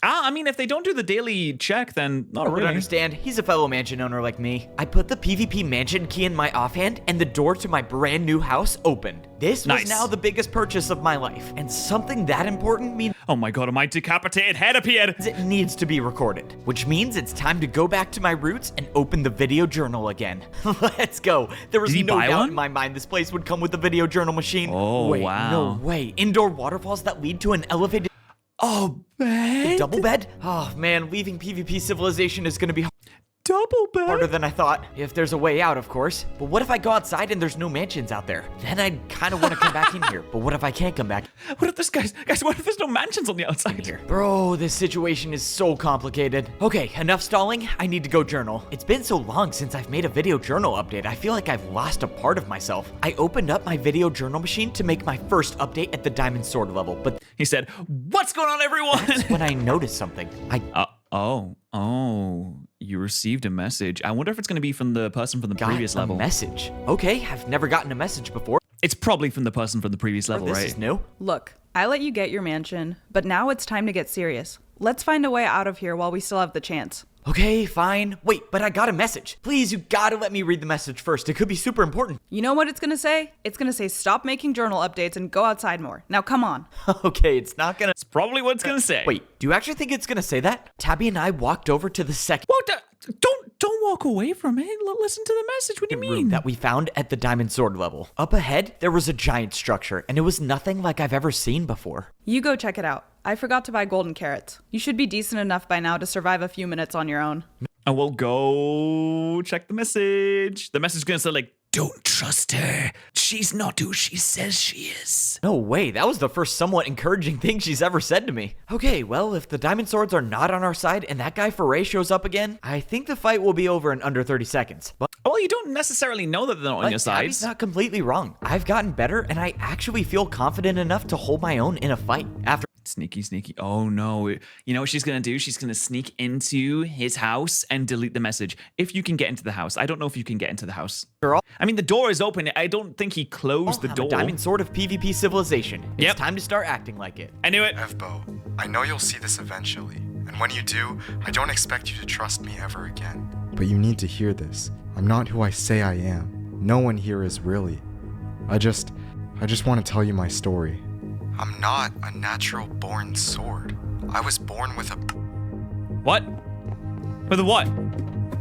S1: I mean, if they don't do the daily check, then not
S3: I would
S1: really.
S3: understand. He's a fellow mansion owner like me. I put the PvP mansion key in my offhand, and the door to my brand new house opened. This was now the biggest purchase of my life, and something that important means...
S1: Oh my god, my decapitated head appeared!
S3: It needs to be recorded, which means it's time to go back to my roots and open the video journal again. Let's go. There was no doubt in my mind this place would come with a video journal machine.
S1: Oh,
S3: wait,
S1: wow.
S3: No way. Indoor waterfalls that lead to an elevated...
S1: Oh, bed?
S3: A double bed? Oh man, leaving PvP civilization is gonna be
S1: double bed?
S3: harder than I thought. If there's a way out, of course. But what if I go outside and there's no mansions out there? Then I'd kind of want to come back in here. But what if I can't come back?
S1: What if this guys, what if there's no mansions on the outside here?
S3: Bro, this situation is so complicated. Okay, enough stalling. I need to go journal. It's been so long since I've made a video journal update. I feel like I've lost a part of myself. I opened up my video journal machine to make my first update at the diamond sword level, but
S1: he said, "What's going on, everyone?"
S3: That's when I noticed something.
S1: You received a message. I wonder if it's going to be from the person from the previous level.
S3: A message? Okay, I've never gotten a message before.
S1: It's probably from the person from the previous level,
S3: this
S1: right?
S3: Is new.
S5: Look, I let you get your mansion, but now it's time to get serious. Let's find a way out of here while we still have the chance.
S3: Okay, fine. Wait, but I got a message. Please, you gotta let me read the message first. It could be super important.
S5: You know what it's gonna say? It's gonna say stop making journal updates and go outside more. Now come on.
S3: Okay, it's not gonna...
S1: It's probably what it's gonna say.
S3: Wait, do you actually think it's gonna say that? Tabby and I walked over to the second...
S1: Don't walk away from it. Listen to the message. What do you mean?
S3: Room that we found at the diamond sword level. Up ahead, there was a giant structure, and it was nothing like I've ever seen before.
S5: You go check it out. I forgot to buy golden carrots. You should be decent enough by now to survive a few minutes on your own.
S1: I will go check the message. The message is gonna say like Don't trust her. She's not who she says she is.
S3: No way, that was the first somewhat encouraging thing she's ever said to me. Okay, well, if the diamond swords are not on our side and that guy Foray shows up again, I think the fight will be over in under 30 seconds. But
S1: well, you don't necessarily know that they're not on your side.
S3: Tabby's not completely wrong. I've gotten better and I actually feel confident enough to hold my own in a fight. After
S1: Sneaky. Oh no. You know what she's going to do? She's going to sneak into his house and delete the message. If you can get into the house. I don't know if you can get into the house. I mean, the door is open. I don't think he closed the door.
S3: I'm a diamond sword of PvP civilization. It's time to start acting like it.
S1: I knew it.
S10: Evbo, I know you'll see this eventually. And when you do, I don't expect you to trust me ever again. But you need to hear this. I'm not who I say I am. No one here is really. I just want to tell you my story. I'm not a natural-born sword. I was born with a...
S1: What? With a what?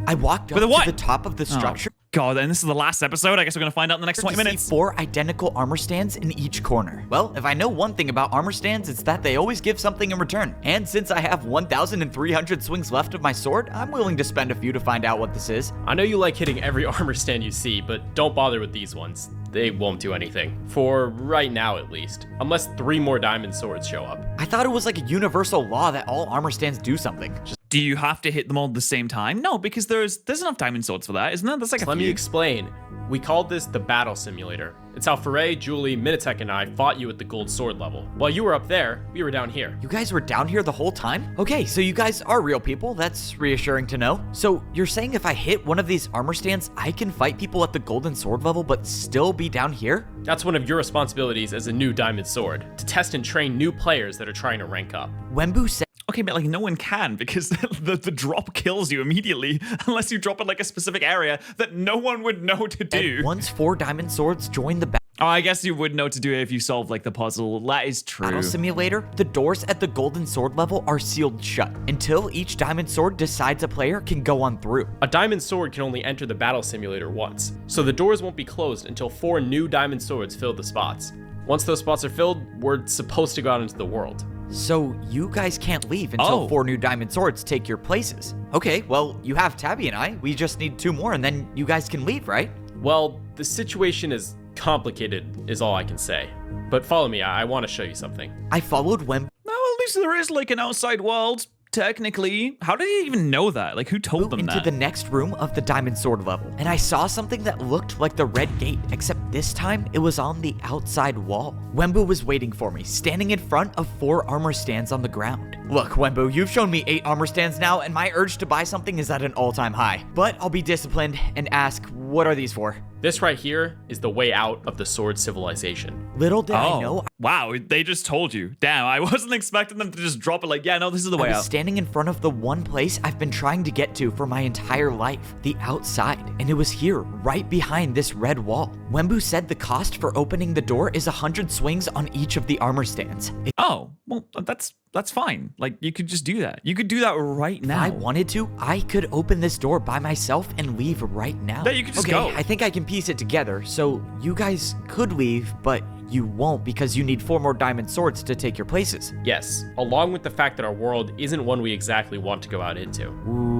S3: I walked up to the top of the structure.
S1: Oh, God, and this is the last episode. I guess we're going to find out in the next 20 minutes.
S3: 4 identical armor stands in each corner. Well, if I know one thing about armor stands, it's that they always give something in return. And since I have 1,300 swings left of my sword, I'm willing to spend a few to find out what this is.
S13: I know you like hitting every armor stand you see, but don't bother with these ones. They won't do anything. For right now, at least. Unless 3 more diamond swords show up.
S3: I thought it was like a universal law that all armor stands do something.
S1: Do you have to hit them all at the same time? No, because there's enough diamond swords for that, isn't there? That's like
S13: Let me explain. We called this the battle simulator. It's how Foray, Julie, Minitek, and I fought you at the gold sword level. While you were up there, we were down here.
S3: You guys were down here the whole time? Okay, so you guys are real people. That's reassuring to know. So you're saying if I hit one of these armor stands, I can fight people at the golden sword level but still be down here?
S13: That's one of your responsibilities as a new diamond sword, to test and train new players that are trying to rank up.
S3: Wembu said...
S1: Okay, but like no one can because the drop kills you immediately unless you drop in like a specific area that no one would know to do.
S3: And once 4 diamond swords join the battle...
S1: Oh, I guess you would know to do it if you solve like the puzzle. That is true.
S3: Battle simulator, the doors at the golden sword level are sealed shut until each diamond sword decides a player can go on through.
S13: A diamond sword can only enter the battle simulator once, so the doors won't be closed until 4 new diamond swords fill the spots. Once those spots are filled, we're supposed to go out into the world.
S3: So you guys can't leave until 4 new diamond swords take your places. Okay, well, you have Tabby and I. We just need 2 more and then you guys can leave, right?
S13: Well, the situation is complicated is all I can say. But follow me, I want to show you something.
S3: I followed Wembu.
S1: No, at least there is like an outside world. Technically, how did he even know that? Like, who told them that?
S3: Into the next room of the diamond sword level, and I saw something that looked like the red gate, except this time it was on the outside wall. Wembu was waiting for me, standing in front of 4 armor stands on the ground. Look, Wembu, you've shown me 8 armor stands now, and my urge to buy something is at an all-time high. But I'll be disciplined and ask, what are these for?
S13: This right here is the way out of the sword civilization.
S3: Little did I know.
S1: Wow, they just told you. Damn, I wasn't expecting them to just drop it like, yeah, no, this is the way
S3: I was
S1: out.
S3: Standing in front of the one place I've been trying to get to for my entire life, the outside. And it was here, right behind this red wall. Wembu said the cost for opening the door is 100 swings on each of the armor stands.
S1: Oh, well, that's fine. Like, you could just do that. You could do that right now.
S3: If I wanted to, I could open this door by myself and leave right now.
S1: Yeah, you could just go.
S3: I think I can piece it together. So you guys could leave, but you won't because you need 4 more diamond swords to take your places.
S13: Yes, along with the fact that our world isn't one we exactly want to go out into.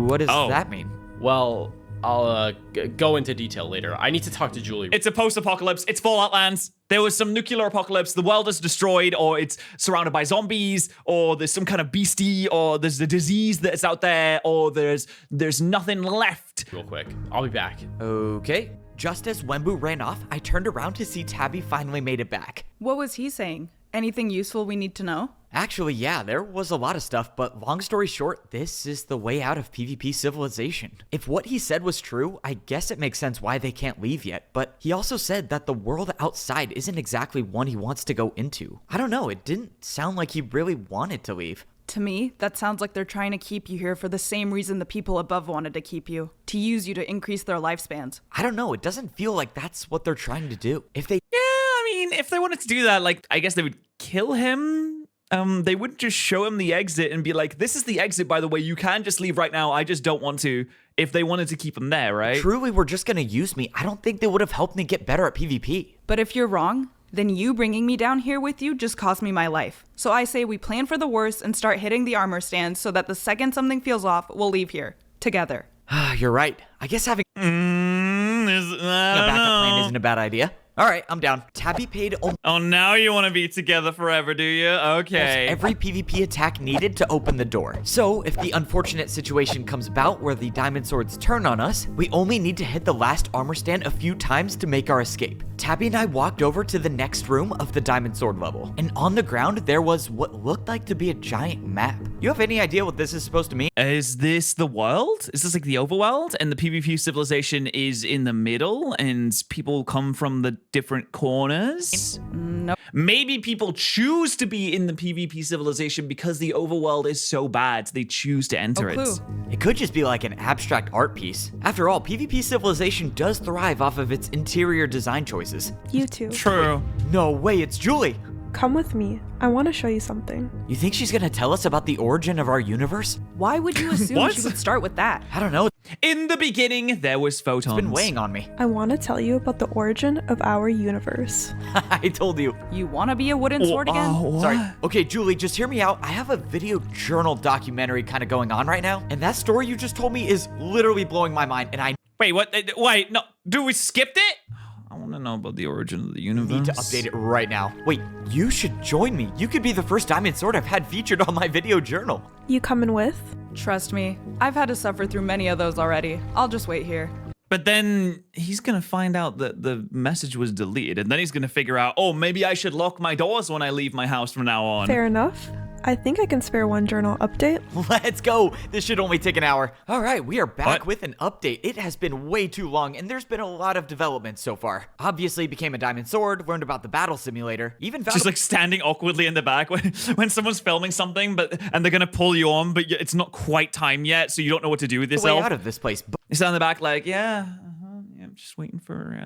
S3: What does that mean?
S13: Well, I'll go into detail later. I need to talk to Julie.
S1: It's a post-apocalypse. It's Fallout Lands. There was some nuclear apocalypse. The world is destroyed, or it's surrounded by zombies, or there's some kind of beastie, or there's a disease that's out there, or there's nothing left.
S13: Real quick, I'll be back.
S3: Okay. Just as Wembu ran off, I turned around to see Tabby finally made it back.
S5: What was he saying? Anything useful we need to know?
S3: Actually, yeah, there was a lot of stuff, but long story short, this is the way out of PvP civilization. If what he said was true, I guess it makes sense why they can't leave yet, but he also said that the world outside isn't exactly one he wants to go into. I don't know, it didn't sound like he really wanted to leave.
S5: To me, that sounds like they're trying to keep you here for the same reason the people above wanted to keep you, to use you to increase their lifespans.
S3: I don't know, it doesn't feel like that's what they're trying to do. If they...
S1: Yeah, I mean, if they wanted to do that, like, I guess they would kill him. They wouldn't just show him the exit and be like, this is the exit, by the way, you can just leave right now, I just don't want to, if they wanted to keep him there, right?
S3: Truly were just gonna use me. I don't think they would have helped me get better at PvP.
S5: But if you're wrong, then you bringing me down here with you just cost me my life. So I say we plan for the worst and start hitting the armor stands so that the second something feels off, we'll leave here. Together.
S3: You're right. I guess having...
S1: I don't
S3: isn't a bad idea. All right, I'm down. Tabby paid
S1: Oh, now you want to be together forever, do you? Okay.
S3: every PvP attack needed to open the door. So if the unfortunate situation comes about where the diamond swords turn on us, we only need to hit the last armor stand a few times to make our escape. Tabby and I walked over to the next room of the diamond sword level, and on the ground there was what looked like to be a giant map. You have any idea what this is supposed to mean?
S1: Is this the world? Is this like the overworld? And the PvP civilization is in the middle, and people come from the different corners?
S5: No.
S1: Maybe people choose to be in the PvP civilization because the overworld is so bad, they choose to enter it.
S3: It could just be like an abstract art piece. After all, PvP civilization does thrive off of its interior design choices.
S12: You too.
S1: True.
S3: No way, it's Julie.
S12: Come with me. I want to show you something.
S3: You think she's gonna tell us about the origin of our universe?
S5: Why would you assume she would start with that?
S3: I don't know.
S1: In the beginning, there was photons.
S3: It's been weighing on me.
S12: I want to tell you about the origin of our universe.
S3: I told you.
S5: You want to be a wooden sword again?
S3: Sorry. Okay, Julie, just hear me out. I have a video journal documentary kind of going on right now, and that story you just told me is literally blowing my mind, and I...
S1: Wait, what? Wait, no. Dude, we skipped it? I want to know about the origin of the universe.
S3: Need to update it right now. Wait, you should join me. You could be the first diamond sword I've had featured on my video journal.
S12: You coming with?
S5: Trust me, I've had to suffer through many of those already. I'll just wait here.
S1: But then he's going to find out that the message was deleted, and then he's going to figure out, oh, maybe I should lock my doors when I leave my house from now on.
S12: Fair enough. I think I can spare one journal update.
S3: Let's go. This should only take an hour. All right, we are back with an update. It has been way too long, and there's been a lot of development so far. Obviously, became a diamond sword, learned about the battle simulator, even found...
S1: Just like standing awkwardly in the back when someone's filming something, and they're going to pull you on, but it's not quite time yet, so you don't know what to do with yourself.
S3: Way out of this place.
S1: You stand in the back like, yeah, I'm just waiting for...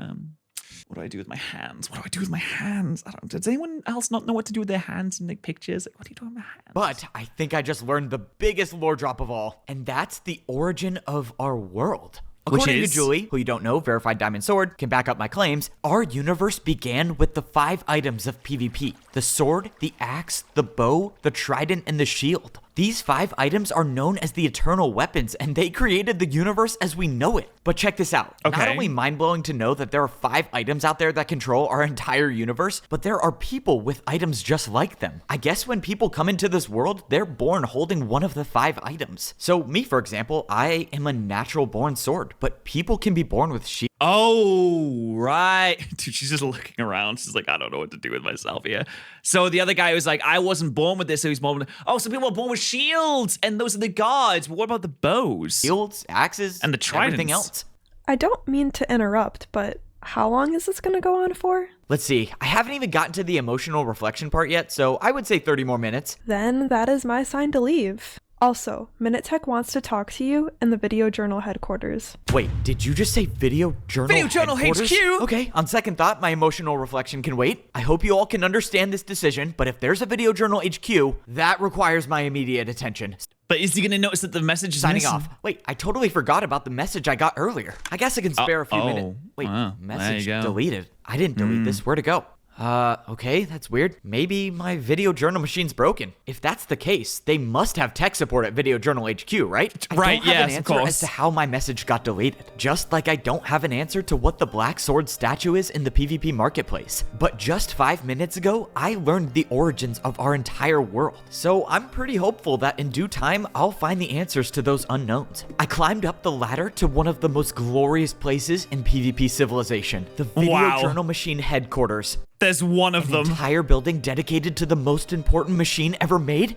S1: What do I do with my hands? What do I do with my hands? Does anyone else not know what to do with their hands and make pictures? Like, what do you do with my hands?
S3: But I think I just learned the biggest lore drop of all, and that's the origin of our world. According to Julie, who you don't know, verified diamond sword, can back up my claims, our universe began with the 5 items of PvP. The sword, the axe, the bow, the trident, and the shield. These 5 items are known as the eternal weapons, and they created the universe as we know it. But check this out.
S1: Okay.
S3: Not only mind-blowing to know that there are 5 items out there that control our entire universe, but there are people with items just like them. I guess when people come into this world, they're born holding one of the 5 items. So me, for example, I am a natural-born sword, but people can be born with shield.
S1: Oh, right. Dude, she's just looking around. She's like, I don't know what to do with myself here. So the other guy was like, I wasn't born with this, so he's born with... Oh, some people are born with shields, and those are the gods. But what about the bows?
S3: Shields, axes,
S1: and the tridents.
S3: Everything else.
S12: I don't mean to interrupt, but how long is this going to go on for?
S3: Let's see. I haven't even gotten to the emotional reflection part yet, so I would say 30 more minutes.
S12: Then that is my sign to leave. Also, MinuteTech wants to talk to you in the Video Journal headquarters.
S3: Wait, did you just say Video Journal
S1: Video Journal
S3: headquarters?
S1: HQ?
S3: Okay, on second thought, my emotional reflection can wait. I hope you all can understand this decision, but if there's a Video Journal HQ, that requires my immediate attention.
S1: But is he going to notice that the message is
S3: signing
S1: missing?
S3: off? Wait, I totally forgot about the message I got earlier. I guess I can spare a few minutes. Wait, message deleted. I didn't delete this. Where'd it go? Okay, that's weird. Maybe my video journal machine's broken. If that's the case, they must have tech support at Video Journal HQ, right? I don't have an answer as to how my message got deleted. Just like I don't have an answer to what the Black Sword statue is in the PvP marketplace. But just 5 minutes ago, I learned the origins of our entire world. So I'm pretty hopeful that in due time, I'll find the answers to those unknowns. I climbed up the ladder to one of the most glorious places in PvP civilization, the Video Journal Machine headquarters.
S1: There's one of them.
S3: An entire building dedicated to the most important machine ever made?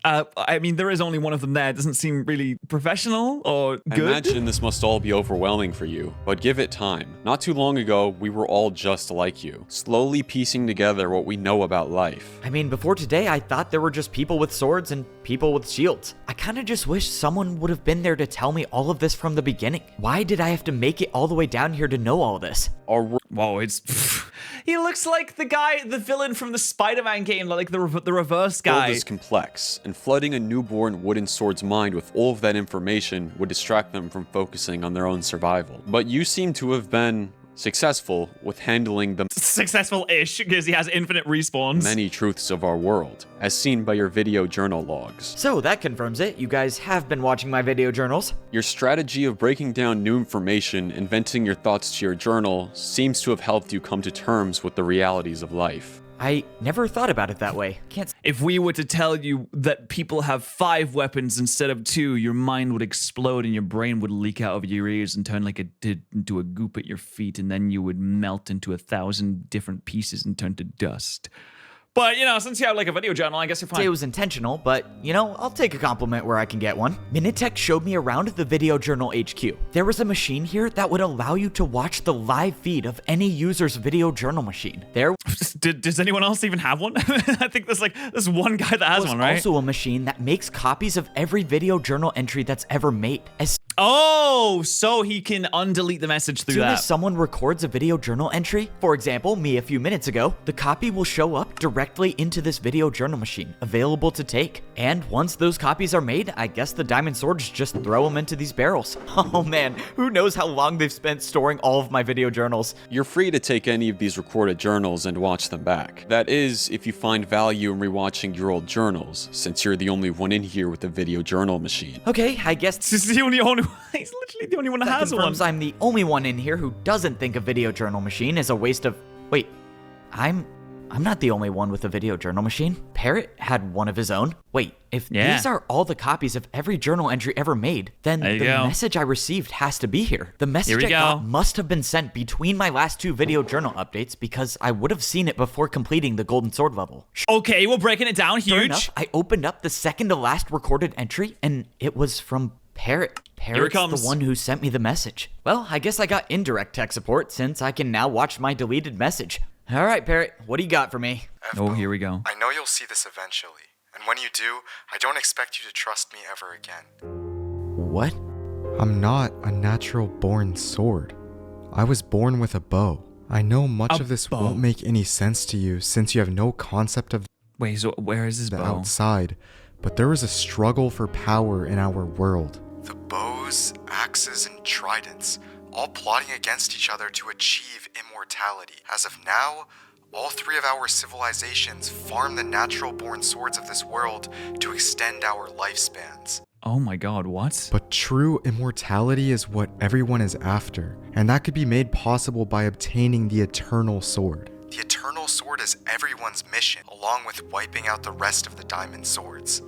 S1: I mean, there is only one of them there. It doesn't seem really professional or good.
S14: I imagine this must all be overwhelming for you, but give it time. Not too long ago, we were all just like you, slowly piecing together what we know about life.
S3: I mean, before today, I thought there were just people with swords and people with shields. I kind of just wish someone would have been there to tell me all of this from the beginning. Why did I have to make it all the way down here to know all this?
S1: Whoa, it's... He looks like the villain from the Spider-Man game, like the reverse guy.
S14: World is complex, and flooding a newborn wooden sword's mind with all of that information would distract them from focusing on their own survival. But you seem to have been successful with handling them.
S1: successful-ish because he has infinite respawns.
S14: Many truths of our world, as seen by your video journal logs.
S3: So that confirms it. You guys have been watching my video journals.
S14: Your strategy of breaking down new information and venting your thoughts to your journal seems to have helped you come to terms with the realities of life.
S3: I never thought about it that way.
S1: If we were to tell you that people have 5 weapons instead of 2, your mind would explode and your brain would leak out of your ears and turn like it did into a goop at your feet, and then you would melt into 1,000 different pieces and turn to dust. But, you know, since you have like a video journal, I guess you're fine.
S3: It was intentional, but, you know, I'll take a compliment where I can get one. Minitech showed me around the Video Journal HQ. There was a machine here that would allow you to watch the live feed of any user's video journal machine.
S1: Does anyone else even have one? I think there's one guy that has one, right?
S3: Also a machine that makes copies of every video journal entry that's ever made.
S1: Oh, so he can undelete the message through that.
S3: As soon as someone records a video journal entry, for example, me a few minutes ago, the copy will show up directly into this video journal machine, available to take. And once those copies are made, I guess the diamond swords just throw them into these barrels. Oh man, who knows how long they've spent storing all of my video journals.
S14: You're free to take any of these recorded journals and watch them back. That is, if you find value in rewatching your old journals, since you're the only one in here with a video journal machine.
S3: Okay, I guess
S1: he's literally the only one that has one.
S3: I'm the only one in here who doesn't think a video journal machine is a waste of... Wait, I'm not the only one with a video journal machine. Parrot had one of his own. Wait, if these are all the copies of every journal entry ever made, then the message I received has to be here. The message I got must have been sent between my last 2 video journal updates because I would have seen it before completing the Golden Sword level.
S1: Okay, we're breaking it down. Huge.
S3: Sure enough, I opened up the second to last recorded entry, and it was from Parrot. Parrot's the one who sent me the message. Well, I guess I got indirect tech support since I can now watch my deleted message. All right, Parrot, what do you got for me?
S1: Oh, here we go.
S10: I know you'll see this eventually, and when you do, I don't expect you to trust me ever again.
S3: What?
S10: I'm not a natural-born sword. I was born with a bow. I know much of this won't make any sense to you since you have no concept of
S1: Wait, so where is this bow?
S10: Outside, but there is a struggle for power in our world. The bows, axes, and tridents, all plotting against each other to achieve immortality. As of now, all 3 of our civilizations farm the natural-born swords of this world to extend our lifespans.
S1: Oh my god, what?
S10: But true immortality is what everyone is after, and that could be made possible by obtaining the Eternal Sword. The Eternal Sword is everyone's mission, along with wiping out the rest of the Diamond Swords.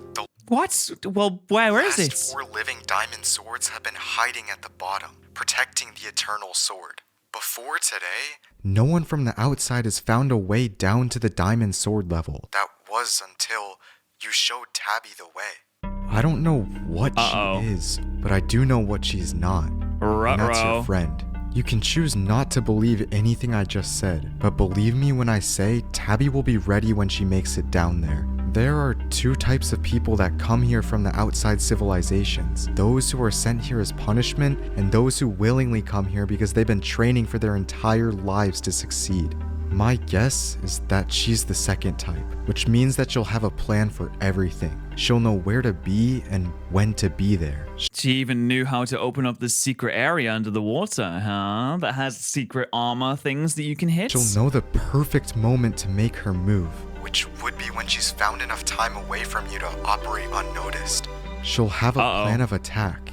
S1: What? Well, where is it?
S10: The last 4 living Diamond Swords have been hiding at the bottom, protecting the Eternal Sword. Before today, no one from the outside has found a way down to the Diamond Sword level. That was until you showed Tabby the way. I don't know what she is, but I do know what she's not. And that's your friend. You can choose not to believe anything I just said, but believe me when I say Tabby will be ready when she makes it down there. There are 2 types of people that come here from the outside civilizations. Those who are sent here as punishment, and those who willingly come here because they've been training for their entire lives to succeed. My guess is that she's the second type, which means that she'll have a plan for everything. She'll know where to be and when to be there.
S1: She even knew how to open up the secret area under the water, huh? That has secret armor things that you can hit.
S10: She'll know the perfect moment to make her move, which would be when she's found enough time away from you to operate unnoticed. She'll have a plan of attack.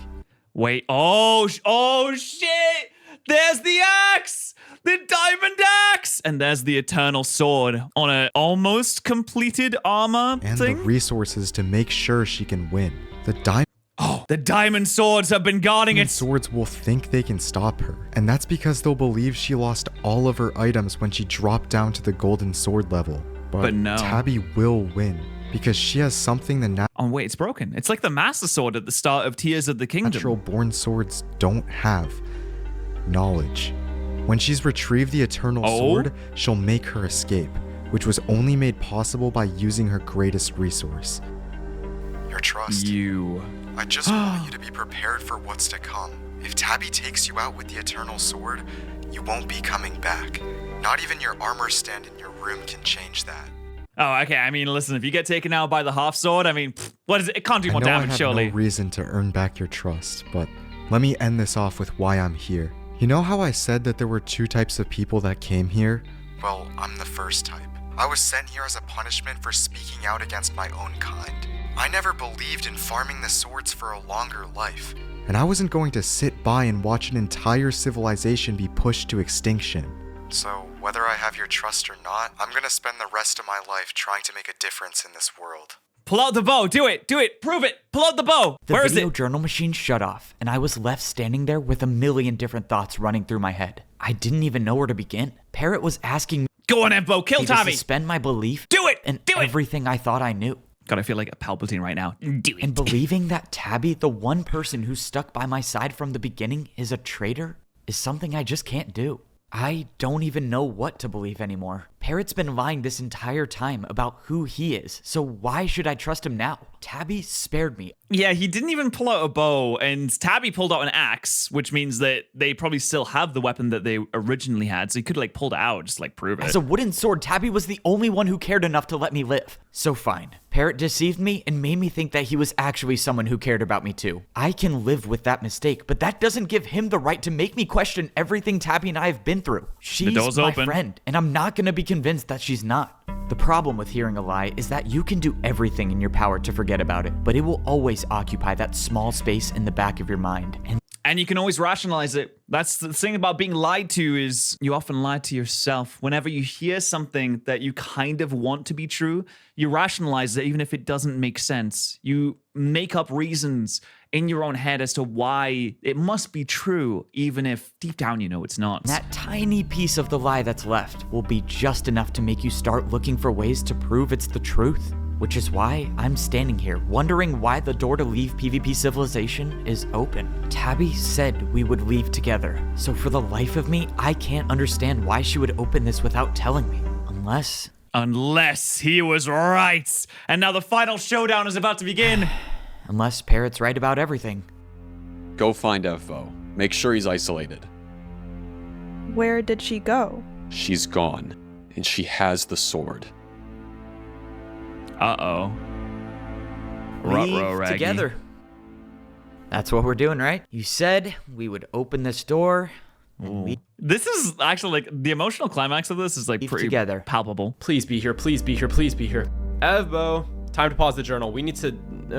S1: Wait, oh shit! There's the axe! The diamond axe! And there's the Eternal Sword on a almost completed armor
S10: and
S1: thing.
S10: The resources to make sure she can win.
S1: The diamond swords have been guarding it.
S10: Swords will think they can stop her, and that's because they'll believe she lost all of her items when she dropped down to the golden sword level. But no. Tabby will win, because she has something the
S1: Oh wait, it's broken. It's like the Master Sword at the start of Tears of the Kingdom.
S10: Natural-born swords don't have knowledge. When she's retrieved the Eternal Sword, she'll make her escape, which was only made possible by using her greatest resource. Your trust. I just want you to be prepared for what's to come. If Tabby takes you out with the Eternal Sword, you won't be coming back. Not even your armor stand in your room can change that.
S1: Oh, okay. I mean, listen, if you get taken out by the half sword, I mean, what is it? It can't do more damage, surely.
S10: I have no reason to earn back your trust, but let me end this off with why I'm here. You know how I said that there were 2 types of people that came here? Well, I'm the first type. I was sent here as a punishment for speaking out against my own kind. I never believed in farming the swords for a longer life. And I wasn't going to sit by and watch an entire civilization be pushed to extinction. So, whether I have your trust or not, I'm gonna spend the rest of my life trying to make a difference in this world.
S1: Pull out the bow. Do it. Do it. Prove it. Pull out the bow. Where is it?
S3: The video journal machine shut off, and I was left standing there with a million different thoughts running through my head. I didn't even know where to begin. Parrot was asking me
S1: Go on, Embo. Kill Tabby.
S3: to suspend my belief.
S1: Do it.
S3: And
S1: Do it.
S3: everything I thought I knew.
S1: God, I feel like a Palpatine right now. Do it.
S3: And believing that Tabby, the one person who stuck by my side from the beginning, is a traitor is something I just can't do. I don't even know what to believe anymore. Parrot's been lying this entire time about who he is, so why should I trust him now? Tabby spared me.
S1: Yeah, he didn't even pull out a bow, and Tabby pulled out an axe, which means that they probably still have the weapon that they originally had, so he could like pulled it out, just like prove it.
S3: As a wooden sword, Tabby was the only one who cared enough to let me live. So fine. Parrot deceived me and made me think that he was actually someone who cared about me too. I can live with that mistake, but that doesn't give him the right to make me question everything Tabby and I have been through. She's my friend, and I'm not gonna be convinced that she's not. The problem with hearing a lie is that you can do everything in your power to forget about it, but it will always occupy that small space in the back of your mind.
S1: And you can always rationalize it. That's the thing about being lied to is you often lie to yourself. Whenever you hear something that you kind of want to be true, you rationalize it even if it doesn't make sense. You make up reasons in your own head as to why it must be true, even if deep down you know it's not.
S3: That tiny piece of the lie that's left will be just enough to make you start looking for ways to prove it's the truth. Which is why I'm standing here, wondering why the door to leave PvP Civilization is open. Tabby said we would leave together, so for the life of me, I can't understand why she would open this without telling me. Unless
S1: he was right. And now the final showdown is about to begin.
S3: Unless Parrot's right about everything.
S14: Go find Evo. Make sure he's isolated.
S12: Where did she go?
S14: She's gone, and she has the sword.
S1: Uh-oh.
S3: Leave together. That's what we're doing, right? You said we would open this door and leave.
S1: This is actually like the emotional climax of this is like pretty palpable.
S13: Please be here. Please be here. Please be here. Evbo, time to pause the journal. We need to...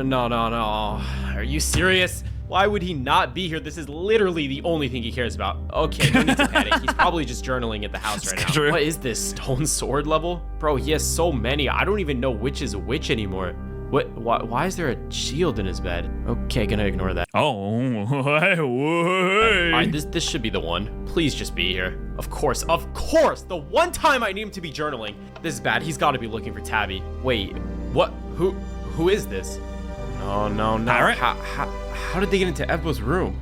S13: No. Are you serious? Why would he not be here? This is literally the only thing he cares about. Okay, no need to panic. He's probably just journaling at the house right now.
S1: True.
S13: What is this, stone sword level? Bro, he has so many. I don't even know which is which anymore. What? Why is there a shield in his bed? Okay, gonna ignore that.
S1: Oh,
S13: Alright, this should be the one. Please just be here. Of course. The one time I need him to be journaling. This is bad. He's got to be looking for Tabby. Wait, what? Who is this? Oh, no.
S1: Parrot?
S13: How did they get into Evbo's room?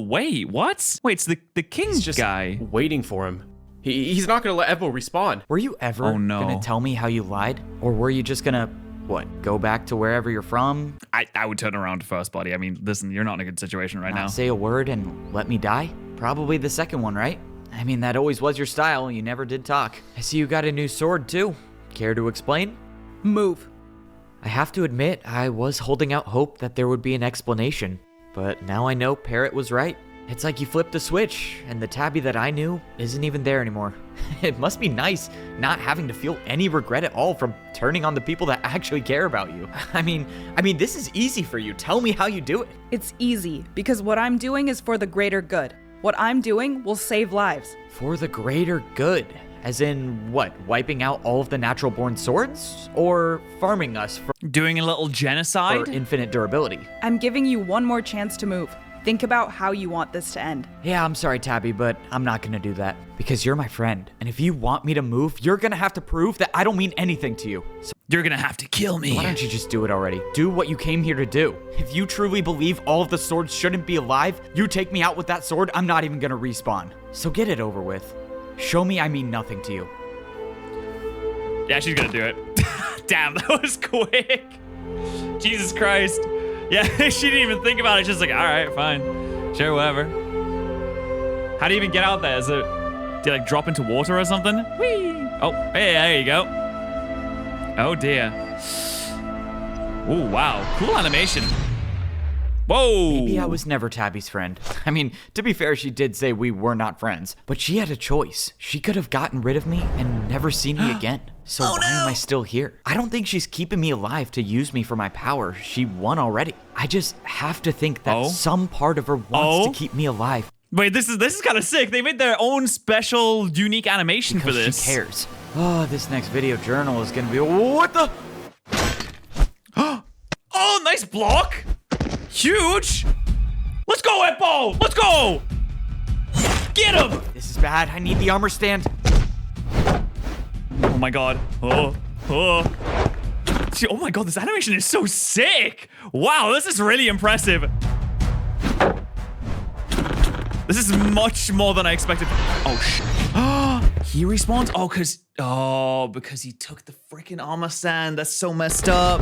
S1: Wait, what? Wait, it's the king's
S13: just
S1: guy.
S13: Waiting for him. He's not gonna let Evbo respawn.
S3: Were you ever gonna tell me how you lied? Or were you just gonna, go back to wherever you're from?
S1: I would turn around first, buddy. I mean, listen, you're not in a good situation right now.
S3: Say a word and let me die? Probably the second one, right? I mean, that always was your style. You never did talk. I see you got a new sword, too. Care to explain?
S5: Move.
S3: I have to admit, I was holding out hope that there would be an explanation. But now I know Parrot was right. It's like you flipped a switch, and the Tabby that I knew isn't even there anymore. It must be nice not having to feel any regret at all from turning on the people that actually care about you. I mean, this is easy for you. Tell me how you do it.
S5: It's easy, because what I'm doing is for the greater good. What I'm doing will save lives.
S3: For the greater good? As in, what, wiping out all of the natural-born swords? Or farming us for...
S1: Doing a little genocide?
S3: For infinite durability?
S5: I'm giving you one more chance to move. Think about how you want this to end.
S3: Yeah, I'm sorry, Tabby, but I'm not gonna do that. Because you're my friend. And if you want me to move, you're gonna have to prove that I don't mean anything to you. So
S1: you're gonna have to kill me.
S3: Why don't you just do it already? Do what you came here to do. If you truly believe all of the swords shouldn't be alive, you take me out with that sword, I'm not even gonna respawn. So get it over with. Show me I mean nothing to you.
S1: Yeah, she's gonna do it. Damn, that was quick. Jesus Christ. Yeah, she didn't even think about it. She's just like, all right, fine. Sure, whatever. How do you even get out there? Do you like drop into water or something? Whee! Oh, hey, there you go. Oh dear. Oh, wow. Cool animation. Whoa!
S3: Maybe I was never Tabby's friend. I mean, to be fair, she did say we were not friends, but she had a choice. She could have gotten rid of me and never seen me again. So why am I still here? I don't think she's keeping me alive to use me for my power. She won already. I just have to think that some part of her wants to keep me alive.
S1: Wait, this is kind of sick. They made their own special, unique animation
S3: because
S1: for this.
S3: She cares. Oh, this next video journal is gonna be what the?
S1: Oh, nice block. Huge. Let's go, Eppo. Let's go. Get him.
S3: This is bad. I need the armor stand.
S1: Oh my god. Oh my god, this animation is so sick. Wow, this is really impressive. This is much more than I expected. Oh shit. He respawns? Because he took the freaking armor stand. That's so messed up.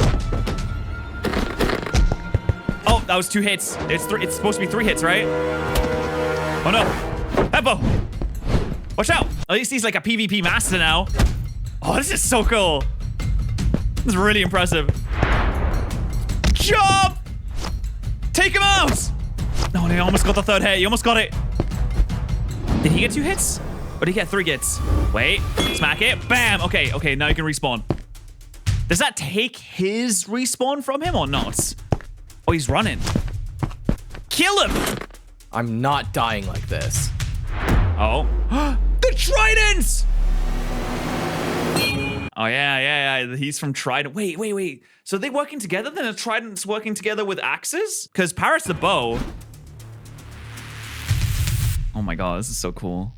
S1: Oh, that was 2 hits. It's supposed to be 3 hits, right? Oh no. Eppo. Watch out. At least he's like a PvP master now. Oh, this is so cool. This is really impressive. Jump! Take him out! No, he almost got the 3rd hit. He almost got it. Did he get 2 hits? Or did he get 3 hits? Wait. Smack it. Bam! Okay, now you can respawn. Does that take his respawn from him or not? Oh, he's running. Kill him!
S6: I'm not dying like this.
S1: Oh. The Tridents! Oh, yeah. He's from Trident. Wait. So are they working together? Then the Trident's working together with axes? Because Patterrz the bow. Oh my god, this is so cool.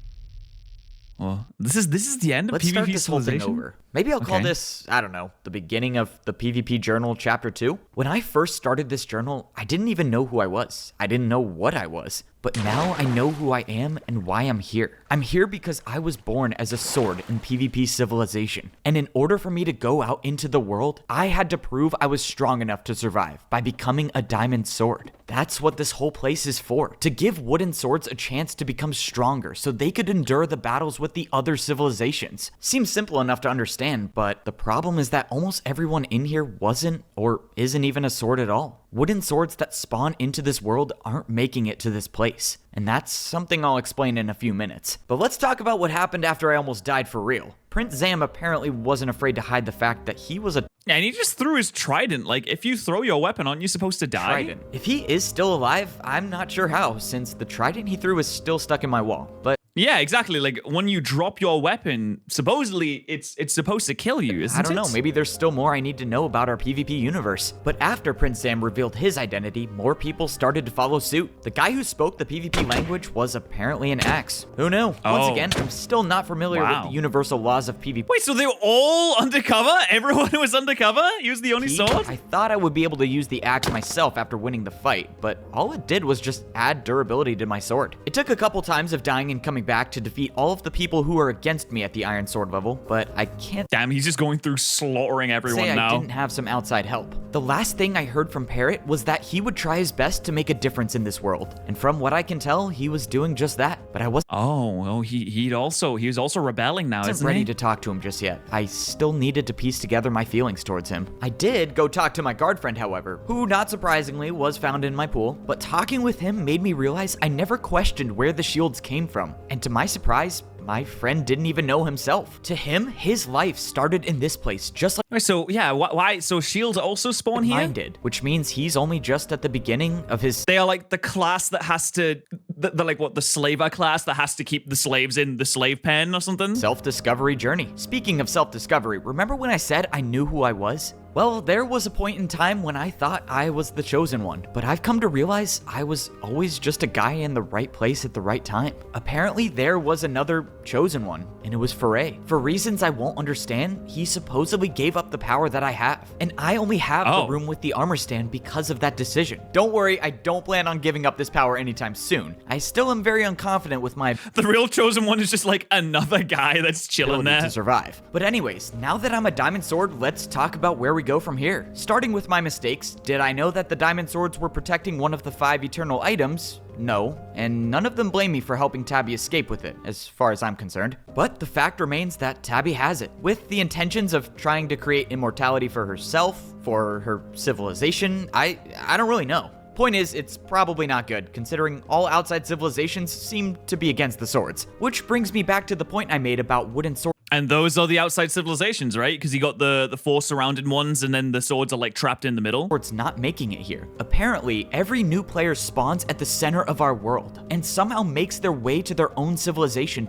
S1: Well, this is the end of
S3: Let's
S1: PvP
S3: start this whole thing
S1: civilization?
S3: over. Maybe I'll call this, I don't know, the beginning of the PvP Journal Chapter 2. When I first started this journal, I didn't even know who I was. I didn't know what I was. But now I know who I am and why I'm here. I'm here because I was born as a sword in PvP civilization. And in order for me to go out into the world, I had to prove I was strong enough to survive by becoming a diamond sword. That's what this whole place is for. To give wooden swords a chance to become stronger so they could endure the battles with the other civilizations. Seems simple enough to understand, but the problem is that almost everyone in here wasn't or isn't even a sword at all. Wooden swords that spawn into this world aren't making it to this place. And that's something I'll explain in a few minutes. But let's talk about what happened after I almost died for real. Prince Zam apparently wasn't afraid to hide the fact that he was a
S1: Yeah, and he just threw his trident. Like, if you throw your weapon, aren't you supposed to die?
S3: trident. If he is still alive, I'm not sure how, since the trident he threw is still stuck in my wall. But
S1: yeah, exactly. Like, when you drop your weapon, supposedly it's supposed to kill you, isn't it?
S3: I don't know, maybe there's still more I need to know about our PvP universe. But after Prince Zam revealed his identity, more people started to follow suit. The guy who spoke the PvP language was apparently an axe. Who knew? Once again, I'm still not familiar with the universal laws of PvP.
S1: Wait, so they were all undercover? Everyone was undercover? He was the only sword?
S3: I thought I would be able to use the axe myself after winning the fight, but all it did was just add durability to my sword. It took a couple times of dying and coming back to defeat all of the people who are against me at the Iron Sword level, but I can't
S1: Damn, he's just going through slaughtering everyone
S3: say
S1: now.
S3: I didn't have some outside help. The last thing I heard from Parrot was that he would try his best to make a difference in this world, and from what I can tell, he was doing just that. But I wasn't.
S1: Oh, well, he was also rebelling now, isn't
S3: ready
S1: he?
S3: to talk to him just yet. I still needed to piece together my feelings towards him. I did go talk to my guard friend, however, who, not surprisingly, was found in my pool. But talking with him made me realize I never questioned where the shields came from. And to my surprise, my friend didn't even know himself. To him, his life started in this place, just like.
S1: So yeah, why? So shields also spawn here?
S3: Mine did, which means he's only just at the beginning of his.
S1: They are like the class that has to, the slaver class that has to keep the slaves in the slave pen or something.
S3: Self-discovery journey. Speaking of self-discovery, remember when I said I knew who I was? Well, there was a point in time when I thought I was the chosen one, but I've come to realize I was always just a guy in the right place at the right time. Apparently, there was another chosen one, and it was Foray. For reasons I won't understand, he supposedly gave up the power that I have, and I only have the room with the armor stand because of that decision. Don't worry, I don't plan on giving up this power anytime soon. I still am very unconfident with my.
S1: The real chosen one is just like another guy that's chilling there
S3: to survive. But anyways, now that I'm a diamond sword, let's talk about where we go from here. Starting with my mistakes, did I know that the diamond swords were protecting one of the 5 eternal items? No, and none of them blame me for helping Tabby escape with it, as far as I'm concerned. But the fact remains that Tabby has it, with the intentions of trying to create immortality for herself, for her civilization. I don't really know. Point is, it's probably not good, considering all outside civilizations seem to be against the swords. Which brings me back to the point I made about wooden swords.
S1: And those are the outside civilizations, right? Because you got the four surrounded ones, and then the swords are like trapped in the middle.
S3: Swords not making it here. Apparently, every new player spawns at the center of our world, and somehow makes their way to their own civilization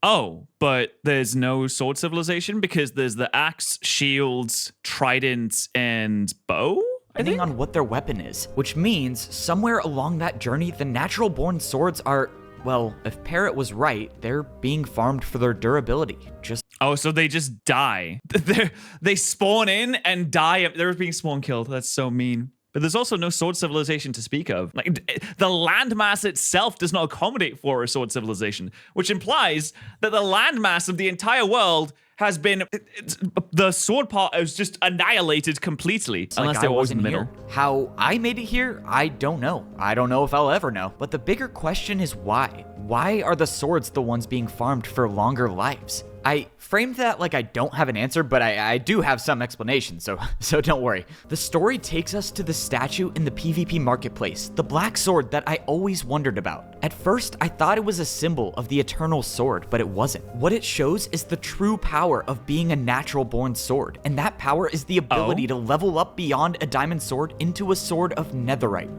S1: Oh, but there's no sword civilization because there's the axe, shields, trident, and bow?
S3: Depending on what their weapon is. Which means, somewhere along that journey, the natural born swords are, well, if Parrot was right, they're being farmed for their durability.
S1: Oh, so they just die. They spawn in and die. They're being spawn killed. That's so mean. But there's also no sword civilization to speak of. Like, the landmass itself does not accommodate for a sword civilization, which implies that the landmass of the entire world has been, the sword part is just annihilated completely. Unless
S3: like
S1: they're always in the middle.
S3: Here. How I made it here, I don't know. I don't know if I'll ever know. But the bigger question is why? Why are the swords the ones being farmed for longer lives? I framed that like I don't have an answer, but I do have some explanation, so don't worry. The story takes us to the statue in the PvP marketplace, the black sword that I always wondered about. At first, I thought it was a symbol of the eternal sword, but it wasn't. What it shows is the true power of being a natural born sword, and that power is the ability to level up beyond a diamond sword into a sword of netherite.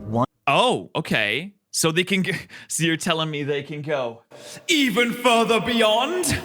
S1: Oh, okay. So they can so you're telling me they can go even further beyond?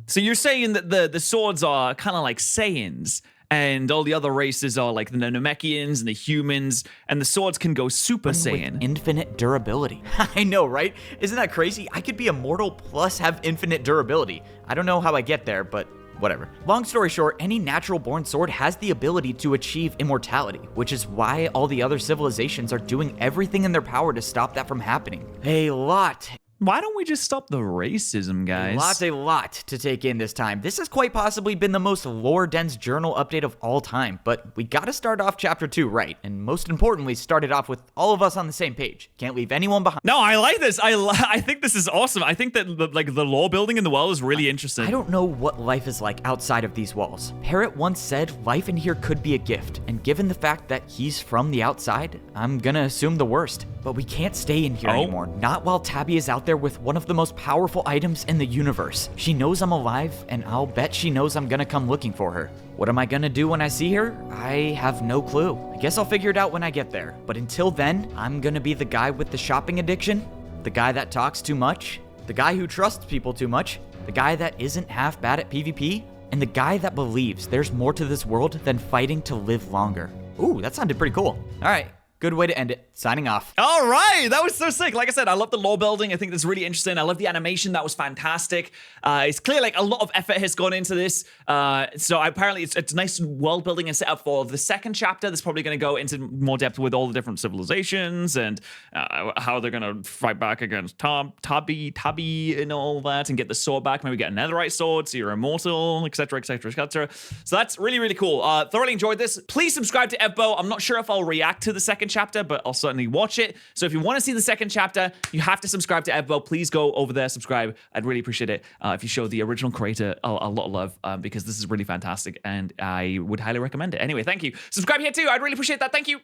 S1: So you're saying that the swords are kind of like Saiyans, and all the other races are like the Namekians and the humans, and the swords can go Super Saiyan.
S3: With infinite durability. I know, right? Isn't that crazy? I could be immortal plus have infinite durability. I don't know how I get there, but whatever. Long story short, any natural born sword has the ability to achieve immortality, which is why all the other civilizations are doing everything in their power to stop that from happening. A lot.
S1: Why don't we just stop the racism, guys?
S3: A lot to take in this time. This has quite possibly been the most lore-dense journal update of all time, but we gotta start off chapter 2 right, and most importantly, start it off with all of us on the same page. Can't leave anyone behind.
S1: No, I like this. I think this is awesome. I think that the lore building in the world is really interesting.
S3: I don't know what life is like outside of these walls. Parrot once said life in here could be a gift, and given the fact that he's from the outside, I'm gonna assume the worst. But we can't stay in here anymore, not while Tabby is out there with one of the most powerful items in the universe. She knows I'm alive, and I'll bet she knows I'm gonna come looking for her. What am I gonna do when I see her? I have no clue. I guess I'll figure it out when I get there. But until then, I'm gonna be the guy with the shopping addiction, the guy that talks too much, the guy who trusts people too much, the guy that isn't half bad at PvP, and the guy that believes there's more to this world than fighting to live longer. Ooh, that sounded pretty cool. All right. Good way to end it. Signing off.
S1: All right, that was so sick. Like I said, I love the lore building. I think that's really interesting. I love the animation. That was fantastic. It's clear like a lot of effort has gone into this. So apparently it's nice world building and set up for the second chapter. That's probably going to go into more depth with all the different civilizations and how they're going to fight back against Tabby and all that and get the sword back. Maybe get a netherite sword so you're immortal, etc., etc., etc. So that's really, really cool. Thoroughly enjoyed this. Please subscribe to Evbo. I'm not sure if I'll react to the second chapter, but I'll certainly watch it. So if you want to see the second chapter, you have to subscribe to Evbo. Please go over there, subscribe. I'd really appreciate it if you show the original creator a lot of love because this is really fantastic and I would highly recommend it. Anyway, thank you. Subscribe here too. I'd really appreciate that. Thank you.